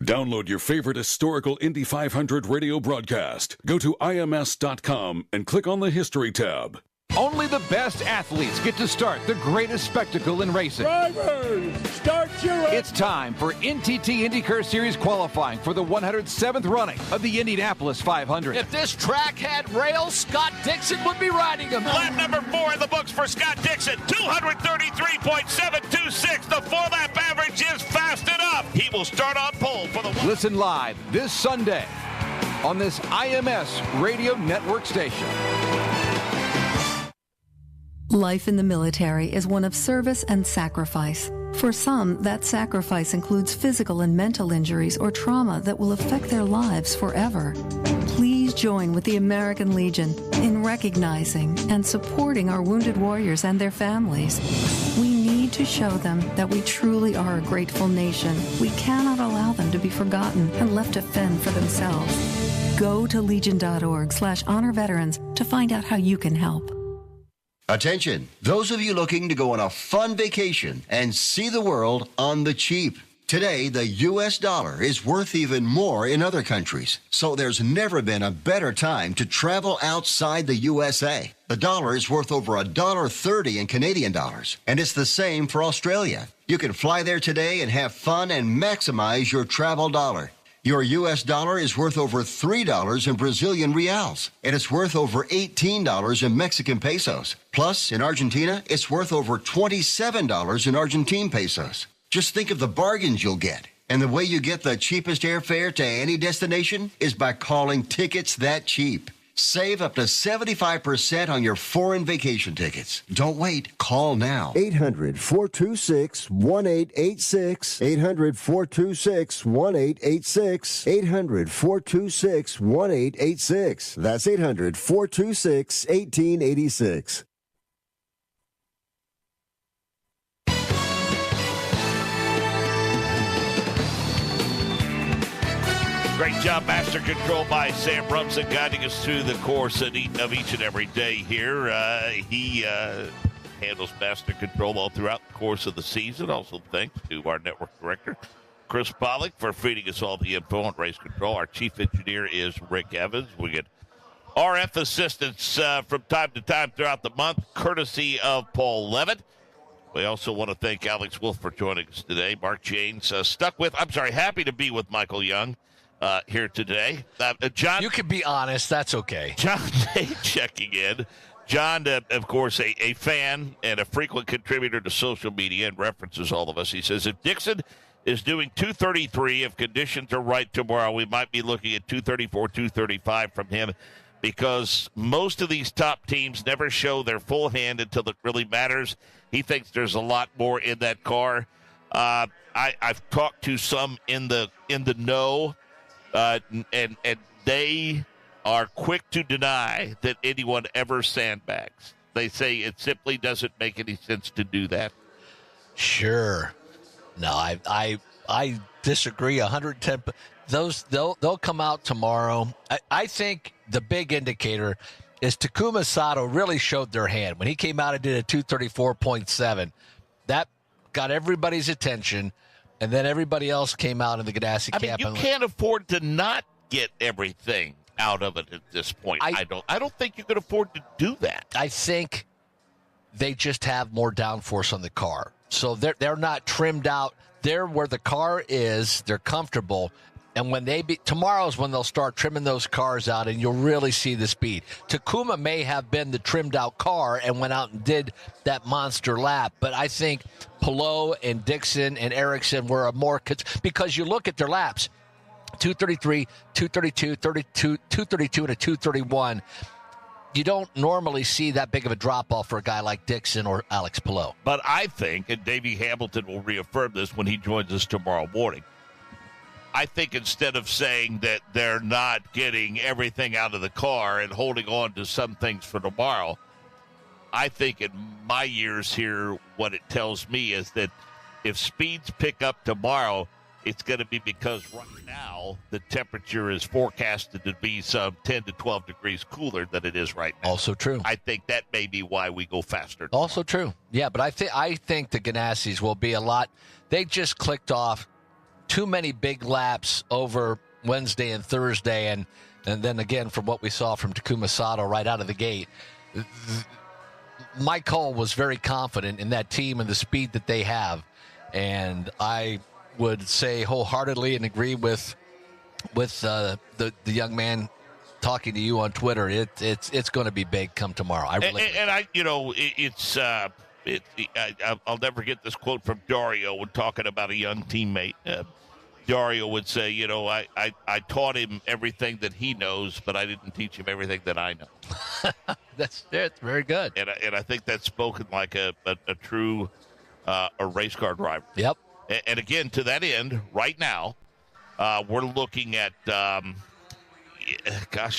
Download your favorite historical Indy 500 radio broadcast. Go to IMS.com and click on the History tab. Only the best athletes get to start the greatest spectacle in racing. Drivers, start your race. It's time for NTT IndyCar Series qualifying for the 107th running of the Indianapolis 500. If this track had rails, Scott Dixon would be riding them. Lap number 4 in the books for Scott Dixon, 233.726. The 4-lap average is fast enough. He will start on pole for the... Listen live this Sunday on this IMS radio network station. Life in the military is one of service and sacrifice. For some, that sacrifice includes physical and mental injuries or trauma that will affect their lives forever. Please join with the American Legion in recognizing and supporting our wounded warriors and their families. We need to show them that we truly are a grateful nation. We cannot allow them to be forgotten and left to fend for themselves. Go to legion.org/honor-veterans to find out how you can help. Attention, those of you looking to go on a fun vacation and see the world on the cheap. Today, the U.S. dollar is worth even more in other countries, so there's never been a better time to travel outside the USA. The dollar is worth over $1.30 in Canadian dollars, and it's the same for Australia. You can fly there today and have fun and maximize your travel dollar. Your U.S. dollar is worth over $3 in Brazilian reals, and it's worth over $18 in Mexican pesos. Plus, in Argentina, it's worth over $27 in Argentine pesos. Just think of the bargains you'll get. And the way you get the cheapest airfare to any destination is by calling Tickets That Cheap. Save up to 75% on your foreign vacation tickets. Don't wait. Call now. 800-426-1886. 800-426-1886. 800-426-1886. That's 800-426-1886. Great job, Master Control by Sam Brumson, guiding us through the course of each and every day here. He handles master control all throughout the course of the season. Also thanks to our network director, Chris Pollock, for feeding us all the info on race control. Our chief engineer is Rick Evans. We get RF assistance from time to time throughout the month, courtesy of Paul Levitt. We also want to thank Alex Wolf for joining us today. Mark Janes happy to be with Michael Young here today. John, you can be honest. That's okay. John Day checking in. John, of course, a fan and a frequent contributor to social media and references all of us. He says, if Dixon is doing 233, if conditions are right tomorrow, we might be looking at 234, 235 from him, because most of these top teams never show their full hand until it really matters. He thinks there's a lot more in that car. I've talked to some in the know, and they are quick to deny that anyone ever sandbags. They say it simply doesn't make any sense to do that. Sure. No, I disagree 110. They'll come out tomorrow. I think the big indicator is Takuma Sato really showed their hand. When he came out and did a 234.7, that got everybody's attention, and then everybody else came out in the Ganassi camp. You can't afford to not get everything out of it at this point. I don't think you can afford to do that. I think they just have more downforce on the car. So they're not trimmed out. They're where the car is. They're comfortable. And when tomorrow's when they'll start trimming those cars out, and you'll really see the speed. Takuma may have been the trimmed out car and went out and did that monster lap, but I think Palou and Dixon and Ericsson were because you look at their laps, 233, 232, 232, and a 231. You don't normally see that big of a drop-off for a guy like Dixon or Alex Palou. But I think, and Davey Hamilton will reaffirm this when he joins us tomorrow morning, I think instead of saying that they're not getting everything out of the car and holding on to some things for tomorrow, I think in my years here, what it tells me is that if speeds pick up tomorrow, it's going to be because right now the temperature is forecasted to be some 10 to 12 degrees cooler than it is right now. Also true. I think that may be why we go faster. Also true. Yeah, but I think the Ganassis will be a lot. They just clicked off too many big laps over Wednesday and Thursday, and then again from what we saw from Takuma Sato right out of the gate. Mike Hull was very confident in that team and the speed that they have, and I would say wholeheartedly and agree with the young man talking to you on Twitter. It's going to be big come tomorrow. I'll never get this quote from Dario when talking about a young teammate. Dario would say, I taught him everything that he knows, but I didn't teach him everything that I know. That's very good. And I think that's spoken like a true a race car driver. Yep. And again, to that end, right now, we're looking at,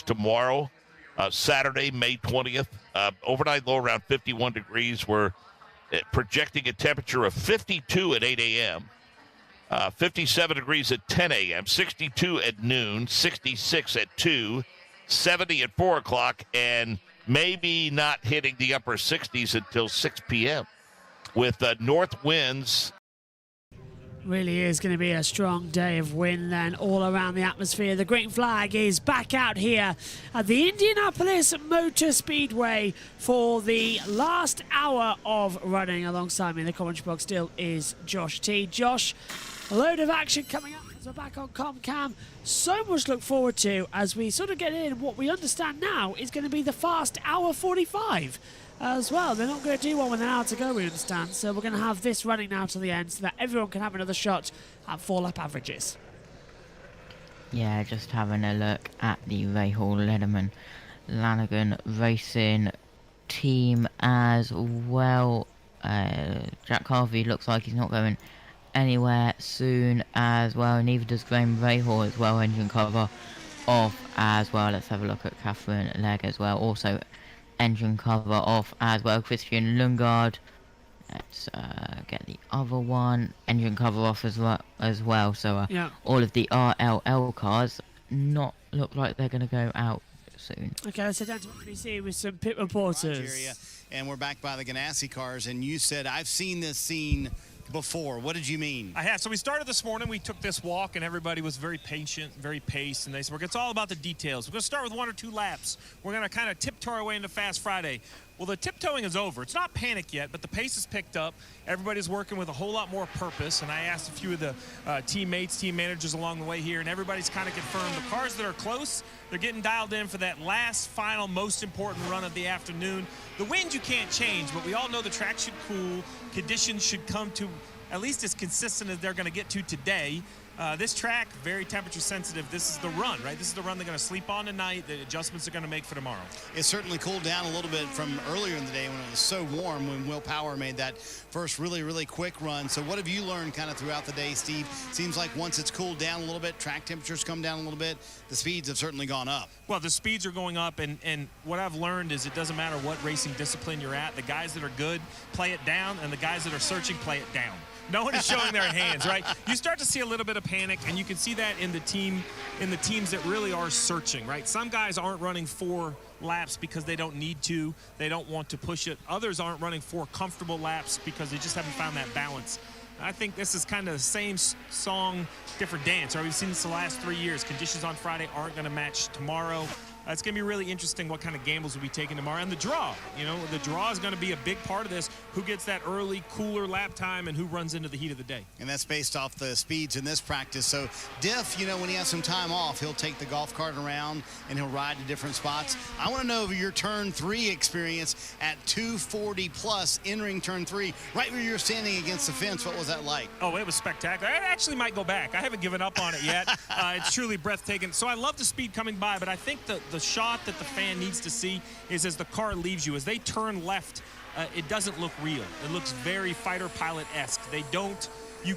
tomorrow, Saturday, May 20th, overnight low around 51 degrees. We're projecting a temperature of 52 at 8 a.m., 57 degrees at 10 a.m., 62 at noon, 66 at 2, 70 at 4 o'clock, and maybe not hitting the upper 60s until 6 p.m. with north winds. Really is going to be a strong day of wind then all around the atmosphere. The green flag is back out here at the Indianapolis Motor Speedway for the last hour of running. Alongside me in the commentary box still is Josh T. Josh, a load of action coming up as we're back on ComCam. So much to look forward to as we sort of get in what we understand now is going to be the fast hour 45. As well. They're not going to do one with an hour to go, we understand. So we're going to have this running now to the end so that everyone can have another shot at 4-lap averages. Yeah, just having a look at the Rahal Lederman Lanigan Racing team as well. Jack Harvey looks like he's not going anywhere soon as well. Neither does Graham Rahal as well. Engine cover off as well. Let's have a look at Catherine Legg as well. Also engine cover off as well. Christian Lundgaard. Let's get the other one. Engine cover off as well. So all of the RLL cars not look like they're going to go out soon. Okay, let's head down to NBC with some pit reporters. And we're back by the Ganassi cars, and you said, I've seen this scene before. What did you mean? I have. So we started this morning. We took this walk, and everybody was very patient, very paced, and they said, it's all about the details. We're going to start with 1 or 2 laps. We're going to kind of tiptoe our way into Fast Friday. Well, the tiptoeing is over. It's not panic yet, but the pace is picked up. Everybody's working with a whole lot more purpose, and I asked a few of the teammates, team managers along the way here, and everybody's kind of confirmed the cars that are close, they're getting dialed in for that last, final, most important run of the afternoon. The wind you can't change, but we all know the track should cool. Conditions should come to at least as consistent as they're going to get to today. This track, very temperature sensitive. This is the run, right? This is the run they're going to sleep on tonight. The adjustments they're going to make for tomorrow. It certainly cooled down a little bit from earlier in the day when it was so warm when Will Power made that first really, really quick run. So what have you learned kind of throughout the day, Steve? Seems like once it's cooled down a little bit, track temperatures come down a little bit, the speeds have certainly gone up. Well, the speeds are going up, and what I've learned is it doesn't matter what racing discipline you're at. The guys that are good play it down, and the guys that are searching play it down. No one is showing their hands, right? You start to see a little bit of panic, and you can see that in the teams that really are searching, right? Some guys aren't running 4 laps because they don't need to. They don't want to push it. Others aren't running 4 comfortable laps because they just haven't found that balance. I think this is kind of the same song, different dance. Right? We've seen this the last 3 years. Conditions on Friday aren't going to match tomorrow. It's going to be really interesting what kind of gambles we'll be taking tomorrow. And the draw, the draw is going to be a big part of this. Who gets that early, cooler lap time and who runs into the heat of the day. And that's based off the speeds in this practice. So Diff, when he has some time off, he'll take the golf cart around and he'll ride to different spots. I want to know your turn 3 experience at 240 plus entering turn 3, right where you're standing against the fence. What was that like? Oh, it was spectacular. I actually might go back. I haven't given up on it yet. It's truly breathtaking. So I love the speed coming by, but I think the shot that the fan needs to see is as the car leaves you, as they turn left, it doesn't look real. It looks very fighter pilot-esque.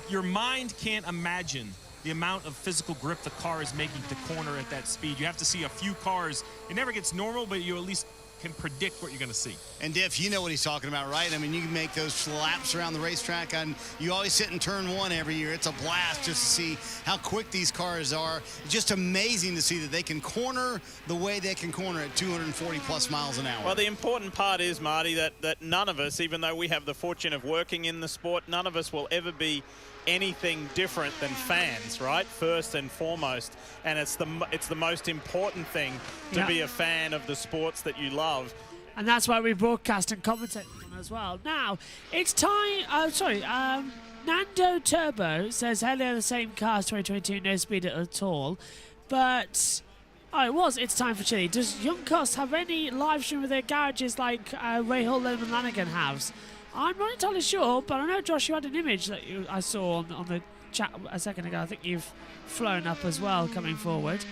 Your mind can't imagine the amount of physical grip the car is making to corner at that speed. You have to see a few cars. It never gets normal, but you at least can predict what you're going to see. And Diff, you know what he's talking about, right? I mean, you can make those laps around the racetrack, and you always sit in turn 1 every year. It's a blast just to see how quick these cars are. It's just amazing to see that they can corner the way they can corner at 240 plus miles an hour. Well, the important part is, Marty, that none of us, even though we have the fortune of working in the sport, none of us will ever be anything different than fans, right? First and foremost, and it's the most important thing to be a fan of the sports that you love. And that's why we broadcast and commentate them as well. Now it's time. Nando Turbo says, "Hello, the same cars, 2022, no speed at all." But it's time for Chile. Does Juncos have any live stream with their garages like Ray Hull and Lanigan has? I'm not entirely sure, but I know, Josh, you had an image that I saw on the chat a second ago. I think you've flown up as well, coming forward.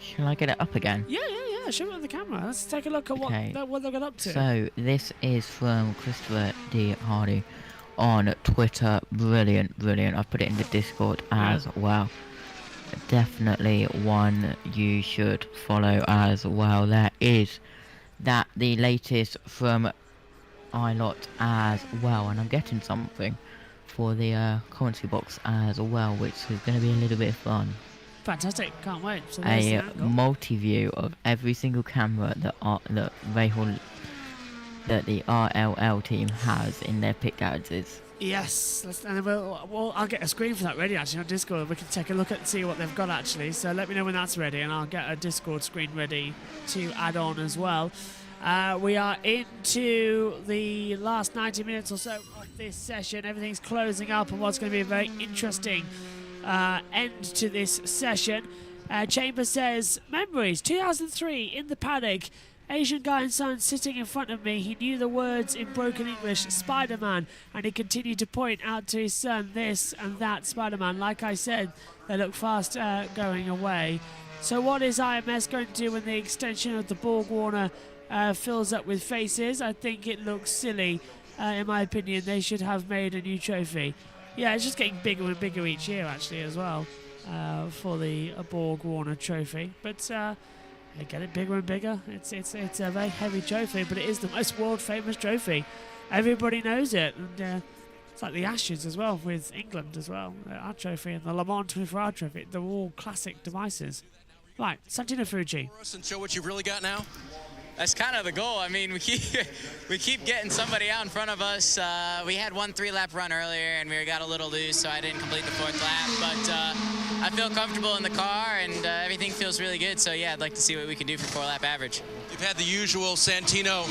Shall I get it up again? Yeah. Show it on the camera. Let's take a look at what they got up to. So, this is from Christopher D. Hardy on Twitter. Brilliant. I've put it in the Discord as well. Definitely one you should follow as well. There is the latest from iLot as well, and I'm getting something for the commentary box as well, which is going to be a little bit of fun. Fantastic, can't wait. So a multi-view of every single camera that the RLL team has in their pit garages. Yes, and I'll get a screen for that ready actually on Discord. We can take a look at and see what they've got actually. So let me know when that's ready, and I'll get a Discord screen ready to add on as well. We are into the last 90 minutes or so of this session. Everything's closing up, and what's going to be a very interesting end to this session. Chambers says, memories, 2003, in the paddock. Asian guy and son sitting in front of me. He knew the words in broken English, Spider-Man, and he continued to point out to his son this and that Spider-Man. Like I said, they look fast going away. So what is IMS going to do when the extension of the Borg Warner fills up with faces? I think it looks silly. In my opinion, they should have made a new trophy. Yeah, it's just getting bigger and bigger each year, actually, as well, for the Borg Warner trophy. But they get it bigger and bigger. It's a very heavy trophy, but it is the most world-famous trophy. Everybody knows it, and it's like the Ashes as well with England as well. Our trophy and the Le Mans 24-hour trophy, they're all classic devices. Right, Santino Fuji. And show what you've really got now. That's kind of the goal. I mean, we keep getting somebody out in front of us. We had one 3-lap run earlier, and we got a little loose, so I didn't complete the 4th lap. But I feel comfortable in the car, and everything feels really good. So, yeah, I'd like to see what we can do for 4-lap average. You've had the usual Santino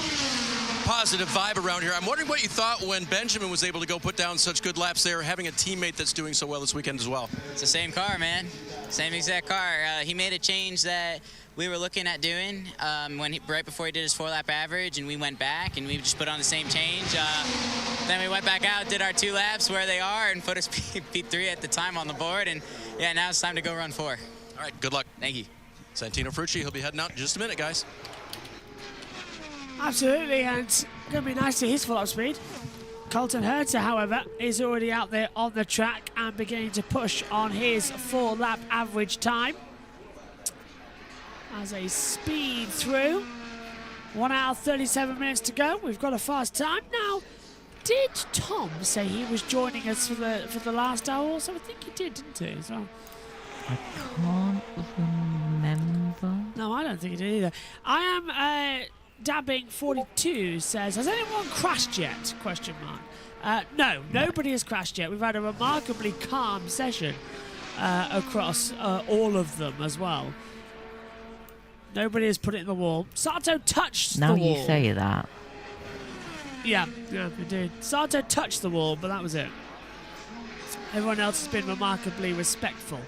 positive vibe around here. I'm wondering what you thought when Benjamin was able to go put down such good laps there, having a teammate that's doing so well this weekend as well. It's the same car, man. Same exact car. He made a change that we were looking at doing right before he did his 4-lap average, and we went back and we just put on the same change. Then we went back out, did our 2 laps where they are, and put us P3 at the time on the board. And yeah, now it's time to go run 4. All right, good luck. Thank you. Santino Ferrucci, he'll be heading out in just a minute, guys. Absolutely, and it's going to be nice to his full-up speed. Colton Herta, however, is already out there on the track and beginning to push on his 4-lap average time. As a speed through, 1 hour 37 minutes to go. We've got a fast time now. Did Tom say he was joining us for the last hour or so? I think he did, didn't he? So I can't remember. No, I don't think he did either. I am Dabbing 42 says, has anyone crashed yet? Question mark. No, nobody has crashed yet. We've had a remarkably calm session across all of them as well. Nobody has put it in the wall. Sato touched the wall. Now you say that. Yeah, indeed. Sato touched the wall, but that was it. Everyone else has been remarkably respectful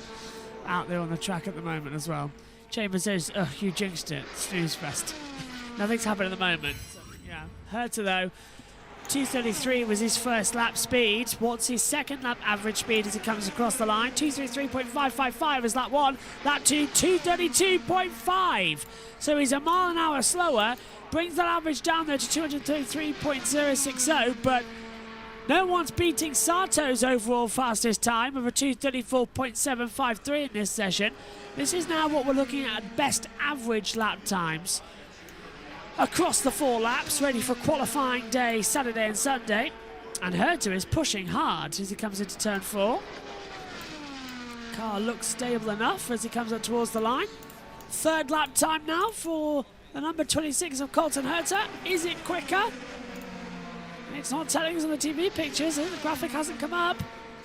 out there on the track at the moment as well. Chambers says, oh, you jinxed it. Snooze fest. Nothing's happened at the moment. So, yeah. Herta, though, 2:33 was his first lap speed. What's his second lap average speed as he comes across the line? 2:33.555 is lap 1. Lap 2, 2:32.5. So he's a mile an hour slower. Brings that average down there to 233.060. But no one's beating Sato's overall fastest time of a 2:34.753 in this session. This is now what we're looking at best average lap times across the 4 laps, ready for qualifying day, Saturday and Sunday. And Herta is pushing hard as he comes into turn 4. Car looks stable enough as he comes up towards the line. 3rd lap time now for the number 26 of Colton Herta. Is it quicker? It's not telling us on the TV pictures. The graphic hasn't come up.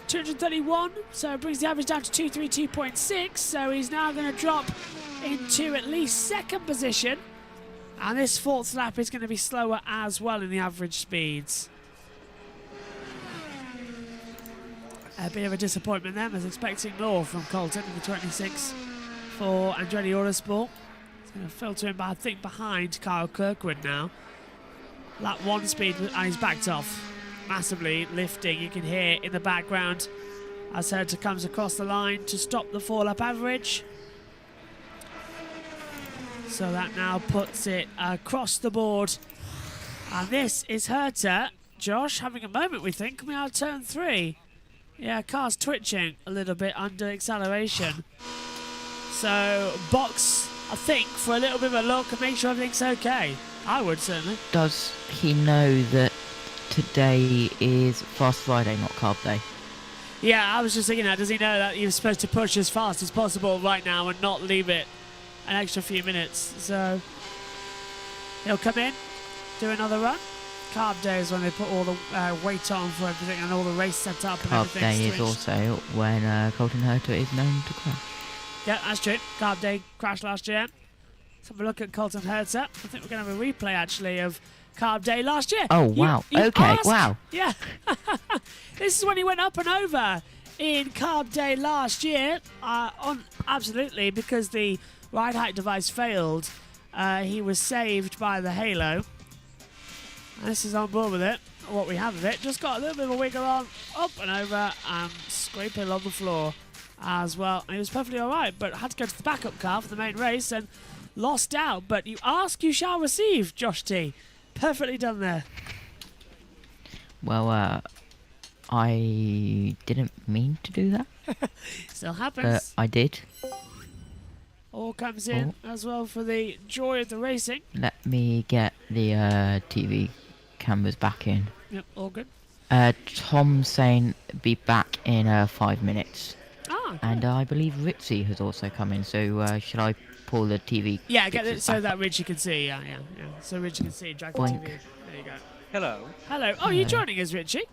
231, so it brings the average down to 232.6. So he's now going to drop into at least 2nd position. And this 4th lap is going to be slower as well in the average speeds. A bit of a disappointment then. I was expecting more from Colton in the 26 for Andretti Autosport. It's going to filter in, I think, behind Kyle Kirkwood now. Lap 1 speed, and he's backed off massively, lifting. You can hear in the background as Herta comes across the line to stop the 4-lap average. So that now puts it across the board. And this is Herta. Josh having a moment, we think, coming out of turn 3. Yeah, car's twitching a little bit under acceleration. So box, I think, for a little bit of a look and make sure everything's okay. I would, certainly. Does he know that today is Fast Friday, not Carb Day? Yeah, I was just thinking that. Does he know that you're supposed to push as fast as possible right now and not leave it an extra few minutes? So he'll come in, do another run. Carb Day is when they put all the weight on for everything and all the race set up and Carb everything. Day is also when Colton Herta is known to crash. Yeah, that's true. Carb Day crashed last year. Let's have a look at Colton Herta. I think we're going to have a replay, actually, of Carb Day last year. Oh, wow. You okay, asked, wow. Yeah. This is when he went up and over in Carb Day last year. Absolutely, because the ride height device failed. He was saved by the halo. And this is on board with it. What we have of it. Just got a little bit of a wiggle on, up and over, and scraping on the floor as well. And he was perfectly all right, but had to go to the backup car for the main race and lost out. But you ask, you shall receive, Josh T. Perfectly done there. Well, I didn't mean to do that. Still happens. But I did. All comes in as well for the joy of the racing. Let me get the TV cameras back in. Yep, all good. Tom saying be back in 5 minutes. fine. And I believe Ritchie has also come in. So should I pull the TV? Yeah, get it pictures so back that up? Richie can see. Yeah. So Richie can see. Drag the Boink. TV. There you go. Hello. Hello. Oh, you're joining us, Richie?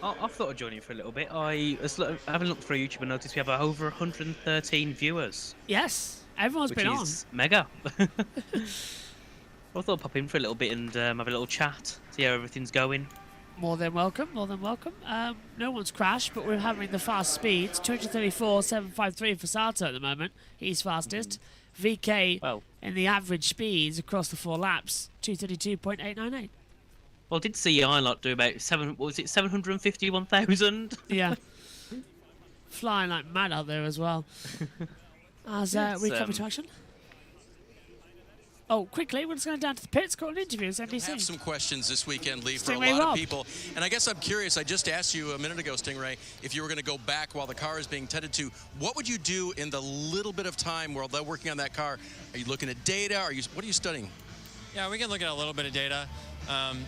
I thought I'd join you for a little bit. I was having a look through YouTube and noticed we have over 113 viewers. Yes, everyone's which been on. is mega. I thought I'd pop in for a little bit and have a little chat, see how everything's going. More than welcome, more than welcome. No one's crashed, but we're having the fast speeds. 234.753 for Sato at the moment. He's fastest. VK in the average speeds across the 4 laps, 232.898. Well, I did see Ilot do about 751,000? Yeah. Flying like mad out there as well. As we come into action. Oh, quickly, we're just going down to the pits, got an interview with NBC. I have some questions this weekend, Lee, for a Stingray lot Rob. of people. And I guess I'm curious, I just asked you a minute ago, Stingray, if you were going to go back while the car is being tended to. What would you do in the little bit of time while they're working on that car? Are you looking at data? What are you studying? Yeah, we can look at a little bit of data.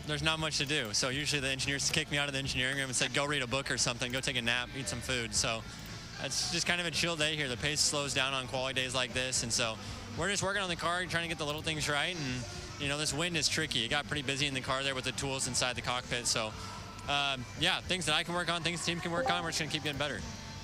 There's not much to do. So usually the engineers kick me out of the engineering room and said, go read a book or something, go take a nap, eat some food. So it's just kind of a chill day here. The pace slows down on quality days like this. And so we're just working on the car, trying to get the little things right. And, you know, this wind is tricky. It got pretty busy in the car there with the tools inside the cockpit. So, yeah, things that I can work on, things the team can work on, we're just going to keep getting better.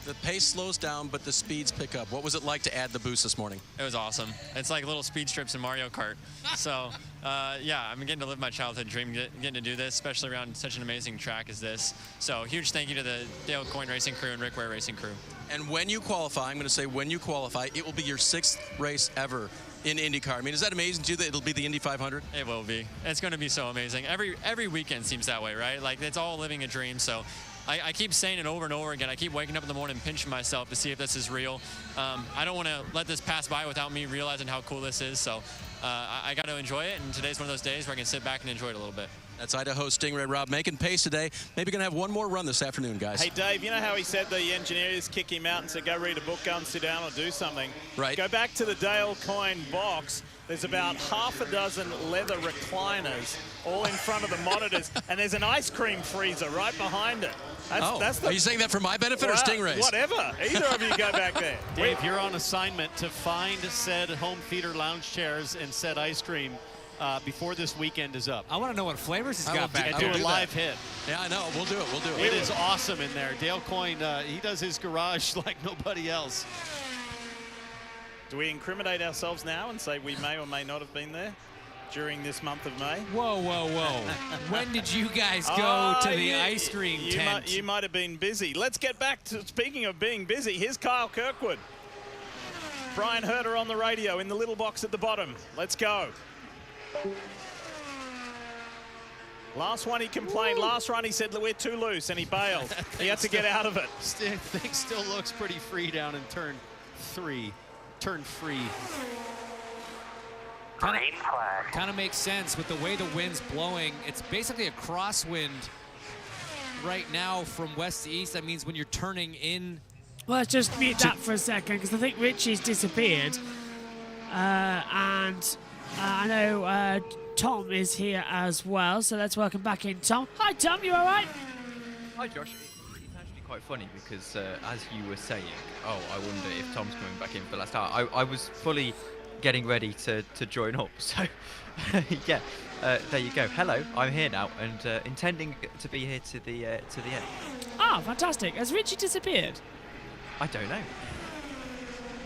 The pace slows down, but the speeds pick up. What was it like to add the boost this morning? It was awesome. It's like little speed strips in Mario Kart. So, yeah, I'm getting to live my childhood dream, getting to do this, especially around such an amazing track as this. So, huge thank you to the Dale Coyne Racing crew and Rick Ware Racing crew. And when you qualify, I'm going to say when you qualify, it will be your 6th race ever in IndyCar. I mean, is that amazing to you that it'll be the Indy 500? It will be. It's going to be so amazing. Every weekend seems that way, right? Like, it's all living a dream. So I keep saying it over and over again. I keep waking up in the morning and pinching myself to see if this is real. I don't want to let this pass by without me realizing how cool this is. So I got to enjoy it, and today's one of those days where I can sit back and enjoy it a little bit. That's Idaho Stingray Rob making pace today. Maybe going to have one more run this afternoon, guys. Hey, Dave, you know how he said the engineers kick him out and said, go read a book, go and sit down or do something? Right. Go back to the Dale Coyne box. There's about half a dozen leather recliners all in front of the monitors, and there's an ice cream freezer right behind it. That's are you saying that for my benefit or Stingray's? Whatever. Either of you go back there. Dave, you're on assignment to find said home theater lounge chairs and said ice cream before this weekend is up. I want to know what flavors he's got back there. there. Do a live hit. Yeah, I know. We'll do it. We'll do it. It is awesome in there. Dale Coyne, he does his garage like nobody else. Do we incriminate ourselves now and say we may or may not have been there during this month of May? Whoa, whoa, whoa. When did you guys go to the ice cream tent? You might have been busy. Let's get back to, speaking of being busy, here's Kyle Kirkwood. Brian Herter on the radio in the little box at the bottom. Let's go. Last one he complained. Last run he said that we're too loose and he bailed. He had to get out of it. Thing still looks pretty free down in turn 3. Turn free. Kind of makes sense with the way the wind's blowing. It's basically a crosswind right now from west to east. That means when you're turning in. Well, let's just mute that for a second because I think Richie's disappeared. And I know Tom is here as well, so let's welcome back in Tom. Hi, Tom, you all right? Hi, Josh. It's actually quite funny because as you were saying, I wonder if Tom's coming back in for the last hour. I was fully getting ready to join up, so yeah, there you go. Hello, I'm here now and intending to be here to the end. Ah, fantastic. Has Richie disappeared? I don't know.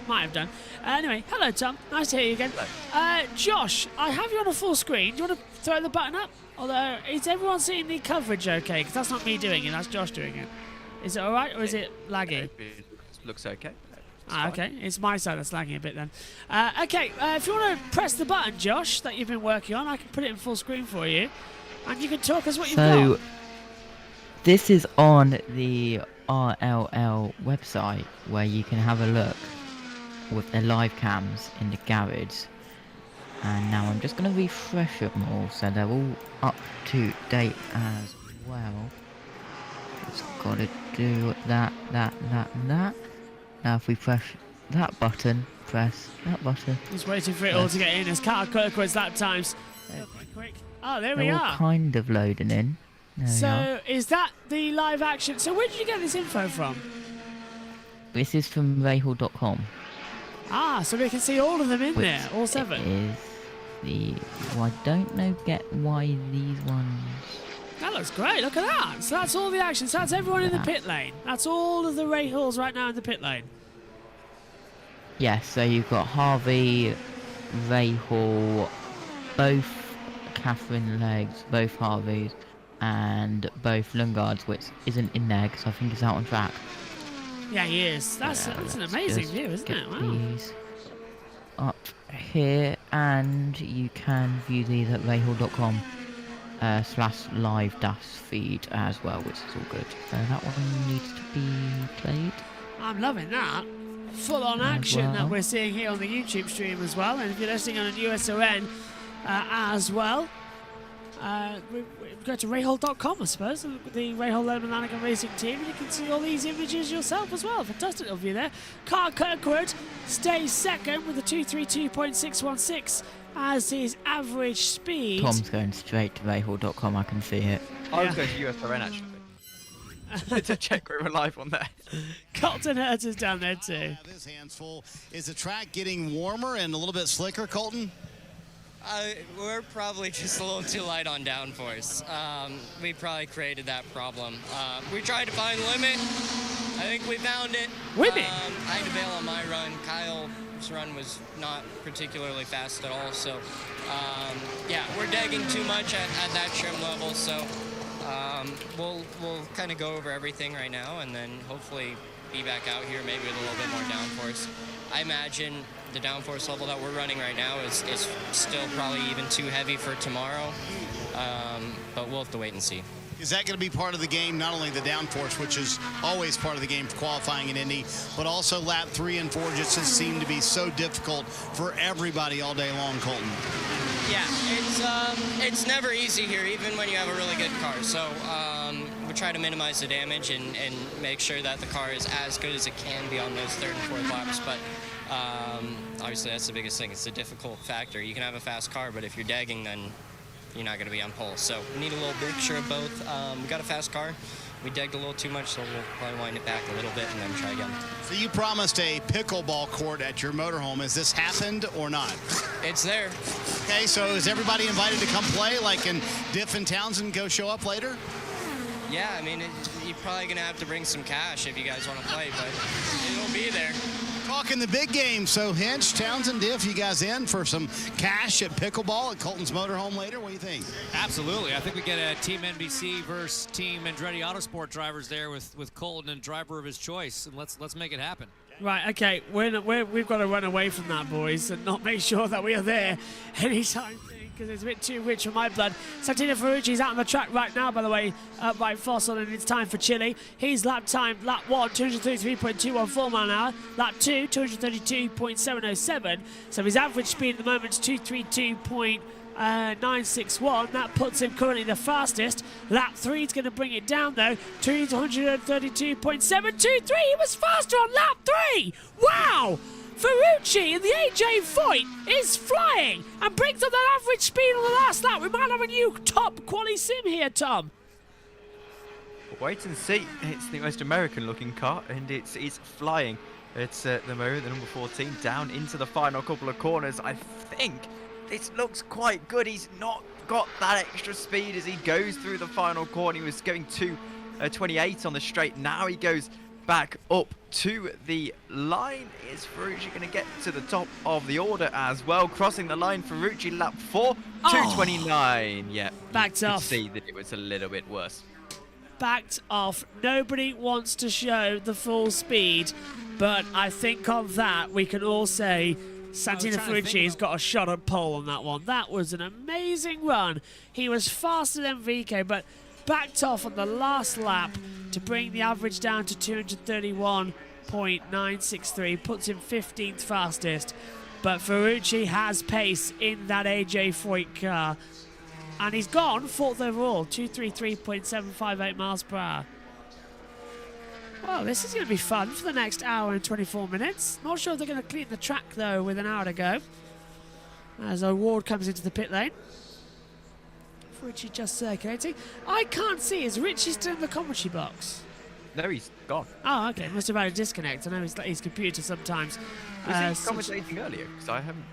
Might have done. Anyway, hello, Tom. Nice to hear you again. Josh, I have you on a full screen. Do you want to throw the button up? Although, is everyone seeing the coverage okay? Because that's not me doing it, that's Josh doing it. Is it all right, or is it laggy? It looks okay. Okay, it's my side that's lagging a bit then. Okay, if you want to press the button, Josh, that you've been working on, I can put it in full screen for you. And you can talk us what you've got. This is on the RLL website where you can have a look with their live cams in the garage. And now I'm just going to refresh them all so they're all up to date as well. Just got to do that. Now if we press that button, press that button. Just waiting for it all to get in as Carl Kirkwood's that times. Quick. Oh, there we They're all are. kind of loading in. There we are. So is that the live action? So where did you get this info from? This is from rahal.com. Ah, so we can see all of them in there, all 7. Is the... Well, I don't know why these ones... That looks great, look at that. So that's all the action. So that's everyone in the pit lane. That's all of the Rahals right now in the pit lane. Yes, so you've got Harvey, Rahal, both Catherine Legs, both Harveys, and both Lungards, which isn't in there because I think he's out on track. Yeah, he is. That's an amazing view, isn't it? Wow. These up here, and you can view these at rahal.com /live feed as well, which is all good. So that one needs to be played. I'm loving that. Full-on action that we're seeing here on the YouTube stream as well. And if you're listening on USON as well, we go to rahal.com, I suppose, the Rahal Lanigan Racing team, and you can see all these images yourself as well. Fantastic of you there. Carl Kirkwood stays second with a 232.616 as his average speed. Tom's going straight to rahal.com, I can see it. I was going to USON actually. To check we were live on there. Colton Hurts is down there too. His hands full. Is the track getting warmer and a little bit slicker, Colton? We're probably just a little too light on downforce. We probably created that problem. We tried to find limit. I think we found it. Limit? I had to bail on my run. Kyle's run was not particularly fast at all. So, yeah, we're degging too much at that trim level. So, we'll kind of go over everything right now and then hopefully be back out here maybe with a little bit more downforce. I imagine the downforce level that we're running right now is still probably even too heavy for tomorrow, but we'll have to wait and see. Is that going to be part of the game, not only the downforce, which is always part of the game for qualifying in Indy, but also lap 3 and 4 just seem to be so difficult for everybody all day long, Colton? Yeah, it's never easy here, even when you have a really good car. So we try to minimize the damage and make sure that the car is as good as it can be on those 3rd and 4th laps. But obviously, that's the biggest thing. It's a difficult factor. You can have a fast car, but if you're dagging, then you're not going to be on pole. So we need a little mixture of both. We got a fast car. We degged a little too much, so we'll probably wind it back a little bit and then try again. So you promised a pickleball court at your motorhome. Has this happened or not? It's there. Okay, so is everybody invited to come play? Like, can Diff and Townsend go show up later? Yeah, I mean, you're probably going to have to bring some cash if you guys want to play, but it'll be there. Talking the big game. So Hinch, Townsend, Diff, you guys in for some cash at pickleball at Colton's motorhome later? What do you think? Absolutely. I think we get a Team NBC versus Team Andretti Autosport drivers there with Colton and driver of his choice, and let's make it happen. Right, okay, we've got to run away from that, boys, and not make sure that we are there anytime soon, because it's a bit too rich for my blood. Santino Ferrucci's out on the track right now, by the way, by Fossil, and it's time for Chile. His lap 1, 233.214 mile an hour. Lap 2, 232.707. So his average speed at the moment is 232.961. That puts him currently the fastest. Lap 3 is going to bring it down though, 232.723. He was faster on lap 3. Wow! Ferrucci in the AJ Foyt is flying and brings up that average speed on the last lap. We might have a new top quali sim here, Tom. Wait and see. It's the most American-looking car, and it's flying. It's the moment, the number 14, down into the final couple of corners. I think this looks quite good. He's not got that extra speed as he goes through the final corner. He was going to 28 on the straight. Now he goes back up to the line. Is Ferrucci going to get to the top of the order as well? Crossing the line, Ferrucci lap 4, 229. Yeah, backed off. See that it was a little bit worse. Backed off. Nobody wants to show the full speed, but I think on that we can all say Santino Ferrucci's got a shot at pole on that one. That was an amazing run. He was faster than VK, but backed off on the last lap to bring the average down to 231.963, puts him 15th fastest. But Ferrucci has pace in that AJ Foyt car, and he's gone 4th overall, 233.758 miles per hour. Well, this is going to be fun for the next hour and 24 minutes. Not sure if they're going to clean the track, though, with an hour to go. As O'Ward comes into the pit lane. Richie just circulating. I can't see. Is Richie still in the commentary box? No, he's gone. Oh, okay. Must have had a disconnect. I know his computer sometimes. Was he commentating earlier? Because I haven't.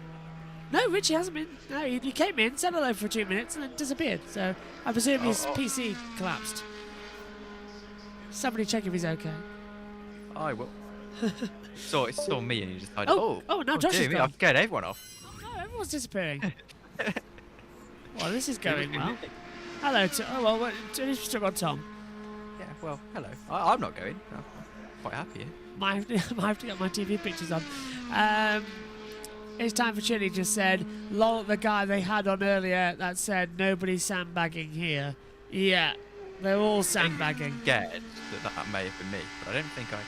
No, Richie hasn't been. No, he came in, said hello for 2 minutes, and then disappeared. So I presume his PC collapsed. Somebody check if he's okay. I will. So it's still me, and he decided. Now Josh is gone. I've scared everyone off. No, everyone's disappearing. Well, this is going well. Hello, we've still got Tom. Yeah, well, hello. I'm not going. I'm quite happy here. Might have to get my TV pictures on. It's time for Chili just said, lol, the guy they had on earlier that said, nobody's sandbagging here. Yeah, they're all sandbagging. Scared that may have been me, but I don't think I...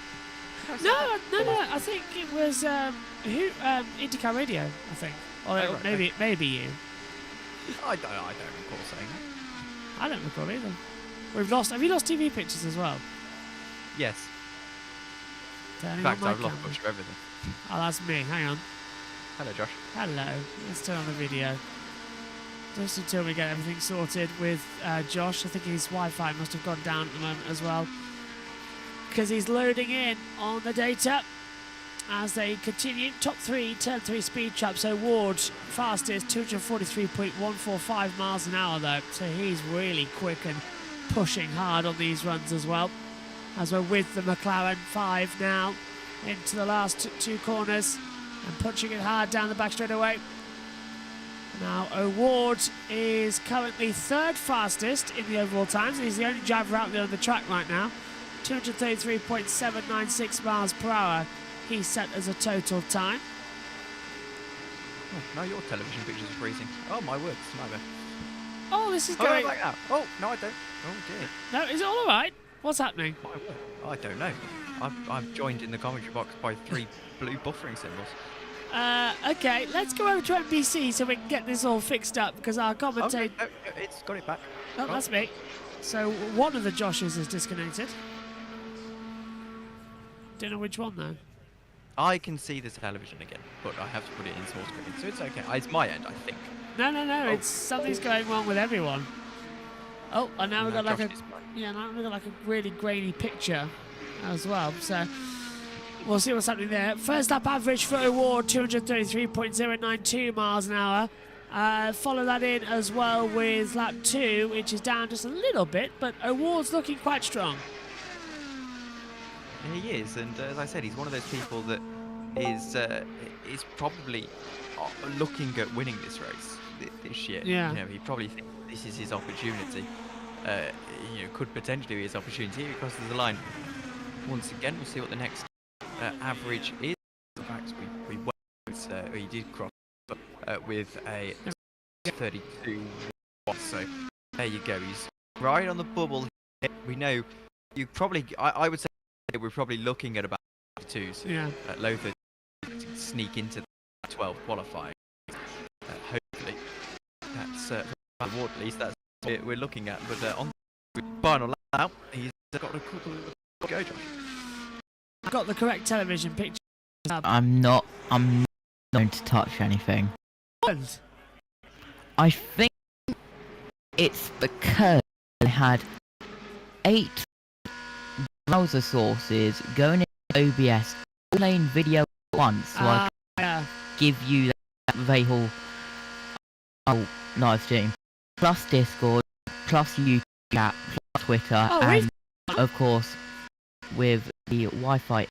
No, I think it was, IndyCar Radio, I think. Or maybe you. I don't recall saying that. I don't recall either. Have you lost TV pictures as well? Yes. In fact, I've lost much of everything. Oh, that's me. Hang on. Hello, Josh. Hello. Let's turn on the video. Just until we get everything sorted with Josh. I think his Wi-Fi must have gone down at the moment as well, because he's loading in on the data as they continue. Top 3, turn 3 speed trap. So Ward fastest, 243.145 miles an hour though. So he's really quick and pushing hard on these runs as well. As we're with the McLaren 5 now into the last 2 corners and punching it hard down the back straight away. Now O'Ward is currently 3rd fastest in the overall times. He's the only driver out there on the track right now. 233.796 miles per hour he set as a total time. Oh, now your television pictures are freezing. Oh my word, it's a nightmare. Oh, this is going... like that. Oh, no I don't. Oh dear. No, is it all alright? What's happening? I don't know. I'm joined in the commentary box by 3 blue buffering symbols. Okay, let's go over to NBC so we can get this all fixed up, because our commentator... Oh, it's got it back. Oh, that's me. So one of the Joshes is disconnected. Don't know which one though. I can see the television again, but I have to put it in source screen, so it's okay. It's my end, I think. No, it's something's going wrong with everyone. Oh, and now we've got like a really grainy picture as well. So we'll see what's happening there. First lap average for O'Ward, 233.092 miles an hour. Follow that in as well with lap 2, which is down just a little bit, but O'Ward's looking quite strong. He is, and as I said, he's one of those people that is probably looking at winning this race this year. Yeah. He probably thinks this is his opportunity. Could potentially be his opportunity. He crosses the line once again. We'll see what the next average is. In fact, he did cross with a 32. So there you go. He's right on the bubble. We know you probably. I would say we're probably looking at about 2s. Yeah. Low 30 to sneak into the 12 qualifying. Hopefully, that's Ward at least. That's what we're looking at. But on the final lap, he's got a couple of go, Josh. I've got the correct television picture. I'm not going to touch anything. What? I think it's because I had 8 browser sources going into OBS, playing video at once, so I can give you that very live stream, plus Discord, plus YouTube chat, plus Twitter, and of course with the Wi-Fi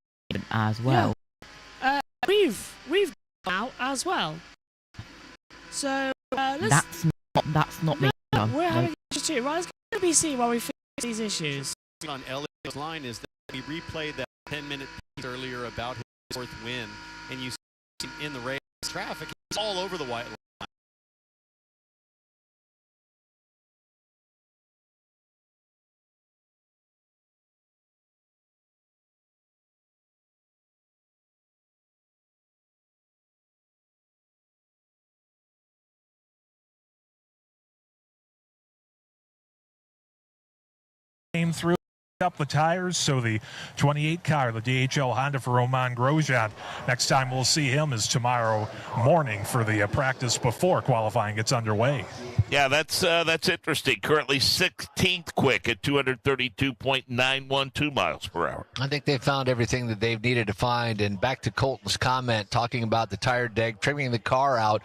as well. Yeah. We've out as well. So that's not me. We're having issues too. Right, let's go to BC while we fix these issues. On Elio's line is that we replayed that 10-minute piece earlier about his 4th win, and you see him in the race traffic. He's all over the white line. Came through up the tires, so the 28 car, the DHL Honda for Romain Grosjean, next time we'll see him is tomorrow morning for the practice before qualifying gets underway. Yeah, that's interesting. Currently 16th quick at 232.912 miles per hour. I think they found everything that they've needed to find. And back to Colton's comment, talking about the tire deg, trimming the car out.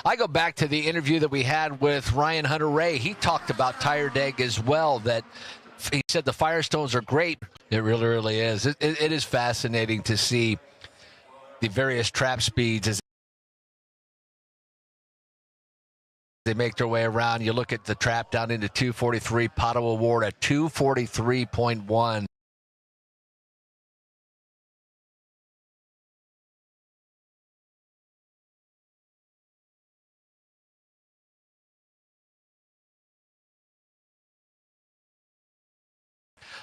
I go back to the interview that we had with Ryan Hunter-Reay. He talked about tire deg as well, that he said the Firestones are great. It really, really is. It is fascinating to see the various trap speeds as they make their way around. You look at the trap down into 243, Pato Award at 243.1.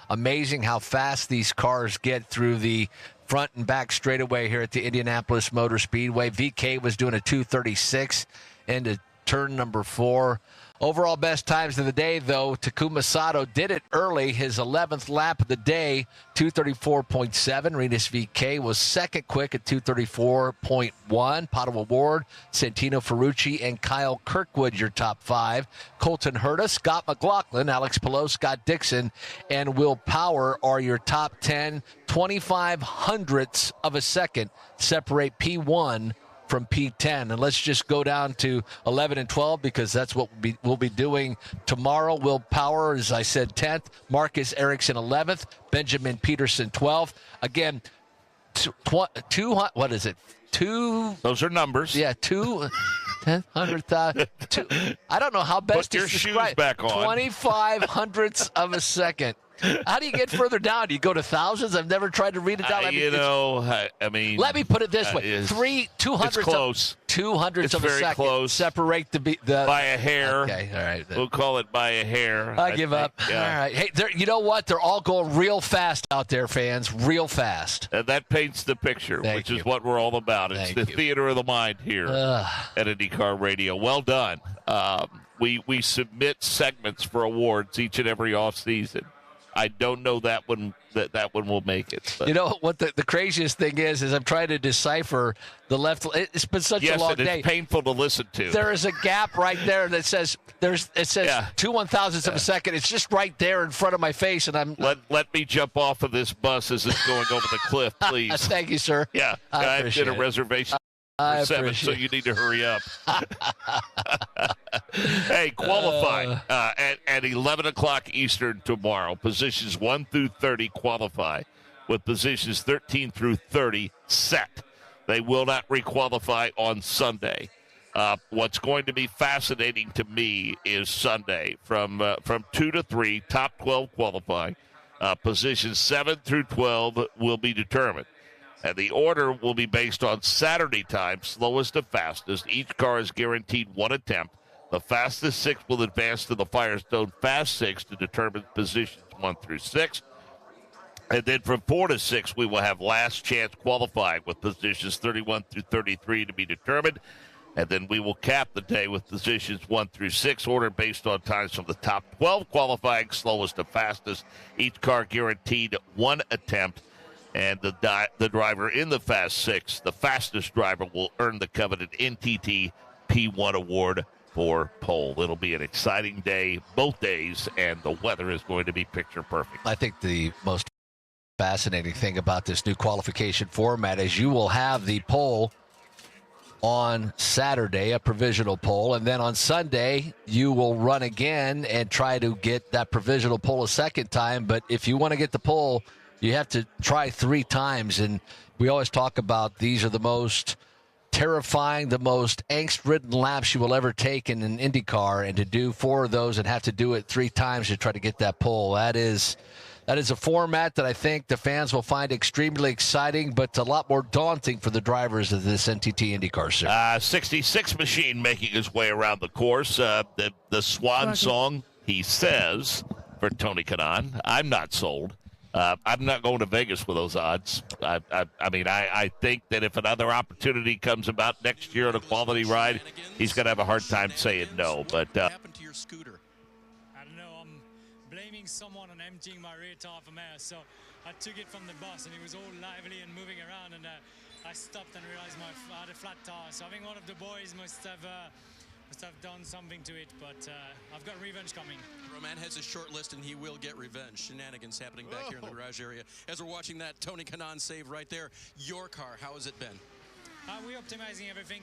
Amazing how fast these cars get through the front and back straightaway here at the Indianapolis Motor Speedway. VK was doing a 236 into turn number 4. Overall best times of the day, though, Takuma Sato did it early. His 11th lap of the day, 234.7. Rinus VK was second quick at 234.1. Pato Award, Santino Ferrucci, and Kyle Kirkwood, your top 5. Colton Herta, Scott McLaughlin, Alex Palou, Scott Dixon, and Will Power are your top 10. 25 hundredths of a second separate P1 from P10. And let's just go down to 11 and 12 because that's what we'll be doing tomorrow. Will Power, as I said, 10th. Marcus Ericsson, 11th. Benjamin Peterson, 12th. Again, what is it? Those are numbers. Yeah, 100,000. I don't know how best to describe. Put your shoes back on. 25 hundredths of a second. How do you get further down? Do you go to thousands? I've never tried to read it down. I mean, let me put it this way: 200. It's close. 200ths of a second. Close. Separate the by a hair. Okay, all right. We'll call it by a hair. I give up. Yeah. All right. Hey, you know what? They're all going real fast out there, fans. Real fast. That paints the picture, which is what we're all about. It's the theater of the mind here at IndyCar Radio. Well done. We submit segments for awards each and every off season. I don't know that one will make it. But. You know what the craziest thing is I'm trying to decipher the left. It's been such a long day. It's painful to listen to. There is a gap right there that says 2 1,000ths of a second. It's just right there in front of my face, and I'm let me jump off of this bus as it's going over the cliff, please. Thank you, sir. Yeah, I did a reservation. For 7, so you need to hurry up. Hey, qualify at 11 o'clock Eastern tomorrow. Positions 1 through 30 qualify, with positions 13 through 30 set. They will not requalify on Sunday. What's going to be fascinating to me is Sunday from 2 to 3, top 12 qualifying. Positions 7 through 12 will be determined. And the order will be based on Saturday time, slowest to fastest. Each car is guaranteed 1 attempt. The fastest 6 will advance to the Firestone Fast 6 to determine positions 1 through 6. And then from 4 to 6, we will have last chance qualifying with positions 31 through 33 to be determined. And then we will cap the day with positions 1 through 6, ordered based on times from the top 12 qualifying, slowest to fastest. Each car guaranteed 1 attempt. And the driver in the Fast 6, the fastest driver, will earn the coveted NTT P1 award for pole. It'll be an exciting day, both days, and the weather is going to be picture perfect. I think the most fascinating thing about this new qualification format is you will have the pole on Saturday, a provisional pole, and then on Sunday you will run again and try to get that provisional pole a second time. But if you want to get the pole, you have to try 3 times, and we always talk about these are the most terrifying, the most angst-ridden laps you will ever take in an IndyCar, and to do 4 of those and have to do it 3 times to try to get that pole, that is a format that I think the fans will find extremely exciting, but a lot more daunting for the drivers of this NTT IndyCar series. 66 machine making his way around the course. The swan song, he says, for Tony Kanaan. I'm not sold. I'm not going to Vegas with those odds. I think that if another opportunity comes about next year on a quality ride, he's going to have a hard time saying no. But what happened to your scooter? I don't know. I'm blaming blaming someone on emptying my rear tire from air. So I took it from the bus, and it was all lively and moving around, and I stopped and realized I had a flat tire. So I think one of the boys must have done something to it, but I've got revenge coming. Roman has a short list, and he will get revenge. Shenanigans happening back here in the garage area. As we're watching that Tony Kanaan save right there, your car, how has it been? We're optimizing everything.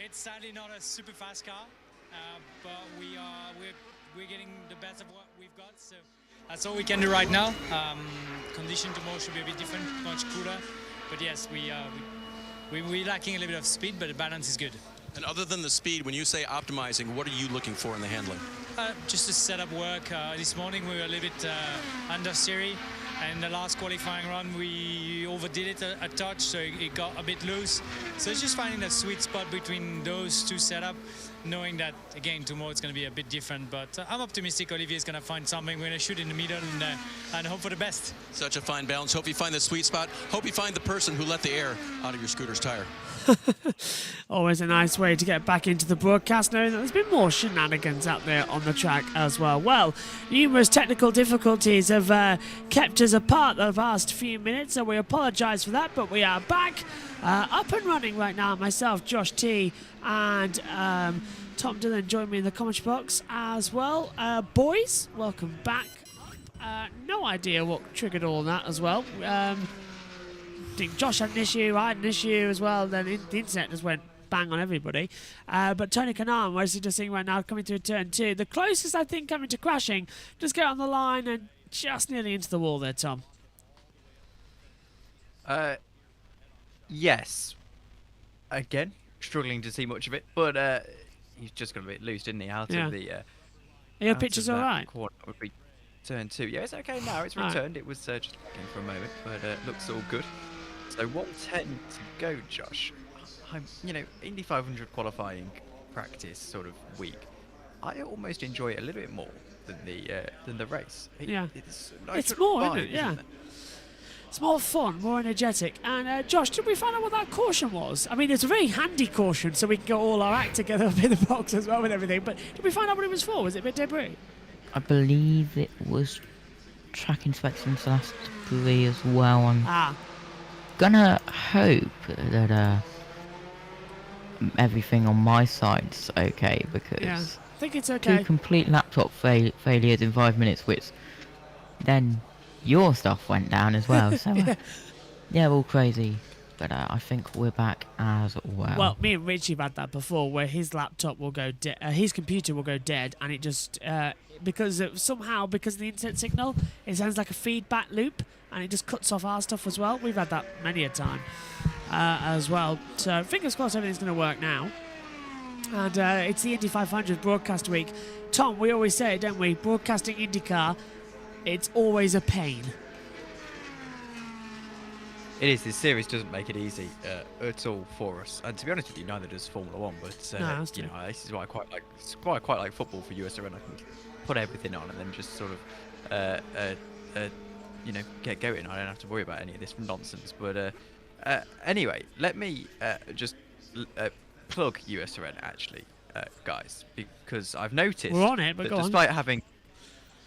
It's sadly not a super fast car, but we're getting the best of what we've got. So that's all we can do right now. Condition tomorrow should be a bit different, much cooler. But yes, we're lacking a little bit of speed, but the balance is good. And other than the speed, when you say optimizing, what are you looking for in the handling? Just the setup work. This morning we were a little bit understeery, and the last qualifying run we overdid it a touch, so it got a bit loose. So it's just finding that sweet spot between those two setups, knowing that, again, tomorrow it's going to be a bit different. But I'm optimistic Olivier's going to find something. We're going to shoot in the middle and hope for the best. Such a fine balance. Hope you find the sweet spot. Hope you find the person who let the air out of your scooter's tire. Always a nice way to get back into the broadcast, knowing that there's been more shenanigans out there on the track as well. Well, numerous technical difficulties have kept us apart the past few minutes, so we apologise for that, but we are back up and running right now. Myself, Josh T, and Tom Dillon join me in the comment box as well. Boys, welcome back. No idea what triggered all that as well. I think Josh had an issue, I had an issue as well, then the internet just went bang on everybody. But Tony Kanaan, we're just seeing right now, coming through turn 2. The closest, I think, coming to crashing, just get on the line and just nearly into the wall there, Tom. Yes. Again, struggling to see much of it, but he's just got a bit loose, didn't he, out of the... Your picture's all right? Would be turn 2. Yeah, it's okay now. It's returned. It was just looking for a moment, but looks all good. So 110 to go, Josh. Indy 500 qualifying practice sort of week. I almost enjoy it a little bit more than the race. It's more, isn't it? Yeah. It's more fun, more energetic. And Josh, did we find out what that caution was? I mean, it's a very handy caution, so we can get all our act together up in the box as well and everything. But did we find out what it was for? Was it a bit debris? I believe it was track inspection slash debris as well. I'm gonna hope that everything on my side's okay, because I think it's okay. 2 complete laptop failures in 5 minutes, which then your stuff went down as well. So yeah, all crazy. But I think we're back as well. Well, me and Richie have had that before, where his laptop will go dead, his computer will go dead, and it just because of the internet signal, it sounds like a feedback loop, and it just cuts off our stuff as well. We've had that many a time as well. So fingers crossed everything's going to work now. And it's the Indy 500 broadcast week. Tom, we always say it, don't we? Broadcasting IndyCar, it's always a pain. It is. This series doesn't make it easy at all for us. And to be honest with you, neither does Formula One. But this is why I quite like. It's why I quite like football for USRN. I can put everything on and then just sort of, get going. I don't have to worry about any of this nonsense. But anyway, let me just plug USRN actually, guys, because I've noticed we're on it, but that despite having.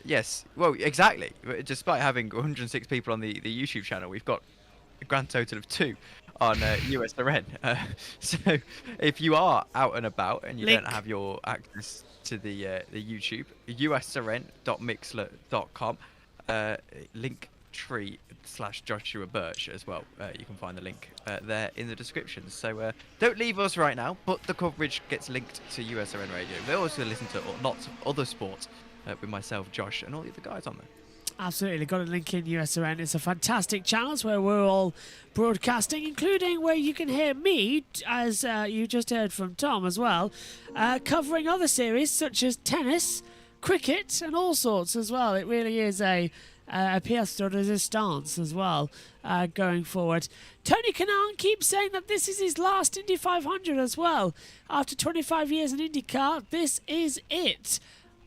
Yes, well, exactly. Despite having 106 people on the YouTube channel, we've got a grand total of 2 on USRN. So if you are out and about and you don't have your access to the YouTube, usrn.mixler.com, linktree/Joshua Birch as well. You can find the link there in the description. So don't leave us right now, but the coverage gets linked to USRN Radio. They also listen to lots of other sports with myself, Josh, and all the other guys on there. Absolutely, got a link in USRN. It's a fantastic channel. It's where we're all broadcasting, including where you can hear me, as you just heard from Tom as well, covering other series such as tennis, cricket, and all sorts as well. It really is a pièce de résistance as well going forward. Tony Kanaan keeps saying that this is his last Indy 500 as well. After 25 years in IndyCar, this is it.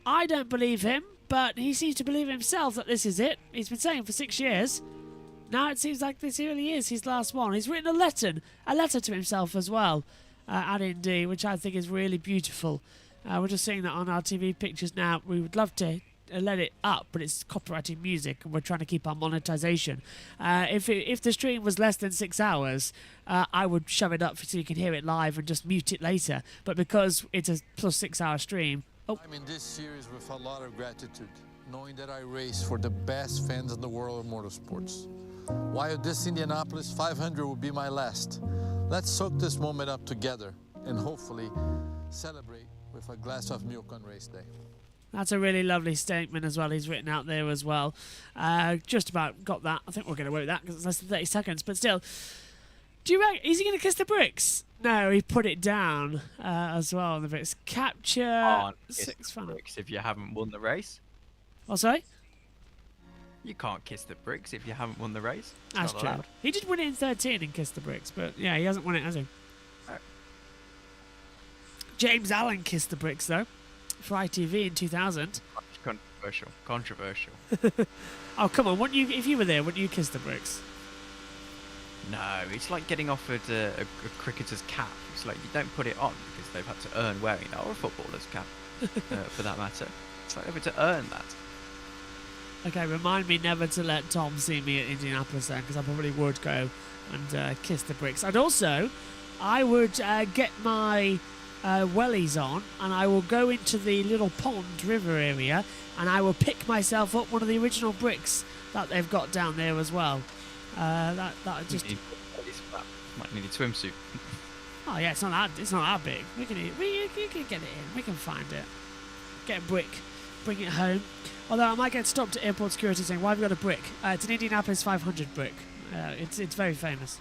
I don't believe him, but he seems to believe himself that this is it. He's been saying for 6 years. Now it seems like this really is his last one. He's written a letter to himself as well at Indy, which I think is really beautiful. We're just seeing that on our TV pictures now. We would love to let it up, but it's copyrighted music, and we're trying to keep our monetization. If the stream was less than 6 hours, I would shove it up so you can hear it live and just mute it later. But because it's a plus 6 hour stream, I'm in this series with a lot of gratitude, knowing that I race for the best fans in the world of motorsports. While this Indianapolis 500 will be my last, let's soak this moment up together and hopefully celebrate with a glass of milk on race day. That's a really lovely statement as well. He's written out there as well. Just about got that. I think we're going to away with that because it's less than 30 seconds. But still, do you reckon, is he going to kiss the bricks? No, he put it down as well on the bricks. Capture 6 bricks if you haven't won the race. Oh, sorry? You can't kiss the bricks if you haven't won the race. It's That's not true. allowed. He did win it in 13 and kiss the bricks, but yeah, he hasn't won it, has he? No. James Allen kissed the bricks, though, for ITV in 2000. Controversial. Oh, come on. Wouldn't you, if you were there, wouldn't you kiss the bricks? No, it's like getting offered a cricketer's cap. It's like you don't put it on because they've had to earn wearing that, or a footballer's cap, for that matter. It's like they've had to earn that. Okay, remind me never to let Tom see me at Indianapolis then, because I probably would go and kiss the bricks. And also, I would get my wellies on, and I will go into the little pond river area, and I will pick myself up one of the original bricks that they've got down there as well. That just might need a swimsuit. Oh yeah, it's not that big. You can get it in. We can find it. Get a brick, bring it home. Although I might get stopped at airport security saying, "Why have you got a brick?" It's an Indianapolis 500 brick. It's very famous.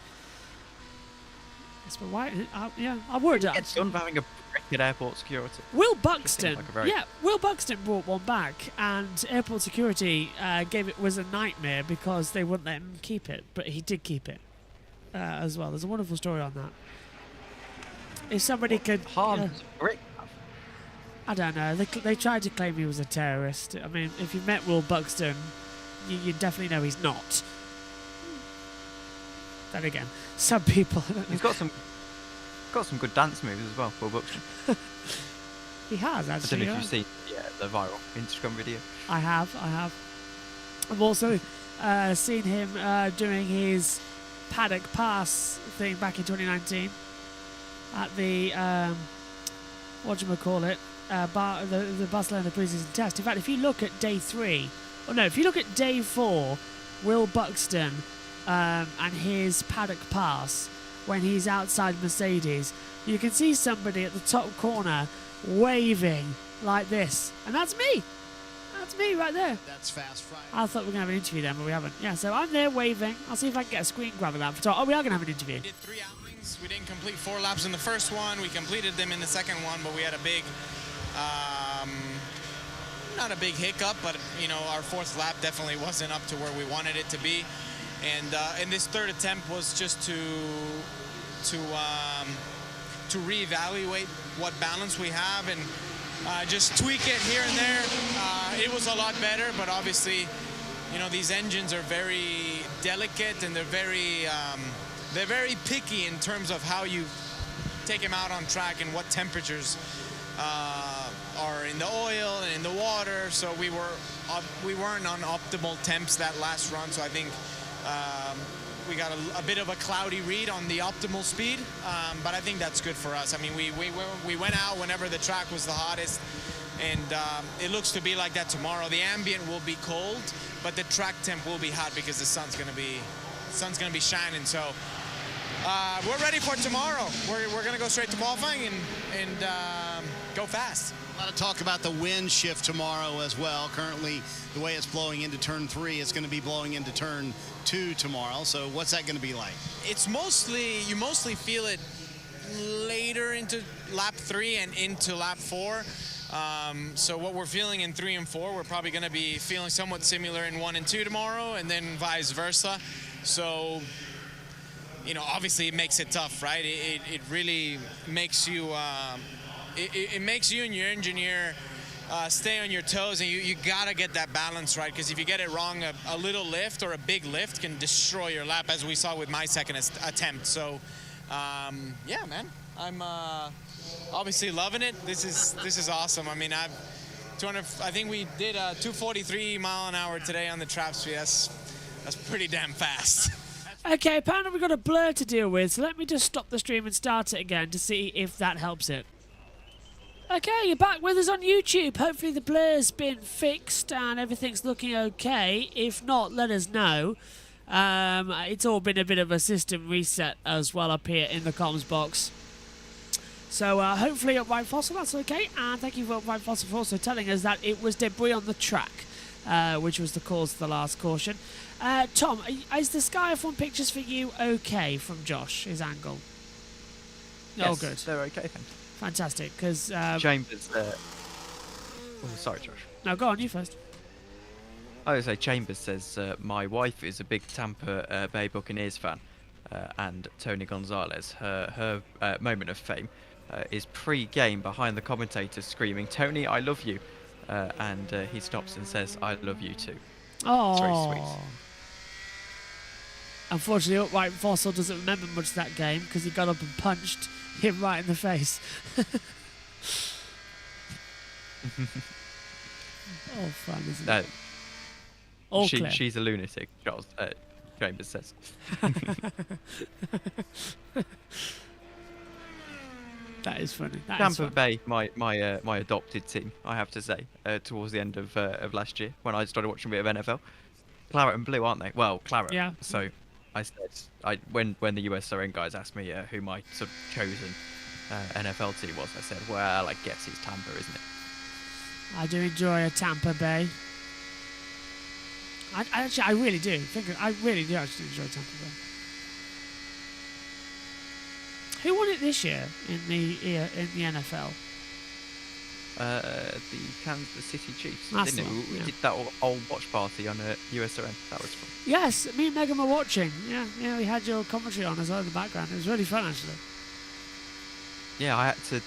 Yes, but why? Yeah, I would. It's done for having a brick at airport security. Will Buxton, like Will Buxton brought one back, and airport security was a nightmare because they wouldn't let him keep it, but he did keep it as well. There's a wonderful story on that. If somebody could brick. I don't know. They tried to claim he was a terrorist. I mean, if you met Will Buxton, you definitely know he's not. Then again, some people. He's got some good dance moves as well, Will Buxton. He has actually. I don't know if you've seen the viral Instagram video. I have. I've also seen him doing his paddock pass thing back in 2019 at the whatchamacallit, the Barcelona preseason test. In fact, if you look at day 3, if you look at day 4, Will Buxton and his paddock pass when he's outside Mercedes, you can see somebody at the top corner waving like this, and that's me. That's me right there. That's Fast Friday. I thought we were going to have an interview then, but we haven't. Yeah, so I'm there waving. I'll see if I can get a screen grab of that. Oh, we are going to have an interview. We did 3 outings. We didn't complete 4 laps in the first one. We completed them in the second one, but we had a big, not a big hiccup, but, our 4th lap definitely wasn't up to where we wanted it to be. And this 3rd attempt was just to reevaluate what balance we have and just tweak it here and there. It was a lot better, but obviously, these engines are very delicate and they're very picky in terms of how you take them out on track and what temperatures are in the oil and in the water. So we weren't on optimal temps that last run. So I think we got a bit of a cloudy read on the optimal speed, but I think that's good for us. I mean, we went out whenever the track was the hottest, and it looks to be like that tomorrow. The ambient will be cold, but the track temp will be hot because the sun's gonna be shining. So we're ready for tomorrow. We're gonna go straight to qualifying and go fast. A lot of talk about the wind shift tomorrow as well. Currently, the way it's blowing into turn 3, it's going to be blowing into turn 2 tomorrow. So what's that going to be like? It's you mostly feel it later into lap 3 and into lap 4. So what we're feeling in 3 and 4, we're probably going to be feeling somewhat similar in 1 and 2 tomorrow, and then vice versa. So, obviously it makes it tough, right? It really makes you... It makes you and your engineer stay on your toes, and you gotta get that balance right, because if you get it wrong, a little lift or a big lift can destroy your lap, as we saw with my second attempt. So, yeah, man, I'm obviously loving it. This is awesome. I mean, I think we did 243 mile an hour today on the trap speed. That's pretty damn fast. Okay, apparently we've got a blur to deal with, so let me just stop the stream and start it again to see if that helps it. Okay, you're back with us on YouTube. Hopefully the blur's been fixed and everything's looking okay. If not, let us know. It's all been a bit of a system reset as well up here in the comms box. So hopefully White Fossil, that's okay. And thank you for White Fossil for also telling us that it was debris on the track, which was the cause of the last caution. Tom, is the Sky F1 pictures for you okay from Josh, his angle? Yes, oh, good. They're okay, thanks. Fantastic, because... Chambers... Oh, sorry, Josh. No, go on, you first. I would say Chambers says, my wife is a big Tampa Bay Buccaneers fan, and Tony Gonzalez, her moment of fame, is pre-game behind the commentator screaming, "Tony, I love you," and he stops and says, "I love you too." Oh, it's very sweet. Unfortunately, White Fossil doesn't remember much of that game because he got up and punched him right in the face. Oh, fun, isn't it? All clear. She's a lunatic, Charles. Chambers says. That is funny. Tampa Bay, my adopted team, I have to say, towards the end of last year when I started watching a bit of NFL. Claret and blue, aren't they? Well, claret. Yeah. So I said, when the USRN guys asked me who my sort of chosen NFL team was, I said, well, I guess it's Tampa, isn't it? I do enjoy a Tampa Bay. I really do. I really do actually enjoy Tampa Bay. Who won it this year in the NFL? The Kansas City Chiefs. That's Didn't it? We did that old watch party on USRN. That was fun. Yes, me and Megan were watching. Yeah, we had your commentary on as well in the background. It was really fun, actually. Yeah, I had to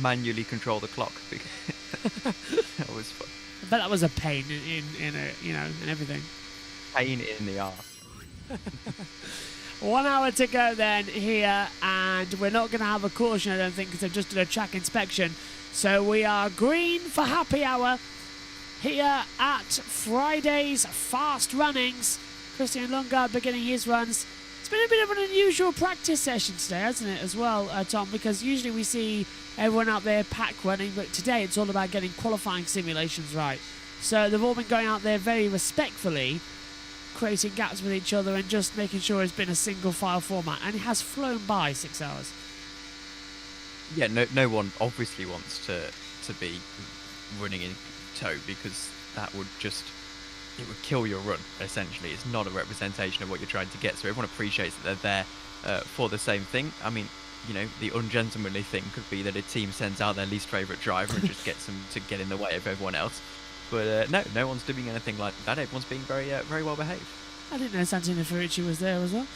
manually control the clock. That was fun. I bet that was a pain in everything. Pain in the arse. 1 hour to go then here, and we're not going to have a caution, I don't think, because they've just did a track inspection. So we are green for happy hour here at Friday's Fast Runnings. Christian Lundgaard beginning his runs. It's been a bit of an unusual practice session today, hasn't it, as well, Tom? Because usually we see everyone out there pack running, but today it's all about getting qualifying simulations right. So they've all been going out there very respectfully, creating gaps with each other and just making sure it's been a single file format, and it has flown by 6 hours. Yeah, no one obviously wants to be running in tow, because that would it would kill your run, essentially. It's not a representation of what you're trying to get, so everyone appreciates that they're there for the same thing. I mean, the ungentlemanly thing could be that a team sends out their least favourite driver and just gets them to get in the way of everyone else. But no one's doing anything like that. Everyone's being very well behaved. I didn't know Santino Ferrucci was there as well.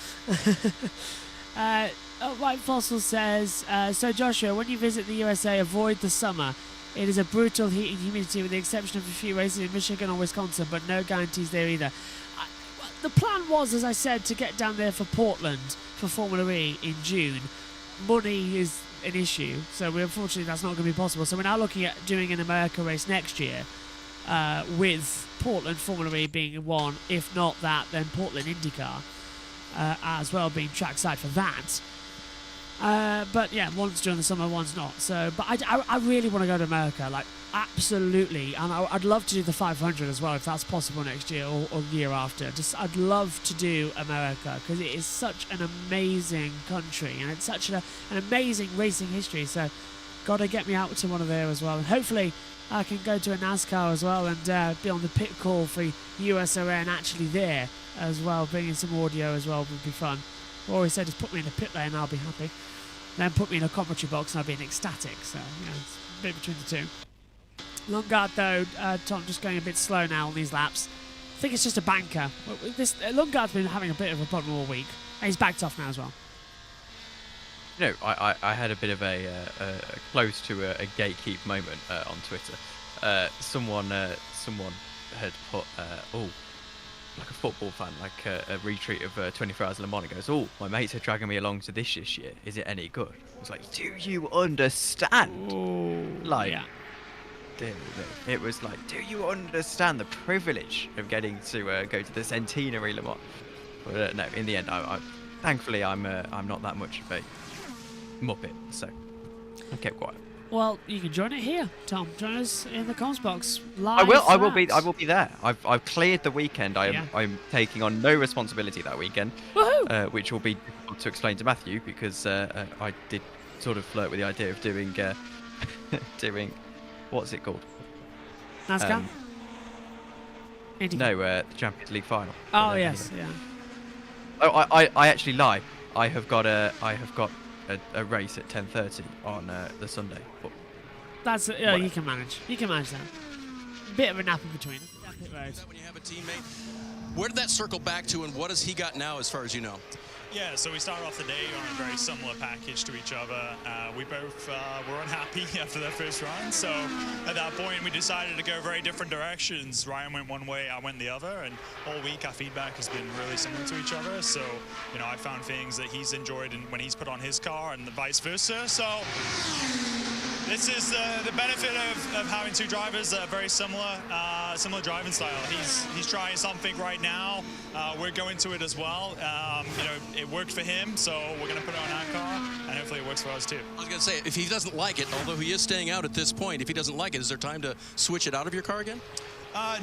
White Fossil says, so Joshua, when you visit the USA, avoid the summer. It is a brutal heat and humidity with the exception of a few races in Michigan or Wisconsin, but no guarantees there either. The plan was, as I said, to get down there for Portland for Formula E in June. Money is an issue, so unfortunately that's not going to be possible. So we're now looking at doing an America race next year, with Portland Formula E being one. If not that, then Portland IndyCar as well being trackside for that. But yeah, one's during the summer, one's not. So, but I really want to go to America, like absolutely, and I'd love to do the 500 as well if that's possible next year or the year after. I'd love to do America because it is such an amazing country and it's such an amazing racing history. So, gotta get me out to one of there as well, and hopefully I can go to a NASCAR as well and be on the pit call for USRN actually there as well, bringing some audio as well would be fun. All he said is put me in a pit lane and I'll be happy. Then put me in a commentary box and I'll be ecstatic. So, it's a bit between the two. Lundgaard, though, Tom, just going a bit slow now on these laps. I think it's just a banker. Lundgaard's been having a bit of a problem all week. And he's backed off now as well. I had a bit of a close to a gatekeep moment on Twitter. Someone had put, like a football fan, like a retreat of 24 Hours in Le Mans, and goes, "Oh, my mates are dragging me along to this year. Is it any good?" I was like, "Do you understand?" Ooh, like, yeah. It was like, do you understand the privilege of getting to go to the Centenary Le Mans? But no, in the end, thankfully I'm not that much of a muppet, so I kept quiet. Well, you can join it here, Tom. Join us in the comms box live. I will be there. I've cleared the weekend. I'm taking on no responsibility that weekend, which will be difficult to explain to Matthew because I did sort of flirt with the idea of doing doing what's it called? NASCAR. No, the Champions League final. Oh yes, yeah. Oh, I actually lie. I have got a race at 10:30 on the Sunday. But That's you can manage. You can manage that. Bit of a nap in between. When you have a teammate, where did that circle back to, and what has he got now, as far as you know? Yeah, so we started off the day on a very similar package to each other. We both were unhappy after that first run, so at that point we decided to go very different directions. Ryan went one way, I went the other, and all week our feedback has been really similar to each other. So, you know, I found things that he's enjoyed when he's put on his car and vice versa. So this is the benefit of having two drivers that are very similar driving style. He's trying something right now. We're going to it as well. You know, it worked for him, so we're going to put it on our car, and hopefully it works for us too. I was going to say, if he doesn't like it, although he is staying out at this point, if he doesn't like it, is there time to switch it out of your car again?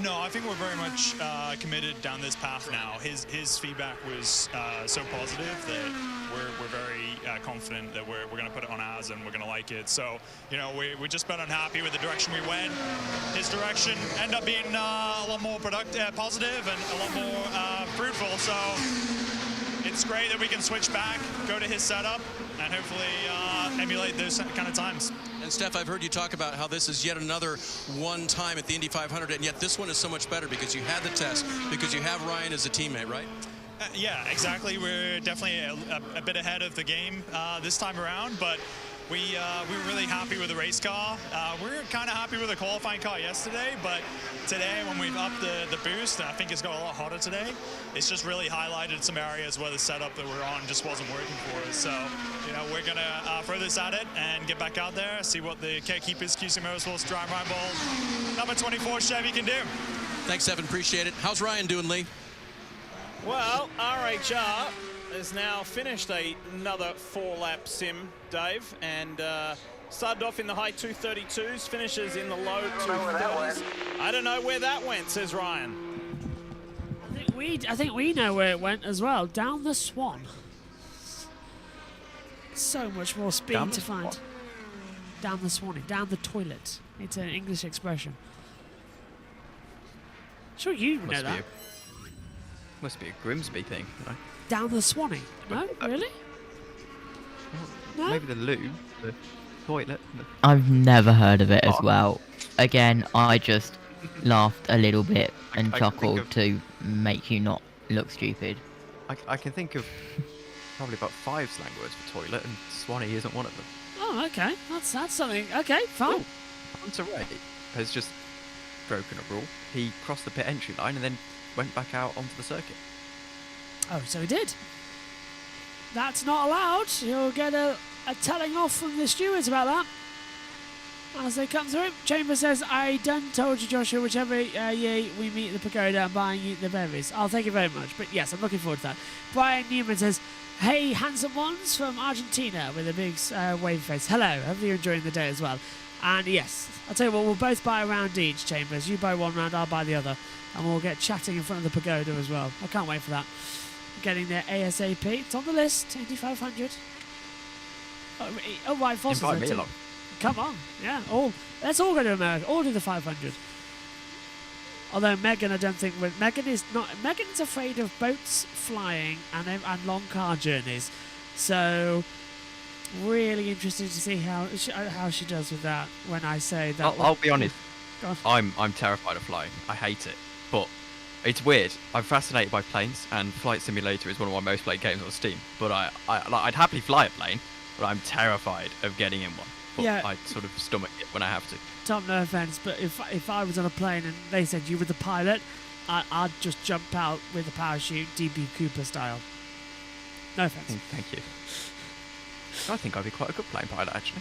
No, I think we're very much committed down this path now. His feedback was so positive that we're very confident that we're going to put it on ours and we're going to like it. So, you know, we're just been unhappy with the direction we went. His direction ended up being a lot more positive and a lot more fruitful. So it's great that we can switch back, go to his setup, and hopefully emulate those kind of times. And Steph, I've heard you talk about how this is yet another one time at the Indy 500, and yet this one is so much better because you had the test, because you have Ryan as a teammate, right? Yeah, exactly. We're definitely a bit ahead of the game this time around, but we were really happy with the race car. We were kind of happy with the qualifying car yesterday, but today when we've upped the boost, I think it's got a lot hotter today. It's just really highlighted some areas where the setup that we're on just wasn't working for us. So, you know, we're going to throw this at it and get back out there, see what the Keepers QC Motorsports Drive Ryan Ball number 24 Chevy can do. Thanks, Evan. Appreciate it. How's Ryan doing, Lee? Well, RHR has now finished another 4-lap sim, Dave, and started off in the high 232s, finishes in the low 230s. I don't know where that went, says Ryan. I think we know where it went as well. Down the Swan. So much more speed to find. Down the Swanee, down the toilet. It's an English expression. Sure, you know that. Must be a Grimsby thing, right? Down the Swanee? No, really? No? Maybe the loo, the toilet. I've never heard of it as well. Again, I just laughed a little bit and chuckled to make you not look stupid. I can think of probably about 5 slang words for toilet, and Swanee isn't one of them. Oh, okay. That's something. Okay, fine. Hunter Ray has just broken a rule. He crossed the pit entry line and then went back out onto the circuit. Oh, so he did. That's not allowed. You'll get a telling off from the stewards about that as they come through. Chamber says, I done told you, Joshua, whichever year we meet at the pagoda, I'm buying you the berries. I'll thank you very much. But yes, I'm looking forward to that. Brian Newman says, hey, handsome ones from Argentina with a big wave face. Hello, hope you're enjoying the day as well. And yes, I'll tell you what, we'll both buy a round each, Chambers. You buy one round, I'll buy the other. And we'll get chatting in front of the pagoda as well. I can't wait for that. Getting there ASAP. It's on the list, Indy 500. Oh, right, Foster's invite me along. Come on, yeah. Let's all go to America. All do the 500. Although Megan, I don't think Megan's afraid of boats, flying, and long car journeys. So really interested to see how she does with that. When I say that, I'll be honest. I'm terrified of flying. I hate it, but it's weird. I'm fascinated by planes, and Flight Simulator is one of my most played games on Steam. But I'd happily fly a plane, but I'm terrified of getting in one. But yeah. I sort of stomach it when I have to. Tom, no offense, but if I was on a plane and they said you were the pilot, I'd just jump out with a parachute, DB Cooper style. No offense. Thank you. I think I'd be quite a good plane pilot, actually.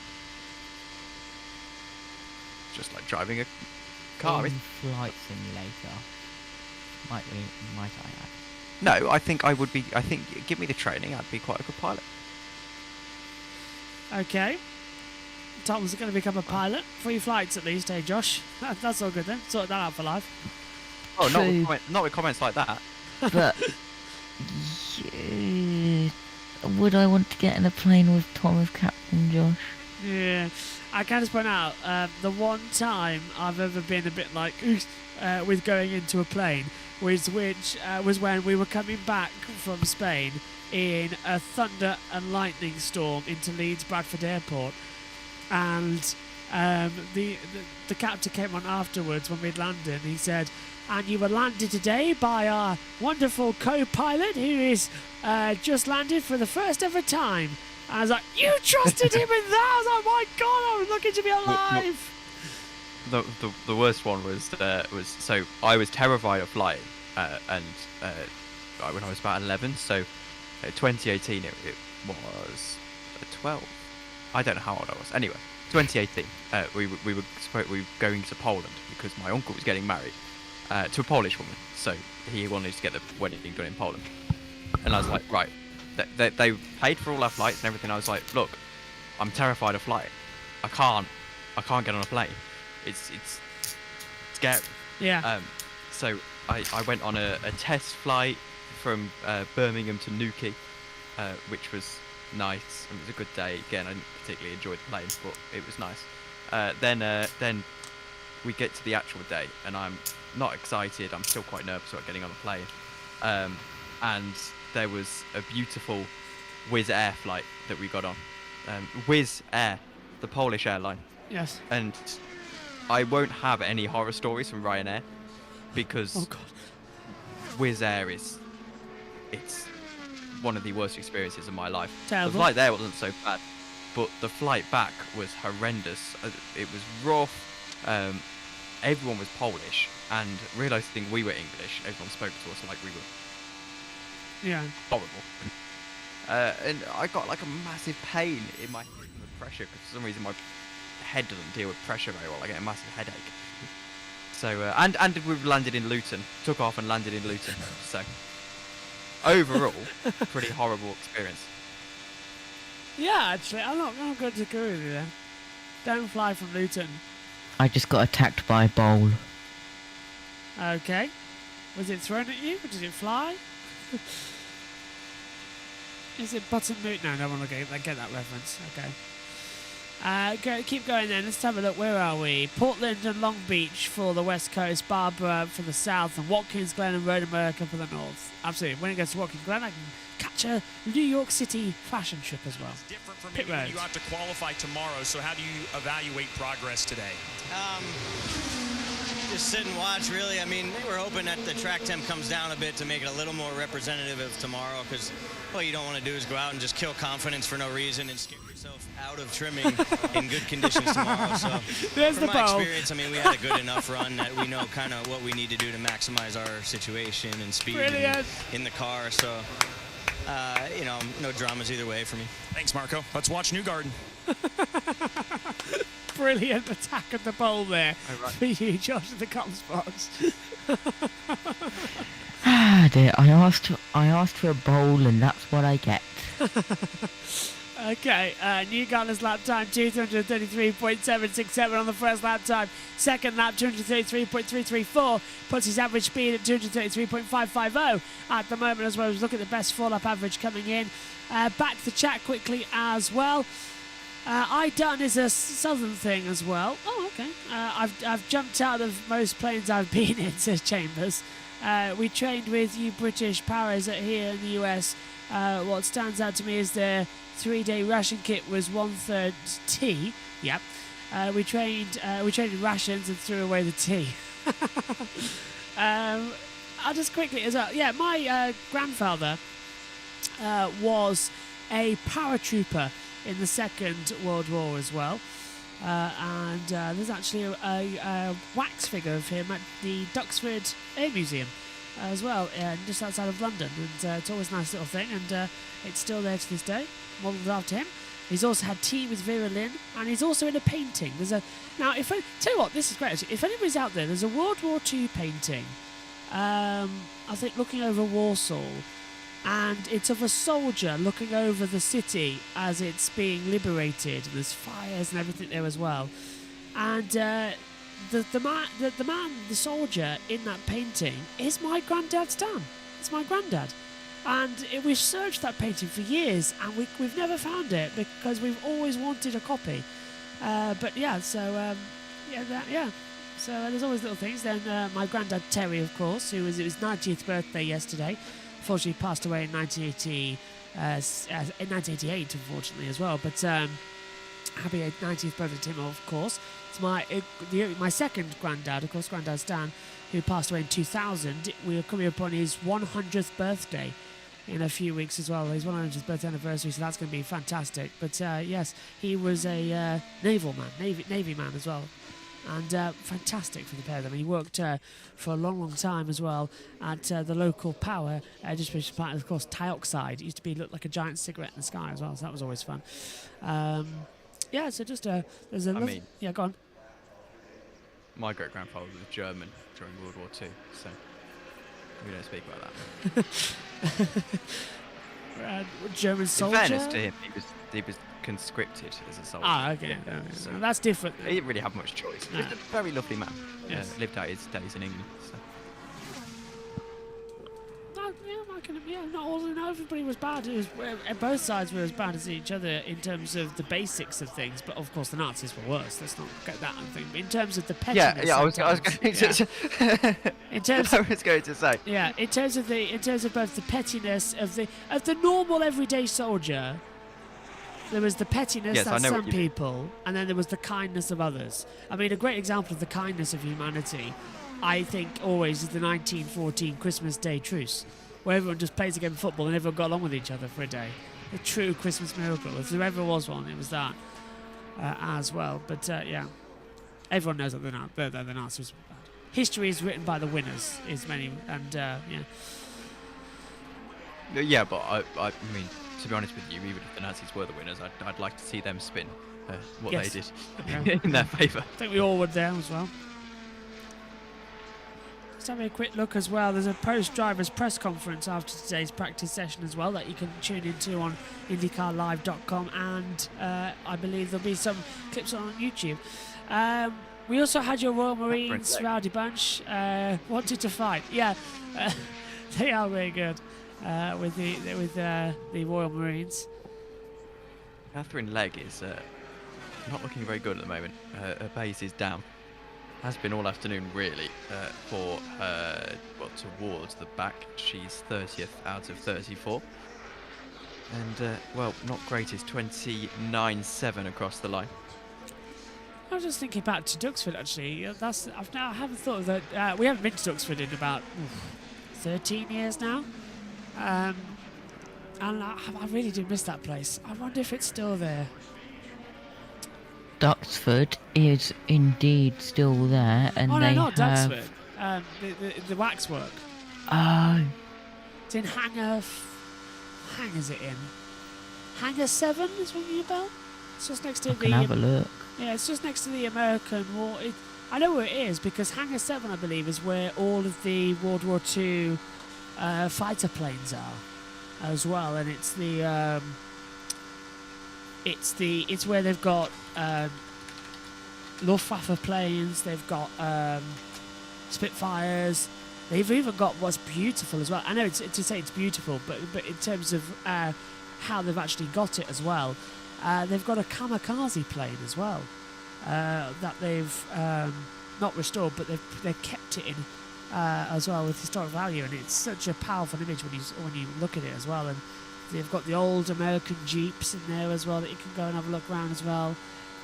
just like driving a car. Flight simulator. Might I add? No, I think I would be. I think give me the training, I'd be quite a good pilot. Okay. Tom's going to become a pilot. 3 flights at least, eh, Josh? That's all good then. Sort that out for life. Oh, not with comments like that. But would I want to get in a plane with Tom as captain, Josh? Yeah. I can just point out, the one time I've ever been a bit like, with going into a plane, was when we were coming back from Spain in a thunder and lightning storm into Leeds Bradford Airport, and the captain came on afterwards when we'd landed, and he said, "And you were landed today by our wonderful co-pilot who is just landed for the first ever time." And I was like, "You trusted him in that?" I was like, "My God, I was lucky to be alive." The worst one was so I was terrified of flying, and when I was about 11, so 2018 it was 12. I don't know how old I was. Anyway, 2018, we were going to Poland because my uncle was getting married to a Polish woman, so he wanted to get the wedding done in Poland. And I was like, right, they paid for all our flights and everything. I was like, look, I'm terrified of flying. I can't get on a plane. It's scary. Yeah. So I went on a test flight from Birmingham to Newquay, which was nice. It was a good day. Again, I didn't particularly enjoy the plane, but it was nice. Then we get to the actual day, and I'm not excited. I'm still quite nervous about getting on a plane. And there was a beautiful Wizz Air flight that we got on. Wizz Air, the Polish airline. Yes. And I won't have any horror stories from Ryanair because Wizz Air it's one of the worst experiences of my life. Terrible. The flight there wasn't so bad, but the flight back was horrendous. It was rough. Everyone was Polish, and realising we were English, everyone spoke to us like we were horrible. And I got like a massive pain in my head from the pressure, because for some reason my head doesn't deal with pressure very well. I get a massive headache. So and we landed in Luton, took off and landed in Luton. So overall, pretty horrible experience. Yeah, actually, I'm not going to agree with you then. Don't fly from Luton. I just got attacked by a bowl. Okay. Was it thrown at you, or did it fly? Is it button-moot? No, I don't want to get that reference. Okay. Keep going then. Let's have a look. Where are we? Portland and Long Beach for the west coast, Barbara for the south, and Watkins Glen and Road America for the north. Absolutely. When it goes to Watkins Glen, I can catch a New York City fashion trip as well. It's different from maybe when you have to qualify tomorrow, so how do you evaluate progress today? Just sit and watch, really. I mean, we're hoping that the track temp comes down a bit to make it a little more representative of tomorrow, because what you don't want to do is go out and just kill confidence for no reason and scare yourself out of trimming in good conditions tomorrow. So there's from the my bowl. experience, I mean, we had a good enough run that we know kind of what we need to do to maximize our situation and speed in the car. So, no dramas either way for me. Thanks, Marco. Let's watch Newgarden. Brilliant attack at the bowl there for you, Josh, in the comms box. Ah dear, I asked for a bowl and that's what I get. Okay, Newgarden's lap time 233.767 on the first lap time. Second lap 233.334 puts his average speed at 233.550 at the moment as well. As we look at the best 4-lap average coming in. Back to the chat quickly as well. I done is a southern thing as well. Oh, okay. I've jumped out of most planes I've been in, says Chambers. We trained with you British paras here in the US. What stands out to me is their 3-day ration kit was 1/3 tea. Yep. We trained in rations and threw away the tea. I'll just quickly as well. Yeah, my grandfather was a paratrooper in the Second World War as well. And there's actually a wax figure of him at the Duxford Air Museum as well, just outside of London. And it's always a nice little thing, and it's still there to this day, modelled after him. He's also had tea with Vera Lynn, and he's also in a painting. Now, tell you what, this is great. Actually. If anybody's out there, there's a World War II painting. I think looking over Warsaw, and it's of a soldier looking over the city as it's being liberated. There's fires and everything there as well, and the soldier in that painting is my granddad's dad. It's my granddad. And we've searched that painting for years, and we've never found it because we've always wanted a copy. But yeah, so So there's always little things. Then my granddad Terry, of course, it was his 90th birthday yesterday. Unfortunately, passed away in 1988, unfortunately as well. But happy 90th birthday to him, of course. It's my second granddad, of course, Granddad Stan, who passed away in 2000. We are coming up on his 100th birthday in a few weeks as well. His 100th birthday anniversary, so that's going to be fantastic. But yes, he was a naval man, Navy man as well. And fantastic for the pair of them. He worked for a long time as well at the local power distribution plant. Of course, Trckside. It used to look like a giant cigarette in the sky as well, so that was always fun. Yeah, so just there's a yeah, go on. My great-grandfather was German during World War II, so we don't speak about that. German soldier? In fairness to him, he was conscripted as a soldier. Ah, okay. Yeah, so that's different. He didn't really have much choice. No. Just a very lovely man. Yes. Lived out his days in England. So. Not everybody was bad. It was, both sides were as bad as each other in terms of the basics of things, but of course the Nazis were worse. Let's not get that thing. But in terms of the pettiness, I was going to. In terms, I was going to say. Yeah, in terms of both the pettiness of the normal everyday soldier, there was the pettiness of some people, and then there was the kindness of others. I mean, a great example of the kindness of humanity, I think, always is the 1914 Christmas Day truce, where everyone just plays a game of football and everyone got along with each other for a day. The true Christmas miracle. If there ever was one, it was that as well. But yeah, everyone knows that the Nazis were bad. History is written by the winners, and yeah. Yeah, but I mean, to be honest with you, even if the Nazis were the winners, I'd like to see them spin what they did in their favour. I think we all would there as well. Let's have a quick look as well. There's a post-drivers press conference after today's practice session as well that you can tune into on IndyCarLive.com, and I believe there'll be some clips on YouTube. We also had your Royal Marines rowdy bunch wanted to fight. Yeah, they are very good with the Royal Marines. Catherine Legg is not looking very good at the moment. Her base is down. Has been all afternoon really for towards the back. She's 30th out of 34, and not greatest 29.7 across the line. I was just thinking back to Duxford actually. I haven't thought of that. We haven't been to Duxford in about 13 years now, and I really do miss that place. I wonder if it's still there. Duxford is indeed still there, and not Duxford. The waxwork. Oh. It's in Hangar. Hangar's it in? Hangar 7 is ringing a bell. It's just next to I can have a look. Yeah, it's just next to the American War. I know where it is because Hangar 7, I believe, is where all of the World War II fighter planes are, as well, and it's the. It's where they've got Luftwaffe planes, they've got Spitfires, they've even got what's beautiful as well. I know to say it's beautiful, but in terms of how they've actually got it as well, they've got a kamikaze plane as well that they've not restored, but they've kept it in as well with historic value, and it's such a powerful image when you look at it as well. And they've got the old American Jeeps in there as well that you can go and have a look around as well.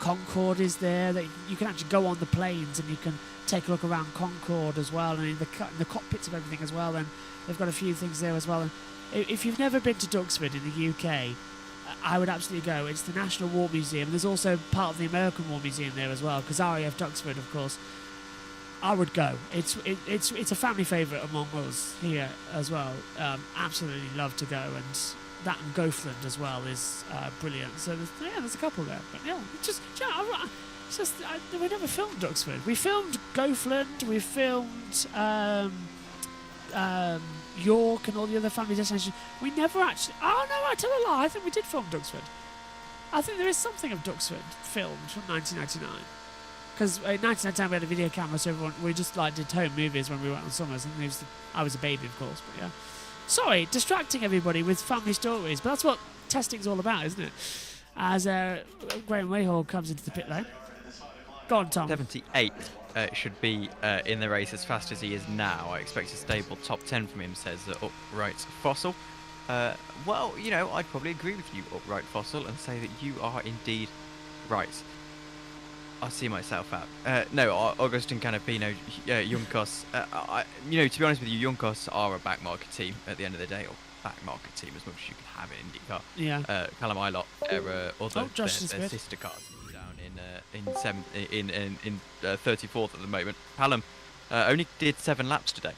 Concorde is there, that you can actually go on the planes and you can take a look around Concorde as well, and in the cockpits of everything as well. And they've got a few things there as well. And if you've never been to Duxford in the UK, I would absolutely go. It's the National War Museum. There's also part of the American War Museum there as well, because RAF Duxford, of course. I would go. It's a family favourite among us here as well. Absolutely love to go, and that and Goathland as well is brilliant. So there's a couple there. But yeah, we never filmed Duxford. We filmed Goathland. We filmed York and all the other family destinations. We never actually. Oh no, I tell a lie. I think we did film Duxford. I think there is something of Duxford filmed from 1999. Because in 1999 we had a video camera, so we just did home movies when we went on summers, and I was a baby, of course. But yeah, sorry, distracting everybody with family stories. But that's what testing's all about, isn't it? As Graham Wayhall comes into the pit lane. Go on, Tom. 78 should be in the race as fast as he is now. I expect a stable top 10 from him, says Upright Fossil. Well, I'd probably agree with you, Upright Fossil, and say that you are indeed right. I see myself out. No, Augustin Canapino, Juncos. To be honest with you, Juncos are a back market team at the end of the day, or back market team as much as you can have in IndyCar. Yeah. Callum Ilott, although their sister cars down in 34th at the moment. Callum only did 7 laps today.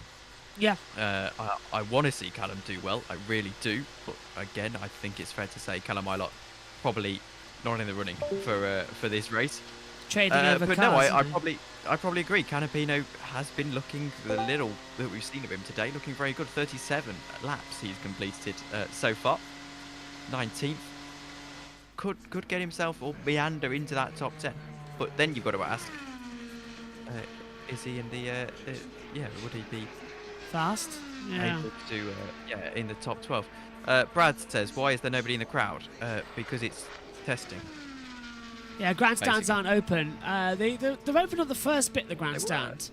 Yeah. I want to see Callum do well. I really do. But again, I think it's fair to say Callum Ilott probably not in the running for this race. Trading over but cars. No, I probably agree. Canapino has been looking, the little that we've seen of him today, looking very good. 37 laps he's completed so far. 19th. Could get himself or meander into that top 10. But then you've got to ask, is he in the would he be fast? Yeah. Able to in the top 12? Brad says, why is there nobody in the crowd? Because it's testing. Yeah, grandstands aren't open. They've opened up the first bit of the grandstand.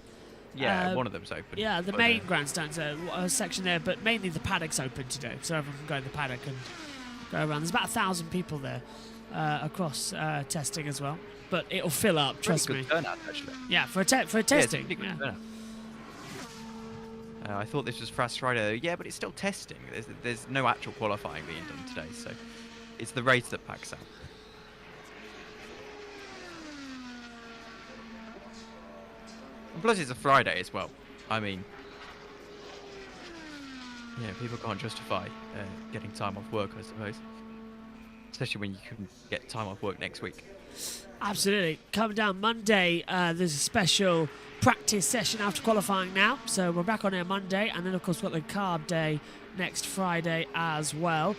Yeah, one of them's open. Yeah, the main grandstand's a section there, but mainly the paddock's open today, so everyone can go in the paddock and go around. There's about 1,000 people there across testing as well, but it'll fill up. Trust me. Good turnout, actually. Yeah, for testing. Yeah, I thought this was Fast Friday, though. Yeah, but it's still testing. There's no actual qualifying being done today, so it's the race that packs out. And plus, it's a Friday as well. I mean, people can't justify getting time off work, I suppose. Especially when you can get time off work next week. Absolutely. Coming down Monday, there's a special practice session after qualifying now. So we're back on air Monday. And then, of course, we've got the carb day next Friday as well.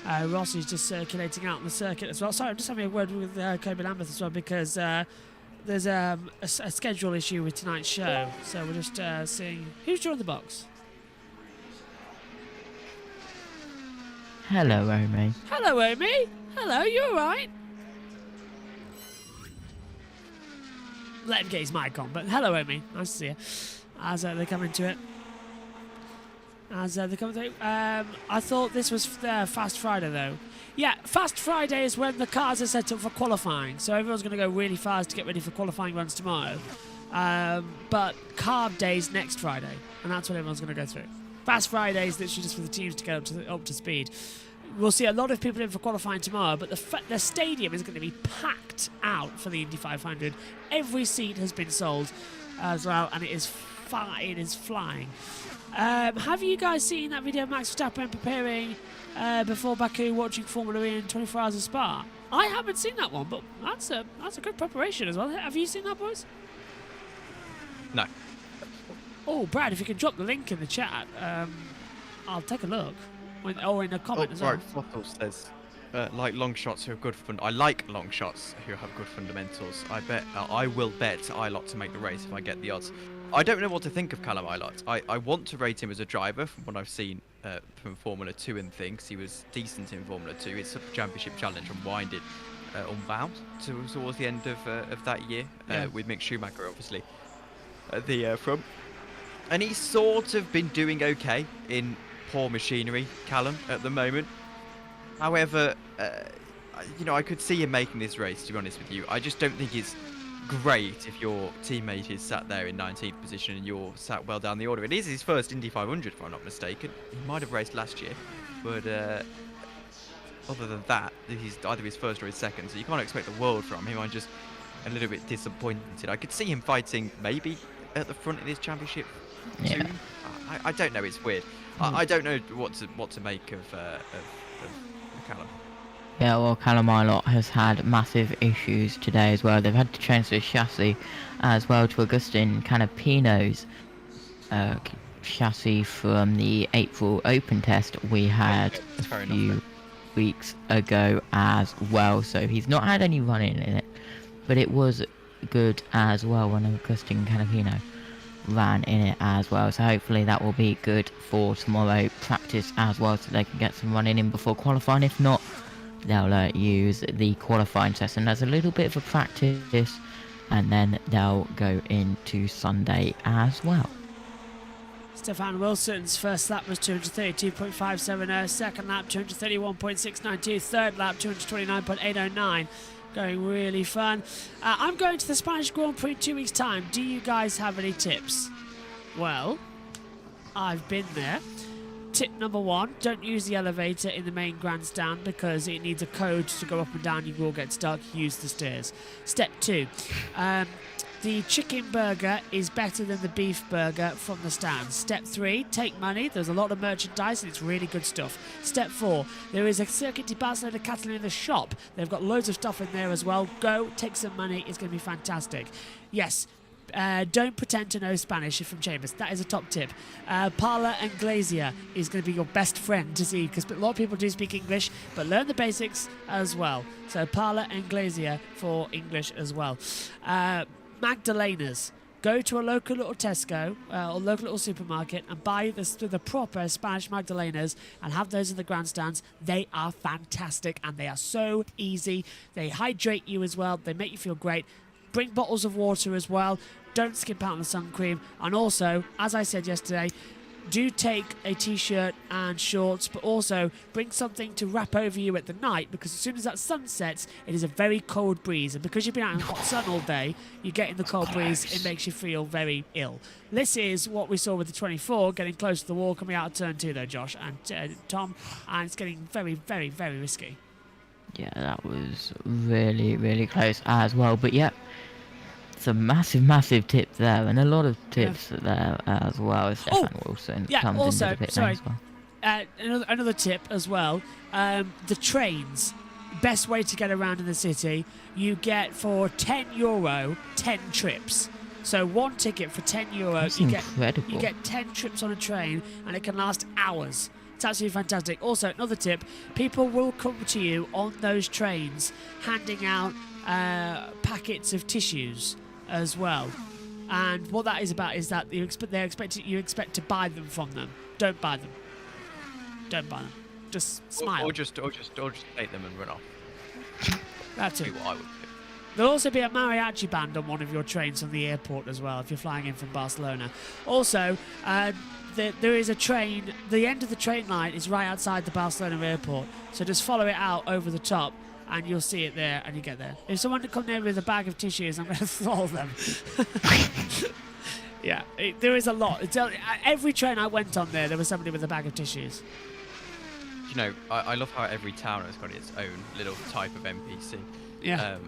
Rossi's just circulating out on the circuit as well. Sorry, I'm just having a word with Coben Lambeth as well, because there's a schedule issue with tonight's show. So we're just seeing who's drawing the box. Hello, Omi. Hello, Omi. Hello, you alright? Let him get his mic on, but hello, Omi. Nice to see you. As they come into it. I thought this was Fast Friday, though. Yeah, Fast Friday is when the cars are set up for qualifying, so everyone's going to go really fast to get ready for qualifying runs tomorrow. But Carb Day's next Friday, and that's what everyone's going to go through. Fast Friday is literally just for the teams to get up to speed. We'll see a lot of people in for qualifying tomorrow, but the stadium is going to be packed out for the Indy 500. Every seat has been sold as well, and it is flying. Have you guys seen that video of Max Verstappen preparing before Baku, watching Formula E in 24 Hours of Spa? I haven't seen that one, but that's a good preparation as well. Have you seen that, boys? No. Oh, Brad, if you can drop the link in the chat, I'll take a look. Or in a comment as well. Right, Fossil says, like long shots who have good I like long shots who have good fundamentals. I will bet Ilott to make the race if I get the odds. I don't know what to think of Callum Ilott. I want to rate him as a driver from what I've seen from Formula 2 and things. He was decent in Formula 2. It's a championship challenge and winded unbound towards the end of that year with Mick Schumacher, obviously, at the front. And he's sort of been doing okay in poor machinery, Callum, at the moment. However, I could see him making this race, to be honest with you. I just don't think it's great if your teammate is sat there in 19th position and you're sat well down the order. It is his first Indy 500, if I'm not mistaken. He might have raced last year, but other than that, he's either his first or his second, so you can't expect the world from him. I'm just a little bit disappointed. I could see him fighting maybe at the front in this championship too. I don't know, it's weird. I don't know what to make of of Callum. Yeah, well, Callum Ilott has had massive issues today as well. They've had to change the chassis as well to Agustin Canapino's chassis from the April Open test we had a few weeks ago as well. So he's not had any running in it, but it was good as well when Agustin Canapino ran in it as well. So hopefully that will be good for tomorrow practice as well, so they can get some running in before qualifying. If not, they'll use the qualifying session as a little bit of a practice, and then they'll go into Sunday as well. Stefan Wilson's first lap was 232.570, second lap 231.692, third lap 229.809. Going really fun. I'm going to the Spanish Grand Prix in 2 weeks' time. Do you guys have any tips? Well, I've been there. Tip number 1, don't use the elevator in the main grandstand because it needs a code to go up and down. You will get stuck. Use the stairs. Step 2, the chicken burger is better than the beef burger from the stand. Step 3, take money. There's a lot of merchandise and it's really good stuff. Step 4, there is a Circuit de Barcelona Catalunya in the shop. They've got loads of stuff in there as well. Go, take some money. It's going to be fantastic. Yes. Don't pretend to know Spanish from Chambers. That is a top tip. Parla and Glazier is going to be your best friend to see, because a lot of people do speak English, but learn the basics as well. So Parla and Glazier for English as well. Magdalenas. Go to a local little Tesco or local little supermarket and buy the proper Spanish Magdalenas and have those in the grandstands. They are fantastic and they are so easy. They hydrate you as well. They make you feel great. Bring bottles of water as well. Don't skimp out on the sun cream. And also, as I said yesterday, do take a t-shirt and shorts, but also bring something to wrap over you at the night, because as soon as that sun sets, it is a very cold breeze. And because you've been out in the hot sun all day, you get in the cold breeze, it makes you feel very ill. This is what we saw with the 24, getting close to the wall, coming out of turn 2 though, Josh and Tom, and it's getting very, very, very risky. Yeah, that was really, really close as well. But yeah, it's a massive tip there, and a lot of tips there as well. Stefan Wilson comes also, into the pit sorry, lane as well. Another tip as well. The trains, best way to get around in the city. You get for €10 10 trips. So one ticket for €10. That's you incredible. get 10 trips on a train, and it can last hours. It's absolutely fantastic. Also, another tip, people will come to you on those trains handing out packets of tissues as well. And what that is about is that you expect to buy them from them. Don't buy them. Don't buy them. Just smile. Or just take them and run off. That's it. What I would do. There'll also be a mariachi band on one of your trains from the airport as well if you're flying in from Barcelona. Also, there is a train. The end of the train line is right outside the Barcelona airport. So just follow it out over the top, and you'll see it there, and you get there. If someone comes near with a bag of tissues, I'm going to throttle them. Yeah, there is a lot. Every train I went on there was somebody with a bag of tissues. You know, I love how every town has got its own little type of NPC. Yeah.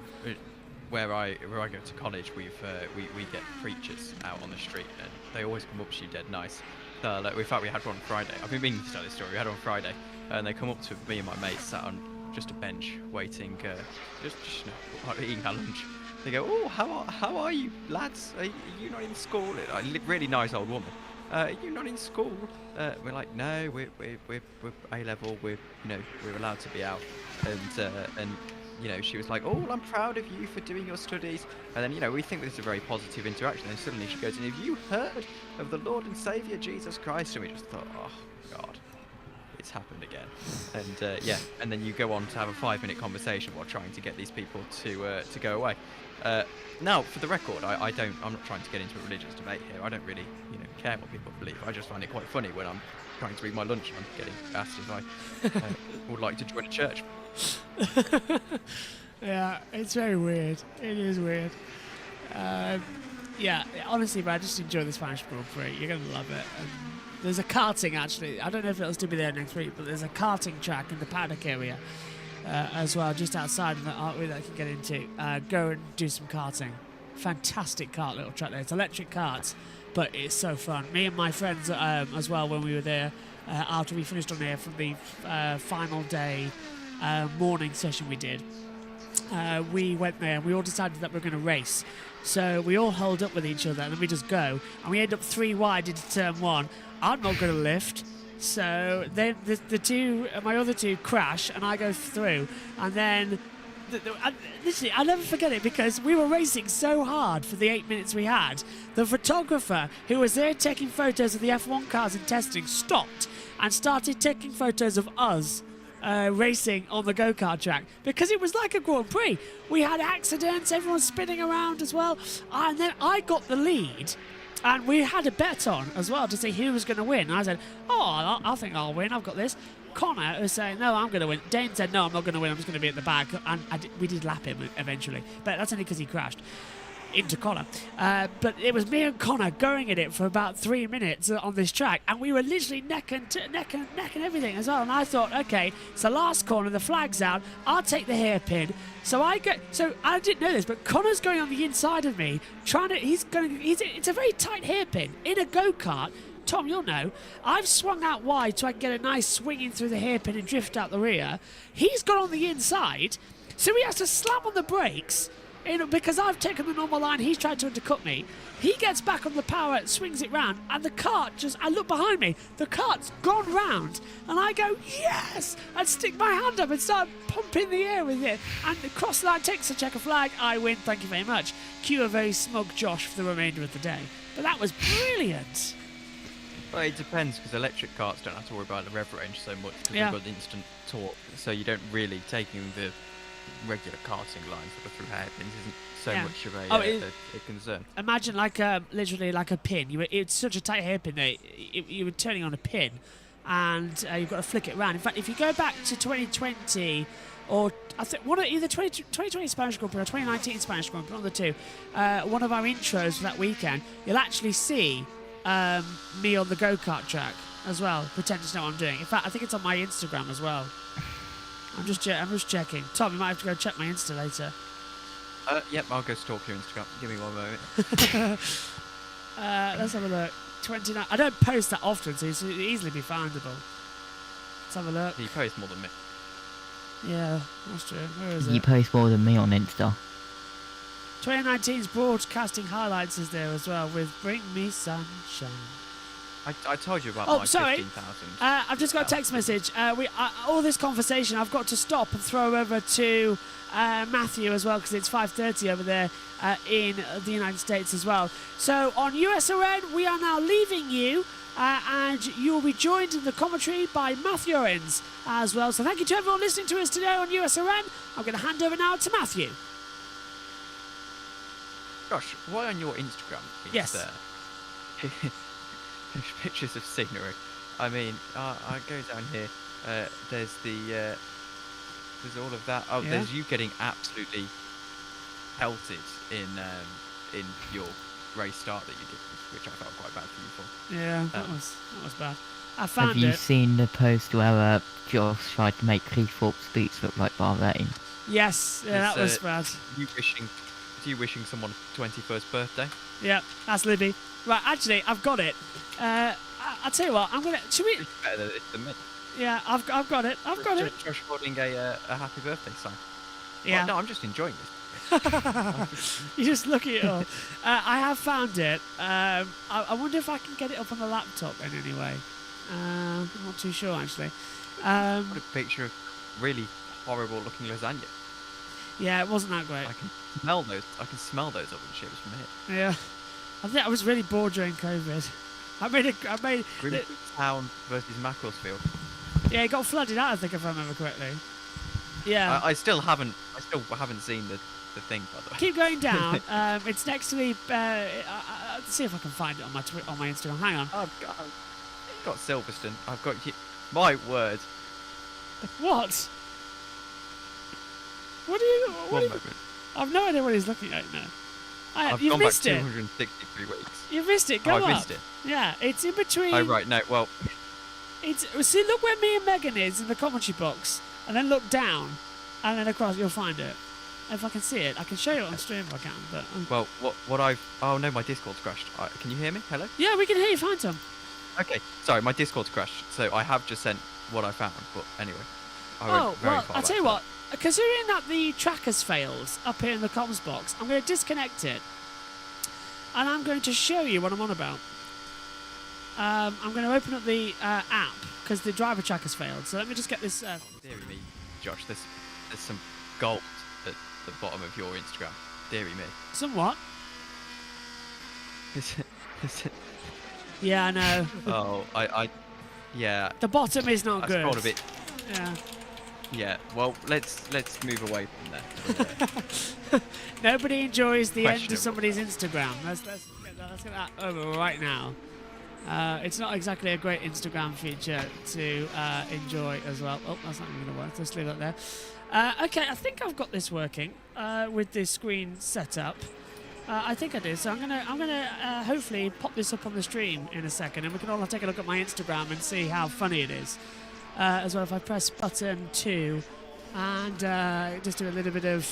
Where I go to college, we get preachers out on the street, and they always come up to you dead nice. In fact, we had one Friday. I've been meaning to tell this story. We had one Friday, and they come up to me and my mates sat on just a bench waiting, just eating our lunch. They go, "Oh, how are you, lads? Are you not in school?" Really nice old woman. Are you not in school? We're like, no, we're A level. We're allowed to be out, and she was like, "Oh, well, I'm proud of you for doing your studies." And then, we think this is a very positive interaction. And suddenly she goes, "And have you heard of the Lord and Saviour Jesus Christ?" And we just thought, "Oh God, it's happened again." And and then you go on to have a 5-minute conversation while trying to get these people to go away. Now, for the record, I'm not trying to get into a religious debate here. I don't really, care what people believe. I just find it quite funny when I'm trying to eat my lunch and I'm getting asked if I would like to join a church. Yeah, it's very weird. It is weird. Honestly, but I just enjoy the Spanish Grand Prix. You're going to love it. There's a karting, actually. I don't know if it'll still be there next week, but there's a karting track in the paddock area as well, just outside of the artery that I can get into. Go and do some karting. Fantastic kart little track there. It's electric karts, but it's so fun. Me and my friends as well, when we were there, after we finished on here from the final day morning session we did. We went there and we all decided that we were going to race. So we all held up with each other and then we just go. And we end up 3 wide into turn 1. I'm not going to lift. So then my other two crash and I go through. And then, literally, I'll never forget it because we were racing so hard for the 8 minutes we had. The photographer who was there taking photos of the F1 cars in testing stopped and started taking photos of us racing on the go-kart track because it was like a Grand Prix. We had accidents, everyone spinning around as well, and then I got the lead and we had a bet on as well to see who was going to win. And I said, I think I'll win, I've got this. Connor was saying, no, I'm going to win. Dane said, no, I'm not going to win, I'm just going to be at the back, and we did lap him eventually, but that's only because he crashed into Connor. But it was me and Connor going at it for about 3 minutes on this track, and we were literally neck and everything as well. And I thought, okay, it's the last corner, the flag's out, I'll take the hairpin. So I didn't know this, but Connor's going on the inside of me, it's a very tight hairpin in a go-kart. Tom, you'll know, I've swung out wide so I can get a nice swing in through the hairpin and drift out the rear. He's got on the inside, so he has to slam on the brakes. Because I've taken the normal line, he's tried to undercut me. He gets back on the power, swings it round, and the cart I look behind me, the cart's gone round, and I go, yes! And stick my hand up and start pumping the air with it. And the cross line takes a checker flag, I win, thank you very much. Cue a very smug Josh for the remainder of the day. But that was brilliant. Well, it depends, because electric carts don't have to worry about the rev range so much, because they've got the instant torque, so you don't really taking the regular karting lines that are through hairpins isn't so much of a concern. Imagine literally like a pin. It's such a tight hairpin that you were turning on a pin, and you've got to flick it around. In fact, if you go back to 2020, or I think either 2020 Spanish Grand Prix or 2019 Spanish Grand Prix, one of the two, one of our intros for that weekend, you'll actually see me on the go-kart track as well, pretending to know what I'm doing. In fact, I think it's on my Instagram as well. I'm just checking. Tom, you might have to go check my Insta later. Yep, I'll go stalk your Instagram. Give me 1 moment. Let's have a look. 29. I don't post that often, so it's easily be findable. Let's have a look. You post more than me. Yeah, that's true. Where is it? You post more than me on Insta. 2019's broadcasting highlights is there as well with Bring Me Sunshine. I told you about my 15,000. I've just got a text message. All this conversation, I've got to stop and throw over to Matthew as well, because it's 5:30 over there in the United States as well. So on USRN, we are now leaving you, and you will be joined in the commentary by Matthew Owens as well. So thank you to everyone listening to us today on USRN. I'm going to hand over now to Matthew. Josh, why on your Instagram is there pictures of scenery? I mean, I go down here. There's all of that. Oh, there's you getting absolutely pelted in your race start that you did, which I felt quite bad for you for. Yeah, that was bad. I found Have you seen the post where Josh tried to make Cleethorpes Beach look like Bahrain? Yes, that was bad. You wishing someone a 21st birthday? Yeah, that's Libby. Right, actually, I've got it. I'll tell you what, I'm gonna. Should we? It's better than me. Yeah, I've got it. I've got it. Josh holding a happy birthday sign. Yeah. Oh, no, I'm just enjoying this. You just look at it all. I have found it. I wonder if I can get it up on the laptop in any way. I'm not too sure actually. What a picture of really horrible looking lasagna. Yeah, it wasn't that great. I can smell those oven chips from here. Yeah, I think I was really bored during COVID. I made Town versus Macclesfield. Yeah, it got flooded out, I think, if I remember correctly. Yeah. I still haven't seen the thing, by the way. Keep going down. It's next to the. Let's see if I can find it on my Instagram. Hang on. I've got Silverstone. I've got you. My word. What? What are you? One moment. I've no idea what he's looking at now. I've you've gone back missed 263 weeks. You've missed it. Go up. I've missed it. Yeah, it's in between. Oh right, no. Well, see. Look where me and Megan is in the commentary box, and then look down, and then across. You'll find it. If I can see it, I can show you it on stream if I can. But well, what I've. Oh no, my Discord's crashed. Can you hear me? Hello. Yeah, we can hear you fine, Tom. Okay, sorry, my Discord's crashed, so I have just sent what I found. But anyway, I went very far I'll tell you back what. Considering that the track has failed up here in the comms box, I'm going to disconnect it, and I'm going to show you what I'm on about. I'm going to open up the app because the driver track has failed. So let me just get this. Deary me, Josh, there's some gold at the bottom of your Instagram. Deary me. Some what? Yeah, I know. Oh, yeah. The bottom is not I good. scrolled a bit. Yeah. Yeah. Well, let's move away from there. Nobody enjoys the end of Questionable. somebody's Instagram. Let's get that over right now. It's not exactly a great Instagram feature to enjoy as well. Oh, that's not going to work. Let's leave that there. Okay, I think I've got this working with this screen set up. I think I do. So I'm gonna hopefully pop this up on the stream in a second, and we can all take a look at my Instagram and see how funny it is. As well, if I press button 2 and just do a little bit of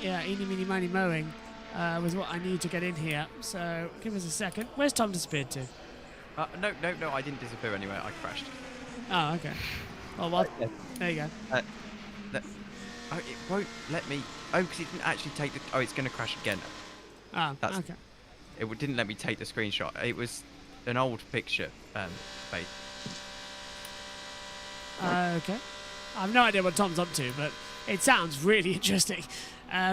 eeny meeny miny mowing was what I need to get in here. So give us a second. Where's Tom disappeared to? No, I didn't disappear anywhere. I crashed. Oh, okay. Oh, well, there you go. It won't let me. Oh, because it didn't actually take the. Oh, it's going to crash again. Oh, okay. It didn't let me take the screenshot. It was an old picture, mate. Okay. I have no idea what Tom's up to, but it sounds really interesting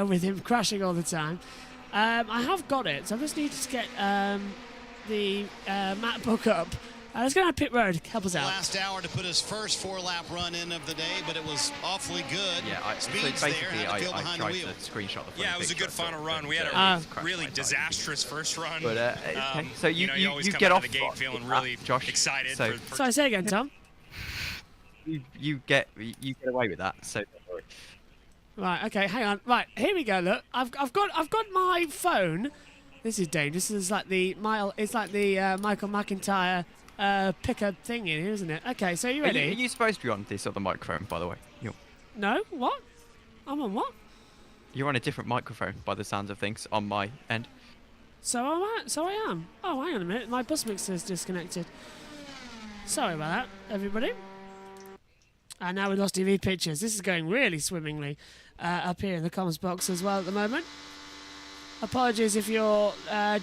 with him crashing all the time. I have got it, so I just need to get the MacBook up. Let's go down pit road. Help us out. Last hour to put his first 4-lap run in of the day, but it was awfully good. Yeah, Speed's so there, basically had to feel I behind tried the wheel. to screenshot the Yeah, it was a good final run. We had a really disastrous first run. But, so you always you come get out off of the gate feeling really Josh, excited. So, Sorry, say again, Tom. you get away with that. So don't worry. Right, okay, hang on. Right, here we go. Look, I've got my phone. This is dangerous. This is like the Michael McIntyre picker thing in here, isn't it? Okay, so you ready? Are you supposed to be on this other microphone, by the way? No, what? I'm on what? You're on a different microphone, by the sounds of things, on my end. So I am. Oh, hang on a minute. My bus mixer is disconnected. Sorry about that, everybody. And now we lost TV pictures. This is going really swimmingly up here in the comments box as well at the moment. Apologies if you're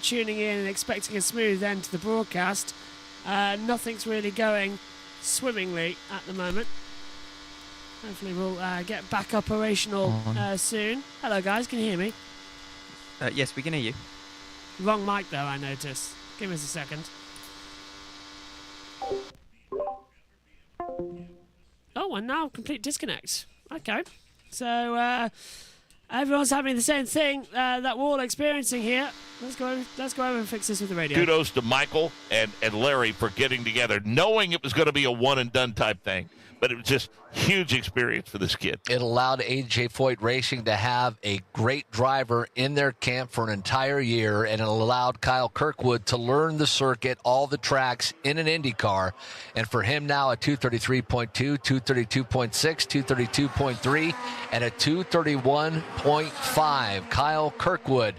tuning in and expecting a smooth end to the broadcast. Nothing's really going swimmingly at the moment. Hopefully we'll get back operational soon. Hello guys, can you hear me? Yes, we can hear you. Wrong mic though, I notice. Give us a second. Oh, and now complete disconnect. Okay. So everyone's having the same thing that we're all experiencing here. Let's go over and fix this with the radio. Kudos to Michael and Larry for getting together, knowing it was going to be a one-and-done type thing. But it was just huge experience for this kid. It allowed AJ Foyt Racing to have a great driver in their camp for an entire year, and it allowed Kyle Kirkwood to learn the circuit, all the tracks in an IndyCar. And for him now, a 233.2, 232.6, 232.3, and a 231.5. Kyle Kirkwood.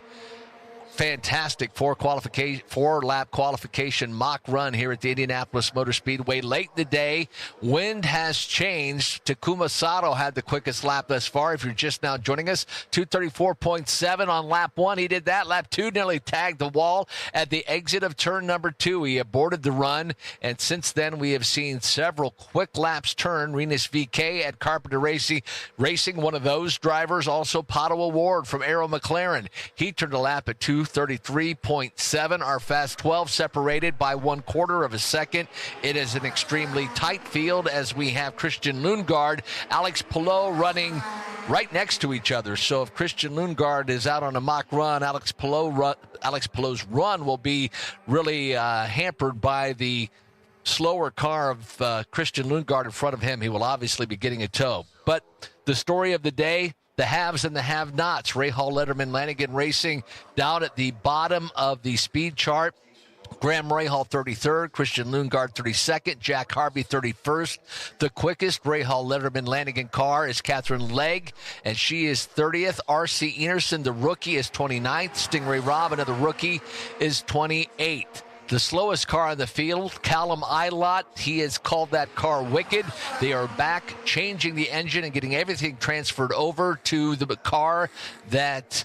Fantastic four-lap qualification mock run here at the Indianapolis Motor Speedway. Late in the day, wind has changed. Takuma Sato had the quickest lap thus far. If you're just now joining us, 234.7 on lap 1. He did that. Lap 2 nearly tagged the wall at the exit of turn number 2. He aborted the run, and since then we have seen several quick laps turn. Renus VK at Carpenter Racing, one of those drivers. Also, Pato Award from Aero McLaren. He turned a lap at 233.7. Our Fast 12 separated by 1/4 of a second. It is an extremely tight field as we have Christian Lundgaard, Alex Palou running right next to each other. So if Christian Lundgaard is out on a mock run, Alex Palou's run will be really hampered by the slower car of Christian Lundgaard in front of him. He will obviously be getting a tow. But the story of the day, the haves and the have-nots. Rahal Letterman Lanigan Racing down at the bottom of the speed chart. Graham Rahal 33rd, Christian Lundgaard 32nd, Jack Harvey 31st. The quickest Rahal Letterman Lanigan car is Catherine Legg, and she is 30th. R.C. Enerson, the rookie, is 29th. Stingray Robb, another rookie, is 28th. the slowest car on the field, Callum Ilott. He has called that car wicked. They are back changing the engine and getting everything transferred over to the car that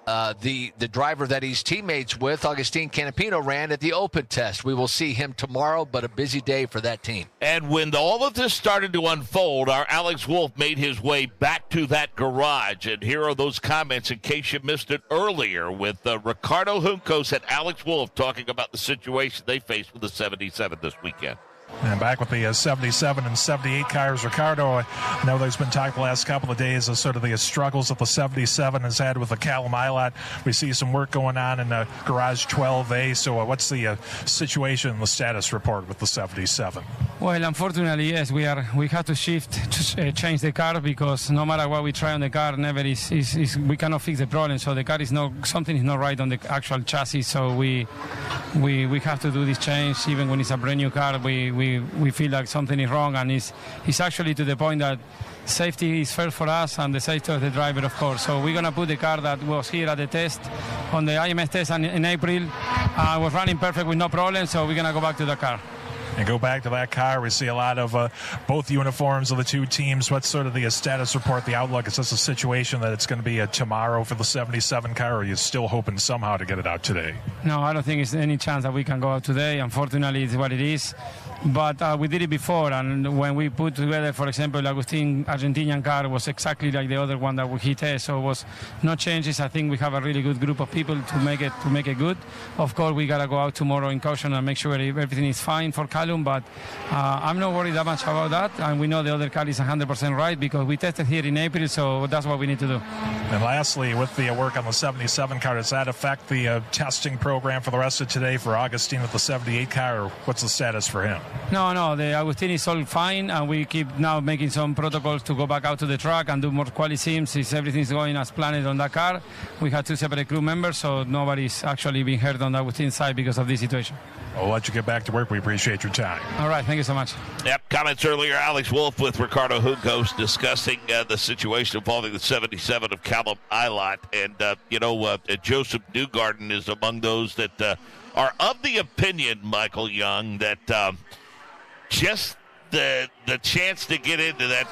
the driver that he's teammates with, Agustin Canapino, ran at the open test. We will see him tomorrow, but a busy day for that team. And when all of this started to unfold, our Alex Wolff made his way back to that garage. And here are those comments in case you missed it earlier with Ricardo Juncos and Alex Wolff talking about the situation they faced with the 77 this weekend. And back with the 77 and 78 cars, Ricardo, I know there's been talk the last couple of days of sort of the struggles that the 77 has had with the Callum Ilott. We see some work going on in Garage 12A. So what's the situation, the status report with the 77? Well, unfortunately, yes, we have to change the car because no matter what we try on the car, never is we cannot fix the problem. So the car is something is not right on the actual chassis. So we have to do this change. Even when it's a brand new car, we feel like something is wrong, and it's actually to the point that safety is first for us and the safety of the driver, of course. So we're going to put the car that was here at the test, on the IMS test in April, was running perfect with no problem, so we're going to go back to the car. And go back to that car. We see a lot of both uniforms of the two teams. What's sort of the status report, the outlook? Is this a situation that it's going to be tomorrow for the 77 car, or are you still hoping somehow to get it out today? No, I don't think it's any chance that we can go out today. Unfortunately, it's what it is. But we did it before, and when we put together, for example, Agustin Argentinian car was exactly like the other one that he tested, so it was no changes. I think we have a really good group of people to make it good. Of course, we gotta go out tomorrow in caution and make sure everything is fine for Callum, but I'm not worried that much about that, and we know the other car is 100% right because we tested here in April, so that's what we need to do. And lastly, with the work on the 77 car, does that affect the testing program for the rest of today for Agustin with the 78 car, or what's the status for him? No, the Agustin is all fine, and we keep now making some protocols to go back out to the track and do more quali sims. If everything's going as planned on that car, we had 2 separate crew members, so nobody's actually been hurt on Agustin's side because of this situation. I'll let you get back to work. We appreciate your time. All right, thank you so much. Yep, comments earlier. Alex Wolff with Ricardo Juncos discussing the situation involving the 77 of Callum Ilott. And, Joseph Newgarden is among those that are of the opinion, Michael Young, that just the chance to get into that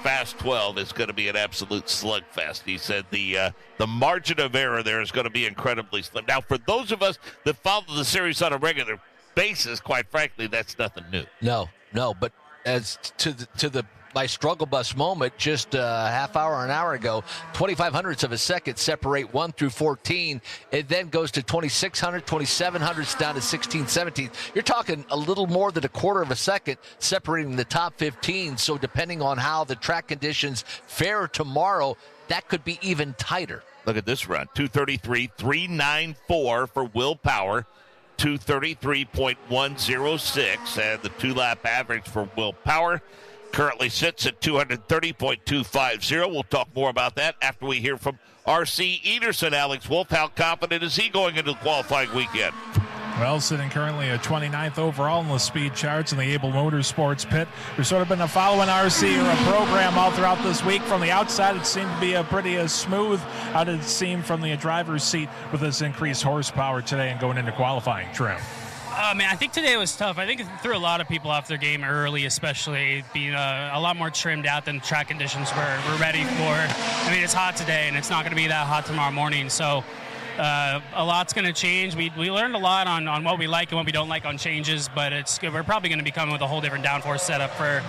Fast 12 is going to be an absolute slugfest. He said the margin of error there is going to be incredibly slim. Now, for those of us that follow the series on a regular basis, quite frankly, that's nothing new. No, but as to my struggle bus moment just a half hour, an hour ago, 2500ths of a second separate 1 through 14. It then goes to 2600, 2700ths down to 16, 17. You're talking a little more than a quarter of a second separating the top 15. So depending on how the track conditions fare tomorrow, that could be even tighter. Look at this run, 233.394 for Will Power, 233.106, and the 2-lap average for Will Power currently sits at 230.250. We'll talk more about that after we hear from R.C. Ederson. Alex Wolff, how confident is he going into the qualifying weekend? Well, sitting currently at 29th overall in the speed charts in the Able Motorsports pit. We've sort of been following RC or a program all throughout this week. From the outside, it seemed to be a pretty smooth. How did it seem from the driver's seat with this increased horsepower today and going into qualifying trim? I think today was tough. I think it threw a lot of people off their game early, especially being a lot more trimmed out than track conditions we're ready for. I mean, it's hot today, and it's not going to be that hot tomorrow morning, so a lot's going to change. We learned a lot on what we like and what we don't like on changes, but we're probably going to be coming with a whole different downforce setup for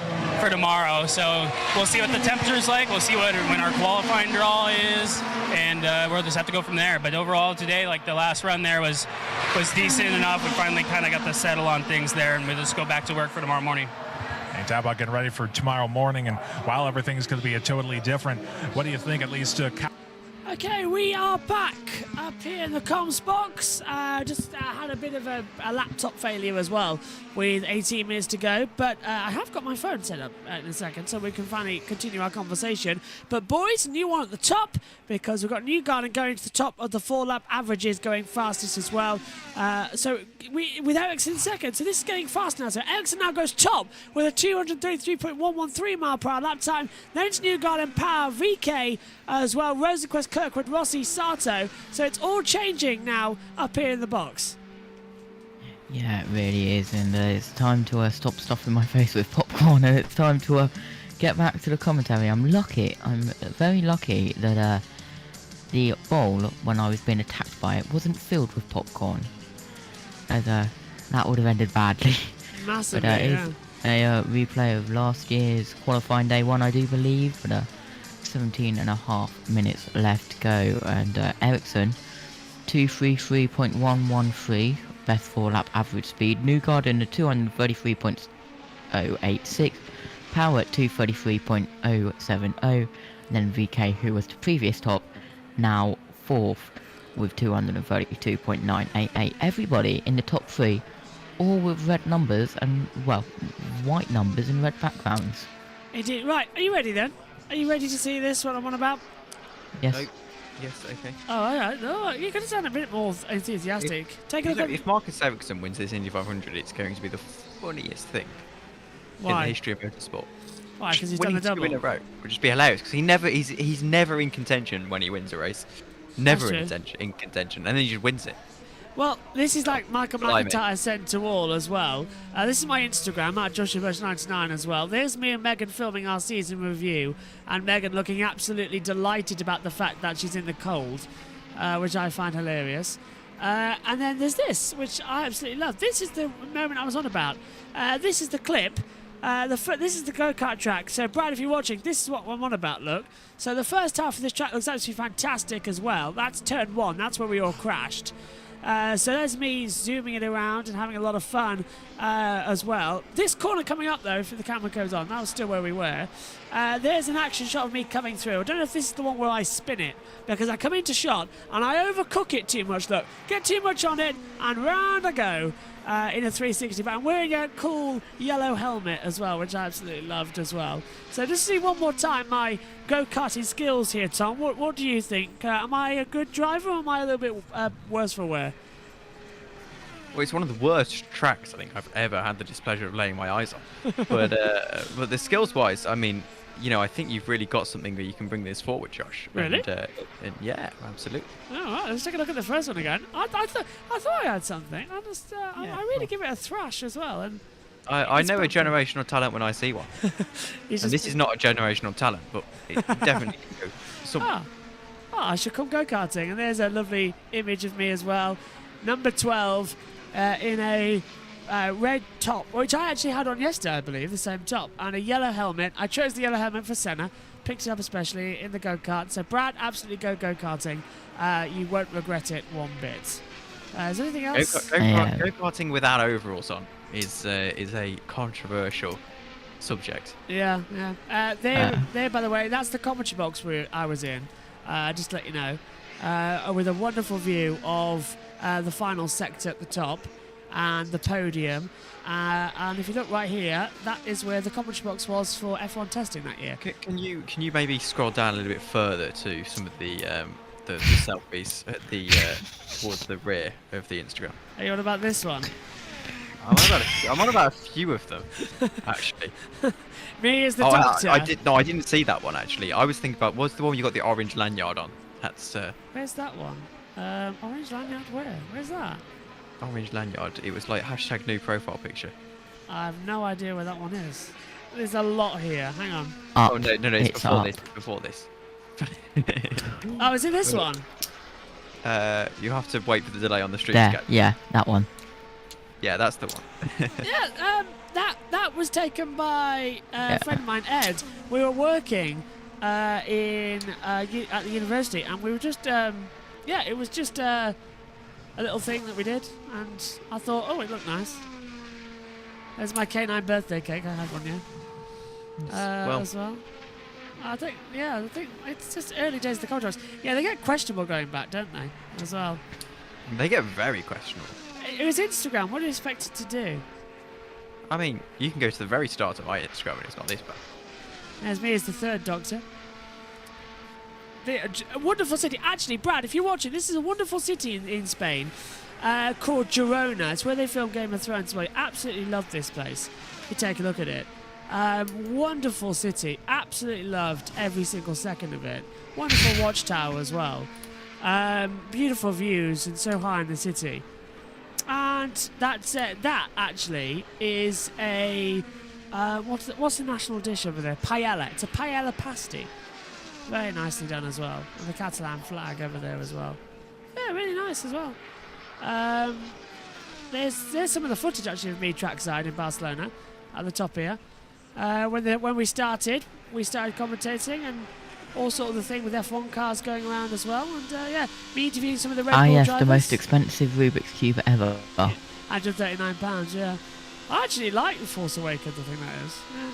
tomorrow. So we'll see what the temperature's like. We'll see when our qualifying draw is, and we'll just have to go from there. But overall today, like the last run there was decent enough. We finally kind of got to settle on things there, and we'll just go back to work for tomorrow morning. And talk about getting ready for tomorrow morning, and while everything's going to be totally different, what do you think at least Okay, we are back up here in the comms box. Just had a bit of a laptop failure as well with 18 minutes to go, but I have got my phone set up in a second so we can finally continue our conversation. But boys, new one at the top because we've got Newgarden going to the top of the 4-lap averages, going fastest as well. So with Ericsson second, so this is getting fast now. So Ericsson now goes top with a 233.113 mile per hour lap time. Then it's Newgarden, Power, VK as well, Rosenquist, Kirkwood, Rossi, Sato. So it's all changing now up here in the box. Yeah, it really is, and it's time to stop stuffing my face with popcorn, and it's time to get back to the commentary. I'm very lucky that the bowl, when I was being attacked by it, wasn't filled with popcorn, as that would have ended badly. Massively, But it is a replay of last year's qualifying day one, I do believe, but 17.5 minutes left to go, and Ericsson 233.113, best 4-lap average speed. Newgarden 233.086, Power at 233.070, then VK, who was the previous top, now 4th with 232.988. Everybody in the top 3, all with red numbers and, well, white numbers and red backgrounds. Indeed. Right, are you ready then? Are you ready to see this, what I'm on about? Yes. Yes, okay. Oh, all right. No, you're going to sound a bit more enthusiastic. Take a look at... If Marcus Ericsson wins this Indy 500, it's going to be the funniest thing in Why? the history of motorsport. Why? Because he's done the double. Winning 2 in a row would just be hilarious. Because he's never in contention when he wins a race. Never in contention, and then he just wins it. Well, this is like Michael McIntyre sent to all as well. This is my Instagram, at JoshuaBush99 as well. There's me and Megan filming our season review, and Megan looking absolutely delighted about the fact that she's in the cold, which I find hilarious. And then there's this, which I absolutely love. This is the moment I was on about. This is the clip. This is the go-kart track. So, Brad, if you're watching, this is what I'm on about, look. So the first half of this track looks absolutely fantastic as well. That's turn 1. That's where we all crashed. So there's me zooming it around and having a lot of fun as well. This corner coming up, though, if the camera goes on, that was still where we were. There's an action shot of me coming through. I don't know if this is the one where I spin it, because I come into shot and I overcook it too much. Look, get too much on it, and round I go in a 360. But I'm wearing a cool yellow helmet as well, which I absolutely loved as well. So just see one more time my go-karting skills here, Tom. What do you think? Am I a good driver, or am I a little bit worse for wear? Well, it's one of the worst tracks I think I've ever had the displeasure of laying my eyes on. But the skills-wise, I mean, you know, I think you've really got something that you can bring this forward, Josh. Really? And yeah, absolutely. All right, let's take a look at the first one again. I thought I had something. I really give it a thrash as well. And I know a generational talent when I see one. And this is not a generational talent, but it definitely can go somewhere. I should come go-karting. And there's a lovely image of me as well. Number 12 in a red top, which I actually had on yesterday, I believe, the same top, and a yellow helmet. I chose the yellow helmet for Senna, picked it up especially in the go-kart. So, Brad, absolutely go-karting. You won't regret it one bit. Is there anything else? Go-karting without overalls on is a controversial subject. Yeah. There, by the way, that's the commentary box I was in, just to let you know, with a wonderful view of the final sector at the top and the podium. And if you look right here, that is where the commentary box was for F1 testing that year. Can you maybe scroll down a little bit further to some of the selfies at the towards the rear of the Instagram? Are you on about this one? I'm on about a few of them, actually. Me as the doctor. I didn't see that one actually. I was thinking about what's the one you got the orange lanyard on? That's Where's that one? Orange lanyard where? Where's that? Orange lanyard. It was like # new profile picture. I have no idea where that one is. There's a lot here. Hang on. Oh no, it's before this. Oh, is it this one? You have to wait for the delay on the stream. There, yeah, that one. Yeah, that's the one. Yeah, that was taken by a friend of mine, Ed. We were working at the university, and we were just it was just a little thing that we did, and I thought, oh, it looked nice. There's my K9 birthday cake. I had one, as well. I think it's just early days of the contracts. Yeah, they get questionable going back, don't they? As well. They get very questionable. It was Instagram. What do you expect it to do? I mean, you can go to the very start of my Instagram and it's not this bad. There's me as the third Doctor. A wonderful city. Actually, Brad, if you're watching, this is a wonderful city in Spain called Girona. It's where they filmed Game of Thrones. I absolutely love this place. You take a look at it. Wonderful city. Absolutely loved every single second of it. Wonderful watchtower as well. Beautiful views and so high in the city. And that actually is a what's the national dish over there? Paella. It's a paella pasty. Very nicely done as well. And the Catalan flag over there as well. Yeah, really nice as well. There's some of the footage actually of me trackside in Barcelona at the top here. When we started commentating and all sort of the thing with F1 cars going around as well. And me interviewing some of the Red Bull yes, drivers. the most expensive Rubik's Cube ever. £139, yeah. I actually like The Force Awakens, I think that is. Yeah.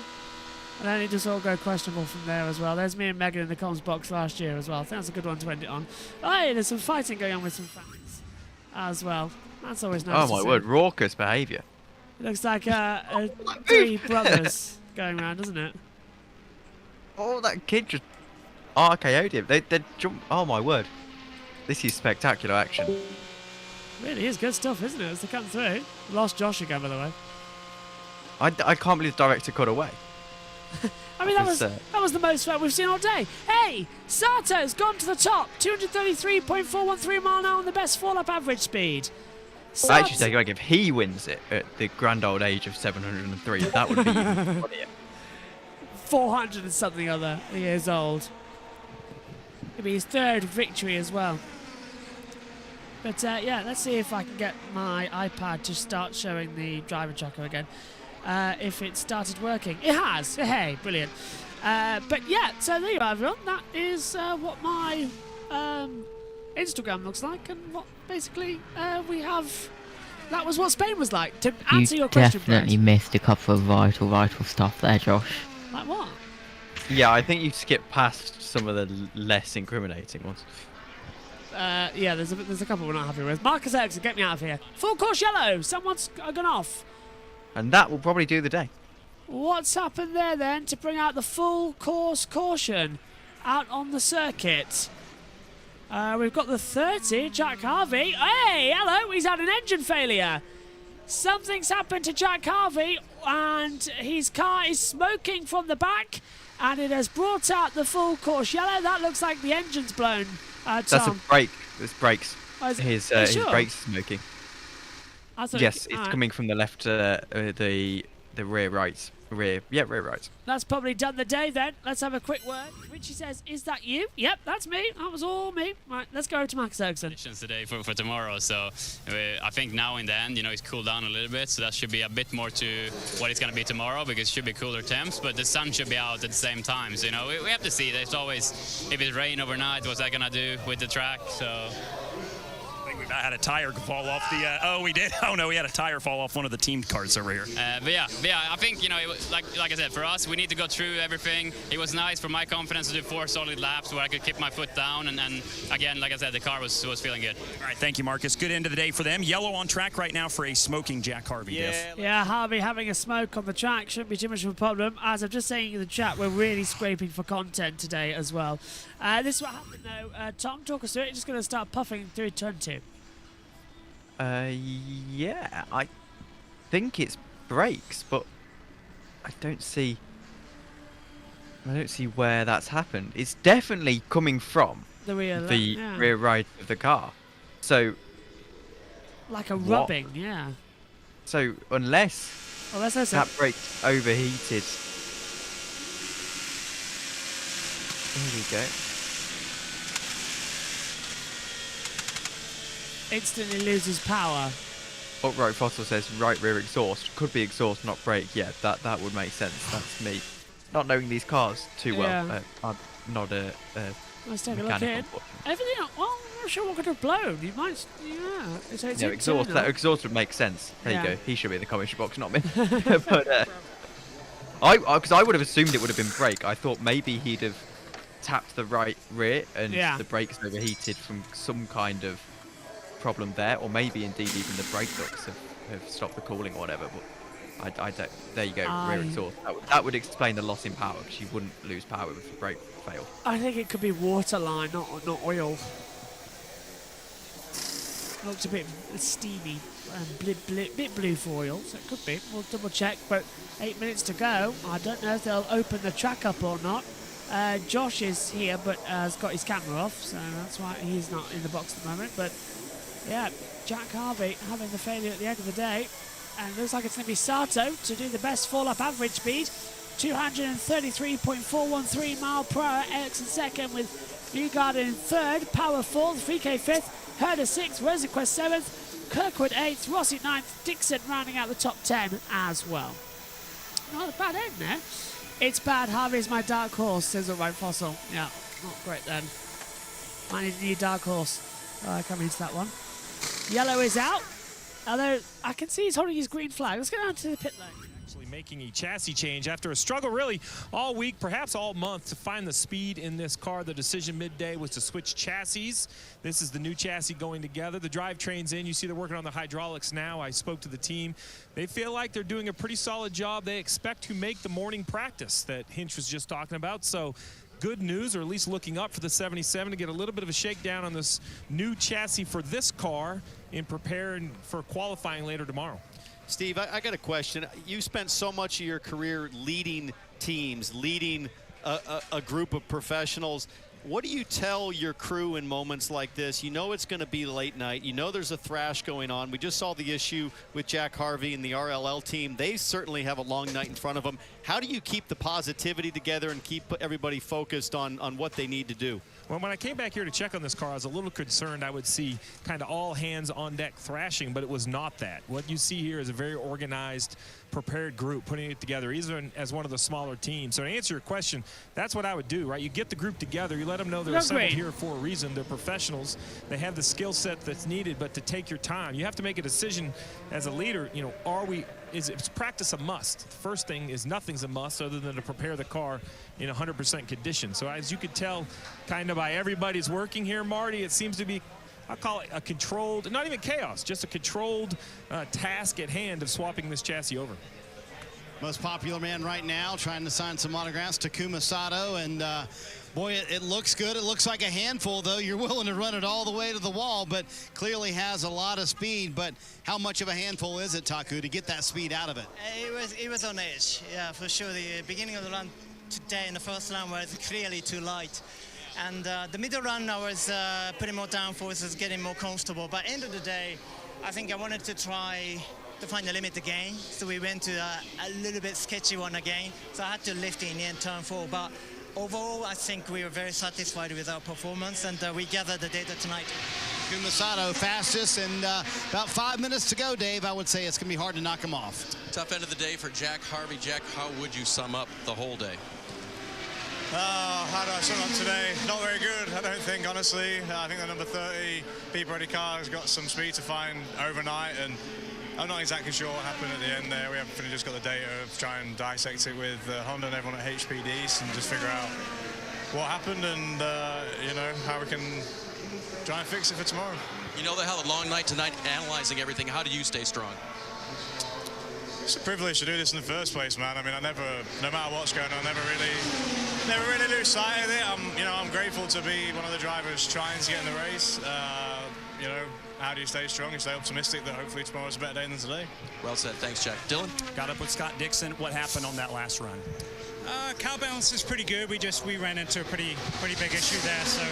And then it just all go questionable from there as well. There's me and Megan in the comms box last year as well. I think that's a good one to end it on. Oh, yeah, there's some fighting going on with some fans as well. That's always nice. Oh my word, raucous behaviour. It looks like three brothers going around, doesn't it? Oh, that kid just RKO'd him. They jump. Oh my word, this is spectacular action. Really is good stuff, isn't it? As they come through. Lost Josh again, by the way. I can't believe the director cut away. I mean, that was the most fun we've seen all day. Hey, Sato's gone to the top. 233.413 mile an hour on the best 4-lap average speed. I actually say, like, if he wins it at the grand old age of 703, that would be even funnier. 400 and something other years old. It'll be his third victory as well. But yeah, let's see if I can get my iPad to start showing the driver tracker again. If it started working. It has. Hey, brilliant. But yeah, so there you are, everyone. That is what my Instagram looks like, and what basically we have. That was what Spain was like. To answer your question, You definitely missed a couple of vital stuff there, Josh. Like what? Yeah, I think you skipped past some of the less incriminating ones. Yeah, there's a couple we're not happy with. Marcus Ericsson, get me out of here. Full course yellow. Someone's gone off. And that will probably do the day. What's happened there then to bring out the full course caution out on the circuit? We've got the 30, Jack Harvey. Hey, hello, he's had an engine failure. Something's happened to Jack Harvey and his car is smoking from the back and it has brought out the full course yellow. That looks like the engine's blown, Tom. That's a brake. It's brakes. Oh, his sure? brakes smoking. Yes, it's coming from the left, the rear rights. Rear rights. That's probably done the day then. Let's have a quick word. Richie says, is that you? Yep, that's me. That was all me. Right, let's go to Max Ericsson. Today for tomorrow, so I think now in the end, it's cooled down a little bit, so that should be a bit more to what it's going to be tomorrow, because it should be cooler temps, but the sun should be out at the same time, so we have to see. There's always, if it rain overnight, what's that going to do with the track, so... We had a tire fall off the. Oh, we did. Oh no, we had a tire fall off one of the team cars over here. But yeah, I think it was, like I said, for us, we need to go through everything. It was nice for my confidence to do 4 solid laps where I could keep my foot down, and again, like I said, the car was feeling good. All right, thank you, Marcus. Good end of the day for them. Yellow on track right now for a smoking Jack Harvey. Yeah, Harvey having a smoke on the track shouldn't be too much of a problem. As I'm just saying in the chat, we're really scraping for content today as well. This is what happened though. Tom, talk us through it. Just going to start puffing through turn 2. Yeah, I think it's brakes, but I don't see where that's happened. It's definitely coming from the rear rear right of the car. So like a rubbing, yeah. So unless that brake overheated. There we go. Instantly loses power. Upright Fossil says right rear exhaust. Could be exhaust, not brake. Yeah, that would make sense. That's me. Not knowing these cars too well. I'm not a Let's take a look here. Everything, well, I'm not sure what could have blown. You might, So it's exhaust. That exhaust would make sense. There you go. He should be in the commentary box, not me. But because I would have assumed it would have been brake. I thought maybe he'd have tapped the right rear and the brakes overheated from some kind of problem there, or maybe indeed even the brake ducts have stopped the cooling or whatever, but I don't. There you go, rear exhaust. That would explain the loss in power, because you wouldn't lose power if the brake failed. I think it could be water line, not oil. Looks a bit steamy and bit blue for oil, so it could be. We'll double check, but 8 minutes to go. I don't know if they'll open the track up or not. Josh is here, but has got his camera off, so that's why he's not in the box at the moment. But yeah, Jack Harvey having the failure at the end of the day, and it looks like it's going to be Sato to do the best 4-lap average speed, 233.413 mile per hour. Ericsson second, with Newgarden in third, Power fourth, Fike fifth, Herder sixth, Rosenquist seventh, Kirkwood eighth, Rossi ninth, Dixon rounding out the top 10 as well. Not a bad end there. It's bad. Harvey's my dark horse, says Alright Fossil. Yeah, not great then. I need a new dark horse coming into that one. Yellow is out, although I can see he's holding his green flag. Let's go down to the pit lane. Making a chassis change after a struggle really all week, perhaps all month, to find the speed in this car. The decision midday was to switch chassis. This is the new chassis going together. The drivetrain's in. You see they're working on the hydraulics now. I spoke to the team. They feel like they're doing a pretty solid job. They expect to make the morning practice that Hinch was just talking about. So good news, or at least looking up for the 77 to get a little bit of a shakedown on this new chassis for this car in preparing for qualifying later tomorrow. Steve, I got a question. You spent so much of your career leading teams, leading a group of professionals. What do you tell your crew in moments like this? You know it's going to be late night. You know there's a thrash going on. We just saw the issue with Jack Harvey and the RLL team. They certainly have a long night in front of them. How do you keep the positivity together and keep everybody focused on what they need to do? Well, when I came back here to check on this car, I was a little concerned I would see kind of all hands on deck thrashing, but it was not that. What you see here is a very organized, prepared group putting it together, even as one of the smaller teams. So to answer your question, that's what I would do, right? You get the group together, you let them know they're assembled here for a reason. They're professionals. They have the skill set that's needed, but to take your time. You have to make a decision as a leader, you know, is practice a must? The first thing is nothing's a must other than to prepare the car in 100% condition. So as you could tell kind of by everybody's working here, Marty, it seems to be, I'll call it a controlled, not even chaos, just a controlled task at hand of swapping this chassis over. Most popular man right now trying to sign some autographs, Takuma Sato, and boy, it looks good. It looks like a handful, though. You're willing to run it all the way to the wall, but clearly has a lot of speed. But how much of a handful is it, Taku, to get that speed out of it? It was on edge, yeah, for sure. The beginning of the run today in the first run was clearly too light. And the middle run, I was putting more downforce, getting more comfortable. But end of the day, I think I wanted to try to find the limit again. So we went to a little bit sketchy one again. So I had to lift in turn 4. But overall, I think we were very satisfied with our performance, and we gathered the data tonight. Takuma Sato fastest, and about 5 minutes to go, Dave. I would say it's going to be hard to knock him off. Tough end of the day for Jack Harvey. Jack, how would you sum up the whole day? How do I sum up today? Not very good, I don't think, honestly. I think the number 30 Pete Brody car has got some speed to find overnight, and I'm not exactly sure what happened at the end there. We haven't just got the data to try and dissect it with Honda and everyone at HPD and just figure out what happened and, you know, how we can try and fix it for tomorrow. You know, they had a long night tonight analyzing everything. How do you stay strong? It's a privilege to do this in the first place, man. I mean, no matter what's going on, never really lose sight of it. I'm grateful to be one of the drivers trying to get in the race. You know, how do you stay strong and stay optimistic that hopefully tomorrow's a better day than today? Well said. Thanks, Jack. Dylan? Got up with Scott Dixon. What happened on that last run? Car balance is pretty good. We ran into a pretty big issue there. So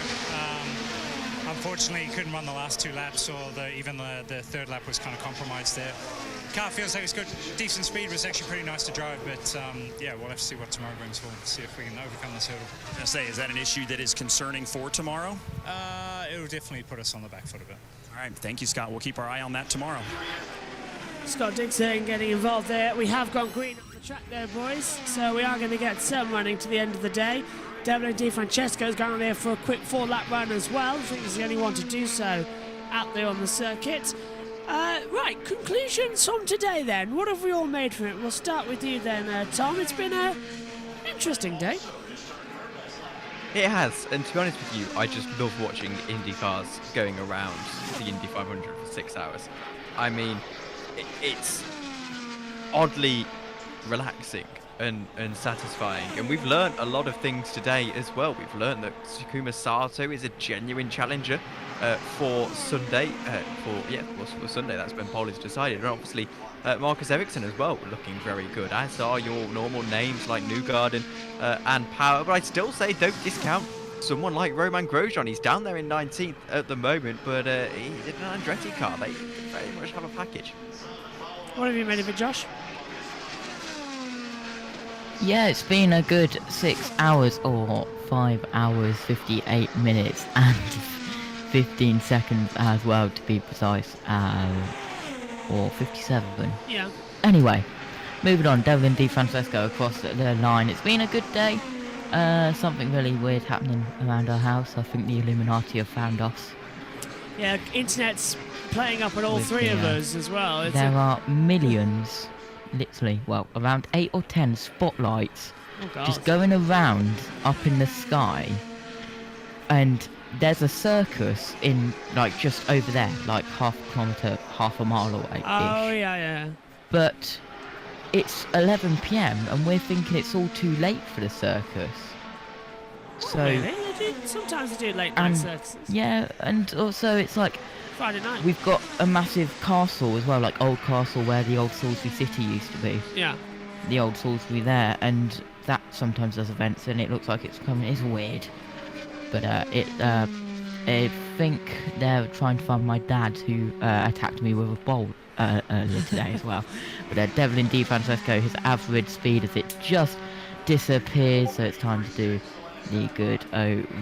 unfortunately, couldn't run the last 2 laps, or even the third lap was kind of compromised there. Car feels like it's got decent speed. Was actually pretty nice to drive, but yeah, we'll have to see what tomorrow brings. We'll see if we can overcome this hurdle. I was gonna say, is that an issue that is concerning for tomorrow? It will definitely put us on the back foot a bit. All right, thank you, Scott. We'll keep our eye on that tomorrow. Scott Dixon getting involved there. We have gone green on the track there, boys, so we are going to get some running to the end of the day. Devlin Di Francesco's going there for a quick 4-lap run as well. I think he's the only one to do so out there on the circuit. Right, conclusions from today then. What have we all made from it? We'll start with you then, Tom. It's been an interesting day. It has, and to be honest with you, I just love watching Indy cars going around the Indy 500 for 6 hours. I mean, it's oddly relaxing and satisfying. And we've learned a lot of things today as well. We've learned that Takuma Sato is a genuine challenger for Sunday. For Sunday, that's when pole is decided. And obviously, Marcus Ericsson as well, looking very good, as are your normal names like Newgarden and Power. But I'd still say don't discount someone like Romain Grosjean. He's down there in 19th at the moment, but he's in an Andretti car. They very much have a package. What have you made of it, Josh? Yeah, it's been a good 6 hours, or 5 hours, 58 minutes and 15 seconds as well, to be precise, or 57. Yeah. Anyway, moving on, Devlin Di Francesco across the line. It's been a good day. Something really weird happening around our house. I think the Illuminati have found us. Yeah, internet's playing up at all With three the, of us as well. There are millions, literally, well, around 8 or 10 spotlights just going around up in the sky. And there's a circus in, like, just over there, like half a kilometre, half a mile away. Oh, yeah. But it's 11 p.m. and we're thinking it's all too late for the circus. So Really? Sometimes they do late night circuses. yeah, and also it's like Friday night. we've got a massive castle as well, like Old Castle where the old Salisbury City used to be. Yeah. The old Salisbury there, and that sometimes does events, and it looks like it's coming. It's weird, but I think they're trying to find my dad, who attacked me with a bolt earlier today as well. But Devlin Di Francesco, his average speed as it just disappears, so it's time to do the good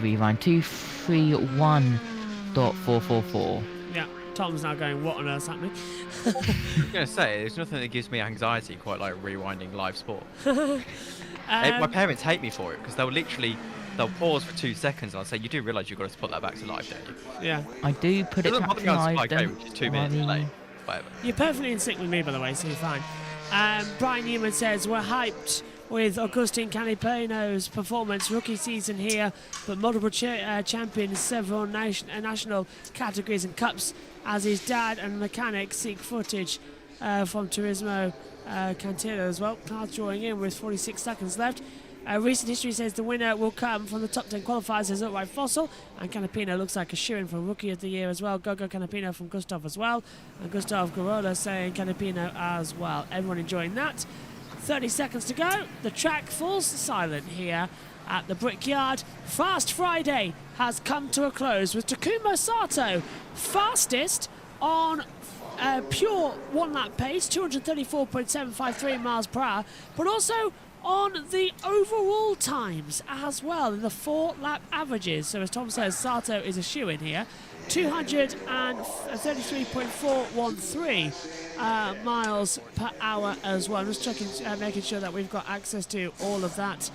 rewind. 231.444. Yeah, Tom's now going, what on earth's happening? I was going to say, there's nothing that gives me anxiety quite like rewinding live sport. My parents hate me for it because they'll pause for 2 seconds and I'll say, you do realise you've got to put that back to live, don't you? Yeah. I do put it back to live, which is 2 minutes late. Whatever. You're perfectly in sync with me, by the way, so you're fine. Brian Newman says, we're hyped with Agustin Canapeno's performance, rookie season here, but multiple champions, several national categories and cups, as his dad and mechanic seek footage from Turismo Cantillo as well. Cars drawing in with 46 seconds left. Recent history says the winner will come from the top 10 qualifiers as Upright Fossil, and Canapino looks like a shoo-in for Rookie of the Year as well. Gogo Canapino from Gustav as well, and Gustav Garola saying Canapino as well. Everyone enjoying that. 30 seconds to go. The track falls silent here at the Brickyard. Fast Friday has come to a close with Takuma Sato fastest on pure one-lap pace, 234.753 miles per hour, but also on the overall times as well in the 4-lap averages. So as Tom says, Sato is a shoo-in here. 233.413 miles per hour as well. I'm just checking, making sure that we've got access to all of that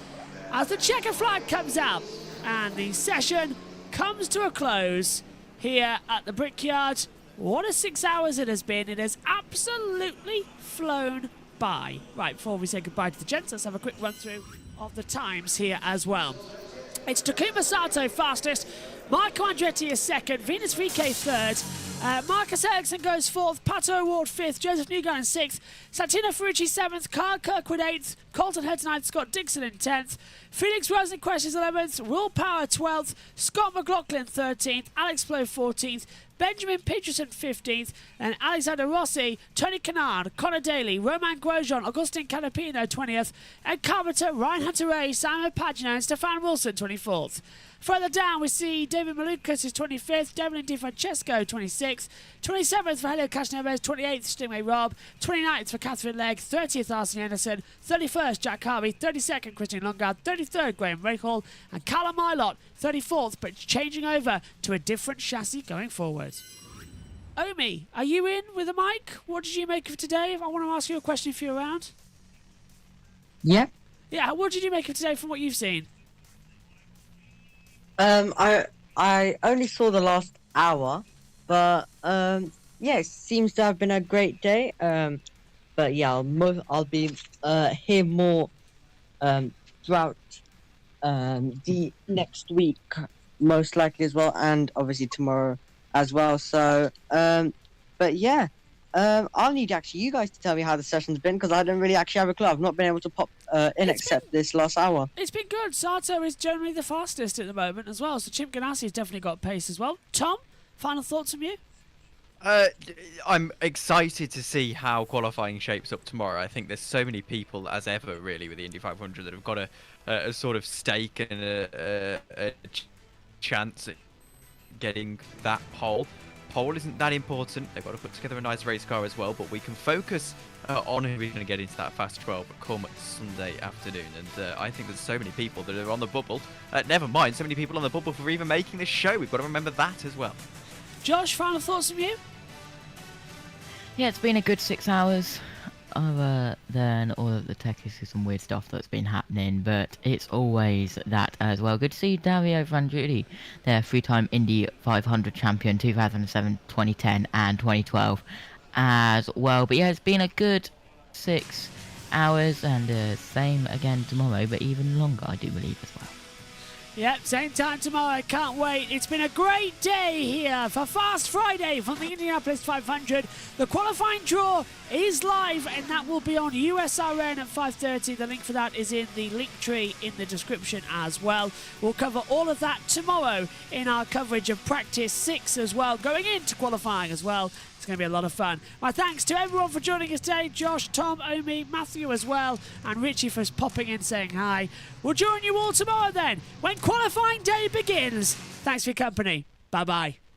as the checker flag comes out and the session comes to a close here at the Brickyard. What a 6 hours it has been. It has absolutely flown by. Right, before we say goodbye to the gents, let's have a quick run through of the times here as well. It's Takuma Sato fastest, Marco Andretti is second, Venus VK third, Marcus Ericsson goes fourth, Pato Award fifth, Joseph Newgarden sixth, Santino Ferrucci seventh, Carl Kirkwood eighth, Colton Head ninth, Scott Dixon in 10th, Felix Rosenquist is 11th, Will Power 12th, Scott McLaughlin 13th, Alex Blow 14th, Benjamin Peterson 15th, and Alexander Rossi, Tony Kanard, Conor Daly, Romain Grosjean, Agustin Canapino 20th, Ed Carpenter, Ryan Hunter-Reay, Simon Pagino and Stefan Wilson 24th. Further down, we see David Malukas is 25th, Devlin Di Francesco 26th, 27th for Elio Castroneves, 28th Stingray Robb, 29th for Catherine Legg, 30th Arsene Anderson, 31st Jack Harvey, 32nd Christian Lundgaard, 33rd Graham Rahal, and Callum Milot 34th, but changing over to a different chassis going forward. Omi, are you in with a mic? What did you make of today? If I want to ask you a question if you're around. Yeah. Yeah, what did you make of today from what you've seen? I only saw the last hour, but yeah, it seems to have been a great day. But yeah, I'll be hear more throughout the next week, most likely as well, and obviously tomorrow as well. So, but yeah, I'll need actually you guys to tell me how the session's been, because I don't really actually have a clue. I've not been able to pop in except this last hour. It's been good. Sato is generally the fastest at the moment as well, so Chip Ganassi has definitely got pace as well. Tom, final thoughts from you? I'm excited to see how qualifying shapes up tomorrow. I think there's so many people, as ever, really, with the Indy 500 that have got a sort of stake and a chance at getting that pole. Pole isn't that important. They've got to put together a nice race car as well, but we can focus on who we're going to get into that Fast 12 come Sunday afternoon. And I think there's so many people that are on the bubble. Never mind, so many people on the bubble for even making this show. We've got to remember that as well. Josh, final thoughts from you? Yeah, it's been a good 6 hours. Other than all of the tech issues and weird stuff that's been happening, but it's always that as well. Good to see Dario Frangiuti, their 3-time Indy 500 champion, 2007, 2010 and 2012 as well. But yeah, it's been a good 6 hours, and same again tomorrow, but even longer, I do believe, as well. Yep, same time tomorrow. I can't wait. It's been a great day here for Fast Friday from the Indianapolis 500. The qualifying draw is live, and that will be on USRN at 5:30. The link for that is in the link tree in the description as well. We'll cover all of that tomorrow in our coverage of Practice 6 as well, going into qualifying as well. It's going to be a lot of fun. My thanks to everyone for joining us today. Josh, Tom, Omi, Matthew as well, and Richie for popping in saying hi. We'll join you all tomorrow then, when qualifying day begins. Thanks for your company. Bye-bye.